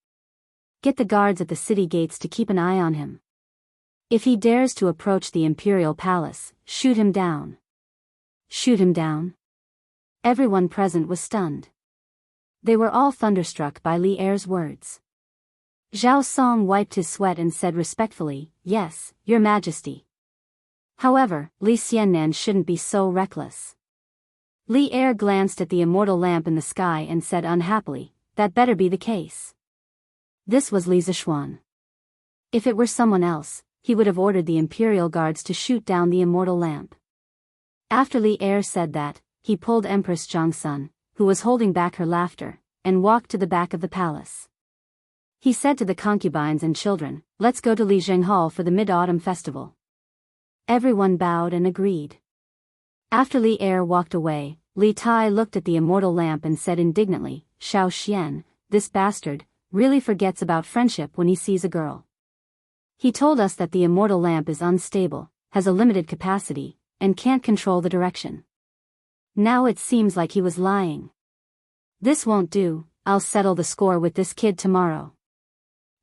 Get the guards at the city gates to keep an eye on him. If he dares to approach the imperial palace, shoot him down." Shoot him down? Everyone present was stunned. They were all thunderstruck by Li Er's words. Zhao Song wiped his sweat and said respectfully, "Yes, Your Majesty." However, Li Xiannan shouldn't be so reckless. Li Er glanced at the immortal lamp in the sky and said unhappily, "That better be the case." This was Li Zishuan. If it were someone else, he would have ordered the imperial guards to shoot down the immortal lamp. After Li Er said that, he pulled Empress Zhang Sun, who was holding back her laughter, and walked to the back of the palace. He said to the concubines and children, "Let's go to Lijiang Hall for the Mid-Autumn Festival." Everyone bowed and agreed. After Li Er walked away, Li Tai looked at the immortal lamp and said indignantly, "Xiao Xian, this bastard, really forgets about friendship when he sees a girl. He told us that the immortal lamp is unstable, has a limited capacity, and can't control the direction. Now it seems like he was lying. This won't do, I'll settle the score with this kid tomorrow."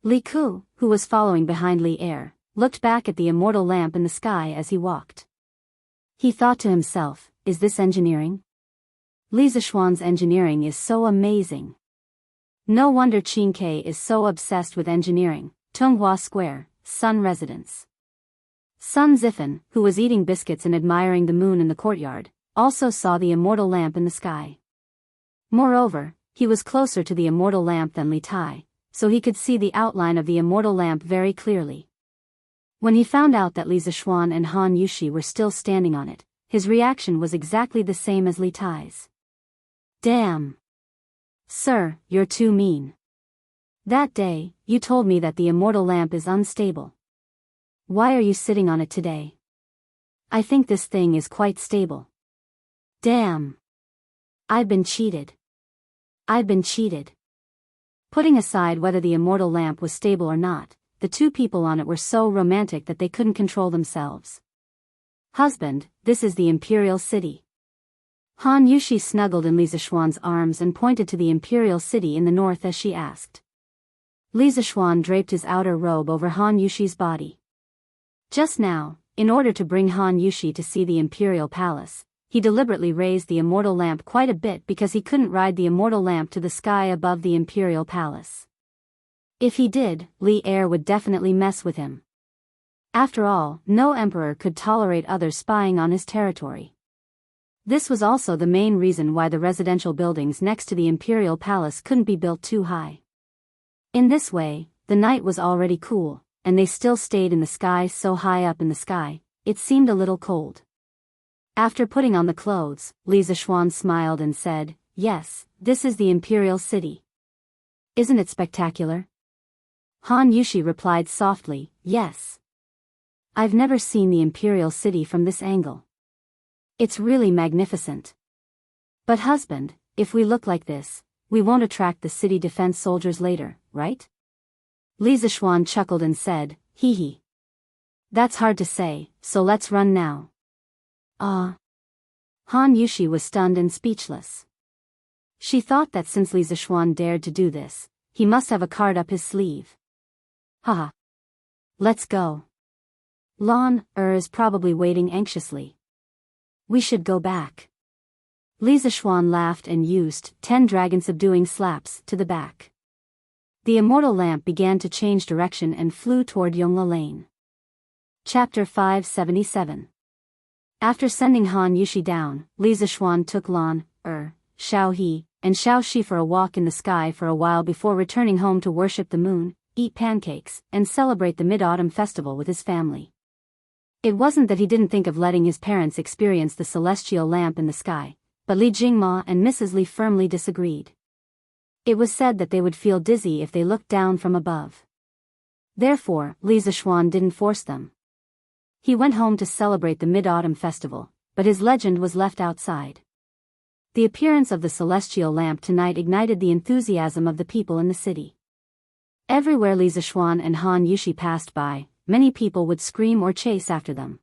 Li Ku, who was following behind Li Er, looked back at the immortal lamp in the sky as he walked. He thought to himself, "Is this engineering? Li Zishuan's engineering is so amazing. No wonder Qin Ke is so obsessed with engineering." Tunghua Square, Sun Residence. Sun Zifan, who was eating biscuits and admiring the moon in the courtyard, also saw the immortal lamp in the sky. Moreover, he was closer to the immortal lamp than Li Tai, so he could see the outline of the immortal lamp very clearly. When he found out that Li Zishuan and Han Yushi were still standing on it, his reaction was exactly the same as Li Tai's. "Damn! Sir, you're too mean. That day, you told me that the immortal lamp is unstable. Why are you sitting on it today? I think this thing is quite stable. Damn! I've been cheated. I've been cheated." Putting aside whether the immortal lamp was stable or not, the two people on it were so romantic that they couldn't control themselves. "Husband, this is the imperial city." Han Yushi snuggled in Li Zishuan's arms and pointed to the imperial city in the north as she asked. Li Zishuan draped his outer robe over Han Yushi's body. Just now, in order to bring Han Yushi to see the imperial palace, he deliberately raised the immortal lamp quite a bit because he couldn't ride the immortal lamp to the sky above the imperial palace. If he did, Li Er would definitely mess with him. After all, no emperor could tolerate others spying on his territory. This was also the main reason why the residential buildings next to the imperial palace couldn't be built too high. In this way, the night was already cool, and they still stayed in the sky so high up in the sky, it seemed a little cold. After putting on the clothes, Li Zishuan smiled and said, "Yes, this is the imperial city. Isn't it spectacular?" Han Yushi replied softly, "Yes. I've never seen the imperial city from this angle. It's really magnificent. But husband, if we look like this, we won't attract the city defense soldiers later, right?" Li Zishuan chuckled and said, "Hee hee. That's hard to say, so let's run now." Ah. Han Yushi was stunned and speechless. She thought that since Li Zishuan dared to do this, he must have a card up his sleeve. Haha. Let's go. Lan is probably waiting anxiously. We should go back. Li Zishuan laughed and used 10 dragon-subduing slaps to the back. The immortal lamp began to change direction and flew toward Yongla Lane. Chapter 577. After sending Han Yushi down, Li Zishuan took Lan, Xiao He, and Xiao Shi for a walk in the sky for a while before returning home to worship the moon, eat pancakes, and celebrate the Mid-Autumn Festival with his family. It wasn't that he didn't think of letting his parents experience the celestial lamp in the sky, but Li Jingma and Mrs. Li firmly disagreed. It was said that they would feel dizzy if they looked down from above. Therefore, Li Zishuan didn't force them. He went home to celebrate the Mid-Autumn Festival, but his legend was left outside. The appearance of the celestial lamp tonight ignited the enthusiasm of the people in the city. Everywhere Li Zishuan and Han Yushi passed by, many people would scream or chase after them.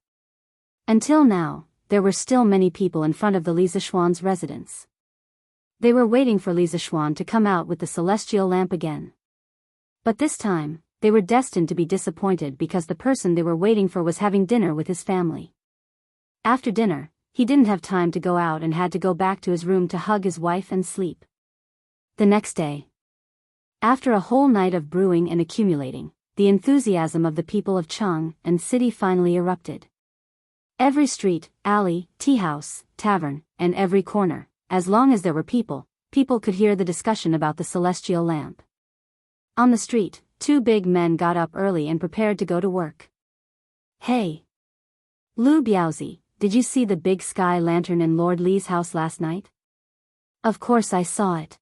Until now, there were still many people in front of the Li Zishuan's residence. They were waiting for Li Zishuan to come out with the celestial lamp again. But this time, they were destined to be disappointed because the person they were waiting for was having dinner with his family. After dinner, he didn't have time to go out and had to go back to his room to hug his wife and sleep. The next day, after a whole night of brewing and accumulating, the enthusiasm of the people of Chang and city finally erupted. Every street, alley, tea house, tavern, and every corner, as long as there were people could hear the discussion about the celestial lamp. On the street, two big men got up early and prepared to go to work. Hey! Lu Biaozi, did you see the big sky lantern in Lord Li's house last night? Of course I saw it.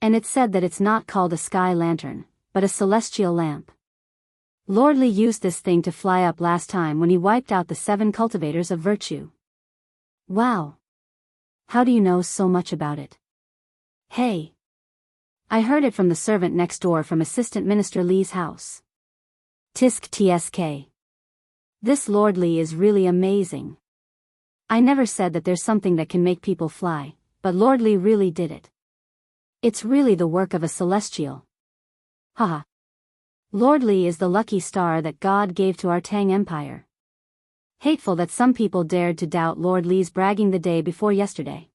And it said that it's not called a sky lantern, but a celestial lamp. Lord Li used this thing to fly up last time when he wiped out the 7 cultivators of virtue. Wow! How do you know so much about it? Hey! I heard it from the servant next door from Assistant Minister Li's house. Tisk tsk. This Lord Li is really amazing. I never said that there's something that can make people fly, but Lord Li really did it. It's really the work of a celestial. Haha. Lord Li is the lucky star that God gave to our Tang Empire. Hateful that some people dared to doubt Lord Li's bragging the day before yesterday.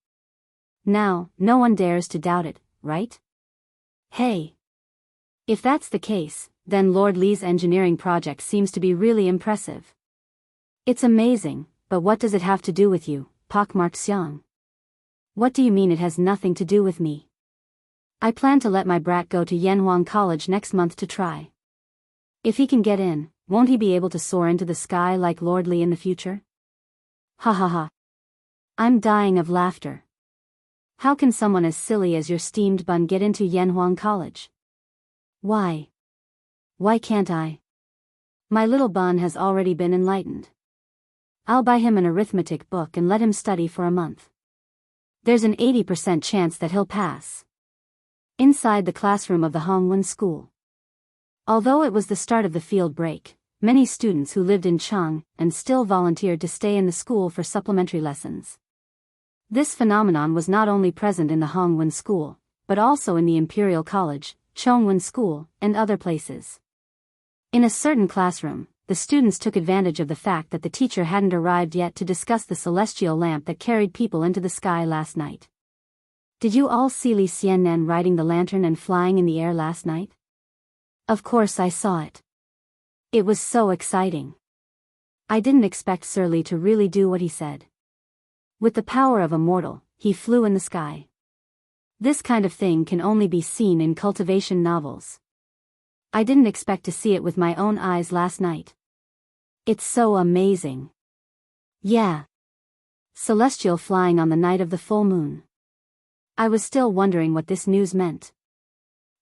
Now, no one dares to doubt it, right? Hey! If that's the case, then Lord Li's engineering project seems to be really impressive. It's amazing, but what does it have to do with you, pockmarked Xiang? What do you mean it has nothing to do with me? I plan to let my brat go to Yanhuang College next month to try. If he can get in, won't he be able to soar into the sky like Lord Li in the future? Ha ha ha. I'm dying of laughter. How can someone as silly as your steamed bun get into Yanhuang College? Why? Why can't I? My little bun has already been enlightened. I'll buy him an arithmetic book and let him study for a month. There's an 80% chance that he'll pass. Inside the classroom of the Hongwen school. Although it was the start of the field break, many students who lived in Chang and still volunteered to stay in the school for supplementary lessons. This phenomenon was not only present in the Hongwen school, but also in the Imperial College, Chongwen School, and other places. In a certain classroom, the students took advantage of the fact that the teacher hadn't arrived yet to discuss the celestial lamp that carried people into the sky last night. Did you all see Li Xiannan riding the lantern and flying in the air last night? Of course I saw it. It was so exciting. I didn't expect Sir Li to really do what he said. With the power of a mortal, he flew in the sky. This kind of thing can only be seen in cultivation novels. I didn't expect to see it with my own eyes last night. It's so amazing. Yeah. Celestial flying on the night of the full moon. I was still wondering what this news meant.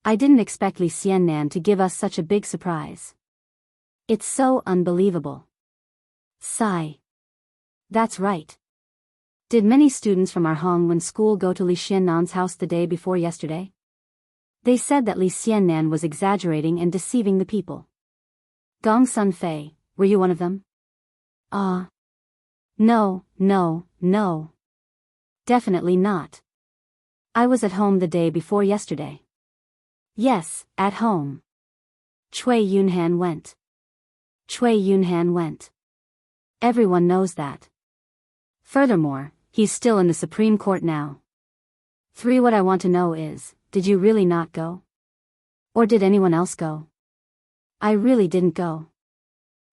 I didn't expect Li Xiannan to give us such a big surprise. It's so unbelievable. Sigh. That's right. Did many students from our Hongwen school go to Li Xiannan's house the day before yesterday? They said that Li Xiannan was exaggerating and deceiving the people. Gong Sun Fei, were you one of them? No. Definitely not. I was at home the day before yesterday. Yes, at home. Cui Yunhan went. Everyone knows that. Furthermore, he's still in the Supreme Court now. 3. What I want to know is, did you really not go? Or did anyone else go? I really didn't go.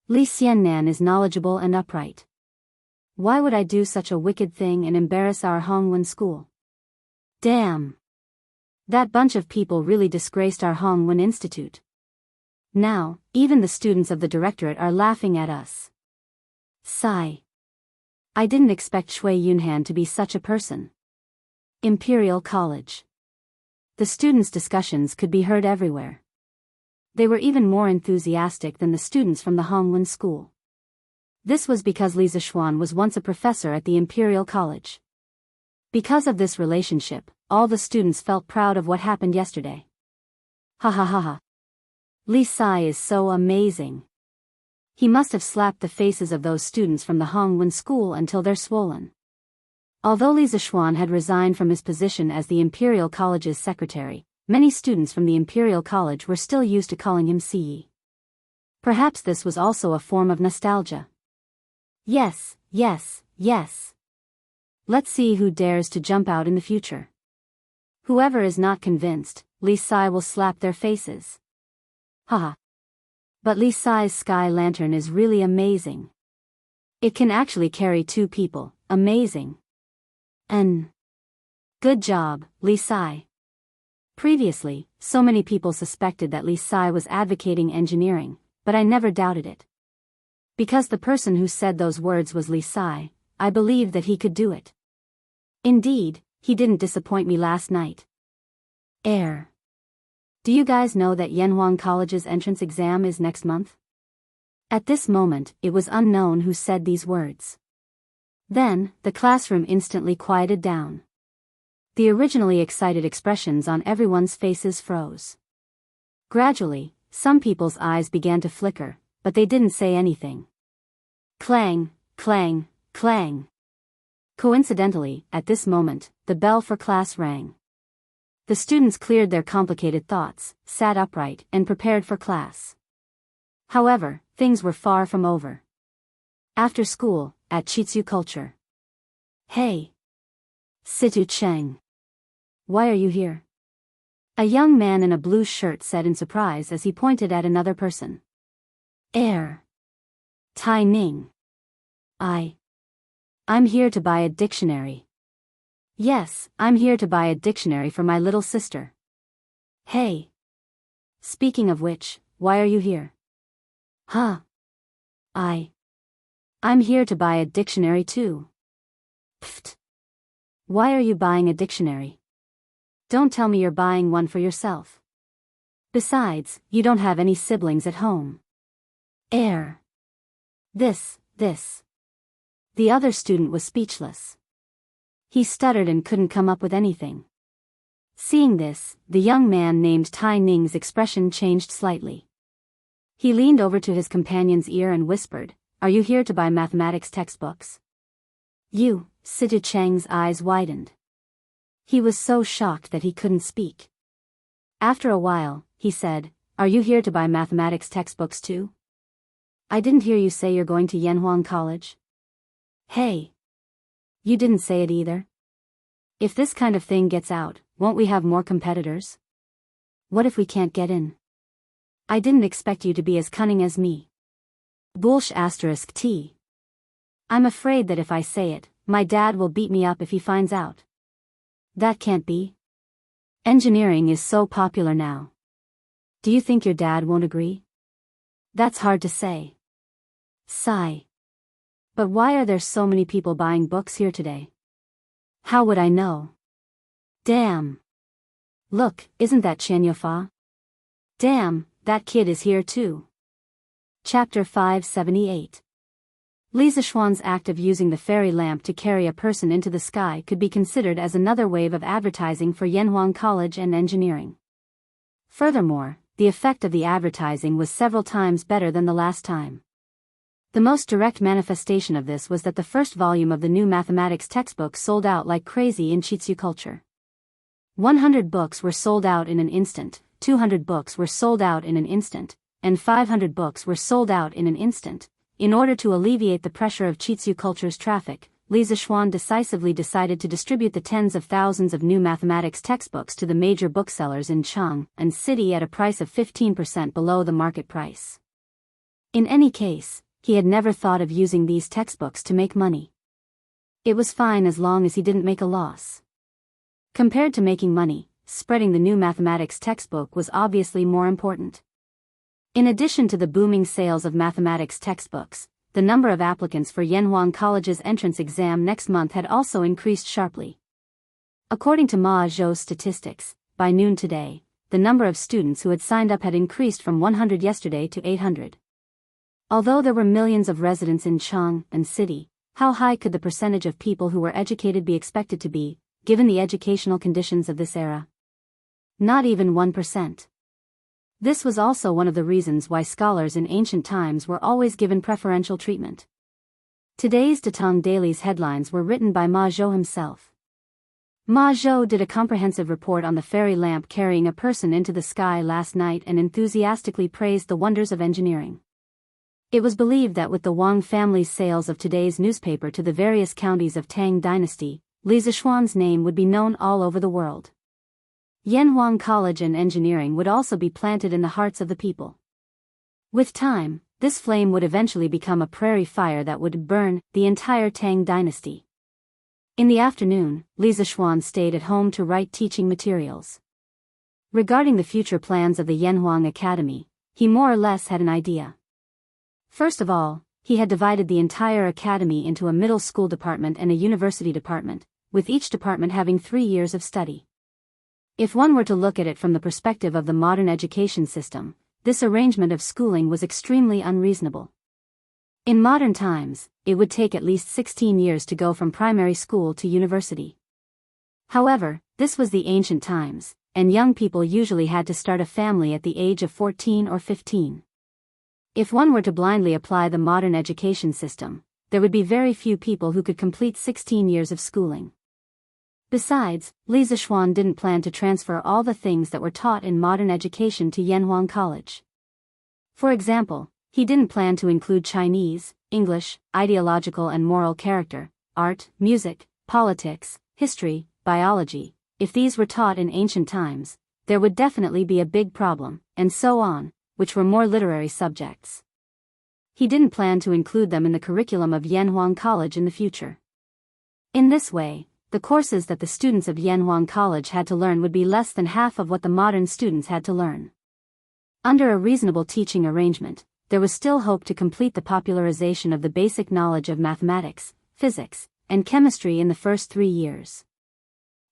Li Xiannan is knowledgeable and upright. Why would I do such a wicked thing and embarrass our Hongwen school? Damn. That bunch of people really disgraced our Hongwen Institute. Now, even the students of the directorate are laughing at us. Sigh. I didn't expect Cui Yunhan to be such a person. Imperial College. The students' discussions could be heard everywhere. They were even more enthusiastic than the students from the Hongwen school. This was because Li Zixuan was once a professor at the Imperial College. Because of this relationship, all the students felt proud of what happened yesterday. Ha ha ha ha. Li Sai is so amazing. He must have slapped the faces of those students from the Hongwen school until they're swollen. Although Li Zixuan had resigned from his position as the Imperial College's secretary, many students from the Imperial College were still used to calling him Ci. Perhaps this was also a form of nostalgia. Yes, yes, yes. Let's see who dares to jump out in the future. Whoever is not convinced, Li Sai will slap their faces. Haha. But Li Sai's sky lantern is really amazing. It can actually carry 2 people, amazing. Good job, Li Sai. Previously, so many people suspected that Li Sai was advocating engineering, but I never doubted it. Because the person who said those words was Li Sai, I believed that he could do it. Indeed, he didn't disappoint me last night. Do you guys know that Yanhuang College's entrance exam is next month? At this moment, it was unknown who said these words. Then, the classroom instantly quieted down. The originally excited expressions on everyone's faces froze. Gradually, some people's eyes began to flicker, but they didn't say anything. Clang, clang, clang. Coincidentally, at this moment, the bell for class rang. The students cleared their complicated thoughts, sat upright, and prepared for class. However, things were far from over. After school, at Chitsu Culture. Hey! Situ Cheng. Why are you here? A young man in a blue shirt said in surprise as he pointed at another person. Tai Ning. I'm here to buy a dictionary. Yes, I'm here to buy a dictionary for my little sister. Hey. Speaking of which, why are you here? Huh. I'm here to buy a dictionary too. Pfft. Why are you buying a dictionary? Don't tell me you're buying one for yourself. Besides, you don't have any siblings at home. This. The other student was speechless. He stuttered and couldn't come up with anything. Seeing this, the young man named Tai Ning's expression changed slightly. He leaned over to his companion's ear and whispered, "Are you here to buy mathematics textbooks?" Situ Cheng's eyes widened. He was so shocked that he couldn't speak. After a while, he said, "Are you here to buy mathematics textbooks too?" I didn't hear you say you're going to Yanhuang College. Hey. You didn't say it either. If this kind of thing gets out, won't we have more competitors? What if we can't get in? I didn't expect you to be as cunning as me. *T. I'm afraid that if I say it, my dad will beat me up if he finds out. That can't be. Engineering is so popular now. Do you think your dad won't agree? That's hard to say. Sigh. But why are there so many people buying books here today? How would I know? Damn. Look, isn't that Chen Yufa? Damn, that kid is here too. Chapter 578. Li Zixuan's act of using the fairy lamp to carry a person into the sky could be considered as another wave of advertising for Yanhuang College and engineering. Furthermore, the effect of the advertising was several times better than the last time. The most direct manifestation of this was that the first volume of the new mathematics textbook sold out like crazy in Chitsu Culture. 100 books were sold out in an instant, 200 books were sold out in an instant, and 500 books were sold out in an instant. In order to alleviate the pressure of Chitsu Culture's traffic, Li Zixuan decisively decided to distribute the tens of thousands of new mathematics textbooks to the major booksellers in Chang and City at a price of 15% below the market price. In any case, he had never thought of using these textbooks to make money. It was fine as long as he didn't make a loss. Compared to making money, spreading the new mathematics textbook was obviously more important. In addition to the booming sales of mathematics textbooks, the number of applicants for Yanhuang College's entrance exam next month had also increased sharply. According to Ma Zhou's statistics, by noon today, the number of students who had signed up had increased from 100 yesterday to 800. Although there were millions of residents in Chang and city, how high could the percentage of people who were educated be expected to be, given the educational conditions of this era? Not even 1%. This was also one of the reasons why scholars in ancient times were always given preferential treatment. Today's Datong Daily's headlines were written by Ma Zhou himself. Ma Zhou did a comprehensive report on the fairy lamp carrying a person into the sky last night and enthusiastically praised the wonders of engineering. It was believed that with the Wang family's sales of today's newspaper to the various counties of Tang dynasty, Li Zishuan's name would be known all over the world. Yanhuang College and engineering would also be planted in the hearts of the people. With time, this flame would eventually become a prairie fire that would burn the entire Tang dynasty. In the afternoon, Li Zishuan stayed at home to write teaching materials. Regarding the future plans of the Yanhuang Academy, he more or less had an idea. First of all, he had divided the entire academy into a middle school department and a university department, with each department having 3 years of study. If one were to look at it from the perspective of the modern education system, this arrangement of schooling was extremely unreasonable. In modern times, it would take at least 16 years to go from primary school to university. However, this was the ancient times, and young people usually had to start a family at the age of 14 or 15. If one were to blindly apply the modern education system, there would be very few people who could complete 16 years of schooling. Besides, Li Zishuan didn't plan to transfer all the things that were taught in modern education to Yanhuang College. For example, he didn't plan to include Chinese, English, ideological and moral character, art, music, politics, history, biology. If these were taught in ancient times, there would definitely be a big problem, and so on, which were more literary subjects. He didn't plan to include them in the curriculum of Yanhuang College in the future. In this way, the courses that the students of Yanhuang College had to learn would be less than half of what the modern students had to learn. Under a reasonable teaching arrangement, there was still hope to complete the popularization of the basic knowledge of mathematics, physics, and chemistry in the first 3 years.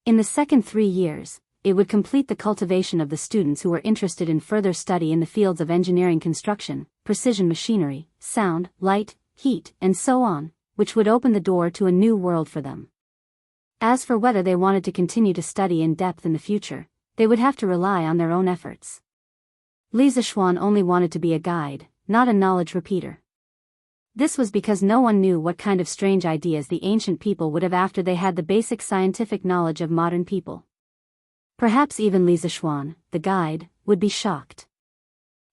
In the second 3 years, it would complete the cultivation of the students who were interested in further study in the fields of engineering, construction, precision machinery, sound, light, heat, and so on, which would open the door to a new world for them. As for whether they wanted to continue to study in depth in the future, they would have to rely on their own efforts. Li Zishuan only wanted to be a guide, not a knowledge repeater. This was because no one knew what kind of strange ideas the ancient people would have after they had the basic scientific knowledge of modern people. Perhaps even Li Zishuan, the guide, would be shocked.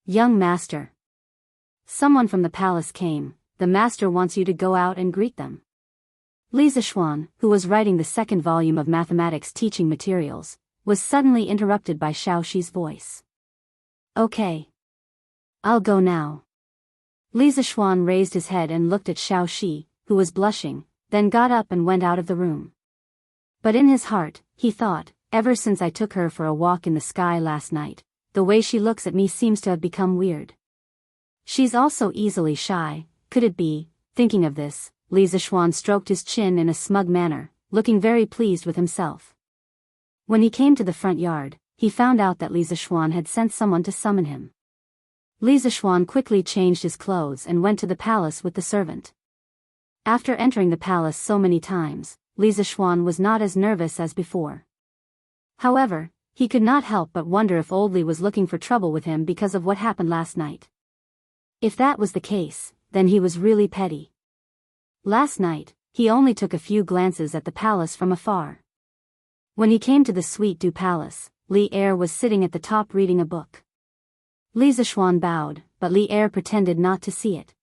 Young master. Someone from the palace came. The master wants you to go out and greet them. Li Zishuan, who was writing the second volume of mathematics teaching materials, was suddenly interrupted by Xiaoxi's voice. Okay. I'll go now. Li Zishuan raised his head and looked at Xiaoxi, who was blushing, then got up and went out of the room. But in his heart, he thought, ever since I took her for a walk in the sky last night, the way she looks at me seems to have become weird. She's also easily shy, could it be? Thinking of this, Li Zishuan stroked his chin in a smug manner, looking very pleased with himself. When he came to the front yard, he found out that Li Zishuan had sent someone to summon him. Li Zishuan quickly changed his clothes and went to the palace with the servant. After entering the palace so many times, Li Zishuan was not as nervous as before. However, he could not help but wonder if old Li was looking for trouble with him because of what happened last night. If that was the case, then he was really petty. Last night, he only took a few glances at the palace from afar. When he came to the Suite du Palace, Li Er was sitting at the top reading a book. Li Zishuan bowed, but Li Er pretended not to see it.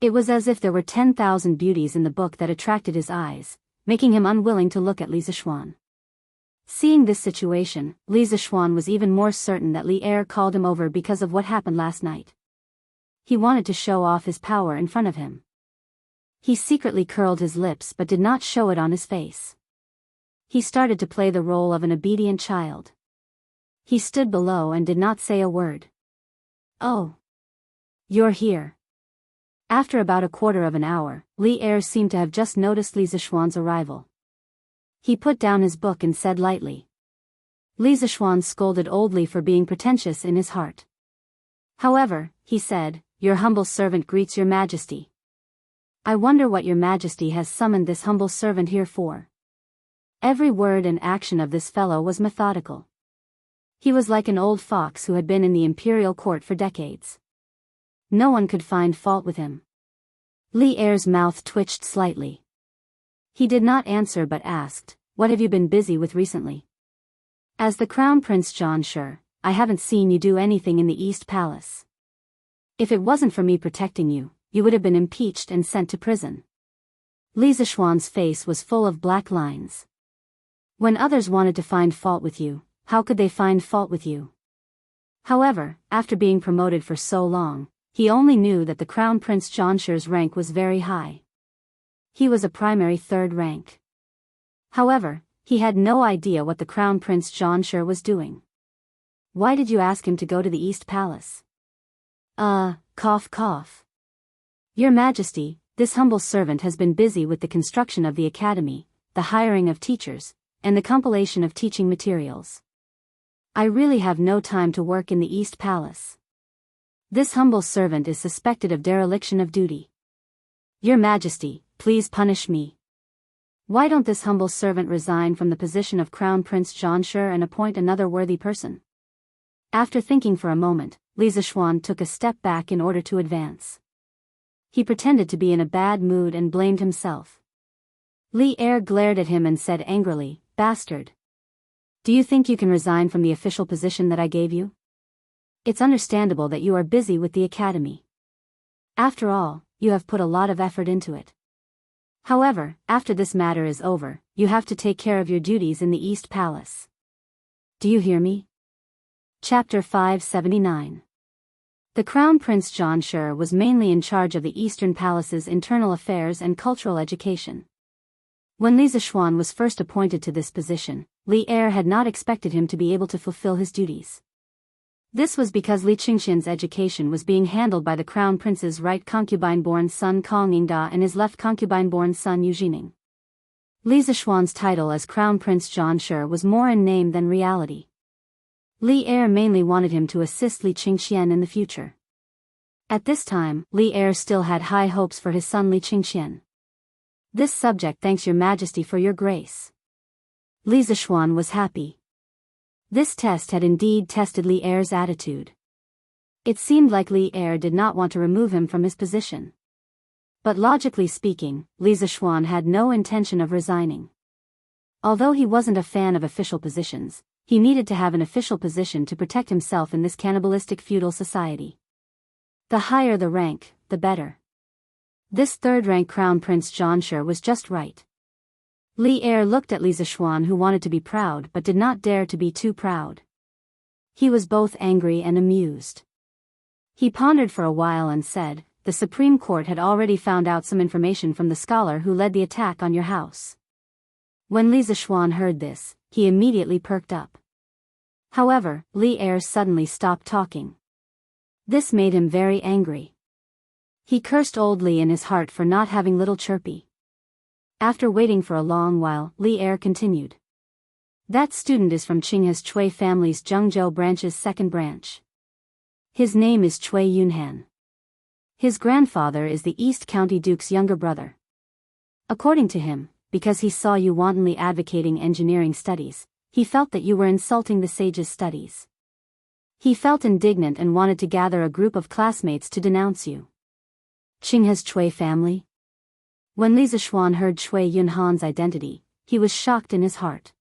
It was as if there were 10,000 beauties in the book that attracted his eyes, making him unwilling to look at Li Zishuan. Seeing this situation, Li Zishuan was even more certain that Li Er called him over because of what happened last night. He wanted to show off his power in front of him. He secretly curled his lips but did not show it on his face. He started to play the role of an obedient child. He stood below and did not say a word. Oh. You're here. After about a quarter of an hour, Li Er seemed to have just noticed Li Zishuan's arrival. He put down his book and said lightly. Li Zishuan scolded old Li for being pretentious in his heart. However, he said, "Your humble servant greets your majesty. I wonder what your majesty has summoned this humble servant here for." Every word and action of this fellow was methodical. He was like an old fox who had been in the imperial court for decades. No one could find fault with him. Li Er's mouth twitched slightly. He did not answer but asked, "What have you been busy with recently?" "As the Crown Prince Jianghu, I haven't seen you do anything in the East Palace. If it wasn't for me protecting you, you would have been impeached and sent to prison." Li Zishuan's face was full of black lines. When others wanted to find fault with you, how could they find fault with you? However, after being promoted for so long, he only knew that the Crown Prince Jianghu's rank was very high. He was a primary third rank. However, he had no idea what the Crown Prince Jianghu was doing. "Why did you ask him to go to the East Palace?" Cough cough. "Your Majesty, this humble servant has been busy with the construction of the academy, the hiring of teachers, and the compilation of teaching materials. I really have no time to work in the East Palace. This humble servant is suspected of dereliction of duty. Your Majesty, please punish me. Why don't this humble servant resign from the position of Crown Prince Jianghu and appoint another worthy person?" After thinking for a moment, Li Zishuan took a step back in order to advance. He pretended to be in a bad mood and blamed himself. Li Er glared at him and said angrily, "Bastard! Do you think you can resign from the official position that I gave you? It's understandable that you are busy with the academy. After all, you have put a lot of effort into it. However, after this matter is over, you have to take care of your duties in the East Palace. Do you hear me?" Chapter 579. The Crown Prince Jianghu was mainly in charge of the Eastern Palace's internal affairs and cultural education. When Li Zishuan was first appointed to this position, Li Er had not expected him to be able to fulfill his duties. This was because Li Qingxian's education was being handled by the Crown Prince's right concubine-born son Kong Yingda and his left concubine-born son Yu Jining. Li Zishuan's title as Crown Prince Jianghu was more in name than reality. Li Er mainly wanted him to assist Li Qingxian in the future. At this time, Li Er still had high hopes for his son Li Qingxian. "This subject thanks your Majesty for your grace." Li Zishuan was happy. This test had indeed tested Li Er's attitude. It seemed like Li Er did not want to remove him from his position. But logically speaking, Li Zishuan had no intention of resigning. Although he wasn't a fan of official positions, he needed to have an official position to protect himself in this cannibalistic feudal society. The higher the rank, the better. This third-rank Crown Prince Jianghu was just right. Li Er looked at Li Zishuan, who wanted to be proud but did not dare to be too proud. He was both angry and amused. He pondered for a while and said, "The Supreme Court had already found out some information from the scholar who led the attack on your house." When Li Zishuan heard this, he immediately perked up. However, Li Er suddenly stopped talking. This made him very angry. He cursed old Li in his heart for not having little Chirpy. After waiting for a long while, Li Er continued. "That student is from Qinghe's Chui family's Zhengzhou branch's second branch. His name is Chui Yunhan. His grandfather is the East County Duke's younger brother. According to him, because he saw you wantonly advocating engineering studies, he felt that you were insulting the sage's studies. He felt indignant and wanted to gather a group of classmates to denounce you." Qinghe's Chui family? When Li Zishuan heard Chui Yunhan's identity, he was shocked in his heart.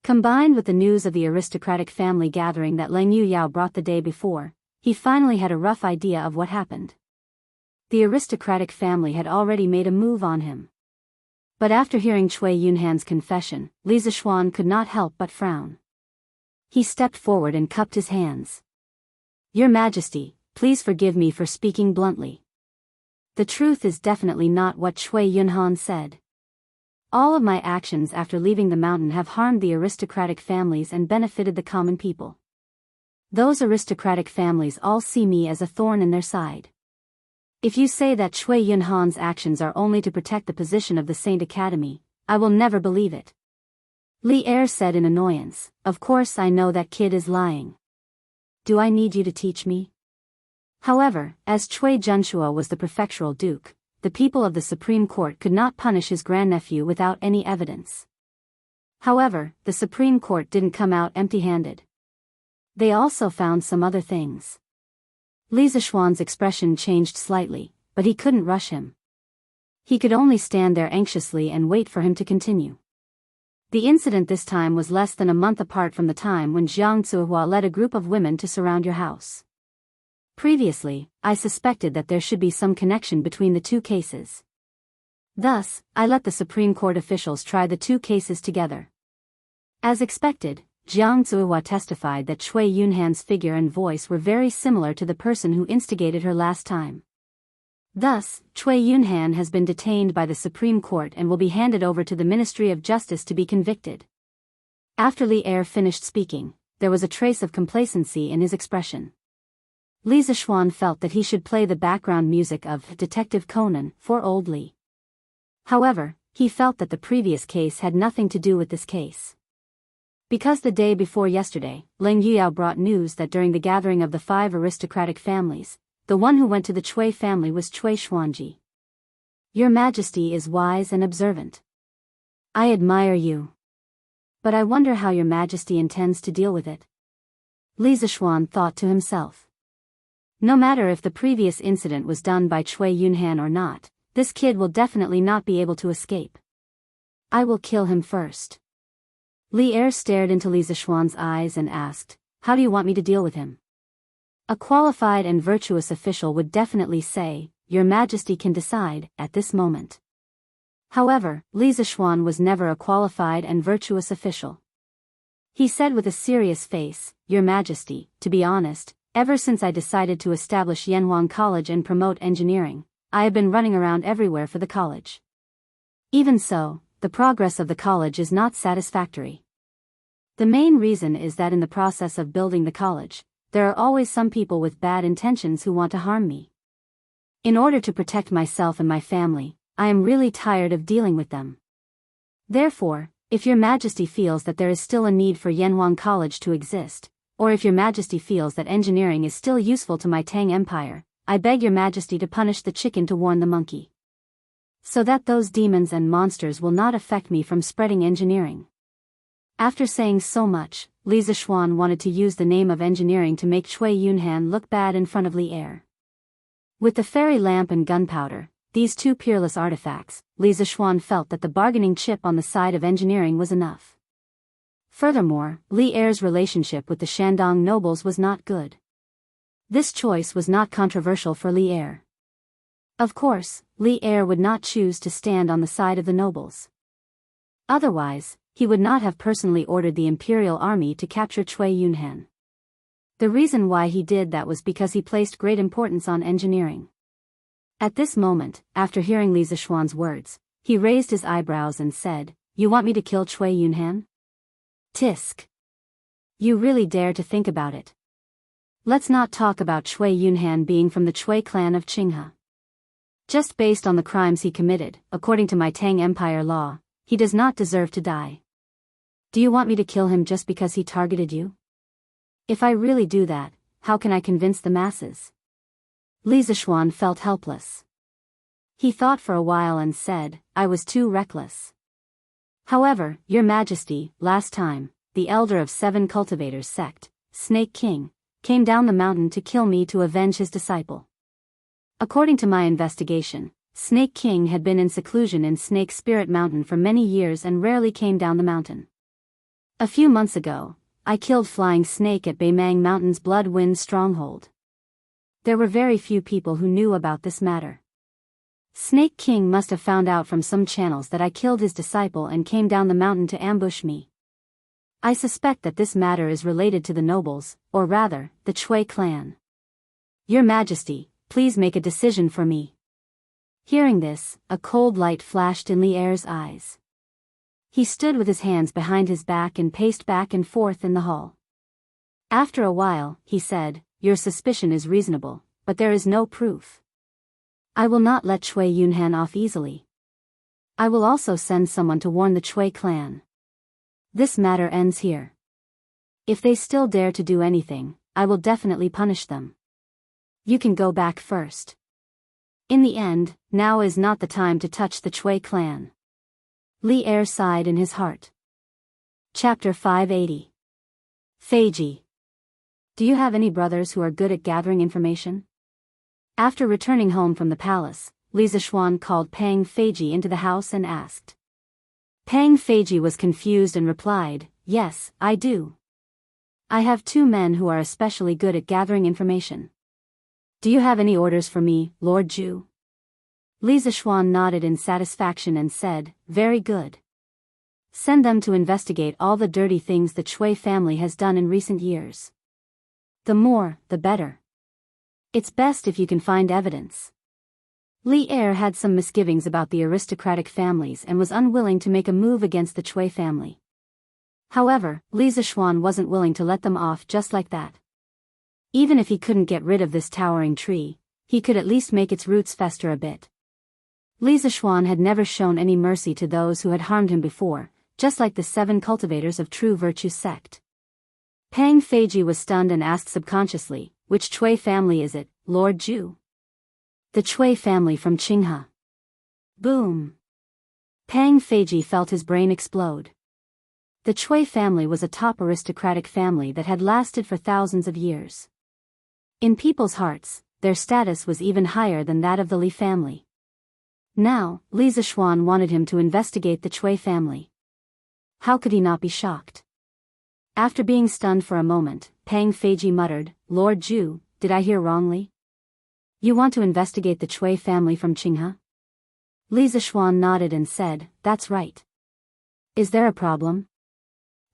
Combined with the news of the aristocratic family gathering that Leng Yuyao brought the day before, he finally had a rough idea of what happened. The aristocratic family had already made a move on him. But after hearing Chui Yunhan's confession, Li Zishuan could not help but frown. He stepped forward and cupped his hands. "Your Majesty, please forgive me for speaking bluntly. The truth is definitely not what Chui Yunhan said. All of my actions after leaving the mountain have harmed the aristocratic families and benefited the common people. Those aristocratic families all see me as a thorn in their side. If you say that Chui Yunhan's actions are only to protect the position of the Saint Academy, I will never believe it." Li Er said in annoyance, "Of course I know that kid is lying. Do I need you to teach me?" However, as Cui Junshua was the prefectural duke, the people of the Supreme Court could not punish his grandnephew without any evidence. However, the Supreme Court didn't come out empty-handed. They also found some other things. Li Zishuan's expression changed slightly, but he couldn't rush him. He could only stand there anxiously and wait for him to continue. The incident this time was less than a month apart from the time when Jianghu led a group of women to surround your house. Previously, I suspected that there should be some connection between the two cases. Thus, I let the Supreme Court officials try the two cases together. As expected, Jiang Zuihua testified that Cui Yunhan's figure and voice were very similar to the person who instigated her last time. Thus, Cui Yunhan has been detained by the Supreme Court and will be handed over to the Ministry of Justice to be convicted. After Li Er finished speaking, there was a trace of complacency in his expression. Li Zishuan felt that he should play the background music of Detective Conan for old Li. However, he felt that the previous case had nothing to do with this case. Because the day before yesterday, Leng Yuyao brought news that during the gathering of the 5 aristocratic families, the one who went to the Cui family was Cui Xuanji. Your Majesty is wise and observant. I admire you. But I wonder how your Majesty intends to deal with it. Li Zishuan thought to himself. No matter if the previous incident was done by Cui Yunhan or not, this kid will definitely not be able to escape. I will kill him first. Li Er stared into Li Zishuan's eyes and asked, "How do you want me to deal with him?" A qualified and virtuous official would definitely say, "Your Majesty can decide," at this moment. However, Li Zishuan was never a qualified and virtuous official. He said with a serious face, "Your Majesty, to be honest, ever since I decided to establish Yanhuang College and promote engineering, I have been running around everywhere for the college. Even so, the progress of the college is not satisfactory. The main reason is that in the process of building the college, there are always some people with bad intentions who want to harm me. In order to protect myself and my family, I am really tired of dealing with them. Therefore, if your Majesty feels that there is still a need for Yanhuang College to exist, or if your Majesty feels that engineering is still useful to my Tang Empire, I beg your Majesty to punish the chicken to warn the monkey. So that those demons and monsters will not affect me from spreading engineering." After saying so much, Li Zishuan wanted to use the name of engineering to make Cui Yunhan look bad in front of Li Er. With the fairy lamp and gunpowder, these two peerless artifacts, Li Zishuan felt that the bargaining chip on the side of engineering was enough. Furthermore, Li Er's relationship with the Shandong nobles was not good. This choice was not controversial for Li Er. Of course, Li Er would not choose to stand on the side of the nobles. Otherwise, he would not have personally ordered the imperial army to capture Cui Yunhan. The reason why he did that was because he placed great importance on engineering. At this moment, after hearing Li Zishuan's words, he raised his eyebrows and said, "You want me to kill Cui Yunhan? Tisk. You really dare to think about it. Let's not talk about Cui Yunhan being from the Cui clan of Qinghe. Just based on the crimes he committed, according to my Tang Empire law, he does not deserve to die. Do you want me to kill him just because he targeted you? If I really do that, how can I convince the masses?" Li Zishuan felt helpless. He thought for a while and said, "I was too reckless. However, your Majesty, last time, the elder of 7 cultivators sect, Snake King, came down the mountain to kill me to avenge his disciple. According to my investigation, Snake King had been in seclusion in Snake Spirit Mountain for many years and rarely came down the mountain. A few months ago, I killed Flying Snake at Beimang Mountain's Blood Wind stronghold. There were very few people who knew about this matter. Snake King must have found out from some channels that I killed his disciple and came down the mountain to ambush me. I suspect that this matter is related to the nobles, or rather, the Cui clan. Your Majesty, please make a decision for me." Hearing this, a cold light flashed in Li Er's eyes. He stood with his hands behind his back and paced back and forth in the hall. After a while, he said, "Your suspicion is reasonable, but there is no proof. I will not let Cui Yunhan off easily. I will also send someone to warn the Cui clan." This matter ends here. If they still dare to do anything, I will definitely punish them. You can go back first. In the end, now is not the time to touch the Chui clan. Li Er sighed in his heart. Chapter 580. Feiji. Do you have any brothers who are good at gathering information? After returning home from the palace, Li Zishuan called Pang Feiji into the house and asked. Pang Feiji was confused and replied, yes, I do. I have 2 men who are especially good at gathering information. Do you have any orders for me, Lord Zhu? Li Zishuan nodded in satisfaction and said, very good. Send them to investigate all the dirty things the Chui family has done in recent years. The more, the better. It's best if you can find evidence. Li Er had some misgivings about the aristocratic families and was unwilling to make a move against the Chui family. However, Li Zishuan wasn't willing to let them off just like that. Even if he couldn't get rid of this towering tree, he could at least make its roots fester a bit. Li Zishuan had never shown any mercy to those who had harmed him before, just like the 7 cultivators of true virtue sect. Pang Feiji was stunned and asked subconsciously, which Chui family is it, Lord Zhu? The Chui family from Qinghe. Boom. Pang Feiji felt his brain explode. The Chui family was a top aristocratic family that had lasted for thousands of years. In people's hearts, their status was even higher than that of the Li family. Now, Li Zishuan wanted him to investigate the Chui family. How could he not be shocked? After being stunned for a moment, Pang Feiji muttered, Lord Zhu, did I hear wrongly? You want to investigate the Chui family from Qinghe? Li Zishuan nodded and said, that's right. Is there a problem?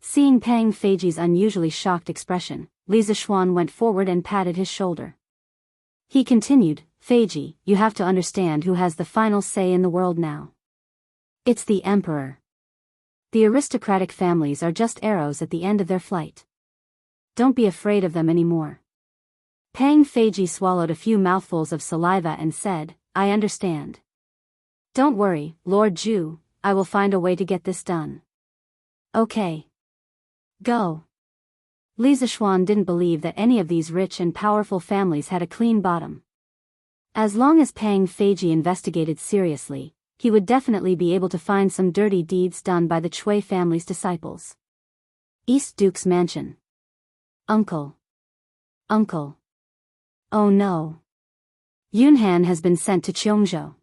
Seeing Pang Feiji's unusually shocked expression, Li Zishuan went forward and patted his shoulder. He continued, Feiji, you have to understand who has the final say in the world now. It's the Emperor. The aristocratic families are just arrows at the end of their flight. Don't be afraid of them anymore. Pang Feiji swallowed a few mouthfuls of saliva and said, I understand. Don't worry, Lord Zhu, I will find a way to get this done. Okay. Go. Li Zishuan didn't believe that any of these rich and powerful families had a clean bottom. As long as Pang Feiji investigated seriously, he would definitely be able to find some dirty deeds done by the Chui family's disciples. East Duke's Mansion. Uncle. Uncle. Oh no. Yunhan has been sent to Jianghu.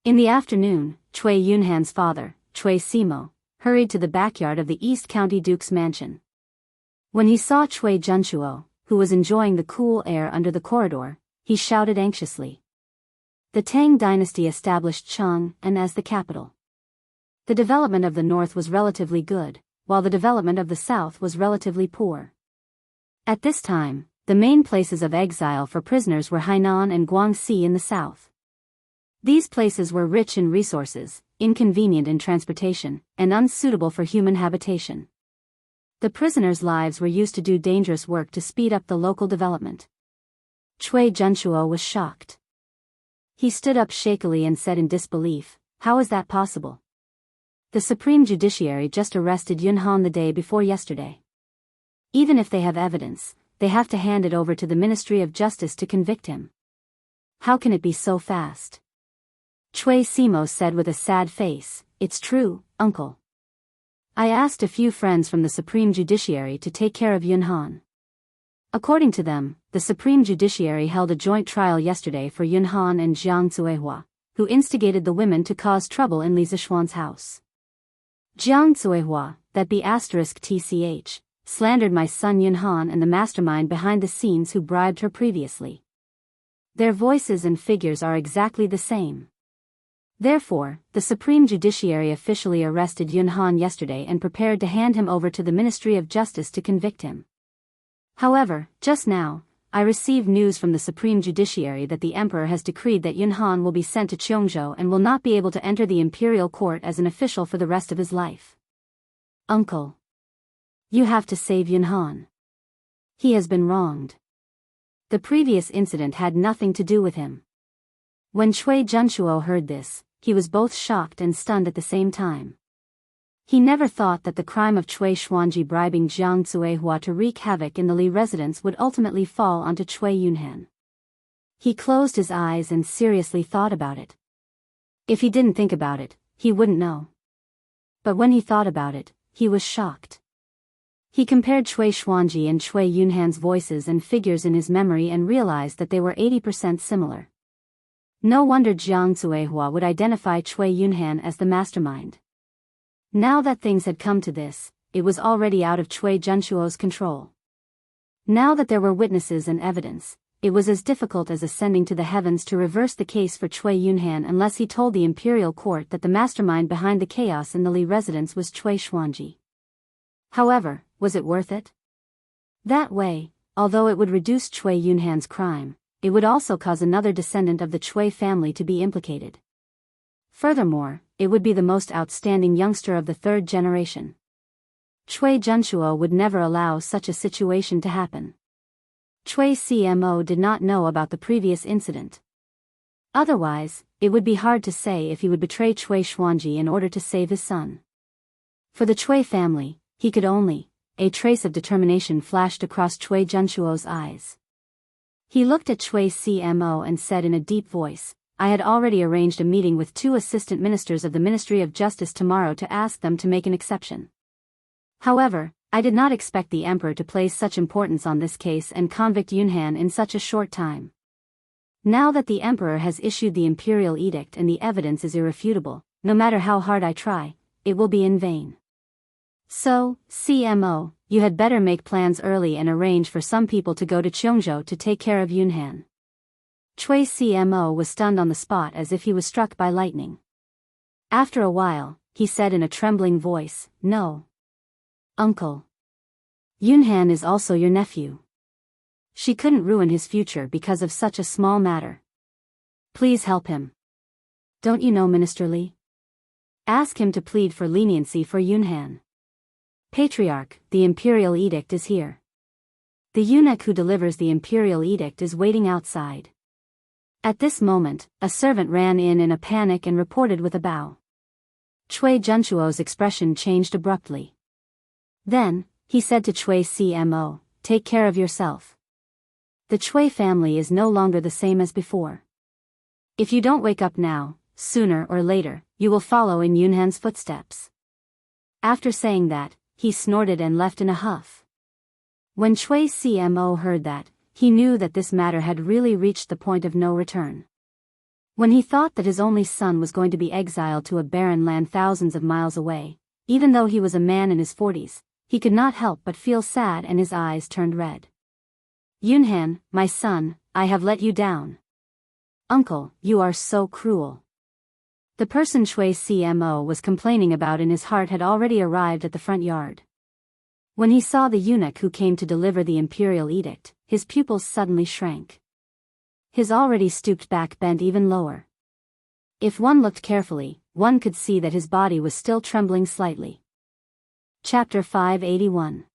In the afternoon, Chui Yunhan's father, Chui Simo, hurried to the backyard of the East County Duke's mansion. When he saw Chui Junchuo, who was enjoying the cool air under the corridor, he shouted anxiously. The Tang dynasty established Chang'an as the capital. The development of the north was relatively good, while the development of the south was relatively poor. At this time, the main places of exile for prisoners were Hainan and Guangxi in the south. These places were rich in resources, inconvenient in transportation, and unsuitable for human habitation. The prisoners' lives were used to do dangerous work to speed up the local development. Chui Junchuo was shocked. He stood up shakily and said in disbelief, how is that possible? The Supreme Judiciary just arrested Yunhan the day before yesterday. Even if they have evidence, they have to hand it over to the Ministry of Justice to convict him. How can it be so fast? Chui Simo said with a sad face, it's true, uncle. I asked a few friends from the Supreme Judiciary to take care of Yunhan. According to them, the Supreme Judiciary held a joint trial yesterday for Yunhan and Jianghu, who instigated the women to cause trouble in Li Zishuan's house. Jianghu, that be *tch, slandered my son Yunhan and the mastermind behind the scenes who bribed her previously. Their voices and figures are exactly the same. Therefore, the Supreme Judiciary officially arrested Yunhan yesterday and prepared to hand him over to the Ministry of Justice to convict him. However, just now, I received news from the Supreme Judiciary that the Emperor has decreed that Yunhan will be sent to Jianghu and will not be able to enter the imperial court as an official for the rest of his life. Uncle. You have to save Yunhan. He has been wronged. The previous incident had nothing to do with him. When Chui Junchuo heard this, he was both shocked and stunned at the same time. He never thought that the crime of Cui Xuanji bribing Jiang Zuehua to wreak havoc in the Li residence would ultimately fall onto Cui Yunhan. He closed his eyes and seriously thought about it. If he didn't think about it, he wouldn't know. But when he thought about it, he was shocked. He compared Cui Xuanji and Cui Yunhan's voices and figures in his memory and realized that they were 80% similar. No wonder Jiang Zuehua would identify Cui Yunhan as the mastermind. Now that things had come to this, it was already out of Cui Zhenchuo's control. Now that there were witnesses and evidence, it was as difficult as ascending to the heavens to reverse the case for Cui Yunhan unless he told the imperial court that the mastermind behind the chaos in the Li residence was Cui Xuanji. However, was it worth it? That way, although it would reduce Cui Yunhan's crime, it would also cause another descendant of the Cui family to be implicated. Furthermore, it would be the most outstanding youngster of the third generation. Cui Zhenchuo would never allow such a situation to happen. Cui CMO did not know about the previous incident. Otherwise, it would be hard to say if he would betray Cui Xuanji in order to save his son. For the Cui family, he could only. A trace of determination flashed across Cui Zhenchuo's eyes. He looked at Cui CMO and said in a deep voice, I had already arranged a meeting with 2 assistant ministers of the Ministry of Justice tomorrow to ask them to make an exception. However, I did not expect the emperor to place such importance on this case and convict Yunhan in such a short time. Now that the emperor has issued the imperial edict and the evidence is irrefutable, no matter how hard I try, it will be in vain. So, CMO, you had better make plans early and arrange for some people to go to Jianghu to take care of Yunhan. Cui CMO was stunned on the spot as if he was struck by lightning. After a while, he said in a trembling voice, No. Uncle. Yunhan is also your nephew. She couldn't ruin his future because of such a small matter. Please help him. Don't you know Minister Li? Ask him to plead for leniency for Yunhan. Patriarch, the imperial edict is here. The eunuch who delivers the imperial edict is waiting outside. At this moment, a servant ran in a panic and reported with a bow. Cui Zhenchuo's expression changed abruptly. Then, he said to Cui CMO, Take care of yourself. The Cui family is no longer the same as before. If you don't wake up now, sooner or later, you will follow in Yunhan's footsteps. After saying that, he snorted and left in a huff. When Cui CMO heard that, he knew that this matter had really reached the point of no return. When he thought that his only son was going to be exiled to a barren land thousands of miles away, even though he was a man in his 40s, he could not help but feel sad and his eyes turned red. Yunhan, my son, I have let you down. Uncle, you are so cruel. The person Cui CMO was complaining about in his heart had already arrived at the front yard. When he saw the eunuch who came to deliver the imperial edict, his pupils suddenly shrank. His already stooped back bent even lower. If one looked carefully, one could see that his body was still trembling slightly. Chapter 581.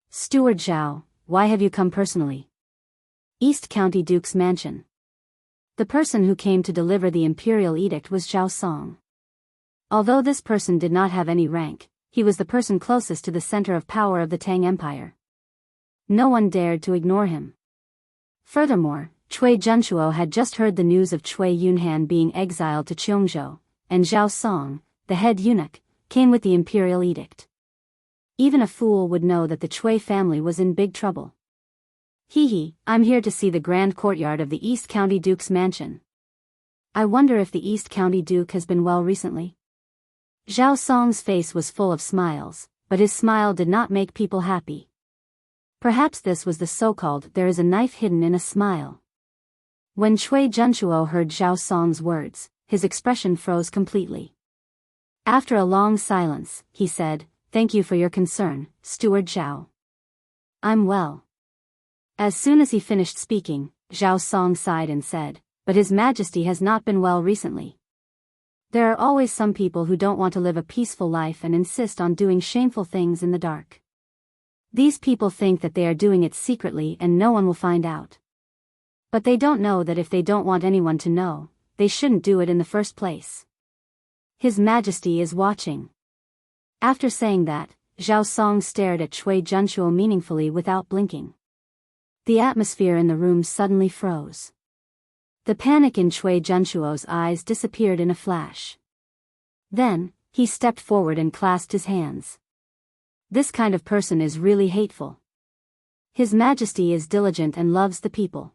Steward Zhao, why have you come personally? East County Duke's Mansion. The person who came to deliver the imperial edict was Zhao Song. Although this person did not have any rank, he was the person closest to the center of power of the Tang Empire. No one dared to ignore him. Furthermore, Cui Zhenchuo had just heard the news of Cui Yunhan being exiled to Jianghu, and Zhao Song, the head eunuch, came with the imperial edict. Even a fool would know that the Cui family was in big trouble. I'm here to see the grand courtyard of the East County Duke's mansion. I wonder if the East County Duke has been well recently? Zhao Song's face was full of smiles, but his smile did not make people happy. Perhaps this was the so-called there is a knife hidden in a smile. When Cui Zhenchuo heard Zhao Song's words, his expression froze completely. After a long silence, he said, Thank you for your concern, Steward Zhao. I'm well. As soon as he finished speaking, Zhao Song sighed and said, But His Majesty has not been well recently. There are always some people who don't want to live a peaceful life and insist on doing shameful things in the dark. These people think that they are doing it secretly and no one will find out. But they don't know that if they don't want anyone to know, they shouldn't do it in the first place. His Majesty is watching. After saying that, Zhao Song stared at Cui Junchuo meaningfully without blinking. The atmosphere in the room suddenly froze. The panic in Cui Junchuo's eyes disappeared in a flash. Then, he stepped forward and clasped his hands. This kind of person is really hateful. His Majesty is diligent and loves the people.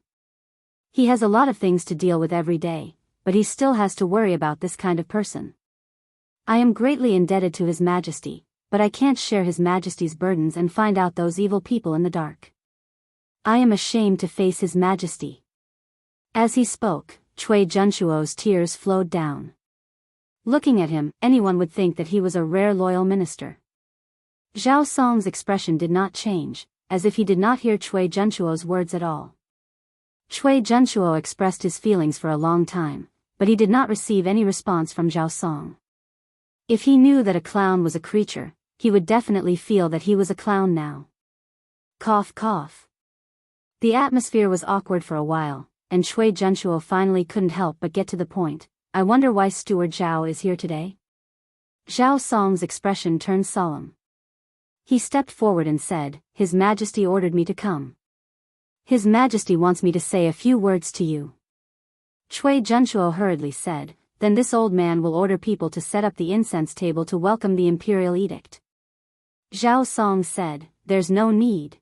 He has a lot of things to deal with every day, but he still has to worry about this kind of person. I am greatly indebted to His Majesty, but I can't share His Majesty's burdens and find out those evil people in the dark. I am ashamed to face His Majesty. As he spoke, Cui Junchuo's tears flowed down. Looking at him, anyone would think that he was a rare loyal minister. Zhao Song's expression did not change, as if he did not hear Cui Junchuo's words at all. Cui Junchuo expressed his feelings for a long time, but he did not receive any response from Zhao Song. If he knew that a clown was a creature, he would definitely feel that he was a clown now. Cough cough. The atmosphere was awkward for a while, and Cui Junchuo finally couldn't help but get to the point. I wonder why Steward Zhao is here today? Zhao Song's expression turned solemn. He stepped forward and said, His Majesty ordered me to come. His Majesty wants me to say a few words to you. Cui Junchuo hurriedly said, Then this old man will order people to set up the incense table to welcome the imperial edict. Zhao Song said, There's no need.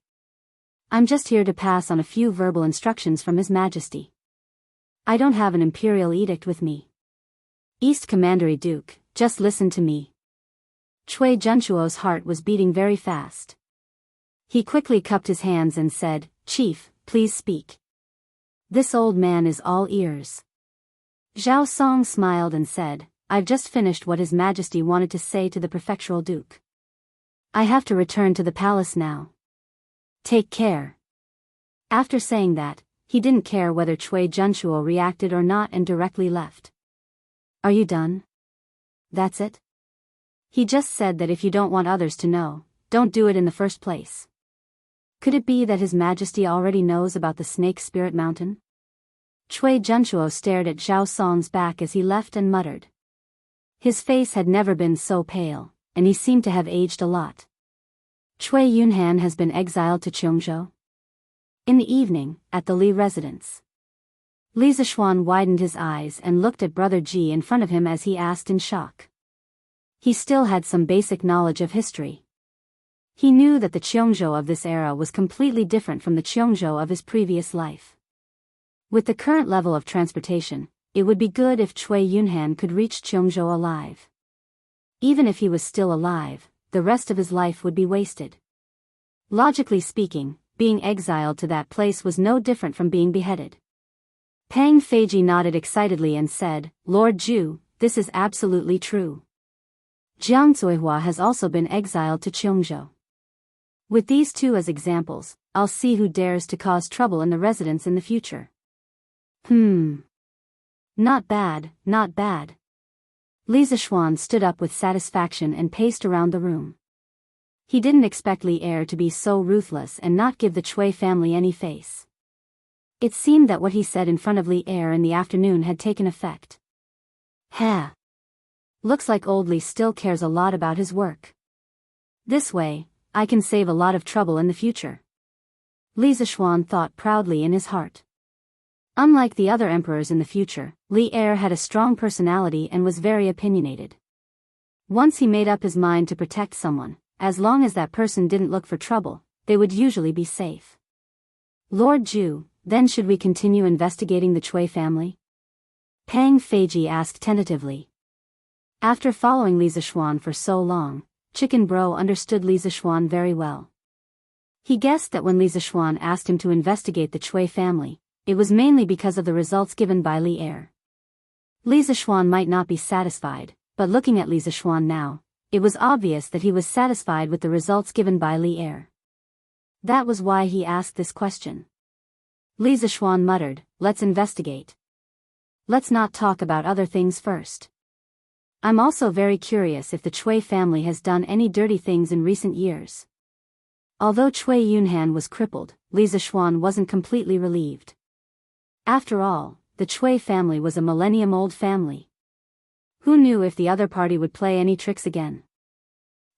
I'm just here to pass on a few verbal instructions from His Majesty. I don't have an imperial edict with me. East Commandery Duke, just listen to me. Cui Junchuo's heart was beating very fast. He quickly cupped his hands and said, Chief, please speak. This old man is all ears. Zhao Song smiled and said, I've just finished what His Majesty wanted to say to the prefectural duke. I have to return to the palace now. Take care. After saying that, he didn't care whether Cui Junchuo reacted or not and directly left. Are you done? That's it? He just said that if you don't want others to know, don't do it in the first place. Could it be that His Majesty already knows about the Snake Spirit Mountain? Cui Junchuo stared at Zhao Song's back as he left and muttered. His face had never been so pale, and he seemed to have aged a lot. Cui Yunhan has been exiled to Jianghu. In the evening, at the Li residence. Li Zishuan widened his eyes and looked at Brother Ji in front of him as he asked in shock. He still had some basic knowledge of history. He knew that the Jianghu of this era was completely different from the Jianghu of his previous life. With the current level of transportation, it would be good if Cui Yunhan could reach Jianghu alive. Even if he was still alive, the rest of his life would be wasted. Logically speaking, being exiled to that place was no different from being beheaded. Pang Feiji nodded excitedly and said, Lord Zhu, this is absolutely true. Jiang Zuihua has also been exiled to Jianghu. With these two as examples, I'll see who dares to cause trouble in the residence in the future. Not bad, not bad. Li Zishuan stood up with satisfaction and paced around the room. He didn't expect Li Er to be so ruthless and not give the Cui family any face. It seemed that what he said in front of Li Er in the afternoon had taken effect. Looks like old Li still cares a lot about his work. This way, I can save a lot of trouble in the future. Li Zishuan thought proudly in his heart. Unlike the other emperors in the future, Li Er had a strong personality and was very opinionated. Once he made up his mind to protect someone, as long as that person didn't look for trouble, they would usually be safe. Lord Zhu, then should we continue investigating the Cui family? Pang Feiji asked tentatively. After following Li Zishuan for so long, Chicken Bro understood Li Zishuan very well. He guessed that when Li Zishuan asked him to investigate the Cui family, it was mainly because of the results given by Li Er. Li Zishuan might not be satisfied, but looking at Li Zishuan now, it was obvious that he was satisfied with the results given by Li Er. That was why he asked this question. Li Zishuan muttered, Let's investigate. Let's not talk about other things first. I'm also very curious if the Cui family has done any dirty things in recent years. Although Cui Yunhan was crippled, Li Zishuan wasn't completely relieved. After all, the Cui family was a millennium-old family. Who knew if the other party would play any tricks again?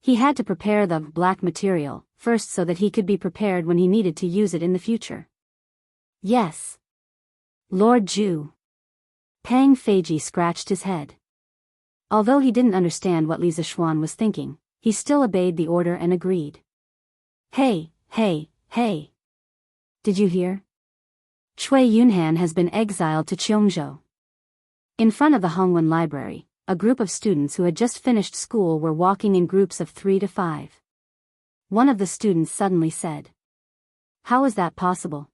He had to prepare the black material first so that he could be prepared when he needed to use it in the future. Yes. Lord Zhu. Pang Feiji scratched his head. Although he didn't understand what Li Zishuan was thinking, he still obeyed the order and agreed. Hey, hey, hey. Did you hear? Cui Yunhan has been exiled to Jianghu. In front of the Hongwen Library, a group of students who had just finished school were walking in groups of 3 to 5. One of the students suddenly said. How is that possible?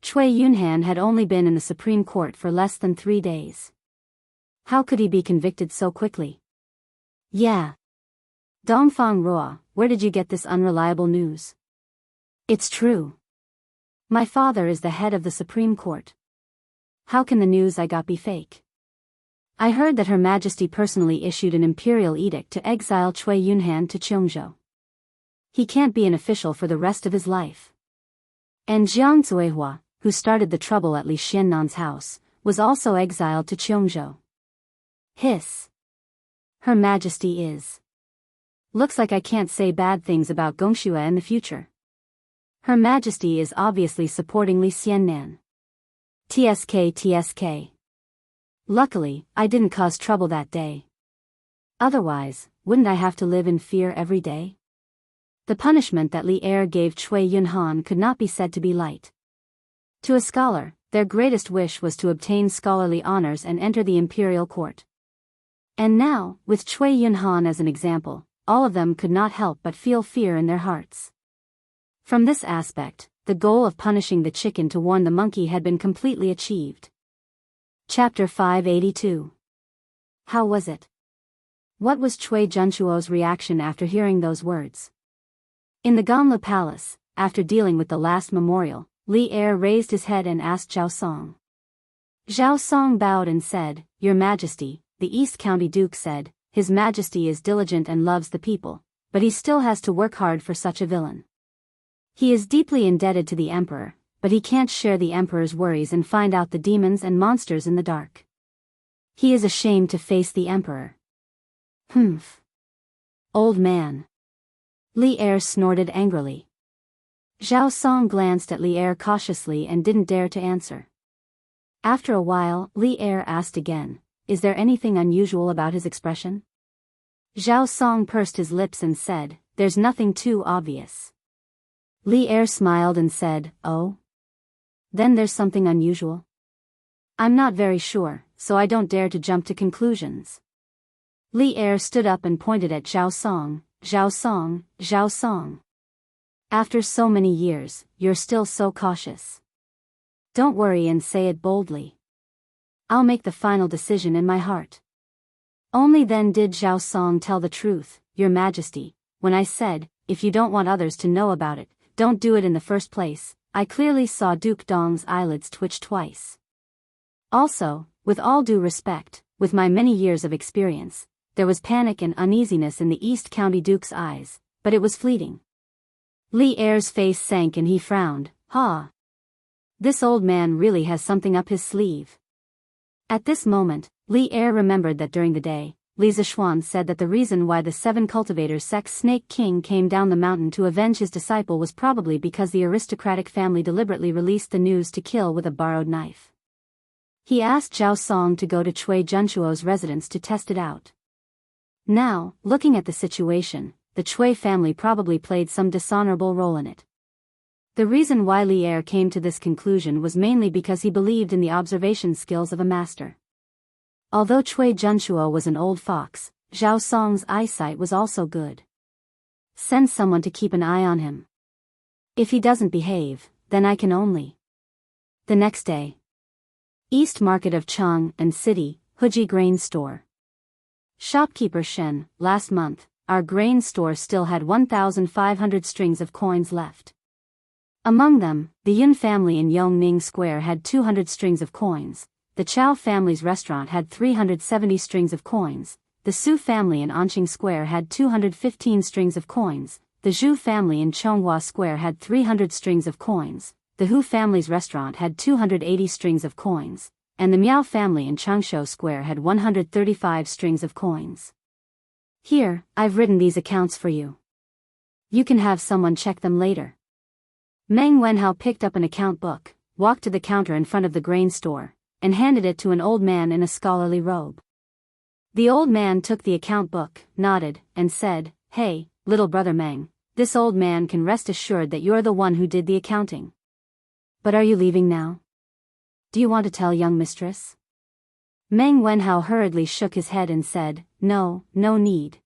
Cui Yunhan had only been in the Supreme Court for less than 3 days. How could he be convicted so quickly? Yeah. Dongfang Ruo, where did you get this unreliable news? It's true. My father is the head of the Supreme Court. How can the news I got be fake? I heard that Her Majesty personally issued an imperial edict to exile Cui Yunhan to Jianghu. He can't be an official for the rest of his life. And Jiang Zuihua, who started the trouble at Li Xiannan's house, was also exiled to Jianghu. Hiss. Her Majesty is. Looks like I can't say bad things about Gongxue in the future. Her Majesty is obviously supporting Li Xiannan. TSK. Luckily, I didn't cause trouble that day. Otherwise, wouldn't I have to live in fear every day? The punishment that Li Er gave Cui Yunhan could not be said to be light. To a scholar, their greatest wish was to obtain scholarly honors and enter the imperial court. And now, with Cui Yunhan as an example, all of them could not help but feel fear in their hearts. From this aspect, the goal of punishing the chicken to warn the monkey had been completely achieved. Chapter 582. How was it? What was Cui Junchuo's reaction after hearing those words? In the Ganlu Palace, after dealing with the last memorial, Li Er raised his head and asked Zhao Song. Zhao Song bowed and said, Your Majesty, the East County Duke said, His Majesty is diligent and loves the people, but he still has to work hard for such a villain. He is deeply indebted to the Emperor, but he can't share the Emperor's worries and find out the demons and monsters in the dark. He is ashamed to face the Emperor. Humph. Old man. Li Er snorted angrily. Zhao Song glanced at Li Er cautiously and didn't dare to answer. After a while, Li Er asked again, Is there anything unusual about his expression? Zhao Song pursed his lips and said, There's nothing too obvious. Li Er smiled and said, Oh? Then there's something unusual? I'm not very sure, so I don't dare to jump to conclusions. Li Er stood up and pointed at Zhao Song. Zhao Song, Zhao Song. After so many years, you're still so cautious. Don't worry and say it boldly. I'll make the final decision in my heart. Only then did Zhao Song tell the truth, Your Majesty, when I said, if you don't want others to know about it, don't do it in the first place. I clearly saw Duke Dong's eyelids twitch twice. Also, with all due respect, with my many years of experience, there was panic and uneasiness in the East County Duke's eyes, but it was fleeting. Li Er's face sank and he frowned. Ha! This old man really has something up his sleeve. At this moment, Li Er remembered that during the day, Li Zishuan said that the reason why the 7 cultivators sect Snake King came down the mountain to avenge his disciple was probably because the aristocratic family deliberately released the news to kill with a borrowed knife. He asked Zhao Song to go to Cui Junchuo's residence to test it out. Now, looking at the situation, the Cui family probably played some dishonorable role in it. The reason why Li Er came to this conclusion was mainly because he believed in the observation skills of a master. Although Cui Junchuo was an old fox, Zhao Song's eyesight was also good. Send someone to keep an eye on him. If he doesn't behave, then I can only. The next day. East Market of Chang and City, Huji Grain Store. Shopkeeper Shen, last month, our grain store still had 1,500 strings of coins left. Among them, the Yun family in Yongning Square had 200 strings of coins. The Chow family's restaurant had 370 strings of coins, the Su family in Anqing Square had 215 strings of coins, the Zhu family in Chonghua Square had 300 strings of coins, the Hu family's restaurant had 280 strings of coins, and the Miao family in Changshu Square had 135 strings of coins. Here, I've written these accounts for you. You can have someone check them later. Meng Wenhao picked up an account book, walked to the counter in front of the grain store, and handed it to an old man in a scholarly robe. The old man took the account book, nodded, and said, "Hey, little brother Meng, this old man can rest assured that you're the one who did the accounting. But are you leaving now? Do you want to tell young mistress?" Meng Wenhao hurriedly shook his head and said, "No, no need.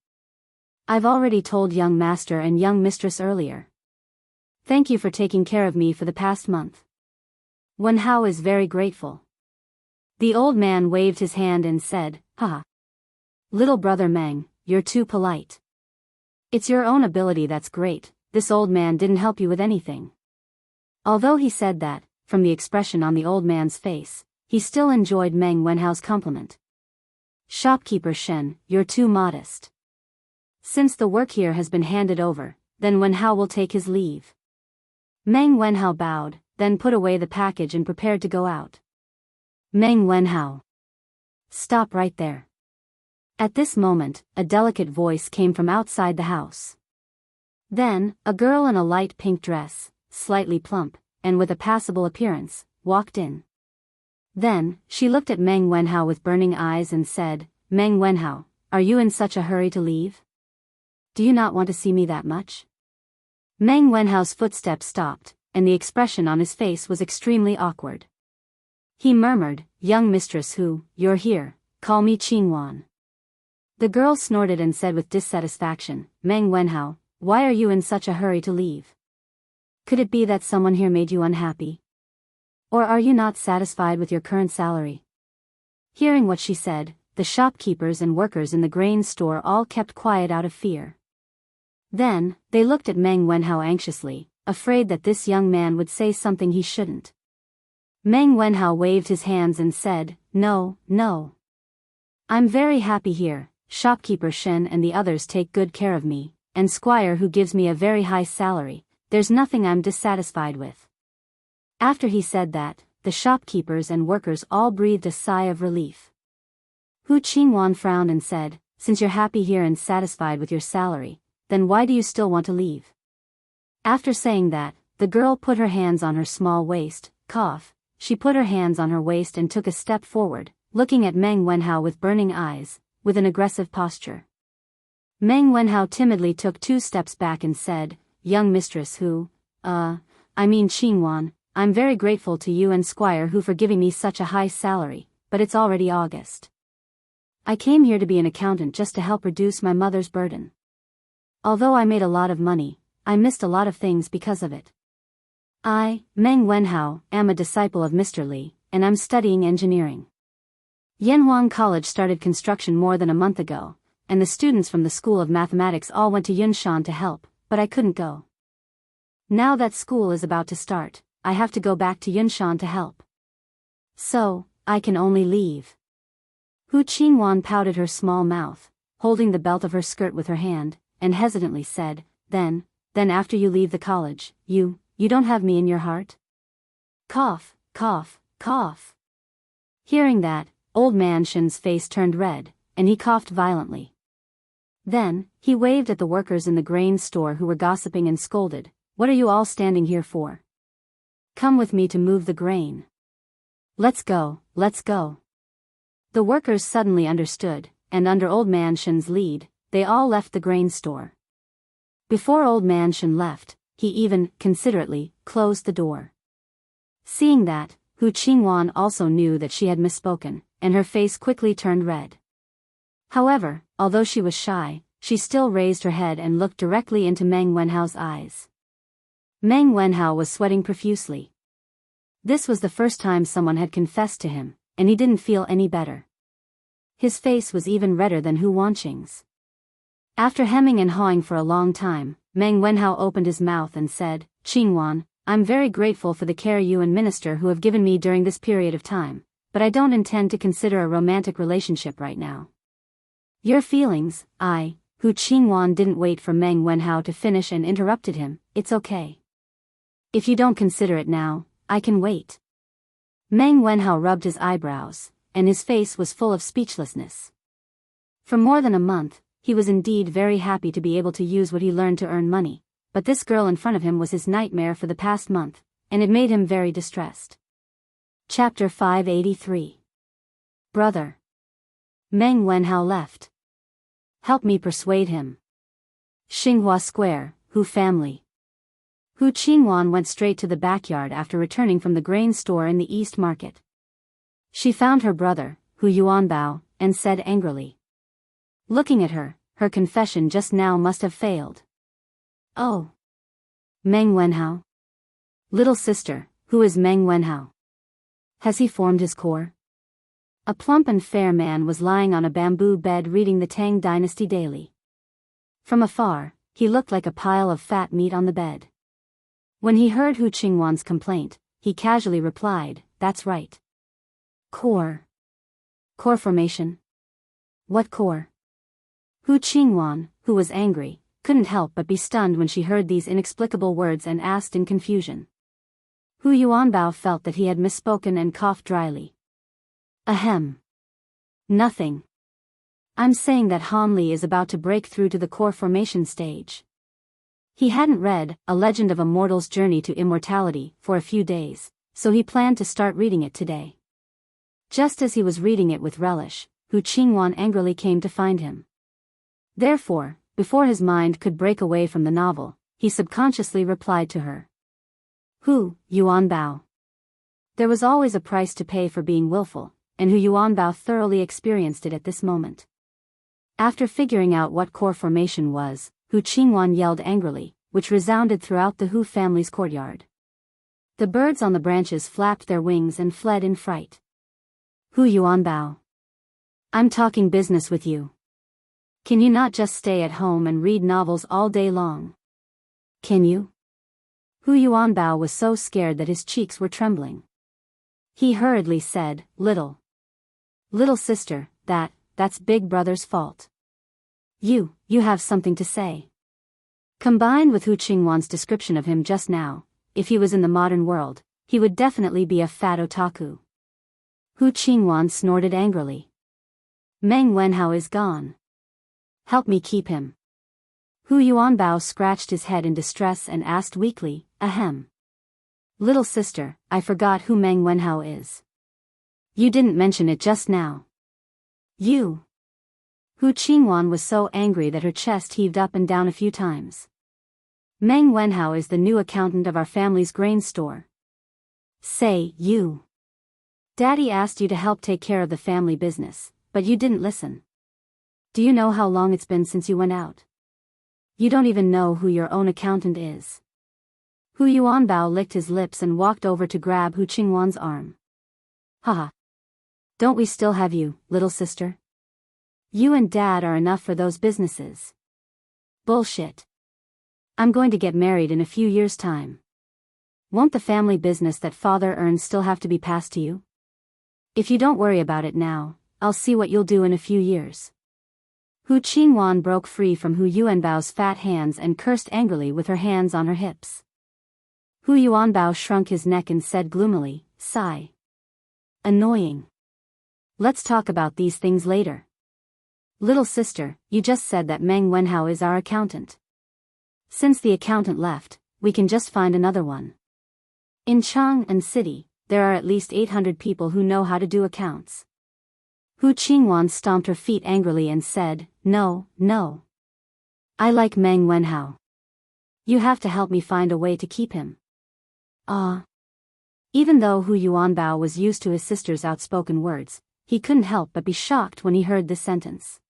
I've already told young master and young mistress earlier. Thank you for taking care of me for the past month. Wenhao is very grateful." The old man waved his hand and said, "Haha. Little brother Meng, you're too polite. It's your own ability that's great, this old man didn't help you with anything." Although he said that, from the expression on the old man's face, he still enjoyed Meng Wenhao's compliment. "Shopkeeper Shen, you're too modest. Since the work here has been handed over, then Wenhao will take his leave." Meng Wenhao bowed, then put away the package and prepared to go out. Meng Wenhao. Stop right there. At this moment, a delicate voice came from outside the house. Then, a girl in a light pink dress, slightly plump, and with a passable appearance, walked in. Then, she looked at Meng Wenhao with burning eyes and said, "Meng Wenhao, are you in such a hurry to leave? Do you not want to see me that much?" Meng Wenhao's footsteps stopped, and the expression on his face was extremely awkward. He murmured, "Young mistress who, you're here, call me Qingwan." The girl snorted and said with dissatisfaction, "Meng Wenhao, why are you in such a hurry to leave? Could it be that someone here made you unhappy? Or are you not satisfied with your current salary?" Hearing what she said, the shopkeepers and workers in the grain store all kept quiet out of fear. Then, they looked at Meng Wenhao anxiously, afraid that this young man would say something he shouldn't. Meng Wenhao waved his hands and said, "No, no. I'm very happy here, shopkeeper Shen and the others take good care of me, and squire who gives me a very high salary, there's nothing I'm dissatisfied with." After he said that, the shopkeepers and workers all breathed a sigh of relief. Hu Qingwan frowned and said, "Since you're happy here and satisfied with your salary, then why do you still want to leave?" After saying that, the girl put her hands on her small waist, she put her hands on her waist and took a step forward, looking at Meng Wenhao with burning eyes, with an aggressive posture. Meng Wenhao timidly took 2 steps back and said, "Young mistress who, Qingwan, I'm very grateful to you and Squire who for giving me such a high salary, but it's already August. I came here to be an accountant just to help reduce my mother's burden. Although I made a lot of money, I missed a lot of things because of it. I, Meng Wenhao, am a disciple of Mr. Li, and I'm studying engineering. Yanhuang College started construction more than a month ago, and the students from the School of Mathematics all went to Yunshan to help, but I couldn't go. Now that school is about to start, I have to go back to Yunshan to help. So, I can only leave." Hu Qingwan pouted her small mouth, holding the belt of her skirt with her hand, and hesitantly said, Then after you leave the college, you don't have me in your heart?" Cough, cough, cough. Hearing that, old man Shen's face turned red, and he coughed violently. Then, he waved at the workers in the grain store who were gossiping and scolded, "What are you all standing here for? Come with me to move the grain. Let's go, let's go." The workers suddenly understood, and under old man Shen's lead, they all left the grain store. Before old man Shen left, he even, considerately, closed the door. Seeing that, Hu Qingwan also knew that she had misspoken, and her face quickly turned red. However, although she was shy, she still raised her head and looked directly into Meng Wenhao's eyes. Meng Wenhao was sweating profusely. This was the first time someone had confessed to him, and he didn't feel any better. His face was even redder than Hu Wanqing's. After hemming and hawing for a long time, Meng Wenhao opened his mouth and said, "Qingwan, I'm very grateful for the care you and minister who have given me during this period of time, but I don't intend to consider a romantic relationship right now." "Your feelings, Hu Qingwan didn't wait for Meng Wenhao to finish and interrupted him, "It's okay. If you don't consider it now, I can wait." Meng Wenhao rubbed his eyebrows, and his face was full of speechlessness. For more than a month, he was indeed very happy to be able to use what he learned to earn money, but this girl in front of him was his nightmare for the past month, and it made him very distressed. Chapter 583. Brother. Meng Wenhao left. Help me persuade him. Xinghua Square, Hu family. Hu Qingwan went straight to the backyard after returning from the grain store in the East Market. She found her brother, Hu Yuanbao, and said angrily. Looking at her, her confession just now must have failed. Oh. Meng Wenhao. Little sister, who is Meng Wenhao? Has he formed his core? A plump and fair man was lying on a bamboo bed reading the Tang Dynasty daily. From afar, he looked like a pile of fat meat on the bed. When he heard Hu Qingwan's complaint, he casually replied, "That's right. Core. Core formation? What core?" Hu Qingwan, who was angry, couldn't help but be stunned when she heard these inexplicable words and asked in confusion. Hu Yuanbao felt that he had misspoken and coughed dryly. Ahem. Nothing. I'm saying that Han Li is about to break through to the core formation stage. He hadn't read A Legend of a Mortal's Journey to Immortality for a few days, so he planned to start reading it today. Just as he was reading it with relish, Hu Qingwan angrily came to find him. Therefore, before his mind could break away from the novel, he subconsciously replied to her. Hu Yuanbao. There was always a price to pay for being willful, and Hu Yuanbao thoroughly experienced it at this moment. After figuring out what core formation was, Hu Qingwan yelled angrily, which resounded throughout the Hu family's courtyard. The birds on the branches flapped their wings and fled in fright. Hu Yuanbao. I'm talking business with you. Can you not just stay at home and read novels all day long? Can you? Hu Yuanbao was so scared that his cheeks were trembling. He hurriedly said, Little sister, that's Big Brother's fault. You have something to say. Combined with Hu Qingwan's description of him just now, if he was in the modern world, he would definitely be a fat otaku. Hu Qingwan snorted angrily. Meng Wenhao is gone. Help me keep him. Hu Yuanbao scratched his head in distress and asked weakly, Ahem. Little sister, I forgot who Meng Wenhao is. You didn't mention it just now. You. Hu Qingwan was so angry that her chest heaved up and down a few times. Meng Wenhao is the new accountant of our family's grain store. Say, you. Daddy asked you to help take care of the family business, but you didn't listen. Do you know how long it's been since you went out? You don't even know who your own accountant is. Hu Yuanbao licked his lips and walked over to grab Hu Qingwan's arm. Haha. Don't we still have you, little sister? You and Dad are enough for those businesses. Bullshit. I'm going to get married in a few years' time. Won't the family business that father earns still have to be passed to you? If you don't worry about it now, I'll see what you'll do in a few years. Hu Qingwan broke free from Hu Yuanbao's fat hands and cursed angrily with her hands on her hips. Hu Yuanbao shrunk his neck and said gloomily, Sigh. Annoying. Let's talk about these things later. Little sister, you just said that Meng Wenhao is our accountant. Since the accountant left, we can just find another one. In Chang'an City, there are at least 800 people who know how to do accounts. Hu Qingwan stomped her feet angrily and said, No. I like Meng Wenhao. You have to help me find a way to keep him. Even though Hu Yuanbao was used to his sister's outspoken words, he couldn't help but be shocked when he heard this sentence.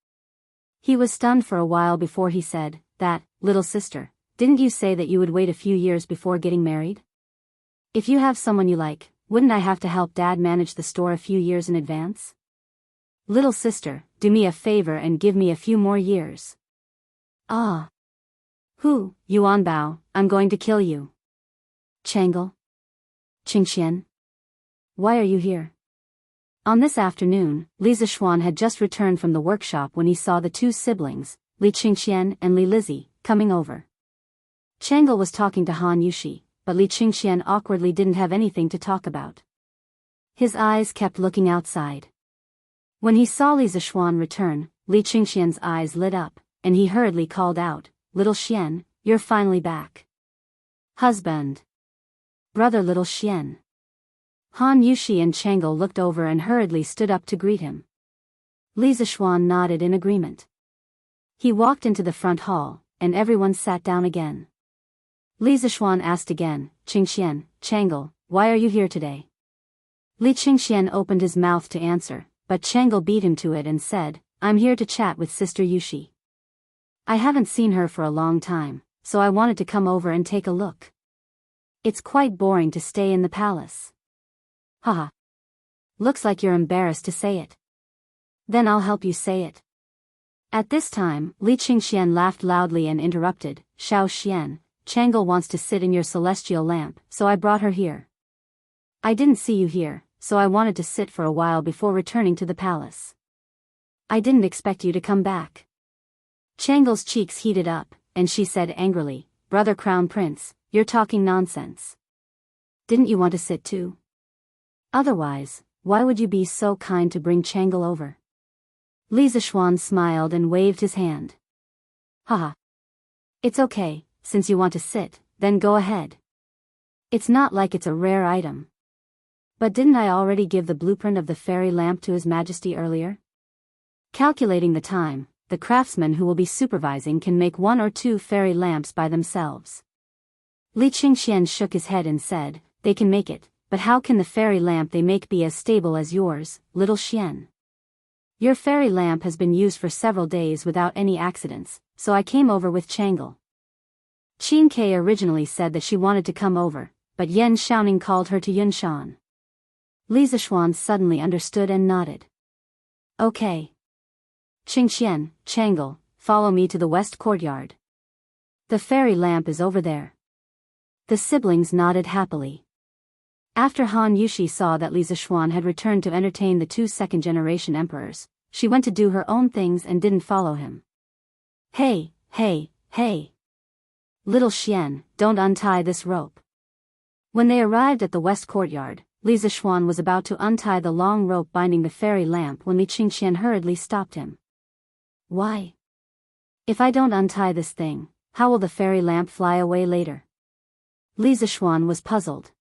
He was stunned for a while before he said, That, little sister, didn't you say that you would wait a few years before getting married? If you have someone you like, wouldn't I have to help Dad manage the store a few years in advance? Little sister, do me a favor and give me a few more years. Hu Yuanbao, I'm going to kill you. Changle? Qingxian? Why are you here? On this afternoon, Li Zixuan had just returned from the workshop when he saw the two siblings, Li Qingxian and Li Lizzie, coming over. Changle was talking to Han Yushi, but Li Qingxian awkwardly didn't have anything to talk about. His eyes kept looking outside. When he saw Li Zixuan return, Li Qingxian's eyes lit up, and he hurriedly called out, "Little Xian, you're finally back." "Husband." "Brother little Xian." Han Yushi and Changle looked over and hurriedly stood up to greet him. Li Zishuan nodded in agreement. He walked into the front hall, and everyone sat down again. Li Zishuan asked again, "Qingxian, Changle, why are you here today?" Li Qingxian opened his mouth to answer, but Changle beat him to it and said, "I'm here to chat with Sister Yushi. I haven't seen her for a long time, so I wanted to come over and take a look. It's quite boring to stay in the palace." "Haha. Looks like you're embarrassed to say it. Then I'll help you say it." At this time, Li Qingxian laughed loudly and interrupted, "Xiao Xian, Changle wants to sit in your celestial lamp, so I brought her here. I didn't see you here, so I wanted to sit for a while before returning to the palace. I didn't expect you to come back." Changle's cheeks heated up, and she said angrily, "Brother Crown Prince, you're talking nonsense. Didn't you want to sit too? Otherwise, why would you be so kind to bring Changle over?" Li Zishuan smiled and waved his hand. "Haha. It's okay, since you want to sit, then go ahead. It's not like it's a rare item. But didn't I already give the blueprint of the fairy lamp to His Majesty earlier?" Calculating the time, the craftsman who will be supervising can make 1 or 2 fairy lamps by themselves. Li Qingxian shook his head and said, "They can make it, but how can the fairy lamp they make be as stable as yours, little Xian? Your fairy lamp has been used for several days without any accidents, so I came over with Changle." Qin Ke originally said that she wanted to come over, but Yan Xiaoning called her to Yunshan. Li Zishuan suddenly understood and nodded. "Okay. Qingxian, Changle, follow me to the west courtyard. The fairy lamp is over there." The siblings nodded happily. After Han Yushi saw that Li Zishuan had returned to entertain the 2 second-generation emperors, she went to do her own things and didn't follow him. Hey, hey. Little Xian, don't untie this rope." When they arrived at the west courtyard, Li Zishuan was about to untie the long rope binding the fairy lamp when Li Qingxian hurriedly stopped him. "Why? If I don't untie this thing, how will the fairy lamp fly away later?" Li Zishuan was puzzled.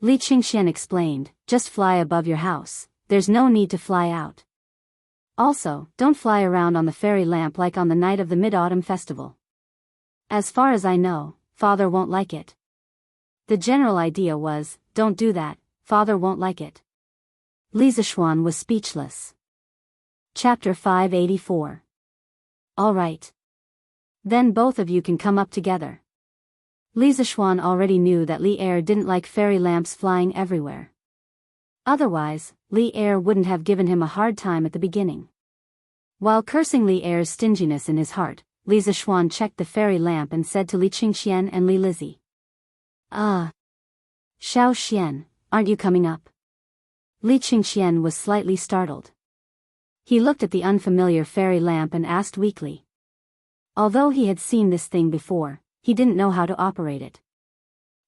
Li Qingxian explained, "Just fly above your house, there's no need to fly out. Also, don't fly around on the fairy lamp like on the night of the Mid-Autumn Festival. As far as I know, Father won't like it." The general idea was, don't do that, Father won't like it. Li Zishuan was speechless. Chapter 584. All right. Then both of you can come up together. Li Zishuan already knew that Li Er didn't like fairy lamps flying everywhere. Otherwise, Li Er wouldn't have given him a hard time at the beginning. While cursing Li Er's stinginess in his heart, Li Zishuan checked the fairy lamp and said to Li Qingxian and Li Lizzie, Xiao Xian, aren't you coming up?" Li Qingxian was slightly startled. He looked at the unfamiliar fairy lamp and asked weakly. Although he had seen this thing before, he didn't know how to operate it.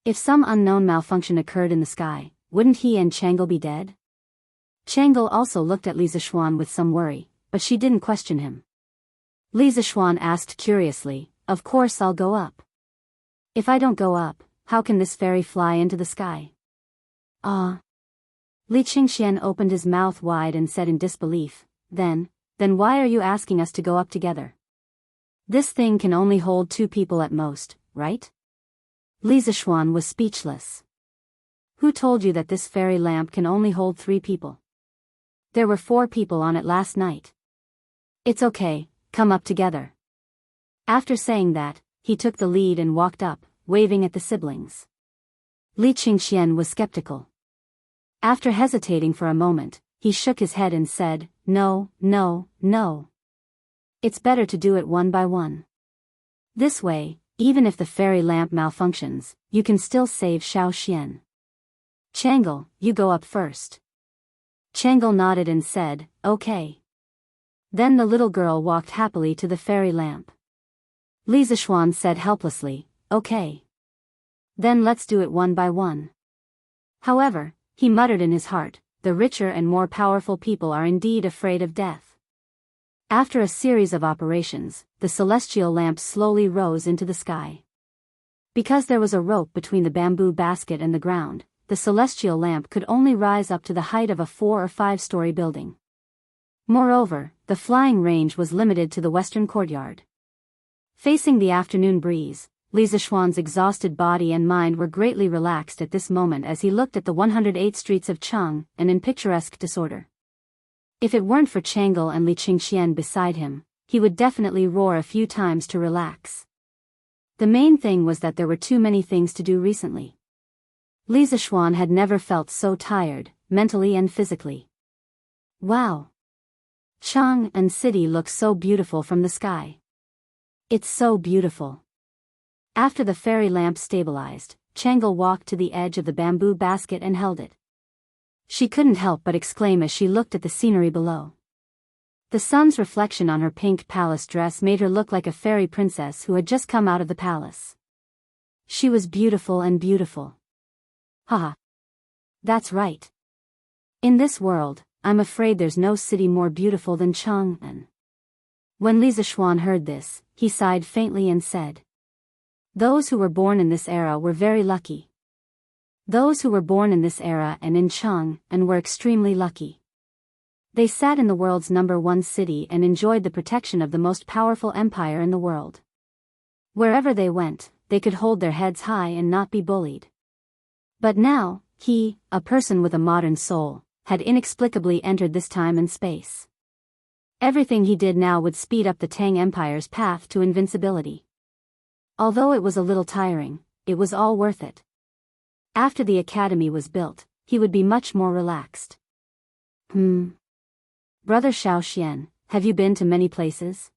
If some unknown malfunction occurred in the sky, wouldn't he and Changle be dead? Changle also looked at Li Zishuan with some worry, but she didn't question him. Li Zishuan asked curiously, "Of course I'll go up. If I don't go up, how can this fairy fly into the sky?" Li Qingxian opened his mouth wide and said in disbelief, Then why are you asking us to go up together? This thing can only hold 2 people at most, right?" Li Zishuan was speechless. "Who told you that this fairy lamp can only hold 3 people? There were 4 people on it last night. It's okay, come up together." After saying that, he took the lead and walked up, waving at the siblings. Li Qingxian was skeptical. After hesitating for a moment, he shook his head and said, No. It's better to do it one by one. This way, even if the fairy lamp malfunctions, you can still save Xiao Xian. Changle, you go up first." Changle nodded and said, "Okay." Then the little girl walked happily to the fairy lamp. Li Zishuan said helplessly, "Okay. Then let's do it one by one." However, he muttered in his heart, the richer and more powerful people are indeed afraid of death. After a series of operations, the celestial lamp slowly rose into the sky. Because there was a rope between the bamboo basket and the ground, the celestial lamp could only rise up to the height of a 4- or 5-story building. Moreover, the flying range was limited to the western courtyard. Facing the afternoon breeze, Li Zixuan's exhausted body and mind were greatly relaxed at this moment as he looked at the 108 streets of Cheng, and in picturesque disorder. If it weren't for Tranquil and Li Qingxian beside him, he would definitely roar a few times to relax. The main thing was that there were too many things to do recently. Li Zixuan had never felt so tired, mentally and physically. Wow! Cheng and city look so beautiful from the sky. It's so beautiful. After the fairy lamp stabilized, Tranquil walked to the edge of the bamboo basket and held it. She couldn't help but exclaim as she looked at the scenery below. The sun's reflection on her pink palace dress made her look like a fairy princess who had just come out of the palace. She was beautiful and beautiful. Haha. That's right. In this world, I'm afraid there's no city more beautiful than Chang'an. When Li Zixuan heard this, he sighed faintly and said, "Those who were born in this era were very lucky. Those who were born in this era and in Chang'an were extremely lucky. They sat in the world's #1 city and enjoyed the protection of the most powerful empire in the world. Wherever they went, they could hold their heads high and not be bullied. But now, he, a person with a modern soul, had inexplicably entered this time and space. Everything he did now would speed up the Tang Empire's path to invincibility. Although it was a little tiring, it was all worth it. After the academy was built, he would be much more relaxed." Brother Xiaoxian, have you been to many places?"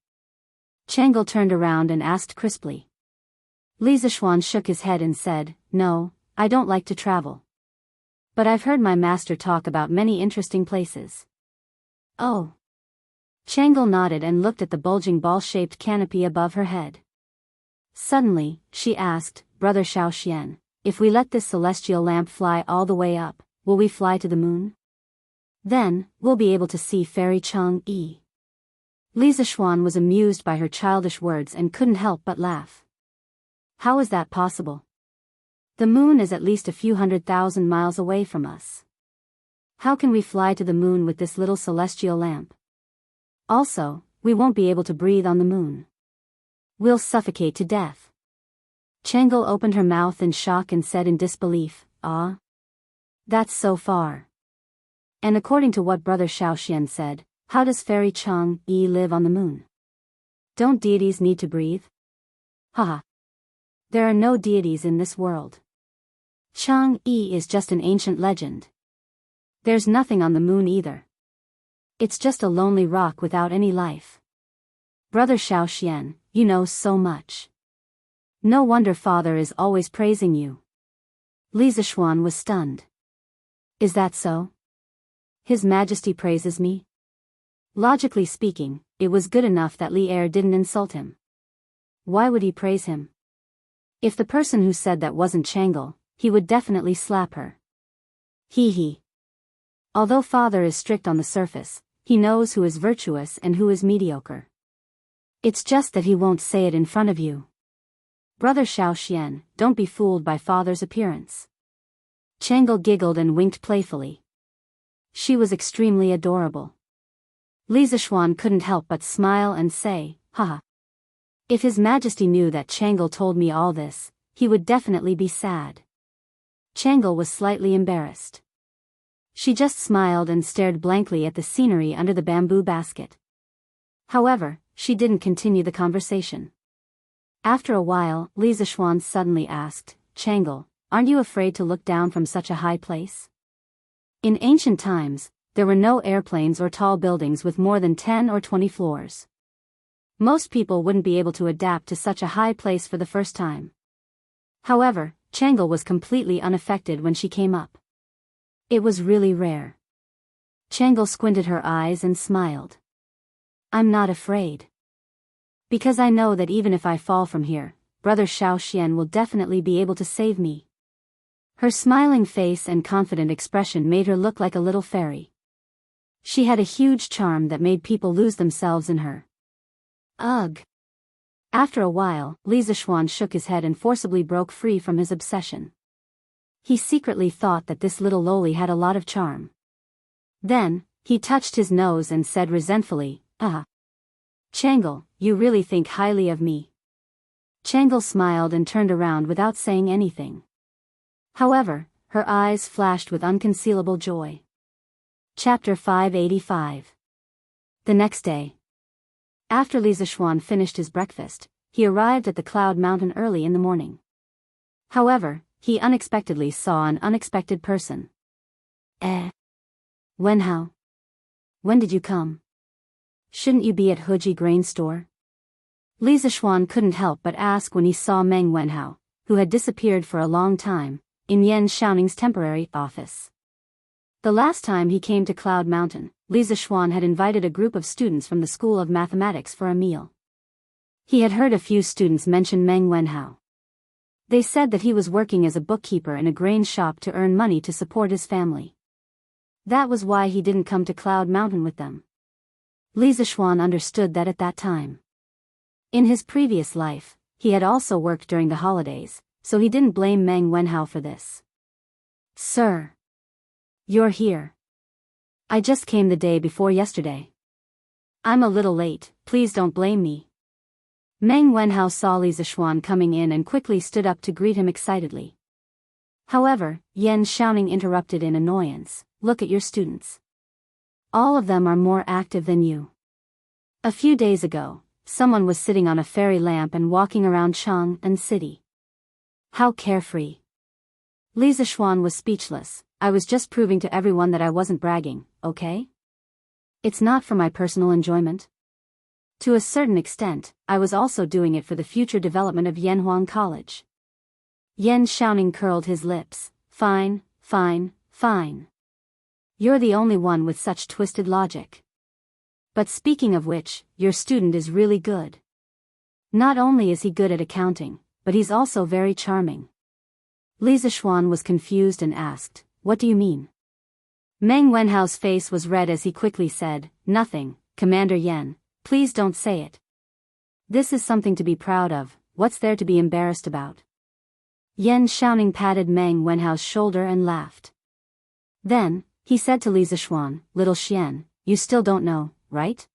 Tranquil turned around and asked crisply. Li Zixuan shook his head and said, "No, I don't like to travel. But I've heard my master talk about many interesting places." "Oh." Tranquil nodded and looked at the bulging ball-shaped canopy above her head. Suddenly, she asked, "Brother Xiaoxian, if we let this celestial lamp fly all the way up, will we fly to the moon? Then, we'll be able to see Fairy Chang'e." Li Zixuan was amused by her childish words and couldn't help but laugh. "How is that possible? The moon is at least a few 100,000 miles away from us. How can we fly to the moon with this little celestial lamp? Also, we won't be able to breathe on the moon. We'll suffocate to death." Tranquil opened her mouth in shock and said in disbelief, "Ah? That's so far. And according to what Brother Xiaoxian said, how does Fairy Chang'e live on the moon? Don't deities need to breathe?" "Haha. There are no deities in this world. Chang'e is just an ancient legend. There's nothing on the moon either. It's just a lonely rock without any life." "Brother Xiaoxian, you know so much. No wonder Father is always praising you." Li Zixuan was stunned. "Is that so? His Majesty praises me?" Logically speaking, it was good enough that Li Er didn't insult him. Why would he praise him? If the person who said that wasn't Tranquil, he would definitely slap her. Hee. Although Father is strict on the surface, he knows who is virtuous and who is mediocre. It's just that he won't say it in front of you. Brother Xiaoxian, don't be fooled by Father's appearance." Tranquil giggled and winked playfully. She was extremely adorable. Li Zixuan couldn't help but smile and say, "Haha. If His Majesty knew that Tranquil told me all this, he would definitely be sad." Tranquil was slightly embarrassed. She just smiled and stared blankly at the scenery under the bamboo basket. However, she didn't continue the conversation. After a while, Li Zixuan suddenly asked, "Tranquil, aren't you afraid to look down from such a high place? In ancient times, there were no airplanes or tall buildings with more than 10 or 20 floors. Most people wouldn't be able to adapt to such a high place for the first time." However, Tranquil was completely unaffected when she came up. It was really rare. Tranquil squinted her eyes and smiled. "I'm not afraid. Because I know that even if I fall from here, Brother Xiaoxian will definitely be able to save me." Her smiling face and confident expression made her look like a little fairy. She had a huge charm that made people lose themselves in her. Ugh. After a while, Li Zixuan shook his head and forcibly broke free from his obsession. He secretly thought that this little loli had a lot of charm. Then, he touched his nose and said resentfully, Tranquil, you really think highly of me. Tranquil smiled and turned around without saying anything. However, her eyes flashed with unconcealable joy. Chapter 585. The next day. After Li Zixuan finished his breakfast, he arrived at the Cloud Mountain early in the morning. However, he unexpectedly saw an unexpected person. Wenhao? When did you come? Shouldn't you be at Huji grain store? Li Zixuan couldn't help but ask when he saw Meng Wenhao, who had disappeared for a long time, in Yan Xiaoning's temporary office. The last time he came to Cloud Mountain, Li Zixuan had invited a group of students from the School of Mathematics for a meal. He had heard a few students mention Meng Wenhao. They said that he was working as a bookkeeper in a grain shop to earn money to support his family. That was why he didn't come to Cloud Mountain with them. Li Zixuan understood that at that time. In his previous life, he had also worked during the holidays, so he didn't blame Meng Wenhao for this. Sir. You're here. I just came the day before yesterday. I'm a little late, please don't blame me. Meng Wenhao saw Li Zixuan coming in and quickly stood up to greet him excitedly. However, Yan Xiaoning interrupted in annoyance, look at your students. All of them are more active than you. A few days ago, someone was sitting on a fairy lamp and walking around Chang'an City. How carefree. Li Zixuan was speechless. I was just proving to everyone that I wasn't bragging, okay? It's not for my personal enjoyment. To a certain extent, I was also doing it for the future development of Yanhuang College. Yan Xiaoning curled his lips. Fine, fine, fine. You're the only one with such twisted logic. But speaking of which, your student is really good. Not only is he good at accounting, but he's also very charming. Li Zixuan was confused and asked, what do you mean? Meng Wenhao's face was red as he quickly said, nothing, Commander Yan, please don't say it. This is something to be proud of, what's there to be embarrassed about? Yan Xiaoning patted Meng Wenhao's shoulder and laughed. Then, he said to Li Zixuan, little Xian, you still don't know, right?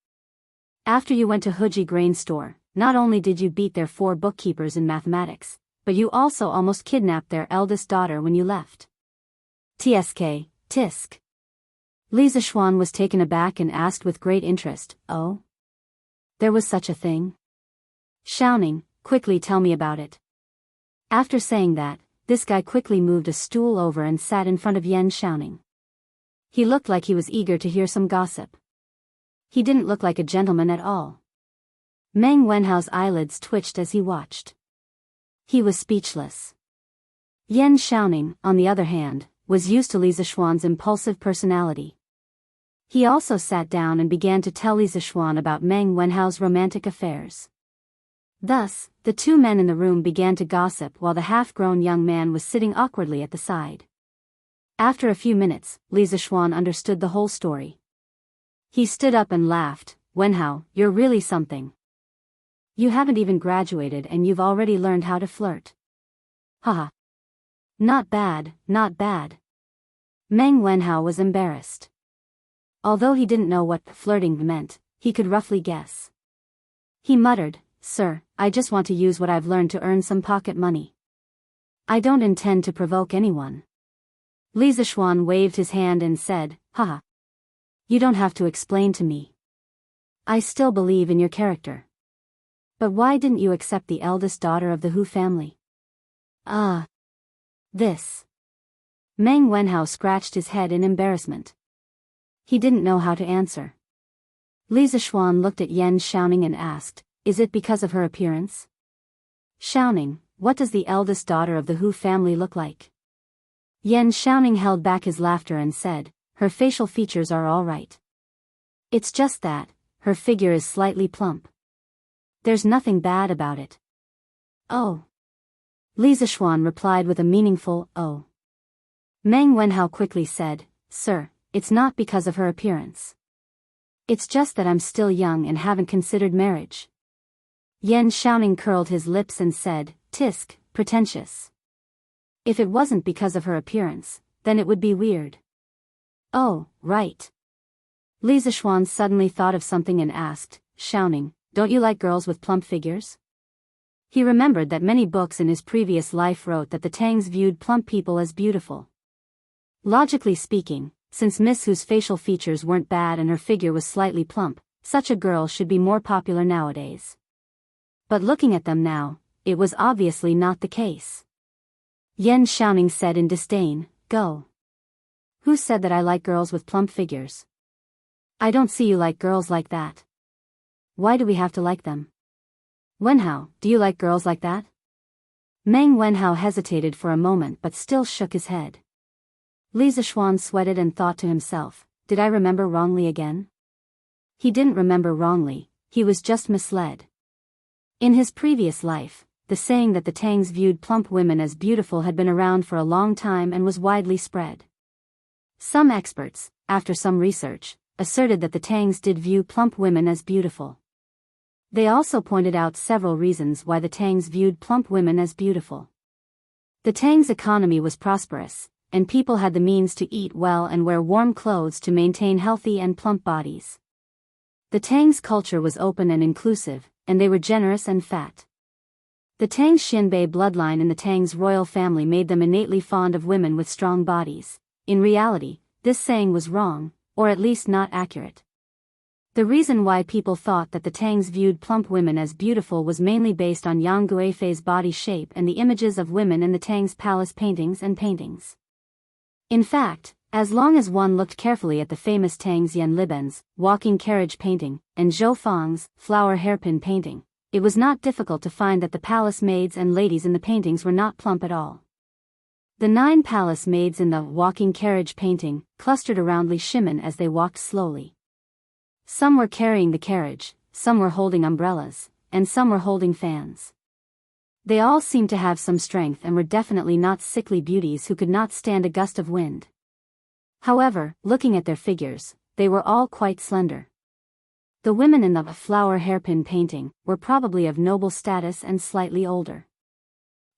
After you went to Huji grain store, not only did you beat their 4 bookkeepers in mathematics, but you also almost kidnapped their eldest daughter when you left. TSK, Tisk. Li Zixuan was taken aback and asked with great interest, oh? There was such a thing? Xiaoning, quickly tell me about it. After saying that, this guy quickly moved a stool over and sat in front of Yan Xiaoning. He looked like he was eager to hear some gossip. He didn't look like a gentleman at all. Meng Wenhao's eyelids twitched as he watched. He was speechless. Yan Xiaoning, on the other hand, was used to Li Zixuan's impulsive personality. He also sat down and began to tell Li Zixuan about Meng Wenhao's romantic affairs. Thus, the 2 men in the room began to gossip while the half-grown young man was sitting awkwardly at the side. After a few minutes, Li Zixuan understood the whole story. He stood up and laughed, Wenhao, you're really something. You haven't even graduated and you've already learned how to flirt. Haha. Not bad, not bad. Meng Wenhao was embarrassed. Although he didn't know what flirting meant, he could roughly guess. He muttered, Sir, I just want to use what I've learned to earn some pocket money. I don't intend to provoke anyone. Li Zixuan waved his hand and said, Haha. You don't have to explain to me. I still believe in your character. But why didn't you accept the eldest daughter of the Hu family? This. Meng Wenhao scratched his head in embarrassment. He didn't know how to answer. Li Zixuan looked at Yan Xiaoning and asked, is it because of her appearance? Xiaoning, what does the eldest daughter of the Hu family look like? Yan Xiaoning held back his laughter and said, her facial features are all right. It's just that, her figure is slightly plump. There's nothing bad about it. Oh. Li Zixuan replied with a meaningful, oh. Meng Wenhao quickly said, Sir, it's not because of her appearance. It's just that I'm still young and haven't considered marriage. Yan Xiaoning curled his lips and said, "Tisk, pretentious. If it wasn't because of her appearance, then it would be weird." "Oh, right." Li Zishuan suddenly thought of something and asked, "Xiaoning, don't you like girls with plump figures?" He remembered that many books in his previous life wrote that the Tangs viewed plump people as beautiful. Logically speaking, since Miss Hu's facial features weren't bad and her figure was slightly plump, such a girl should be more popular nowadays. But looking at them now, it was obviously not the case. Yan Xiaoning said in disdain, "Go. Who said that I like girls with plump figures? I don't see you like girls like that. Why do we have to like them? Wenhao, do you like girls like that?" Meng Wenhao hesitated for a moment but still shook his head. Li Zishuan sweated and thought to himself, "Did I remember wrongly again?" He didn't remember wrongly, he was just misled. In his previous life, the saying that the Tangs viewed plump women as beautiful had been around for a long time and was widely spread. Some experts, after some research, asserted that the Tangs did view plump women as beautiful. They also pointed out several reasons why the Tangs viewed plump women as beautiful. The Tangs' economy was prosperous, and people had the means to eat well and wear warm clothes to maintain healthy and plump bodies. The Tangs' culture was open and inclusive, and they were generous and fat. The Tang Xinbei bloodline in the Tangs' royal family made them innately fond of women with strong bodies. In reality, this saying was wrong, or at least not accurate. The reason why people thought that the Tangs viewed plump women as beautiful was mainly based on Yang Guifei's body shape and the images of women in the Tangs' palace paintings and paintings. In fact, as long as one looked carefully at the famous Tangs Yan Liben's walking carriage painting and Zhou Fang's flower hairpin painting, it was not difficult to find that the palace maids and ladies in the paintings were not plump at all. The 9 palace maids in the walking carriage painting clustered around Li Shimin as they walked slowly. Some were carrying the carriage, some were holding umbrellas, and some were holding fans. They all seemed to have some strength and were definitely not sickly beauties who could not stand a gust of wind. However, looking at their figures, they were all quite slender. The women in the flower hairpin painting were probably of noble status and slightly older.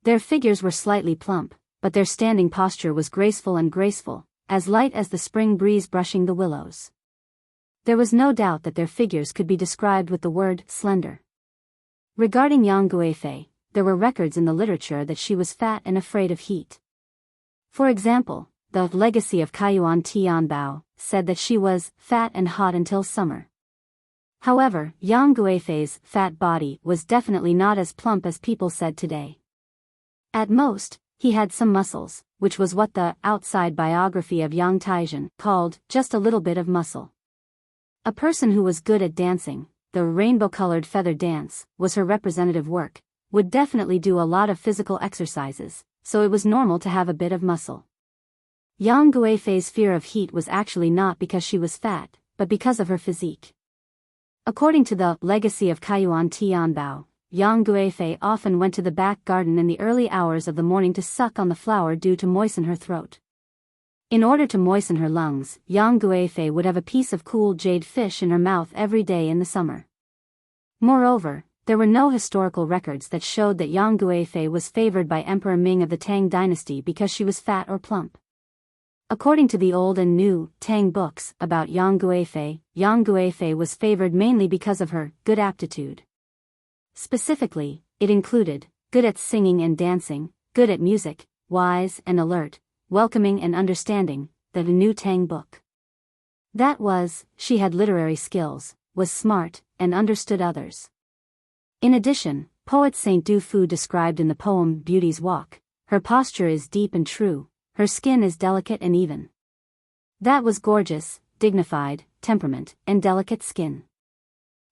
Their figures were slightly plump, but their standing posture was graceful, as light as the spring breeze brushing the willows. There was no doubt that their figures could be described with the word slender. Regarding Yang Guifei, there were records in the literature that she was fat and afraid of heat. For example, the Legacy of Kaiyuan Tianbao said that she was fat and hot until summer. However, Yang Guifei's fat body was definitely not as plump as people said today. At most, he had some muscles, which was what the outside biography of Yang Taizhen called just a little bit of muscle. A person who was good at dancing, the rainbow-colored feather dance, was her representative work, would definitely do a lot of physical exercises, so it was normal to have a bit of muscle. Yang Guifei's fear of heat was actually not because she was fat, but because of her physique. According to the Legacy of Kaiyuan Tianbao, Yang Guifei often went to the back garden in the early hours of the morning to suck on the flower dew to moisten her throat. In order to moisten her lungs, Yang Guifei would have a piece of cool jade fish in her mouth every day in the summer. Moreover, there were no historical records that showed that Yang Guifei was favored by Emperor Ming of the Tang dynasty because she was fat or plump. According to the old and new Tang books about Yang Guifei was favored mainly because of her good aptitude. Specifically, it included good at singing and dancing, good at music, wise and alert, welcoming and understanding, the new Tang book. That was, she had literary skills, was smart, and understood others. In addition, poet Saint Du Fu described in the poem Beauty's Walk, her posture is deep and true, her skin is delicate and even. That was gorgeous, dignified, temperament, and delicate skin.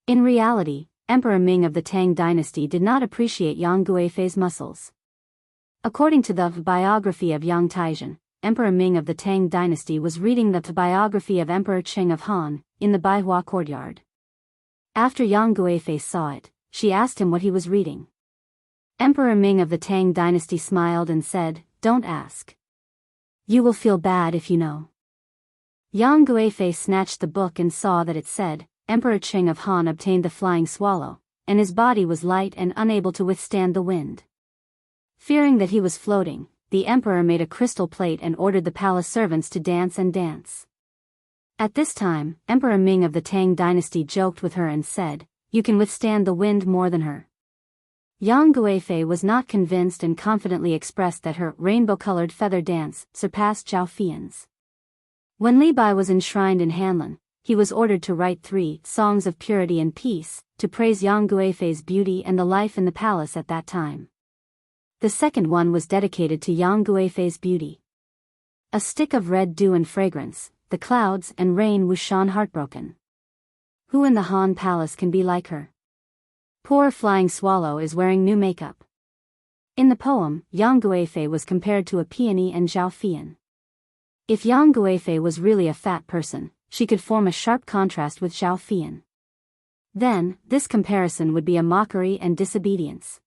In reality, Emperor Ming of the Tang dynasty did not appreciate Yang Guifei's muscles. According to the biography of Yang Taizhen, Emperor Ming of the Tang dynasty was reading the biography of Emperor Cheng of Han, in the Baihua courtyard. After Yang Guifei saw it, she asked him what he was reading. Emperor Ming of the Tang dynasty smiled and said, "Don't ask. You will feel bad if you know." Yang Guifei snatched the book and saw that it said, Emperor Qing of Han obtained the flying swallow, and his body was light and unable to withstand the wind. Fearing that he was floating, the emperor made a crystal plate and ordered the palace servants to dance and dance. At this time, Emperor Ming of the Tang dynasty joked with her and said, "You can withstand the wind more than her." Yang Guifei was not convinced and confidently expressed that her rainbow-colored feather dance surpassed Zhao Fian's. When Li Bai was enshrined in Hanlin, he was ordered to write 3 songs of purity and peace, to praise Yang Guifei's beauty and the life in the palace at that time. The second one was dedicated to Yang Guifei's beauty. A stick of red dew and fragrance, the clouds and rain Wushan heartbroken. Who in the Han palace can be like her? Poor flying swallow is wearing new makeup. In the poem, Yang Guifei was compared to a peony and Zhao Fian. If Yang Guifei was really a fat person, she could form a sharp contrast with Zhao Fian. Then, this comparison would be a mockery and disobedience.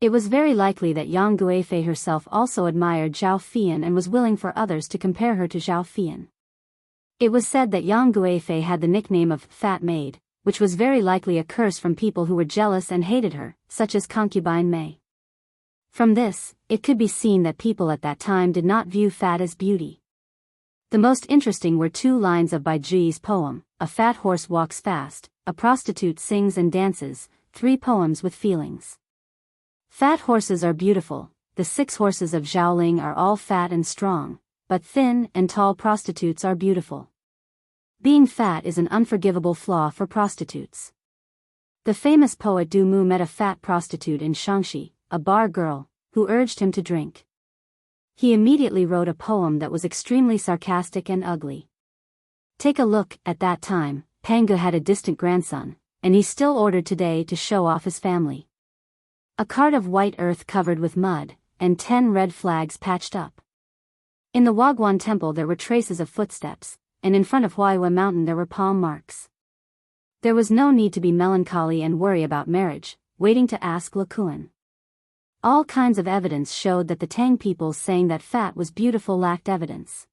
It was very likely that Yang Guifei herself also admired Zhao Fian and was willing for others to compare her to Zhao Fian. It was said that Yang Guifei had the nickname of Fat Maid, which was very likely a curse from people who were jealous and hated her, such as concubine Mei. From this, it could be seen that people at that time did not view fat as beauty. The most interesting were 2 lines of Bai Zhi's poem, A Fat Horse Walks Fast, A Prostitute Sings and Dances, 3 poems with feelings. Fat horses are beautiful, the 6 horses of Zhaoling are all fat and strong, but thin and tall prostitutes are beautiful. Being fat is an unforgivable flaw for prostitutes. The famous poet Du Mu met a fat prostitute in Xianxi, a bar girl, who urged him to drink. He immediately wrote a poem that was extremely sarcastic and ugly. Take a look. At that time, Pangu had a distant grandson, and he still ordered today to show off his family. A cart of white earth covered with mud, and 10 red flags patched up. In the Wagwan temple there were traces of footsteps, and in front of Huaihua mountain there were palm marks. There was no need to be melancholy and worry about marriage, waiting to ask Lukuan. All kinds of evidence showed that the Tang people saying that fat was beautiful lacked evidence.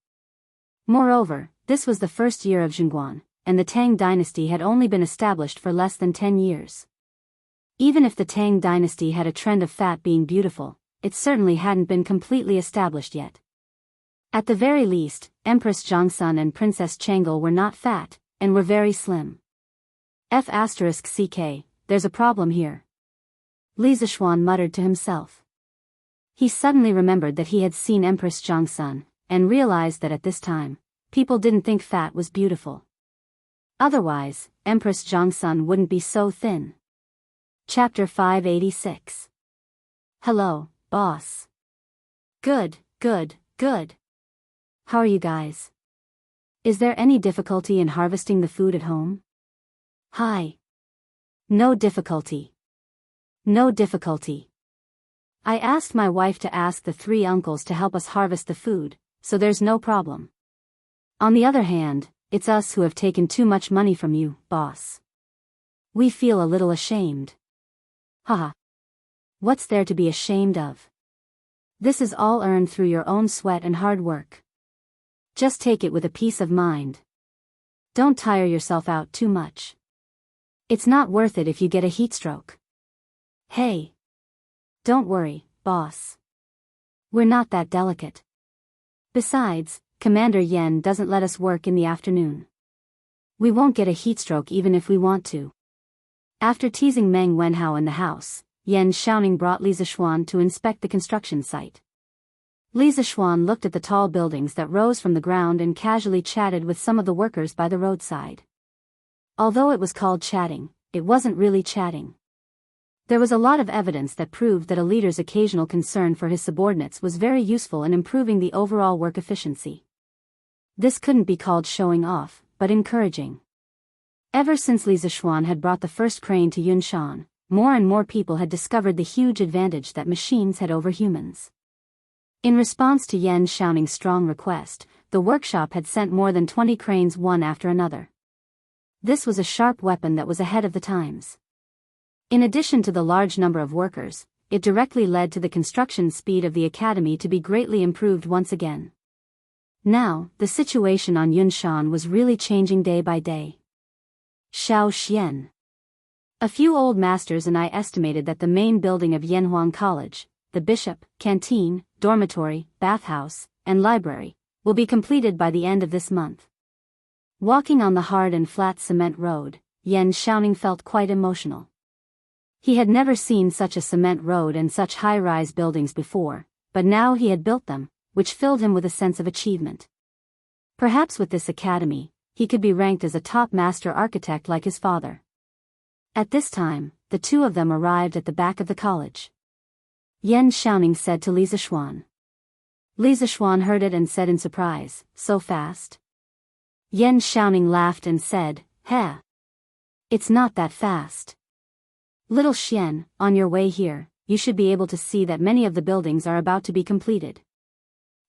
Moreover, this was the first year of Zhongguan, and the Tang dynasty had only been established for less than 10 years. Even if the Tang dynasty had a trend of fat being beautiful, it certainly hadn't been completely established yet. At the very least, Empress Zhongsun and Princess Changel were not fat, and were very slim. *CK, there's a problem here. Li Zishuan muttered to himself. He suddenly remembered that he had seen Empress Zhongsun, and realized that at this time, people didn't think fat was beautiful. Otherwise, Empress Zhongsun wouldn't be so thin. Chapter 586. Hello, boss. Good. How are you guys? Is there any difficulty in harvesting the food at home? Hi. No difficulty. I asked my wife to ask the 3 uncles to help us harvest the food, so there's no problem. On the other hand, it's us who have taken too much money from you, boss. We feel a little ashamed. Haha. What's there to be ashamed of? This is all earned through your own sweat and hard work. Just take it with a peace of mind. Don't tire yourself out too much. It's not worth it if you get a heat stroke. Hey. Don't worry, boss. We're not that delicate. Besides, Commander Yen doesn't let us work in the afternoon. We won't get a heat stroke even if we want to. After teasing Meng Wenhao in the house, Yen Xiaoning brought Li Zishuan to inspect the construction site. Li Zishuan looked at the tall buildings that rose from the ground and casually chatted with some of the workers by the roadside. Although it was called chatting, it wasn't really chatting. There was a lot of evidence that proved that a leader's occasional concern for his subordinates was very useful in improving the overall work efficiency. This couldn't be called showing off, but encouraging. Ever since Li Zishuan had brought the first crane to Yunshan, more and more people had discovered the huge advantage that machines had over humans. In response to Yen Xiaoning's strong request, the workshop had sent more than 20 cranes one after another. This was a sharp weapon that was ahead of the times. In addition to the large number of workers, it directly led to the construction speed of the academy to be greatly improved once again. Now, the situation on Yunshan was really changing day by day. Xiao Xian. A few old masters and I estimated that the main building of Yanhuang College, the bishop, canteen, dormitory, bathhouse, and library, will be completed by the end of this month. Walking on the hard and flat cement road, Yan Xiaoning felt quite emotional. He had never seen such a cement road and such high-rise buildings before, but now he had built them, which filled him with a sense of achievement. Perhaps with this academy, he could be ranked as a top master architect like his father. At this time, the two of them arrived at the back of the college. Yan Xiaoning said to Li Zixuan. Li Zixuan heard it and said in surprise, "So fast?" Yan Xiaoning laughed and said, "Heh. It's not that fast. Little Xian, on your way here, you should be able to see that many of the buildings are about to be completed.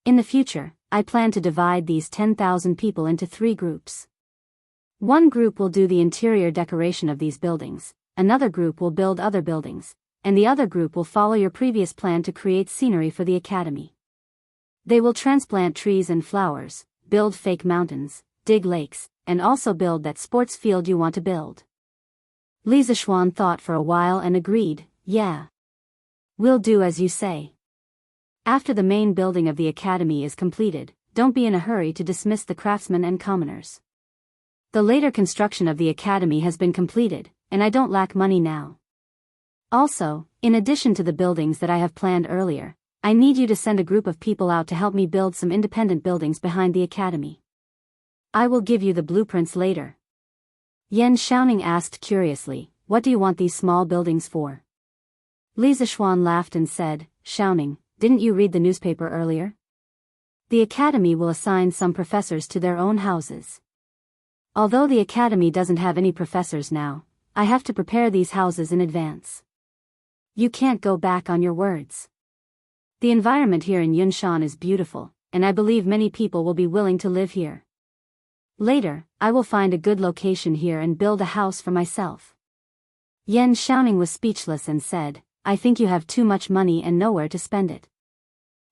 In the future, I plan to divide these 10,000 people into 3 groups. One group will do the interior decoration of these buildings, another group will build other buildings, and the other group will follow your previous plan to create scenery for the academy. They will transplant trees and flowers, build fake mountains, dig lakes, and also build that sports field you want to build." Li Zixuan thought for a while and agreed, "Yeah. We'll do as you say. After the main building of the academy is completed, don't be in a hurry to dismiss the craftsmen and commoners. The later construction of the academy has been completed, and I don't lack money now. Also, in addition to the buildings that I have planned earlier, I need you to send a group of people out to help me build some independent buildings behind the academy. I will give you the blueprints later." Yan Xiaoning asked curiously, "What do you want these small buildings for?" Li Zixuan laughed and said, "Xiaoning, didn't you read the newspaper earlier? The academy will assign some professors to their own houses. Although the academy doesn't have any professors now, I have to prepare these houses in advance. You can't go back on your words. The environment here in Yunshan is beautiful, and I believe many people will be willing to live here. Later, I will find a good location here and build a house for myself." Yan Xiaoning was speechless and said, "I think you have too much money and nowhere to spend it.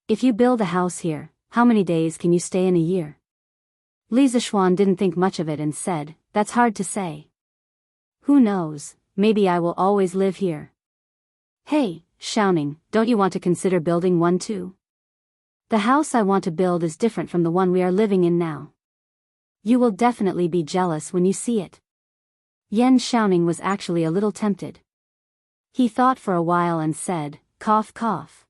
If you build a house here, how many days can you stay in a year?" Li Zixuan didn't think much of it and said, "That's hard to say. Who knows, maybe I will always live here." "Hey, Xiaoning, don't you want to consider building one too? The house I want to build is different from the one we are living in now. You will definitely be jealous when you see it." Yan Xiaoning was actually a little tempted. He thought for a while and said, "Cough cough.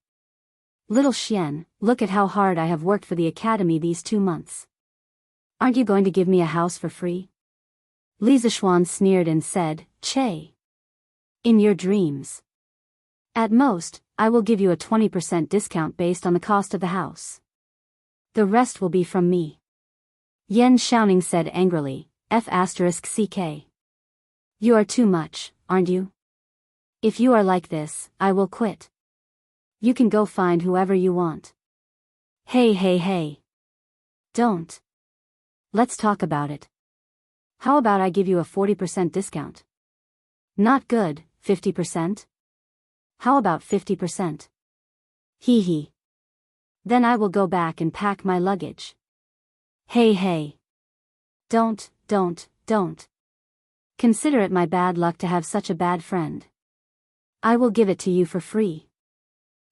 Little Xian, look at how hard I have worked for the academy these 2 months. Aren't you going to give me a house for free?" Li Zixuan sneered and said, "Che. In your dreams. At most, I will give you a 20% discount based on the cost of the house. The rest will be from me." Yan Xiaoning said angrily, "F***ck. You are too much, aren't you? If you are like this, I will quit. You can go find whoever you want." Hey. Don't. Let's talk about it. How about I give you a 40% discount? Not good, 50%? How about 50%? Hee. Then I will go back and pack my luggage. Hey. Don't. Consider it my bad luck to have such a bad friend. I will give it to you for free."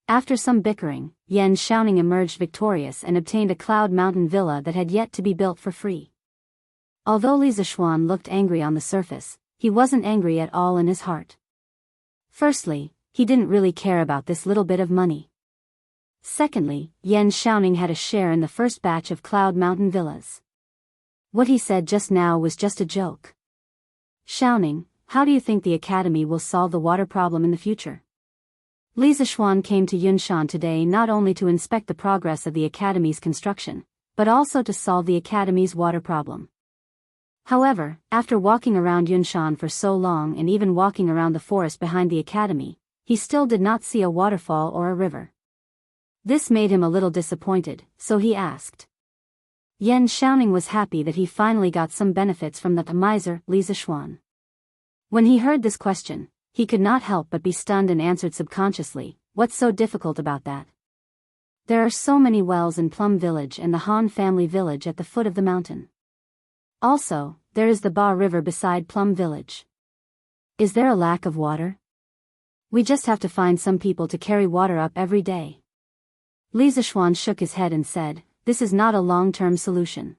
After some bickering, Yan Xiaoning emerged victorious and obtained a Cloud Mountain villa that had yet to be built for free. Although Li Zixuan looked angry on the surface, he wasn't angry at all in his heart. Firstly, he didn't really care about this little bit of money. Secondly, Yan Xiaoning had a share in the first batch of Cloud Mountain villas. What he said just now was just a joke. "Xiaoning, how do you think the academy will solve the water problem in the future?" Li Zixuan came to Yunshan today not only to inspect the progress of the academy's construction, but also to solve the academy's water problem. However, after walking around Yunshan for so long and even walking around the forest behind the academy, he still did not see a waterfall or a river. This made him a little disappointed, so he asked. Yan Xiaoning was happy that he finally got some benefits from the miser, Li Zixuan. When he heard this question, he could not help but be stunned and answered subconsciously, "What's so difficult about that?" There are so many wells in Plum Village and the Han family village at the foot of the mountain. Also, there is the Ba River beside Plum Village. Is there a lack of water? We just have to find some people to carry water up every day. Li Zishuan shook his head and said, this is not a long-term solution.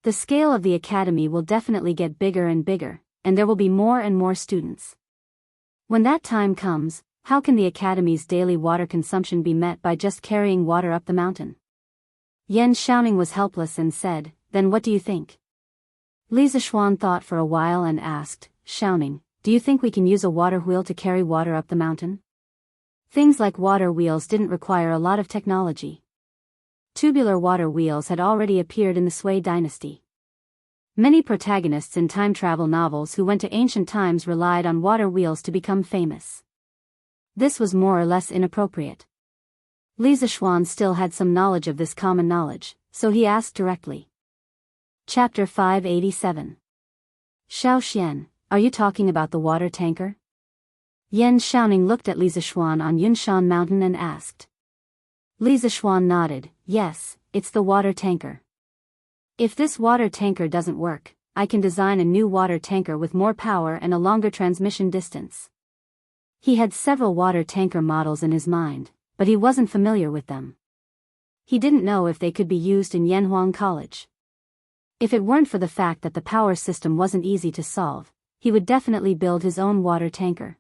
The scale of the academy will definitely get bigger and bigger, and there will be more and more students. When that time comes, how can the academy's daily water consumption be met by just carrying water up the mountain? Yan Xiaoning was helpless and said, then what do you think? Li Zishuan thought for a while and asked, Xiaoning, do you think we can use a water wheel to carry water up the mountain? Things like water wheels didn't require a lot of technology. Tubular water wheels had already appeared in the Sui dynasty. Many protagonists in time travel novels who went to ancient times relied on water wheels to become famous. This was more or less inappropriate. Li Zishuan still had some knowledge of this common knowledge, so he asked directly. Chapter 587. Xiao Xian, are you talking about the water tanker? Yan Xiaoning looked at Li Zishuan on Yunshan Mountain and asked. Li Zishuan nodded, yes, it's the water tanker. If this water tanker doesn't work, I can design a new water tanker with more power and a longer transmission distance. He had several water tanker models in his mind, but he wasn't familiar with them. He didn't know if they could be used in Yanhuang College. If it weren't for the fact that the power system wasn't easy to solve, he would definitely build his own water tanker.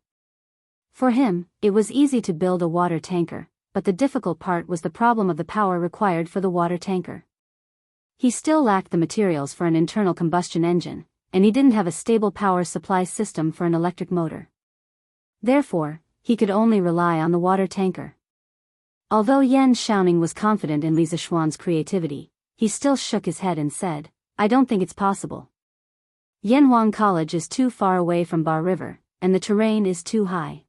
For him, it was easy to build a water tanker, but the difficult part was the problem of the power required for the water tanker. He still lacked the materials for an internal combustion engine, and he didn't have a stable power supply system for an electric motor. Therefore, he could only rely on the water tanker. Although Yan Xiaoning was confident in Li Zishuan's creativity, he still shook his head and said, I don't think it's possible. Yanhuang College is too far away from Ba River, and the terrain is too high.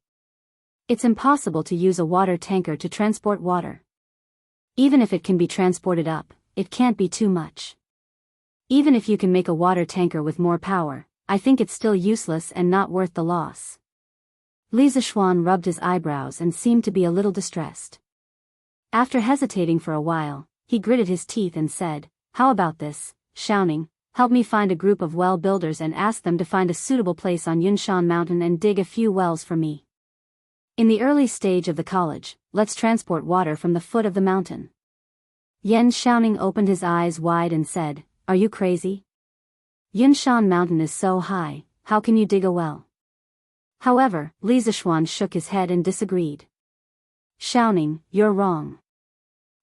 It's impossible to use a water tanker to transport water. Even if it can be transported up, it can't be too much. Even if you can make a water tanker with more power, I think it's still useless and not worth the loss. Li Zishuan rubbed his eyebrows and seemed to be a little distressed. After hesitating for a while, he gritted his teeth and said, how about this, Xiaoning, help me find a group of well builders and ask them to find a suitable place on Yunshan Mountain and dig a few wells for me. In the early stage of the college, let's transport water from the foot of the mountain. Yan Xiaoning opened his eyes wide and said, are you crazy? Yunshan Mountain is so high, how can you dig a well? However, Li Zishuan shook his head and disagreed. Xiaoning, you're wrong.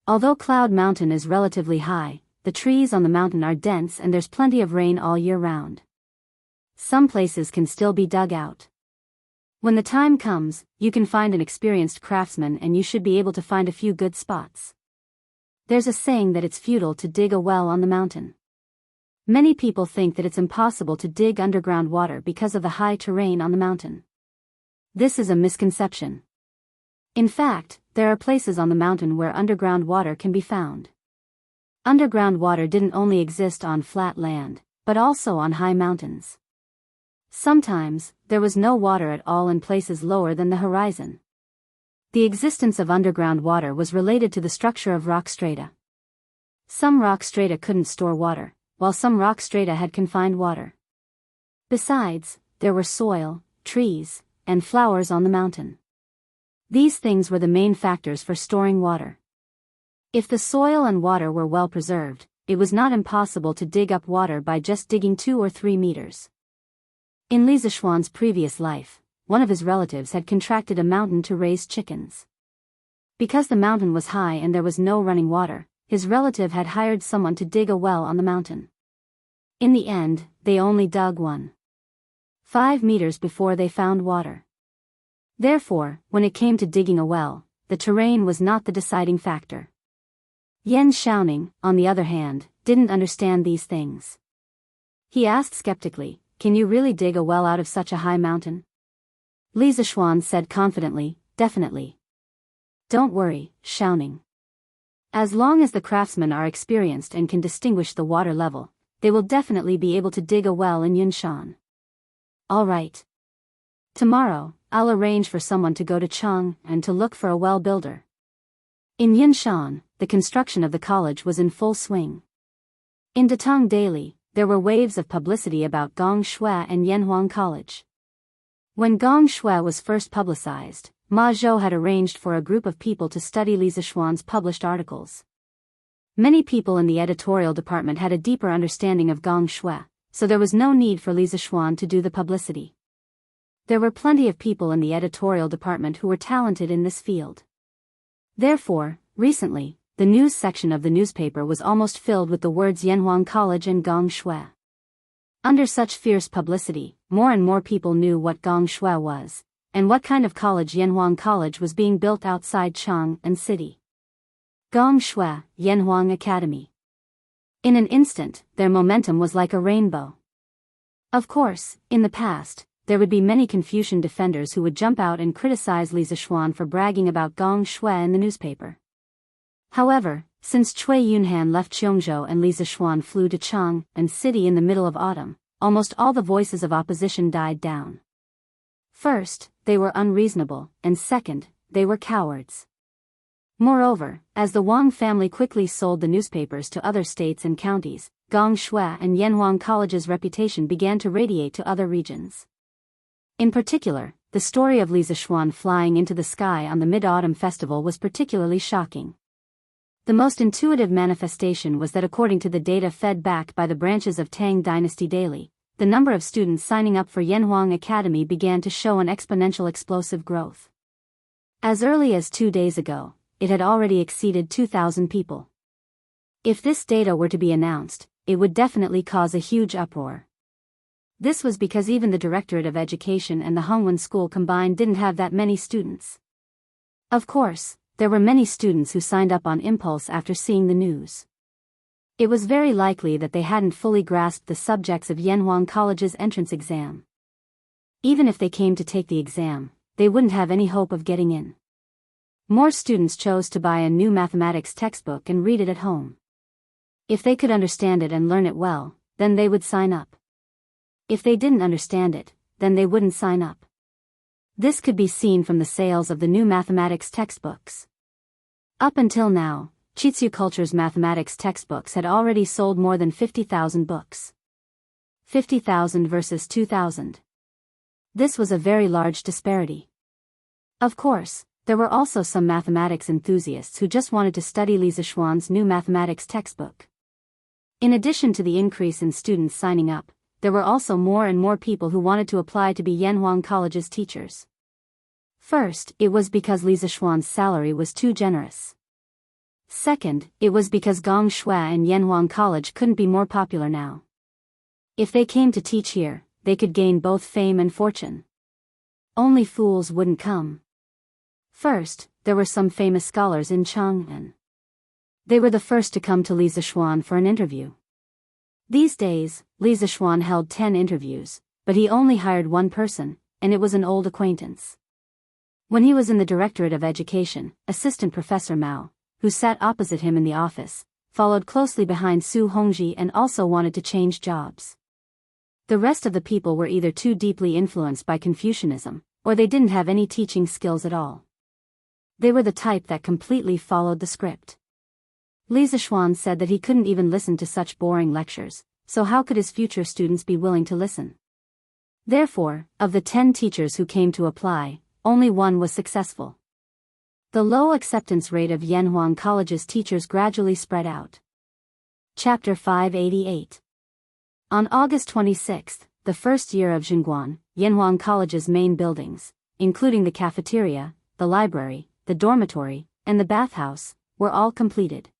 Although Cloud Mountain is relatively high, the trees on the mountain are dense and there's plenty of rain all year round. Some places can still be dug out. When the time comes, you can find an experienced craftsman and you should be able to find a few good spots. There's a saying that it's futile to dig a well on the mountain. Many people think that it's impossible to dig underground water because of the high terrain on the mountain. This is a misconception. In fact, there are places on the mountain where underground water can be found. Underground water didn't only exist on flat land, but also on high mountains. Sometimes, there was no water at all in places lower than the horizon. The existence of underground water was related to the structure of rock strata. Some rock strata couldn't store water, while some rock strata had confined water. Besides, there were soil, trees, and flowers on the mountain. These things were the main factors for storing water. If the soil and water were well preserved, it was not impossible to dig up water by just digging 2 or 3 meters. In Li Zishuan's previous life, one of his relatives had contracted a mountain to raise chickens. Because the mountain was high and there was no running water, his relative had hired someone to dig a well on the mountain. In the end, they only dug 1.5 meters before they found water. Therefore, when it came to digging a well, the terrain was not the deciding factor. Yan Xiaoning, on the other hand, didn't understand these things. He asked skeptically, can you really dig a well out of such a high mountain? Li Zishuan said confidently, definitely. Don't worry, Xiaoning. As long as the craftsmen are experienced and can distinguish the water level, they will definitely be able to dig a well in Yunshan. All right. Tomorrow, I'll arrange for someone to go to Chang and to look for a well builder. In Yunshan, the construction of the college was in full swing. In Datong Daily, there were waves of publicity about Gong Shui and Yanhuang College. When Gong Shui was first publicized, Ma Zhou had arranged for a group of people to study Li Zishuan's published articles. Many people in the editorial department had a deeper understanding of Gong Shui, so there was no need for Li Zishuan to do the publicity. There were plenty of people in the editorial department who were talented in this field. Therefore, recently, the news section of the newspaper was almost filled with the words Yanhuang College and Gong Shui. Under such fierce publicity, more and more people knew what Gong Shui was, and what kind of college Yanhuang College was being built outside Chang'an City. Gong Shui, Yanhuang Academy. In an instant, their momentum was like a rainbow. Of course, in the past, there would be many Confucian defenders who would jump out and criticize Li Zishuan for bragging about Gong Shui in the newspaper. However, since Cui Yunhan left Cheongzhou and Li Zishuan flew to Chang'an City in the middle of autumn, almost all the voices of opposition died down. First, they were unreasonable, and second, they were cowards. Moreover, as the Wang family quickly sold the newspapers to other states and counties, Gong Shui and Yanhuang College's reputation began to radiate to other regions. In particular, the story of Li Zishuan flying into the sky on the Mid-Autumn Festival was particularly shocking. The most intuitive manifestation was that according to the data fed back by the branches of Tang Dynasty Daily, the number of students signing up for Yanhuang Academy began to show an exponential explosive growth. As early as 2 days ago, it had already exceeded 2,000 people. If this data were to be announced, it would definitely cause a huge uproar. This was because even the Directorate of Education and the Hongwen School combined didn't have that many students. Of course, there were many students who signed up on impulse after seeing the news. It was very likely that they hadn't fully grasped the subjects of Yanhuang College's entrance exam. Even if they came to take the exam, they wouldn't have any hope of getting in. More students chose to buy a new mathematics textbook and read it at home. If they could understand it and learn it well, then they would sign up. If they didn't understand it, then they wouldn't sign up. This could be seen from the sales of the new mathematics textbooks. Up until now, Chitsu Culture's mathematics textbooks had already sold more than 50,000 books. 50,000 versus 2,000. This was a very large disparity. Of course, there were also some mathematics enthusiasts who just wanted to study Li Zishuan's new mathematics textbook. In addition to the increase in students signing up, there were also more and more people who wanted to apply to be Yanhuang College's teachers. First, it was because Li Zishuan's salary was too generous. Second, it was because Gong Shui and Yanhuang College couldn't be more popular now. If they came to teach here, they could gain both fame and fortune. Only fools wouldn't come. First, there were some famous scholars in Chang'an. They were the first to come to Li Zishuan for an interview. These days, Li Zishuan held 10 interviews, but he only hired one person, and it was an old acquaintance. When he was in the Directorate of Education, Assistant Professor Mao, who sat opposite him in the office, followed closely behind Su Hongji and also wanted to change jobs. The rest of the people were either too deeply influenced by Confucianism, or they didn't have any teaching skills at all. They were the type that completely followed the script. Li Zishuan said that he couldn't even listen to such boring lectures, so how could his future students be willing to listen? Therefore, of the 10 teachers who came to apply, only one was successful. The low acceptance rate of Yanhuang College's teachers gradually spread out. Chapter 588. On August 26, the first year of Zhengguan, Yanhuang College's main buildings, including the cafeteria, the library, the dormitory, and the bathhouse, were all completed.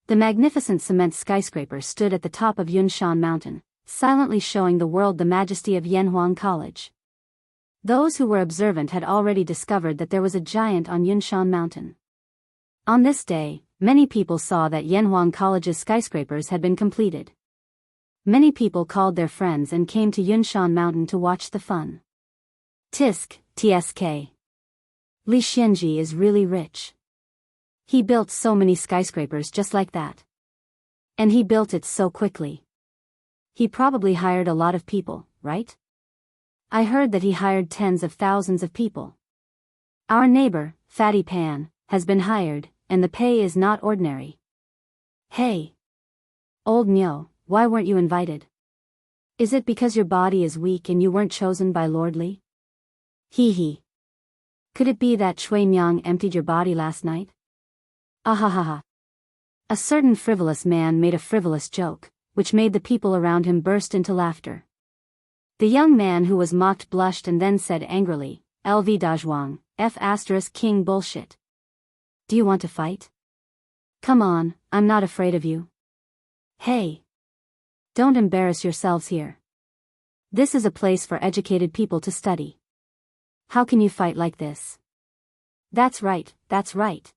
The magnificent cement skyscraper stood at the top of Yunshan Mountain, silently showing the world the majesty of Yanhuang College. Those who were observant had already discovered that there was a giant on Yunshan Mountain. On this day, many people saw that Yanhuang College's skyscrapers had been completed. Many people called their friends and came to Yunshan Mountain to watch the fun. TSK. Li Xianxia is really rich. He built so many skyscrapers just like that. And he built it so quickly. He probably hired a lot of people, right? I heard that he hired tens of thousands of people. Our neighbor, Fatty Pan, has been hired, and the pay is not ordinary. Hey! Old Nyo, why weren't you invited? Is it because your body is weak and you weren't chosen by Lord Li? Hee hee. Could it be that Cui Nyang emptied your body last night? Ahahaha. A certain frivolous man made a frivolous joke, which made the people around him burst into laughter. The young man who was mocked blushed and then said angrily, "LV Dazhuang, King bullshit. Do you want to fight? Come on, I'm not afraid of you. Hey! Don't embarrass yourselves here. This is a place for educated people to study. How can you fight like this? That's right, that's right.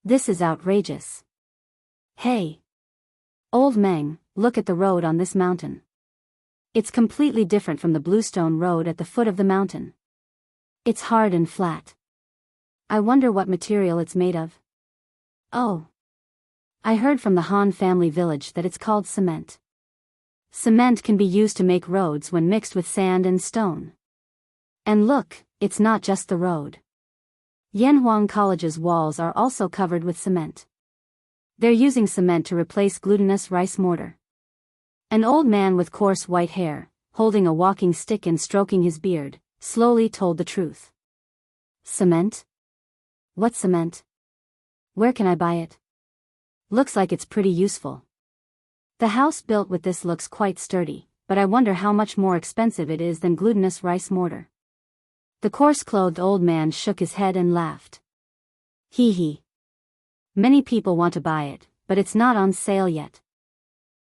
This is outrageous. Hey! Old Meng, look at the road on this mountain. It's completely different from the bluestone road at the foot of the mountain. It's hard and flat. I wonder what material it's made of. Oh. I heard from the Han family village that it's called cement. Cement can be used to make roads when mixed with sand and stone. And look, it's not just the road. Yanhuang College's walls are also covered with cement. They're using cement to replace glutinous rice mortar. An old man with coarse white hair, holding a walking stick and stroking his beard, slowly told the truth. Cement? What cement? Where can I buy it? Looks like it's pretty useful. The house built with this looks quite sturdy, but I wonder how much more expensive it is than glutinous rice mortar. The coarse-clothed old man shook his head and laughed. Hee hee. Many people want to buy it, but it's not on sale yet.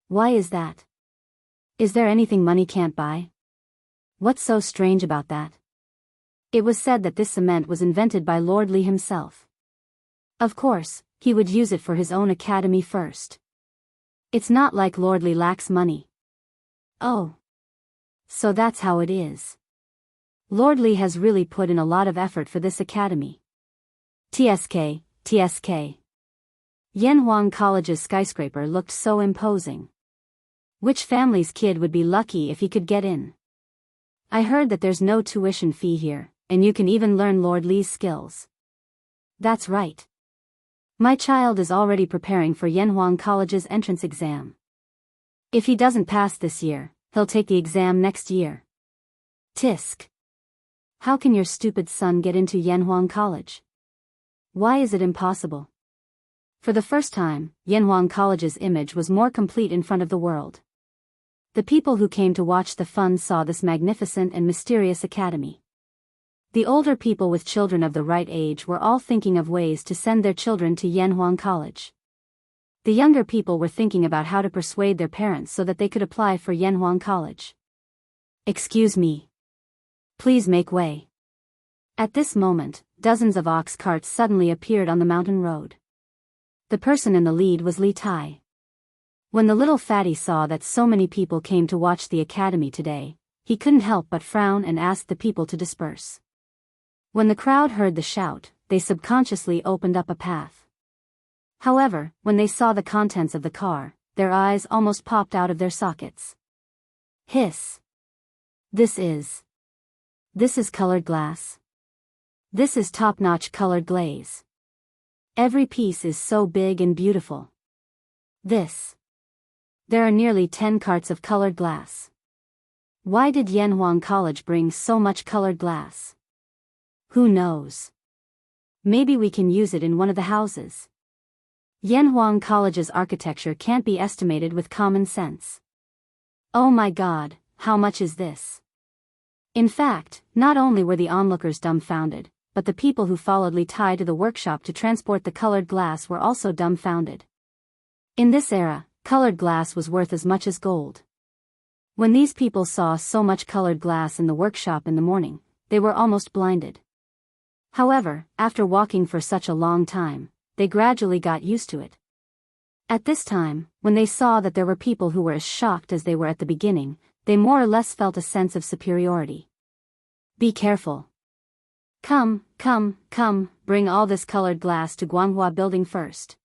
Why is that? Is there anything money can't buy? What's so strange about that? It was said that this cement was invented by Lord Li himself. Of course, he would use it for his own academy first. It's not like Lord Li lacks money. Oh. So that's how it is. Lord Li has really put in a lot of effort for this academy. TSK. Yanhuang College's skyscraper looked so imposing. Which family's kid would be lucky if he could get in? I heard that there's no tuition fee here, and you can even learn Lord Li's skills. That's right. My child is already preparing for Yanhuang College's entrance exam. If he doesn't pass this year, he'll take the exam next year. Tisk. How can your stupid son get into Yanhuang College? Why is it impossible? For the first time, Yanhuang College's image was more complete in front of the world. The people who came to watch the fun saw this magnificent and mysterious academy. The older people with children of the right age were all thinking of ways to send their children to Yanhuang College. The younger people were thinking about how to persuade their parents so that they could apply for Yanhuang College. Excuse me. Please make way. At this moment, dozens of ox carts suddenly appeared on the mountain road. The person in the lead was Li Tai. When the little fatty saw that so many people came to watch the academy today, he couldn't help but frown and asked the people to disperse. When the crowd heard the shout, they subconsciously opened up a path. However, when they saw the contents of the car, their eyes almost popped out of their sockets. Hiss. This is colored glass. This is top-notch colored glaze. Every piece is so big and beautiful. There are nearly 10 carts of colored glass. Why did Yanhuang College bring so much colored glass? Who knows? Maybe we can use it in one of the houses. Yanhuang College's architecture can't be estimated with common sense. Oh my God, how much is this? In fact, not only were the onlookers dumbfounded, but the people who followed Li Tai to the workshop to transport the colored glass were also dumbfounded. In this era, colored glass was worth as much as gold. When these people saw so much colored glass in the workshop in the morning, they were almost blinded. However, after walking for such a long time, they gradually got used to it. At this time, when they saw that there were people who were as shocked as they were at the beginning, they more or less felt a sense of superiority. Be careful. Come, bring all this colored glass to Guanghua building first.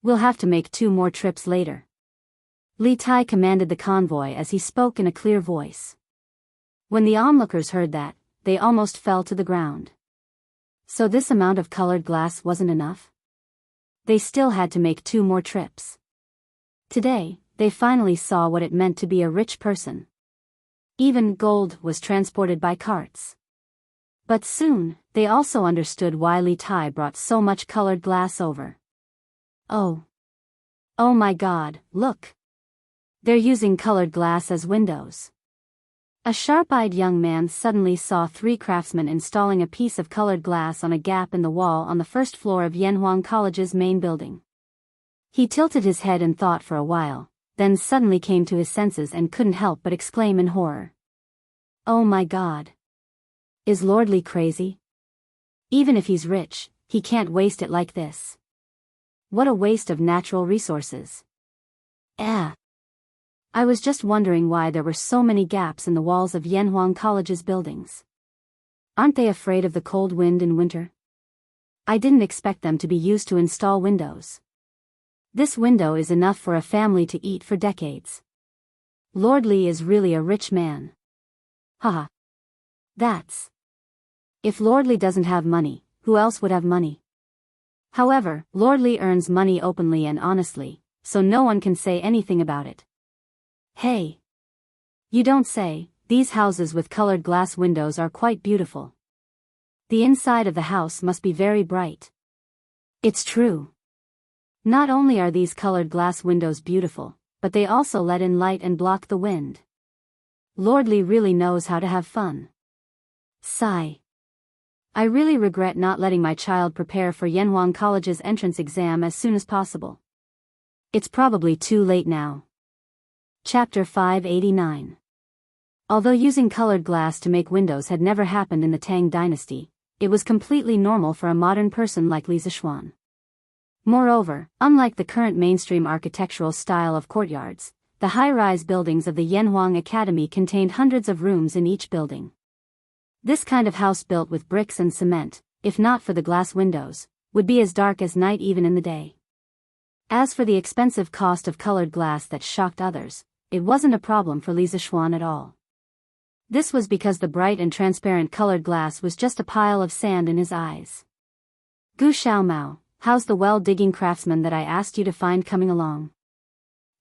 We'll have to make 2 more trips later. Li Tai commanded the convoy as he spoke in a clear voice. When the onlookers heard that, they almost fell to the ground. So this amount of colored glass wasn't enough? They still had to make 2 more trips. Today, they finally saw what it meant to be a rich person. Even gold was transported by carts. But soon, they also understood why Li Tai brought so much colored glass over. Oh. Oh my God, look. They're using colored glass as windows. A sharp-eyed young man suddenly saw 3 craftsmen installing a piece of colored glass on a gap in the wall on the first floor of Yanhuang College's main building. He tilted his head and thought for a while, then suddenly came to his senses and couldn't help but exclaim in horror. Oh my God. Is Lord Li crazy? Even if he's rich, he can't waste it like this. What a waste of natural resources. I was just wondering why there were so many gaps in the walls of Yanhuang College's buildings. Aren't they afraid of the cold wind in winter? I didn't expect them to be used to install windows. This window is enough for a family to eat for decades. Lord Li is really a rich man. Haha. That's. If Lord Li doesn't have money, who else would have money? However, Lord Li earns money openly and honestly, so no one can say anything about it. Hey. You don't say. These houses with colored glass windows are quite beautiful. The inside of the house must be very bright. It's true. Not only are these colored glass windows beautiful, but they also let in light and block the wind. Lord Li really knows how to have fun. Sigh. I really regret not letting my child prepare for Yanhuang College's entrance exam as soon as possible. It's probably too late now. Chapter 589. Although using colored glass to make windows had never happened in the Tang dynasty, it was completely normal for a modern person like Li Zixuan. Moreover, unlike the current mainstream architectural style of courtyards, the high-rise buildings of the Yanhuang Academy contained hundreds of rooms in each building. This kind of house built with bricks and cement, if not for the glass windows, would be as dark as night even in the day. As for the expensive cost of colored glass that shocked others, it wasn't a problem for Li Zixuan at all. This was because the bright and transparent colored glass was just a pile of sand in his eyes. Gu Xiaomao, how's the well-digging craftsman that I asked you to find coming along?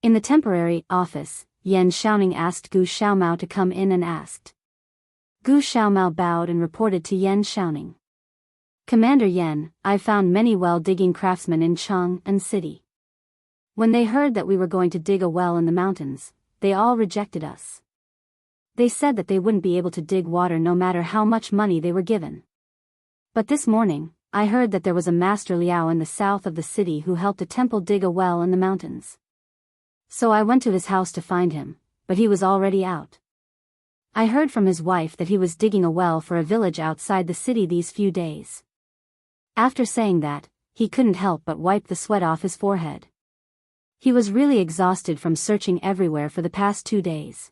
In the temporary office, Yan Xiaoning asked Gu Xiaomao to come in and asked. Gu Xiaomao bowed and reported to Yan Xiaoning. Commander Yan, I've found many well-digging craftsmen in Chang'an City. When they heard that we were going to dig a well in the mountains, they all rejected us. They said that they wouldn't be able to dig water no matter how much money they were given. But this morning, I heard that there was a Master Liao in the south of the city who helped a temple dig a well in the mountains. So I went to his house to find him, but he was already out. I heard from his wife that he was digging a well for a village outside the city these few days. After saying that, he couldn't help but wipe the sweat off his forehead. He was really exhausted from searching everywhere for the past 2 days.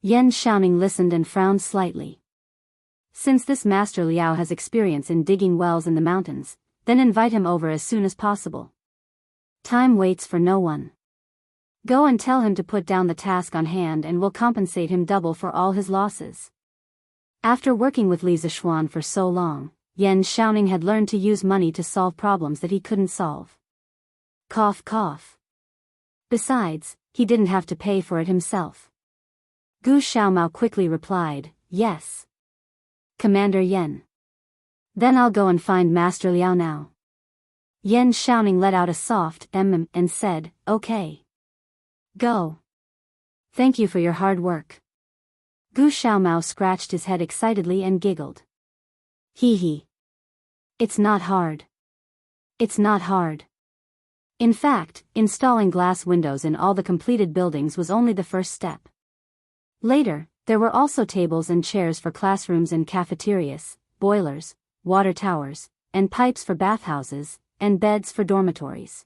Yan Xiaoning listened and frowned slightly. Since this Master Liao has experience in digging wells in the mountains, then invite him over as soon as possible. Time waits for no one. Go and tell him to put down the task on hand and we'll compensate him double for all his losses. After working with Li Zixuan for so long, Yan Xiaoning had learned to use money to solve problems that he couldn't solve. Cough cough. Besides, he didn't have to pay for it himself. Gu Xiaomao quickly replied, yes. Commander Yan. Then I'll go and find Master Liao now. Yan Xiaoning let out a soft and said, okay. Go. Thank you for your hard work. Gu Xiaomao scratched his head excitedly and giggled. Hee hee. It's not hard. It's not hard. In fact, installing glass windows in all the completed buildings was only the first step. Later, there were also tables and chairs for classrooms and cafeterias, boilers, water towers, and pipes for bathhouses, and beds for dormitories.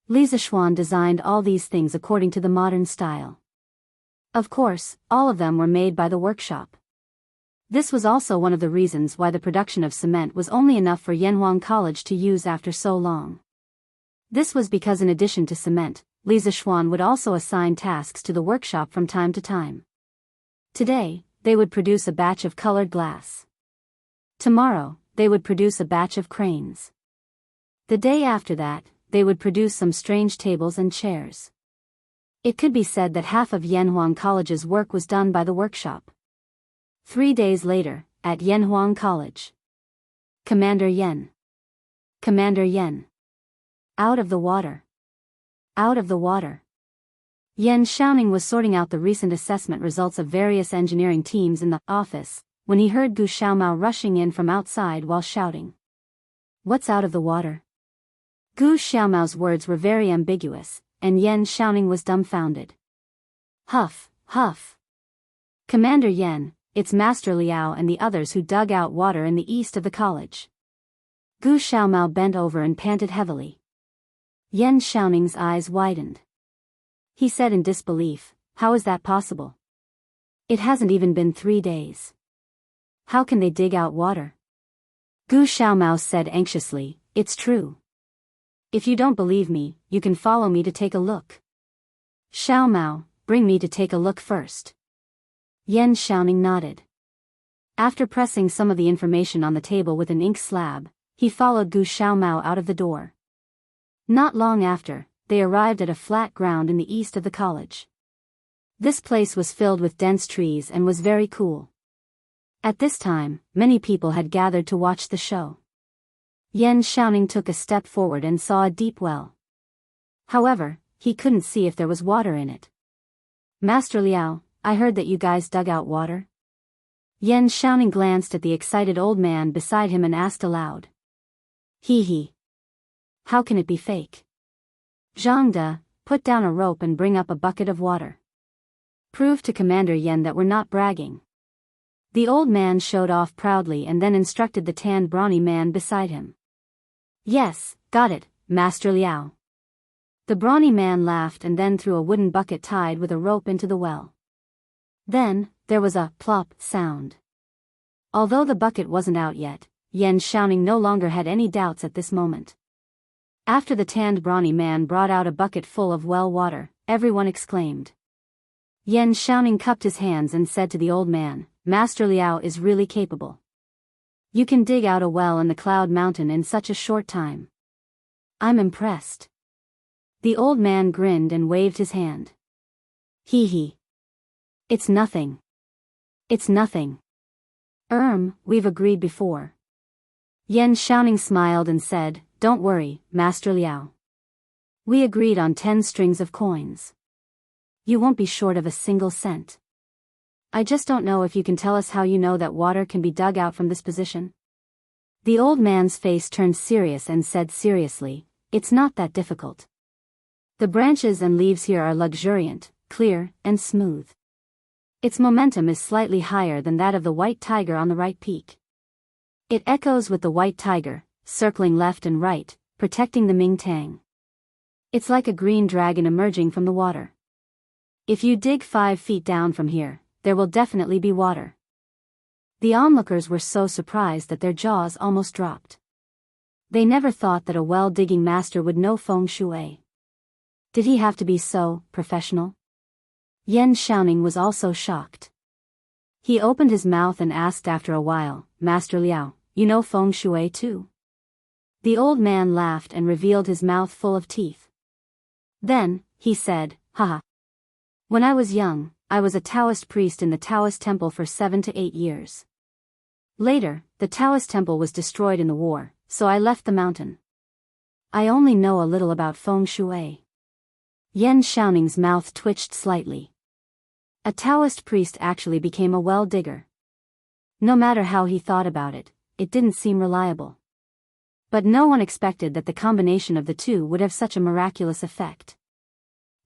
Li Zixuan designed all these things according to the modern style. Of course, all of them were made by the workshop. This was also one of the reasons why the production of cement was only enough for Yanhuang College to use after so long. This was because in addition to cement, Li Zixuan would also assign tasks to the workshop from time to time. Today, they would produce a batch of colored glass. Tomorrow, they would produce a batch of cranes. The day after that, they would produce some strange tables and chairs. It could be said that half of Yanhuang College's work was done by the workshop. 3 days later, at Yanhuang College. Commander Yen. Commander Yen. Out of the water. Out of the water. Yen Xiaoning was sorting out the recent assessment results of various engineering teams in the office, when he heard Gu Xiaomao rushing in from outside while shouting. What's out of the water? Gu Xiaomao's words were very ambiguous, and Yen Xiaoning was dumbfounded. Huff, huff. Commander Yen, it's Master Liao and the others who dug out water in the east of the college. Gu Xiaomao bent over and panted heavily. Yen Xiaoning's eyes widened. He said in disbelief, how is that possible? It hasn't even been 3 days. How can they dig out water? Gu Xiaomao said anxiously, it's true. If you don't believe me, you can follow me to take a look. Xiaomao, bring me to take a look first. Yen Xiaoning nodded. After pressing some of the information on the table with an ink slab, he followed Gu Xiaomao out of the door. Not long after, they arrived at a flat ground in the east of the college. This place was filled with dense trees and was very cool. At this time, many people had gathered to watch the show. Yen Xiaoning took a step forward and saw a deep well. However, he couldn't see if there was water in it. Master Liao, I heard that you guys dug out water. Yen Xiaoning glanced at the excited old man beside him and asked aloud. Hee hee. How can it be fake? Zhang De, put down a rope and bring up a bucket of water. Prove to Commander Yen that we're not bragging. The old man showed off proudly and then instructed the tanned brawny man beside him. Yes, got it, Master Liao. The brawny man laughed and then threw a wooden bucket tied with a rope into the well. Then, there was a plop sound. Although the bucket wasn't out yet, Yen Xiaoning no longer had any doubts at this moment. After the tanned brawny man brought out a bucket full of well water, everyone exclaimed. Yen Xiaoning cupped his hands and said to the old man, Master Liao is really capable. You can dig out a well in the Cloud Mountain in such a short time. I'm impressed. The old man grinned and waved his hand. Hee hee. It's nothing. It's nothing. We've agreed before. Yen Xiaoning smiled and said, Don't worry, Master Liao. We agreed on 10 strings of coins. You won't be short of a single cent. I just don't know if you can tell us how you know that water can be dug out from this position. The old man's face turned serious and said seriously, It's not that difficult. The branches and leaves here are luxuriant, clear, and smooth. Its momentum is slightly higher than that of the white tiger on the right peak. It echoes with the white tiger, circling left and right, protecting the Ming Tang. It's like a green dragon emerging from the water. If you dig 5 feet down from here, there will definitely be water. The onlookers were so surprised that their jaws almost dropped. They never thought that a well-digging master would know feng shui. Did he have to be so professional? Yen Xiaoning was also shocked. He opened his mouth and asked after a while, Master Liao, you know feng shui too? The old man laughed and revealed his mouth full of teeth. Then, he said, Haha. When I was young, I was a Taoist priest in the Taoist temple for 7 to 8 years. Later, the Taoist temple was destroyed in the war, so I left the mountain. I only know a little about feng shui. Yen Xiaoning's mouth twitched slightly. A Taoist priest actually became a well digger. No matter how he thought about it, it didn't seem reliable. But no one expected that the combination of the two would have such a miraculous effect.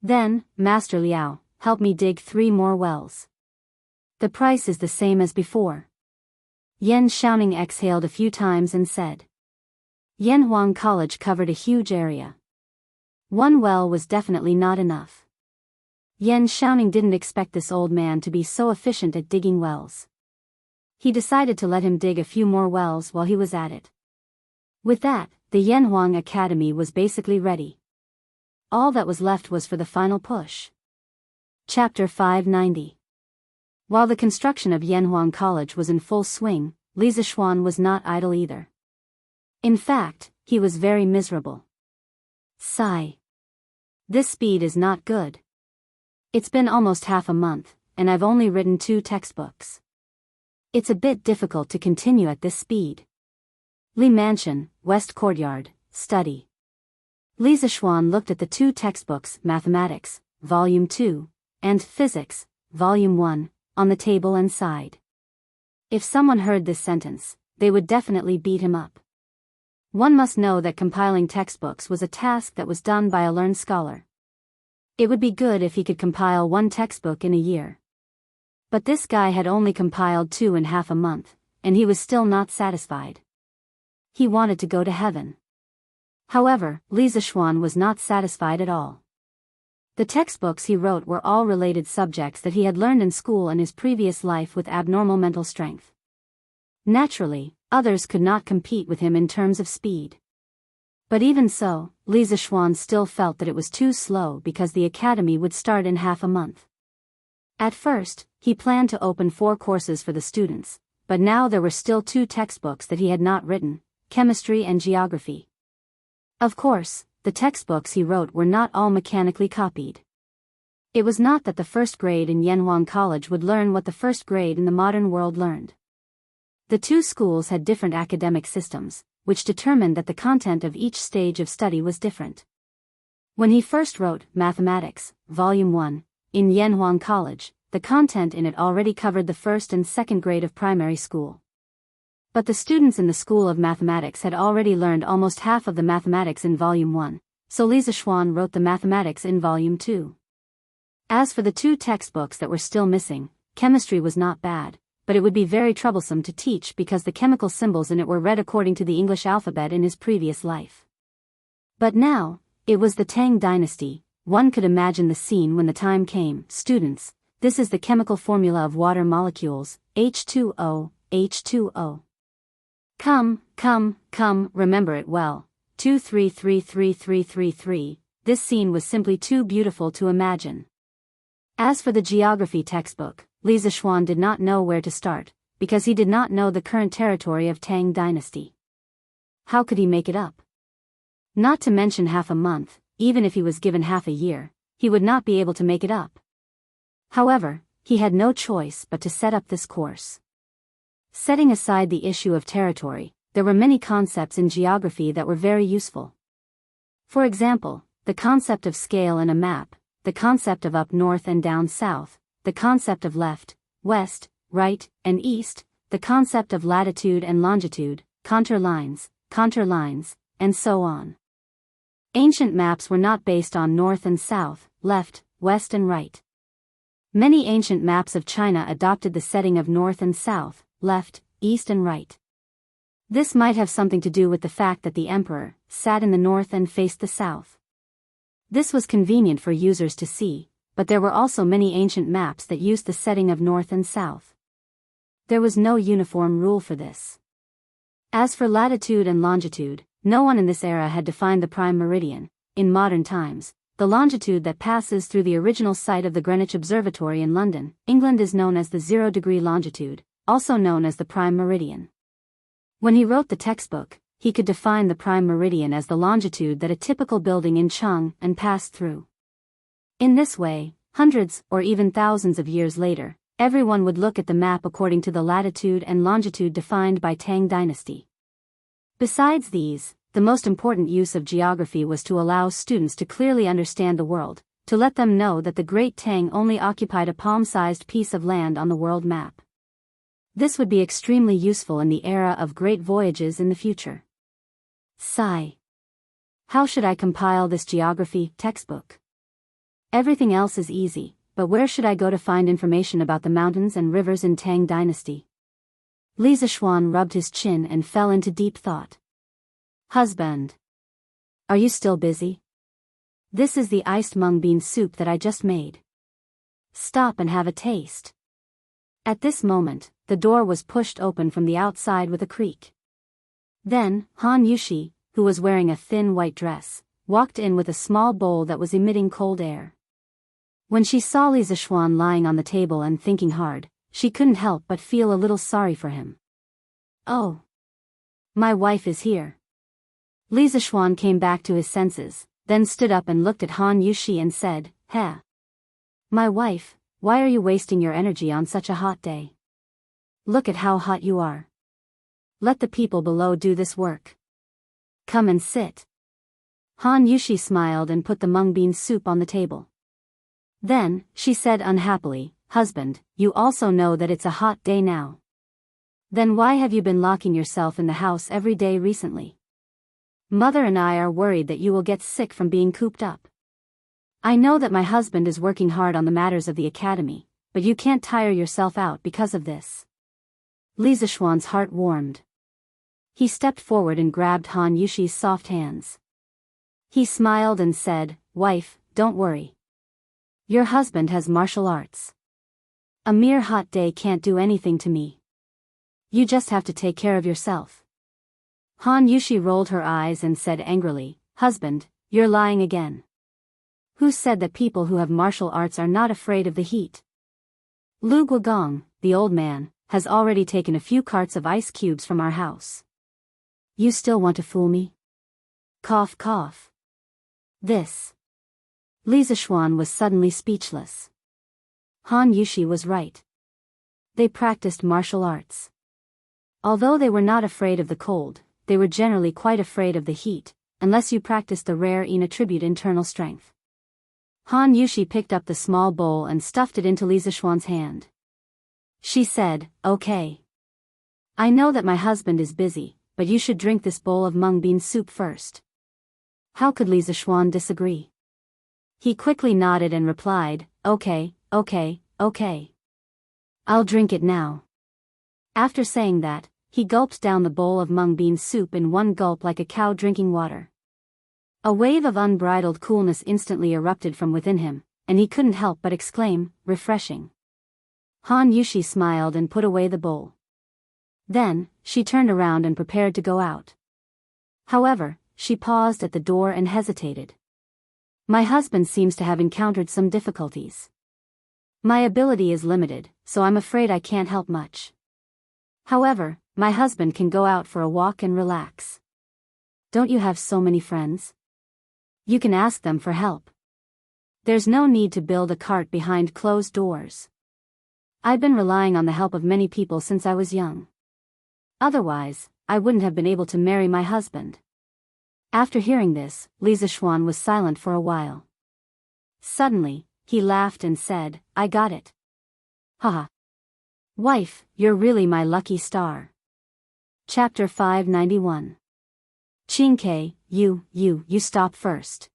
Then, Master Liao, help me dig 3 more wells. The price is the same as before. Yen Xiaoning exhaled a few times and said. Yanhuang College covered a huge area. 1 well was definitely not enough. Yen Xiaoning didn't expect this old man to be so efficient at digging wells. He decided to let him dig a few more wells while he was at it. With that, the Yanhuang Academy was basically ready. All that was left was for the final push. Chapter 590. While the construction of Yanhuang College was in full swing, Li Zishuan was not idle either. In fact, he was very miserable. Sigh. This speed is not good. It's been almost half a month, and I've only written 2 textbooks. It's a bit difficult to continue at this speed. Li Mansion, West Courtyard, Study. Li Zishuan looked at the 2 textbooks, Mathematics, Volume 2, and Physics, Volume 1, on the table and sighed. If someone heard this sentence, they would definitely beat him up. One must know that compiling textbooks was a task that was done by a learned scholar. It would be good if he could compile 1 textbook in a year. But this guy had only compiled 2 in half a month, and he was still not satisfied. He wanted to go to heaven. However, Li Zishuan was not satisfied at all. The textbooks he wrote were all related subjects that he had learned in school in his previous life with abnormal mental strength. Naturally, others could not compete with him in terms of speed. But even so, Li Zishuan still felt that it was too slow because the academy would start in half a month. At first, he planned to open 4 courses for the students, but now there were still 2 textbooks that he had not written, chemistry and geography. Of course, the textbooks he wrote were not all mechanically copied. It was not that the first grade in Yanhuang College would learn what the first grade in the modern world learned. The 2 schools had different academic systems, which determined that the content of each stage of study was different. When he first wrote Mathematics, Volume 1, in Yanhuang College, the content in it already covered the first and second grade of primary school. But the students in the School of Mathematics had already learned almost half of the mathematics in Volume 1, so Li Zishuan wrote the mathematics in Volume 2. As for the 2 textbooks that were still missing, chemistry was not bad, but it would be very troublesome to teach because the chemical symbols in it were read according to the English alphabet in his previous life. But now, it was the Tang dynasty. One could imagine the scene when the time came. Students, this is the chemical formula of water molecules, H2O, H2O. Come, remember it well. 233333. This scene was simply too beautiful to imagine. As for the geography textbook, Li Zishuan did not know where to start, because he did not know the current territory of Tang dynasty. How could he make it up? Not to mention half a month, even if he was given half a year, he would not be able to make it up. However, he had no choice but to set up this course. Setting aside the issue of territory, there were many concepts in geography that were very useful. For example, the concept of scale in a map, the concept of up north and down south, the concept of left, west, right, and east, the concept of latitude and longitude, contour lines, and so on. Ancient maps were not based on north and south, left, west and right. Many ancient maps of China adopted the setting of north and south, left, east and right. This might have something to do with the fact that the emperor sat in the north and faced the south. This was convenient for users to see, but there were also many ancient maps that used the setting of north and south. There was no uniform rule for this. As for latitude and longitude, no one in this era had defined the prime meridian. In modern times, the longitude that passes through the original site of the Greenwich Observatory in London, England is known as the 0-degree longitude, also known as the prime meridian. When he wrote the textbook, he could define the prime meridian as the longitude that a typical building in Chang'an passed through. In this way, hundreds or even thousands of years later, everyone would look at the map according to the latitude and longitude defined by Tang dynasty. Besides these, the most important use of geography was to allow students to clearly understand the world, to let them know that the Great Tang only occupied a palm-sized piece of land on the world map. This would be extremely useful in the era of great voyages in the future. Sigh. How should I compile this geography textbook? Everything else is easy, but where should I go to find information about the mountains and rivers in Tang dynasty? Li Zishuan rubbed his chin and fell into deep thought. Husband. Are you still busy? This is the iced mung bean soup that I just made. Stop and have a taste. At this moment, the door was pushed open from the outside with a creak. Then, Han Yushi, who was wearing a thin white dress, walked in with a small bowl that was emitting cold air. When she saw Li Zishuan lying on the table and thinking hard, she couldn't help but feel a little sorry for him. Oh. My wife is here. Li Zishuan came back to his senses, then stood up and looked at Han Yushi and said, "Heh. My wife, why are you wasting your energy on such a hot day? Look at how hot you are. Let the people below do this work. Come and sit." Han Yushi smiled and put the mung bean soup on the table. Then, she said unhappily, "Husband, you also know that it's a hot day now. Then why have you been locking yourself in the house every day recently? Mother and I are worried that you will get sick from being cooped up. I know that my husband is working hard on the matters of the academy, but you can't tire yourself out because of this." Li Zishuan's heart warmed. He stepped forward and grabbed Han Yushi's soft hands. He smiled and said, "Wife, don't worry. Your husband has martial arts. A mere hot day can't do anything to me. You just have to take care of yourself." Han Yushi rolled her eyes and said angrily, "Husband, you're lying again. Who said that people who have martial arts are not afraid of the heat? Lu Guogong, the old man, has already taken a few carts of ice cubes from our house. You still want to fool me? Cough cough." This. Li Zishuan was suddenly speechless. Han Yushi was right. They practiced martial arts. Although they were not afraid of the cold, they were generally quite afraid of the heat, unless you practiced the rare Yin attribute internal strength. Han Yushi picked up the small bowl and stuffed it into Li Zishuan's hand. She said, "Okay. I know that my husband is busy, but you should drink this bowl of mung bean soup first." How could Li Zishuan disagree? He quickly nodded and replied, "Okay, okay, okay. I'll drink it now." After saying that, he gulped down the bowl of mung bean soup in one gulp like a cow drinking water. A wave of unbridled coolness instantly erupted from within him, and he couldn't help but exclaim, "Refreshing." Han Yushi smiled and put away the bowl. Then, she turned around and prepared to go out. However, she paused at the door and hesitated. "My husband seems to have encountered some difficulties. My ability is limited, so I'm afraid I can't help much. However, my husband can go out for a walk and relax. Don't you have so many friends? You can ask them for help. There's no need to build a cart behind closed doors. I've been relying on the help of many people since I was young. Otherwise, I wouldn't have been able to marry my husband." After hearing this, Li Zishuan was silent for a while. Suddenly, he laughed and said, "I got it. Haha. Wife, you're really my lucky star." Chapter 591. "Qingke, you stop first.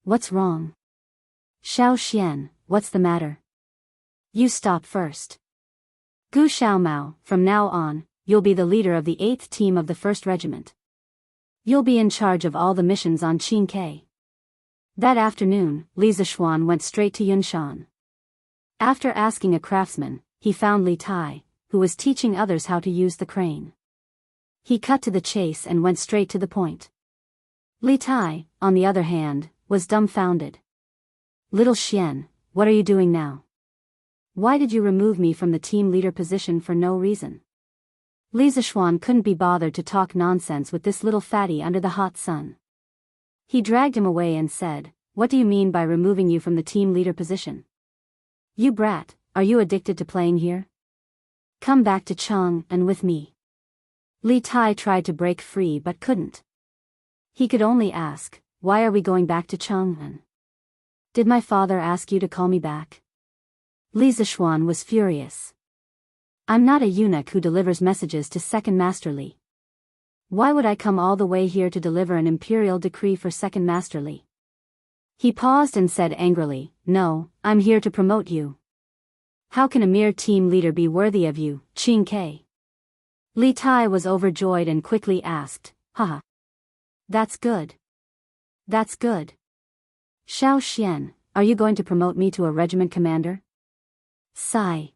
What's wrong? Xiao Xian, what's the matter? You stop first. Gu Xiaomao, from now on, you'll be the leader of the 8th team of the 1st Regiment. You'll be in charge of all the missions on Qingke." That afternoon, Li Zishuan went straight to Yunshan. After asking a craftsman, he found Li Tai, who was teaching others how to use the crane. He cut to the chase and went straight to the point. Li Tai, on the other hand, was dumbfounded. "Little Xian, what are you doing now? Why did you remove me from the team leader position for no reason?" Li Zishuan couldn't be bothered to talk nonsense with this little fatty under the hot sun. He dragged him away and said, "What do you mean by removing you from the team leader position? You brat, are you addicted to playing here? Come back to Chang and with me." Li Tai tried to break free but couldn't. He could only ask, "Why are we going back to Chang'an? Did my father ask you to call me back?" Li Zishuan was furious. "I'm not a eunuch who delivers messages to Second Master Li. Why would I come all the way here to deliver an imperial decree for Second Master Li?" He paused and said angrily, "No, I'm here to promote you. How can a mere team leader be worthy of you, Qing Ke?" Li Tai was overjoyed and quickly asked, "Haha. That's good. That's good. Xiao Xian, are you going to promote me to a regiment commander?" Sigh.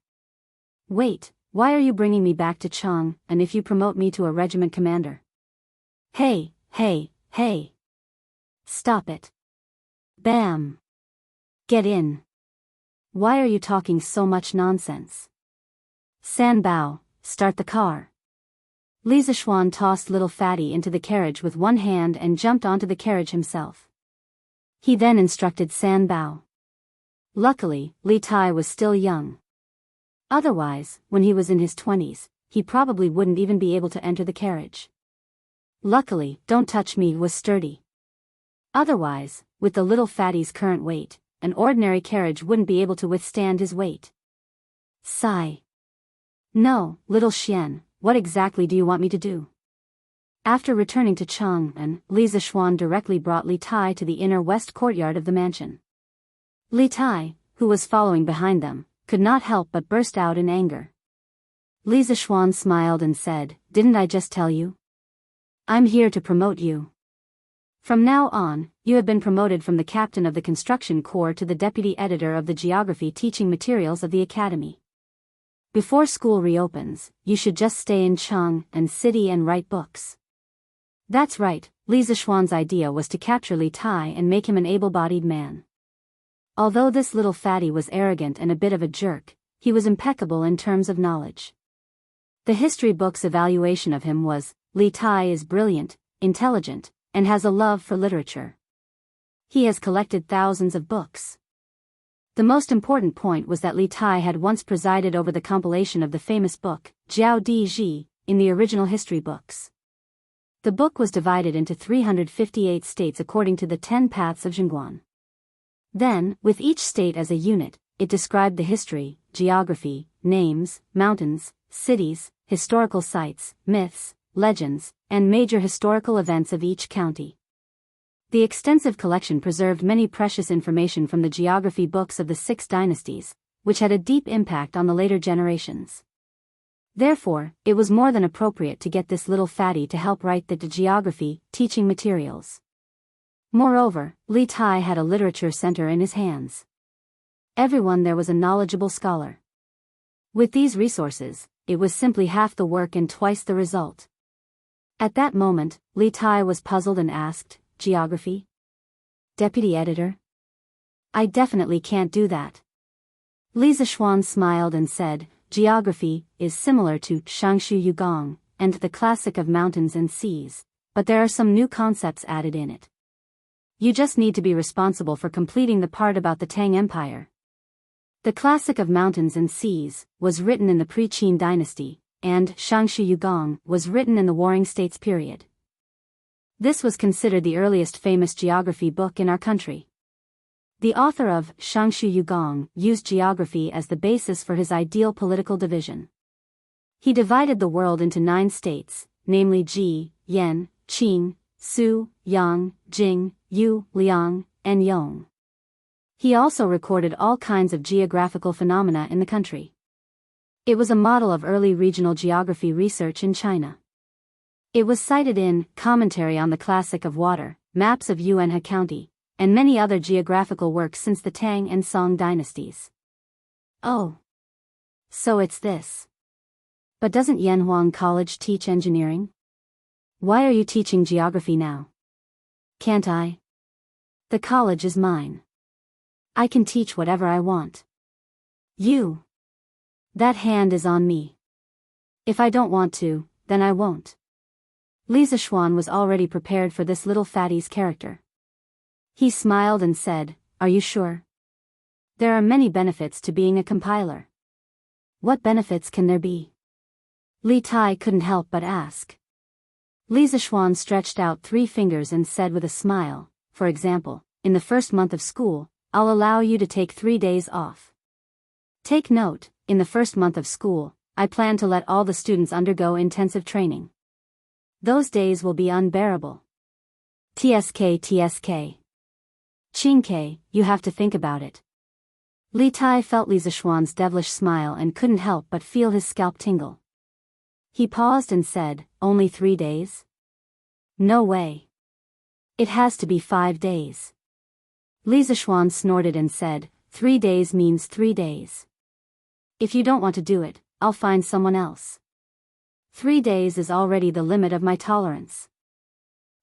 "Wait, why are you bringing me back to Chang, and if you promote me to a regiment commander?" Hey, hey. Stop it. Bam. Get in. Why are you talking so much nonsense? San Bao, start the car. Li Zishuan tossed little fatty into the carriage with one hand and jumped onto the carriage himself. He then instructed San Bao. Luckily, Li Tai was still young. Otherwise, when he was in his 20s, he probably wouldn't even be able to enter the carriage. Luckily, Don't Touch Me was sturdy. Otherwise, with the little fatty's current weight, an ordinary carriage wouldn't be able to withstand his weight. Sigh. No, little Xian, what exactly do you want me to do? After returning to Chang'an, Li Zishuan directly brought Li Tai to the inner west courtyard of the mansion. Li Tai, who was following behind them, could not help but burst out in anger. Li Zishuan smiled and said, "Didn't I just tell you? I'm here to promote you. From now on, you have been promoted from the captain of the construction corps to the deputy editor of the geography teaching materials of the academy. Before school reopens, you should just stay in Chang'an City and write books." That's right, Li Zishuan's idea was to capture Li Tai and make him an able-bodied man. Although this little fatty was arrogant and a bit of a jerk, he was impeccable in terms of knowledge. The history book's evaluation of him was, Li Tai is brilliant, intelligent, and has a love for literature. He has collected thousands of books. The most important point was that Li Tai had once presided over the compilation of the famous book, Jiao Di Ji, in the original history books. The book was divided into 358 states according to the 10 paths of Zhongguan. Then, with each state as a unit, it described the history, geography, names, mountains, cities, historical sites, myths, legends, and major historical events of each county. The extensive collection preserved many precious information from the geography books of the 6 dynasties, which had a deep impact on the later generations. Therefore, it was more than appropriate to get this little fatty to help write the geography teaching materials. Moreover, Li Tai had a literature center in his hands. Everyone there was a knowledgeable scholar. With these resources, it was simply half the work and twice the result. At that moment, Li Tai was puzzled and asked, "Geography? Deputy editor? I definitely can't do that." Li Zishuan smiled and said, "Geography is similar to Shangshu Yugong and the classic of mountains and seas, but there are some new concepts added in it. You just need to be responsible for completing the part about the Tang Empire. The classic of mountains and seas was written in the pre-Qin dynasty, and Shangshu Yugong was written in the Warring States period. This was considered the earliest famous geography book in our country. The author of Shangshu Yugong used geography as the basis for his ideal political division. He divided the world into 9 states, namely Ji, Yan, Qing, Su, Yang, Jing, Yu, Liang, and Yong. He also recorded all kinds of geographical phenomena in the country. It was a model of early regional geography research in China. It was cited in Commentary on the Classic of Water, Maps of Yuanhe County, and many other geographical works since the Tang and Song dynasties. Oh. So it's this. But doesn't Yanhuang College teach engineering? Why are you teaching geography now? Can't I? The college is mine. I can teach whatever I want. You. That hand is on me. If I don't want to, then I won't. Li Zishuan was already prepared for this little fatty's character. He smiled and said, "Are you sure? There are many benefits to being a compiler." "What benefits can there be?" Li Tai couldn't help but ask. Li Zishuan stretched out 3 fingers and said with a smile, "For example, in the first month of school, I'll allow you to take 3 days off. Take note, in the first month of school, I plan to let all the students undergo intensive training. Those days will be unbearable. TSK. Qingke, you have to think about it." Li Tai felt Li Zishuan's devilish smile and couldn't help but feel his scalp tingle. He paused and said, "Only 3 days? No way. It has to be 5 days." Li Zishuan snorted and said, 3 days means 3 days. If you don't want to do it, I'll find someone else. 3 days is already the limit of my tolerance.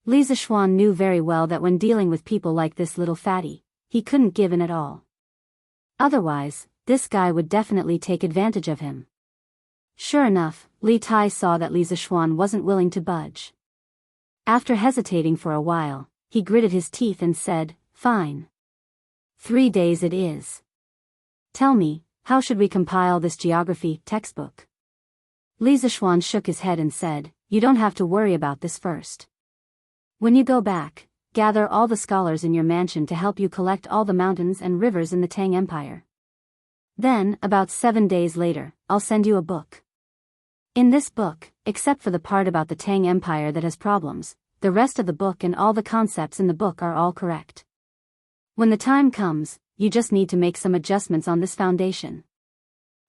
Li Zishuan knew very well that when dealing with people like this little fatty, he couldn't give in at all. Otherwise, this guy would definitely take advantage of him. Sure enough, Li Tai saw that Li Zishuan wasn't willing to budge. After hesitating for a while, he gritted his teeth and said, "Fine. 3 days it is. Tell me, how should we compile this geography textbook?" Li Zishuan shook his head and said, "You don't have to worry about this first. When you go back, gather all the scholars in your mansion to help you collect all the mountains and rivers in the Tang Empire. Then, about 7 days later, I'll send you a book. In this book, except for the part about the Tang Empire that has problems, the rest of the book and all the concepts in the book are all correct. When the time comes, you just need to make some adjustments on this foundation."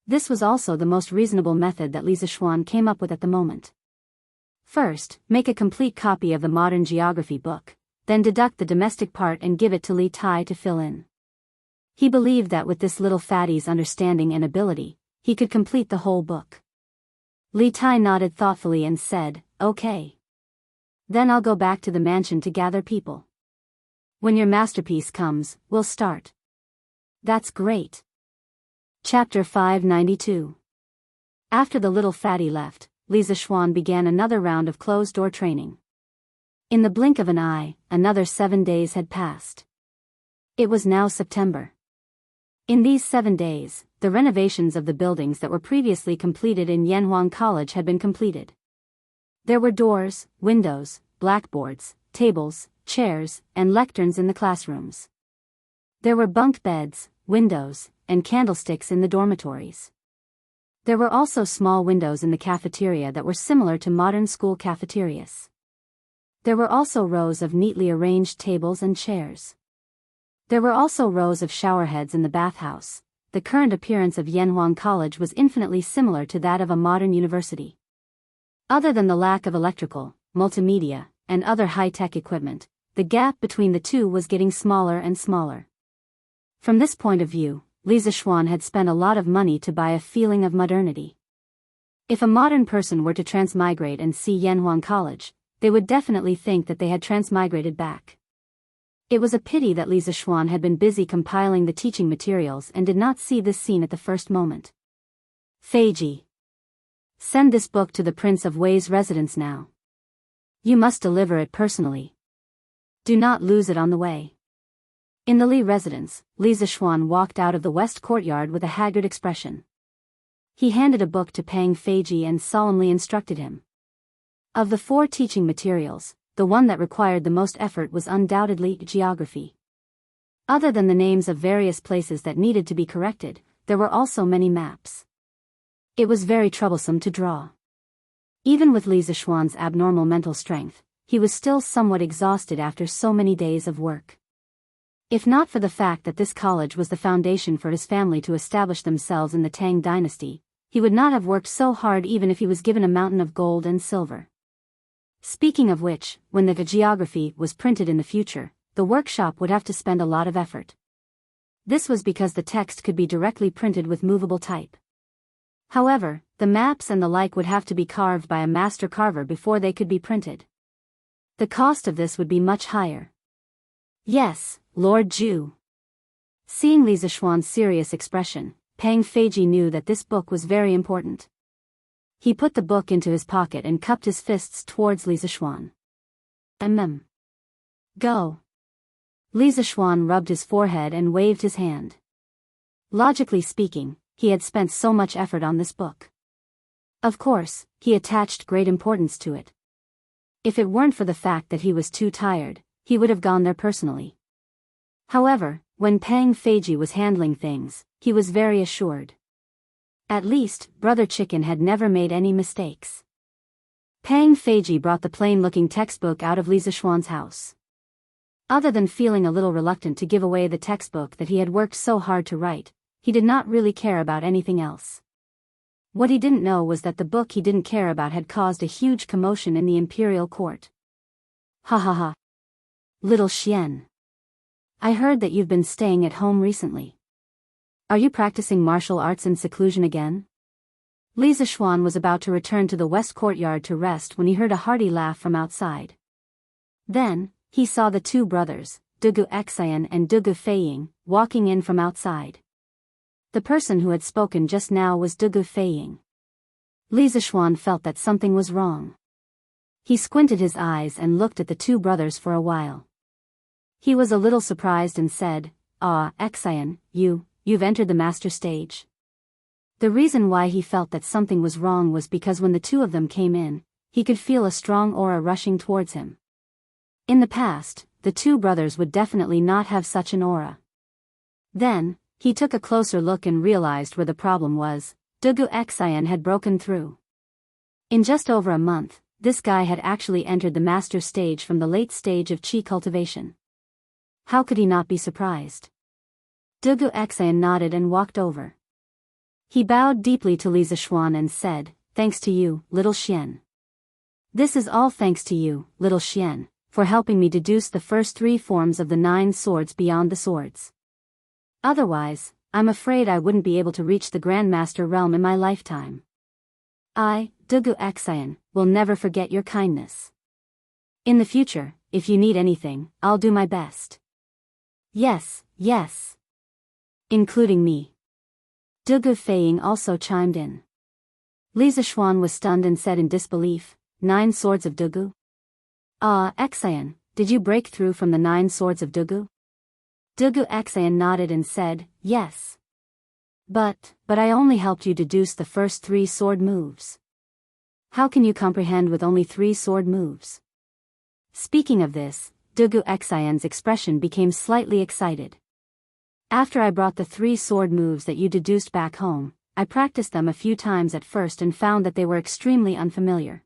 This was also the most reasonable method that Li Zishuan came up with at the moment. First, make a complete copy of the modern geography book, then deduct the domestic part and give it to Li Tai to fill in. He believed that with this little fatty's understanding and ability, he could complete the whole book. Li Tai nodded thoughtfully and said, "Okay. Then I'll go back to the mansion to gather people. When your masterpiece comes, we'll start." "That's great." Chapter 592. After the little fatty left, Li Zishuan began another round of closed-door training. In the blink of an eye, another 7 days had passed. It was now September. In these 7 days, the renovations of the buildings that were previously completed in Yanhuang College had been completed. There were doors, windows, blackboards, tables, chairs, and lecterns in the classrooms. There were bunk beds, windows, and candlesticks in the dormitories. There were also small windows in the cafeteria that were similar to modern school cafeterias. There were also rows of neatly arranged tables and chairs. There were also rows of showerheads in the bathhouse. The current appearance of Yanhuang College was infinitely similar to that of a modern university. Other than the lack of electrical, multimedia, and other high-tech equipment, the gap between the two was getting smaller and smaller. From this point of view, Li Zishuan had spent a lot of money to buy a feeling of modernity. If a modern person were to transmigrate and see Yanhuang College, they would definitely think that they had transmigrated back. It was a pity that Li Zishuan had been busy compiling the teaching materials and did not see this scene at the first moment. "Feiji. Send this book to the Prince of Wei's residence now. You must deliver it personally. Do not lose it on the way." In the Li residence, Li Zishuan walked out of the west courtyard with a haggard expression. He handed a book to Pang Feiji and solemnly instructed him. Of the 4 teaching materials, the one that required the most effort was undoubtedly geography. Other than the names of various places that needed to be corrected, there were also many maps. It was very troublesome to draw. Even with Li Zishuan's abnormal mental strength, he was still somewhat exhausted after so many days of work. If not for the fact that this college was the foundation for his family to establish themselves in the Tang dynasty, he would not have worked so hard even if he was given a mountain of gold and silver. Speaking of which, when the geography was printed in the future, the workshop would have to spend a lot of effort. This was because the text could be directly printed with movable type. However, the maps and the like would have to be carved by a master carver before they could be printed. The cost of this would be much higher. "Yes, Lord Ju." Seeing Li Zishuan's serious expression, Pang Feiji knew that this book was very important. He put the book into his pocket and cupped his fists towards Li Zishuan. Go." Li Zishuan rubbed his forehead and waved his hand. Logically speaking, he had spent so much effort on this book. Of course, he attached great importance to it. If it weren't for the fact that he was too tired, he would have gone there personally. However, when Pang Feiji was handling things, he was very assured. At least, Brother Chicken had never made any mistakes. Pang Feiji brought the plain-looking textbook out of Li Zishuan's house. Other than feeling a little reluctant to give away the textbook that he had worked so hard to write, he did not really care about anything else. What he didn't know was that the book he didn't care about had caused a huge commotion in the imperial court. "Ha ha ha. Little Xian. I heard that you've been staying at home recently. Are you practicing martial arts in seclusion again?" Li Zishuan was about to return to the west courtyard to rest when he heard a hearty laugh from outside. Then, he saw the 2 brothers, Dugu Xian and Dugu Feiying, walking in from outside. The person who had spoken just now was Dugu Feiying. Li Zishuan felt that something was wrong. He squinted his eyes and looked at the two brothers for a while. He was a little surprised and said, "Ah, Xian, you've entered the master stage." The reason why he felt that something was wrong was because when the two of them came in, he could feel a strong aura rushing towards him. In the past, the two brothers would definitely not have such an aura. Then, he took a closer look and realized where the problem was. Dugu Xian had broken through. In just over a month, this guy had actually entered the master stage from the late stage of qi cultivation. How could he not be surprised? Dugu Xian nodded and walked over. He bowed deeply to Li Zishuan and said, "Thanks to you, little Xian. This is all thanks to you, little Xian, for helping me deduce the first 3 forms of the 9 swords beyond the swords. Otherwise, I'm afraid I wouldn't be able to reach the Grandmaster realm in my lifetime. I, Dugu Xian, will never forget your kindness. In the future, if you need anything, I'll do my best." "Yes, yes. Including me." Dugu Feiying also chimed in. Li Zishuan was stunned and said in disbelief, 9 swords of Dugu? "Ah, Xian, did you break through from the 9 swords of Dugu?" Dugu Xian nodded and said, "Yes. But I only helped you deduce the first 3 sword moves. How can you comprehend with only 3 sword moves?" Speaking of this, Dugu Xian's expression became slightly excited. "After I brought the 3 sword moves that you deduced back home, I practiced them a few times at first and found that they were extremely unfamiliar.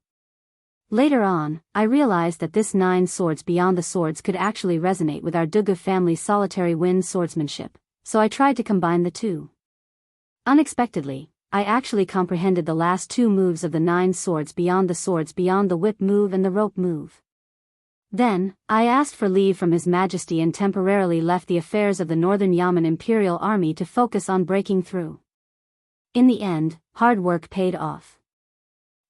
Later on, I realized that this 9 swords beyond the swords could actually resonate with our Dugu family's solitary wind swordsmanship, so I tried to combine the two. Unexpectedly, I actually comprehended the last 2 moves of the 9 swords beyond the whip move and the rope move. Then, I asked for leave from His Majesty and temporarily left the affairs of the Northern Yamen Imperial Army to focus on breaking through. In the end, hard work paid off.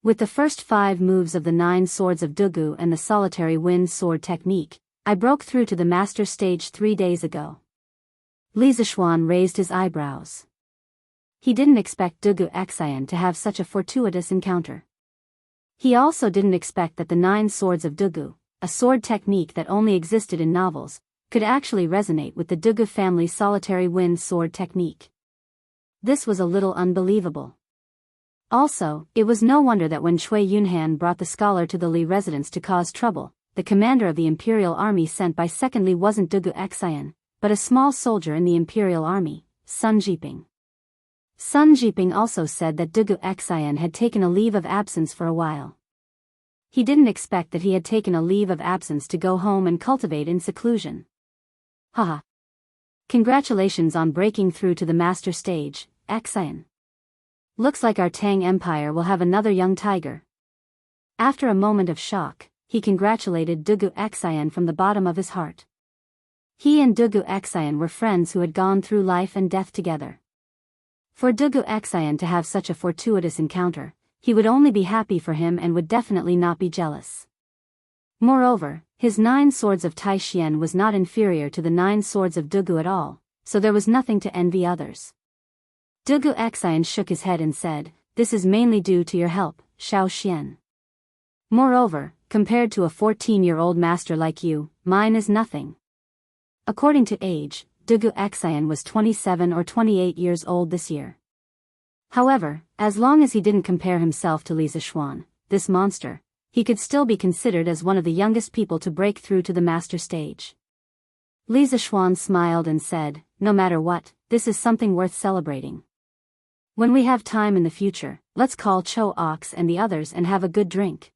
With the first 5 moves of the 9 swords of Dugu and the solitary wind sword technique, I broke through to the master stage 3 days ago." Li Zishuan raised his eyebrows. He didn't expect Dugu Xian to have such a fortuitous encounter. He also didn't expect that the 9 swords of Dugu, a sword technique that only existed in novels, could actually resonate with the Dugu family's solitary wind sword technique. This was a little unbelievable. Also, it was no wonder that when Cui Yunhan brought the scholar to the Li residence to cause trouble, the commander of the Imperial Army sent by Second Li wasn't Dugu Xian, but a small soldier in the Imperial Army, Sun Jiping. Sun Jiping also said that Dugu Xian had taken a leave of absence for a while. He didn't expect that he had taken a leave of absence to go home and cultivate in seclusion. Haha. Congratulations on breaking through to the master stage, Xian. Looks like our Tang Empire will have another young tiger. After a moment of shock, he congratulated Dugu Xian from the bottom of his heart. He and Dugu Xian were friends who had gone through life and death together. For Dugu Xian to have such a fortuitous encounter, he would only be happy for him and would definitely not be jealous. Moreover, his 9 swords of Tai Xian was not inferior to the 9 swords of Dugu at all, so there was nothing to envy others. Dugu Xian shook his head and said, "This is mainly due to your help, Xiao Xian. Moreover, compared to a 14-year-old master like you, mine is nothing." According to age, Dugu Xian was 27 or 28 years old this year. However, as long as he didn't compare himself to Li Zishuan, this monster, he could still be considered as one of the youngest people to break through to the master stage. Li Zishuan smiled and said, "No matter what, this is something worth celebrating. When we have time in the future, let's call Cho Ox and the others and have a good drink."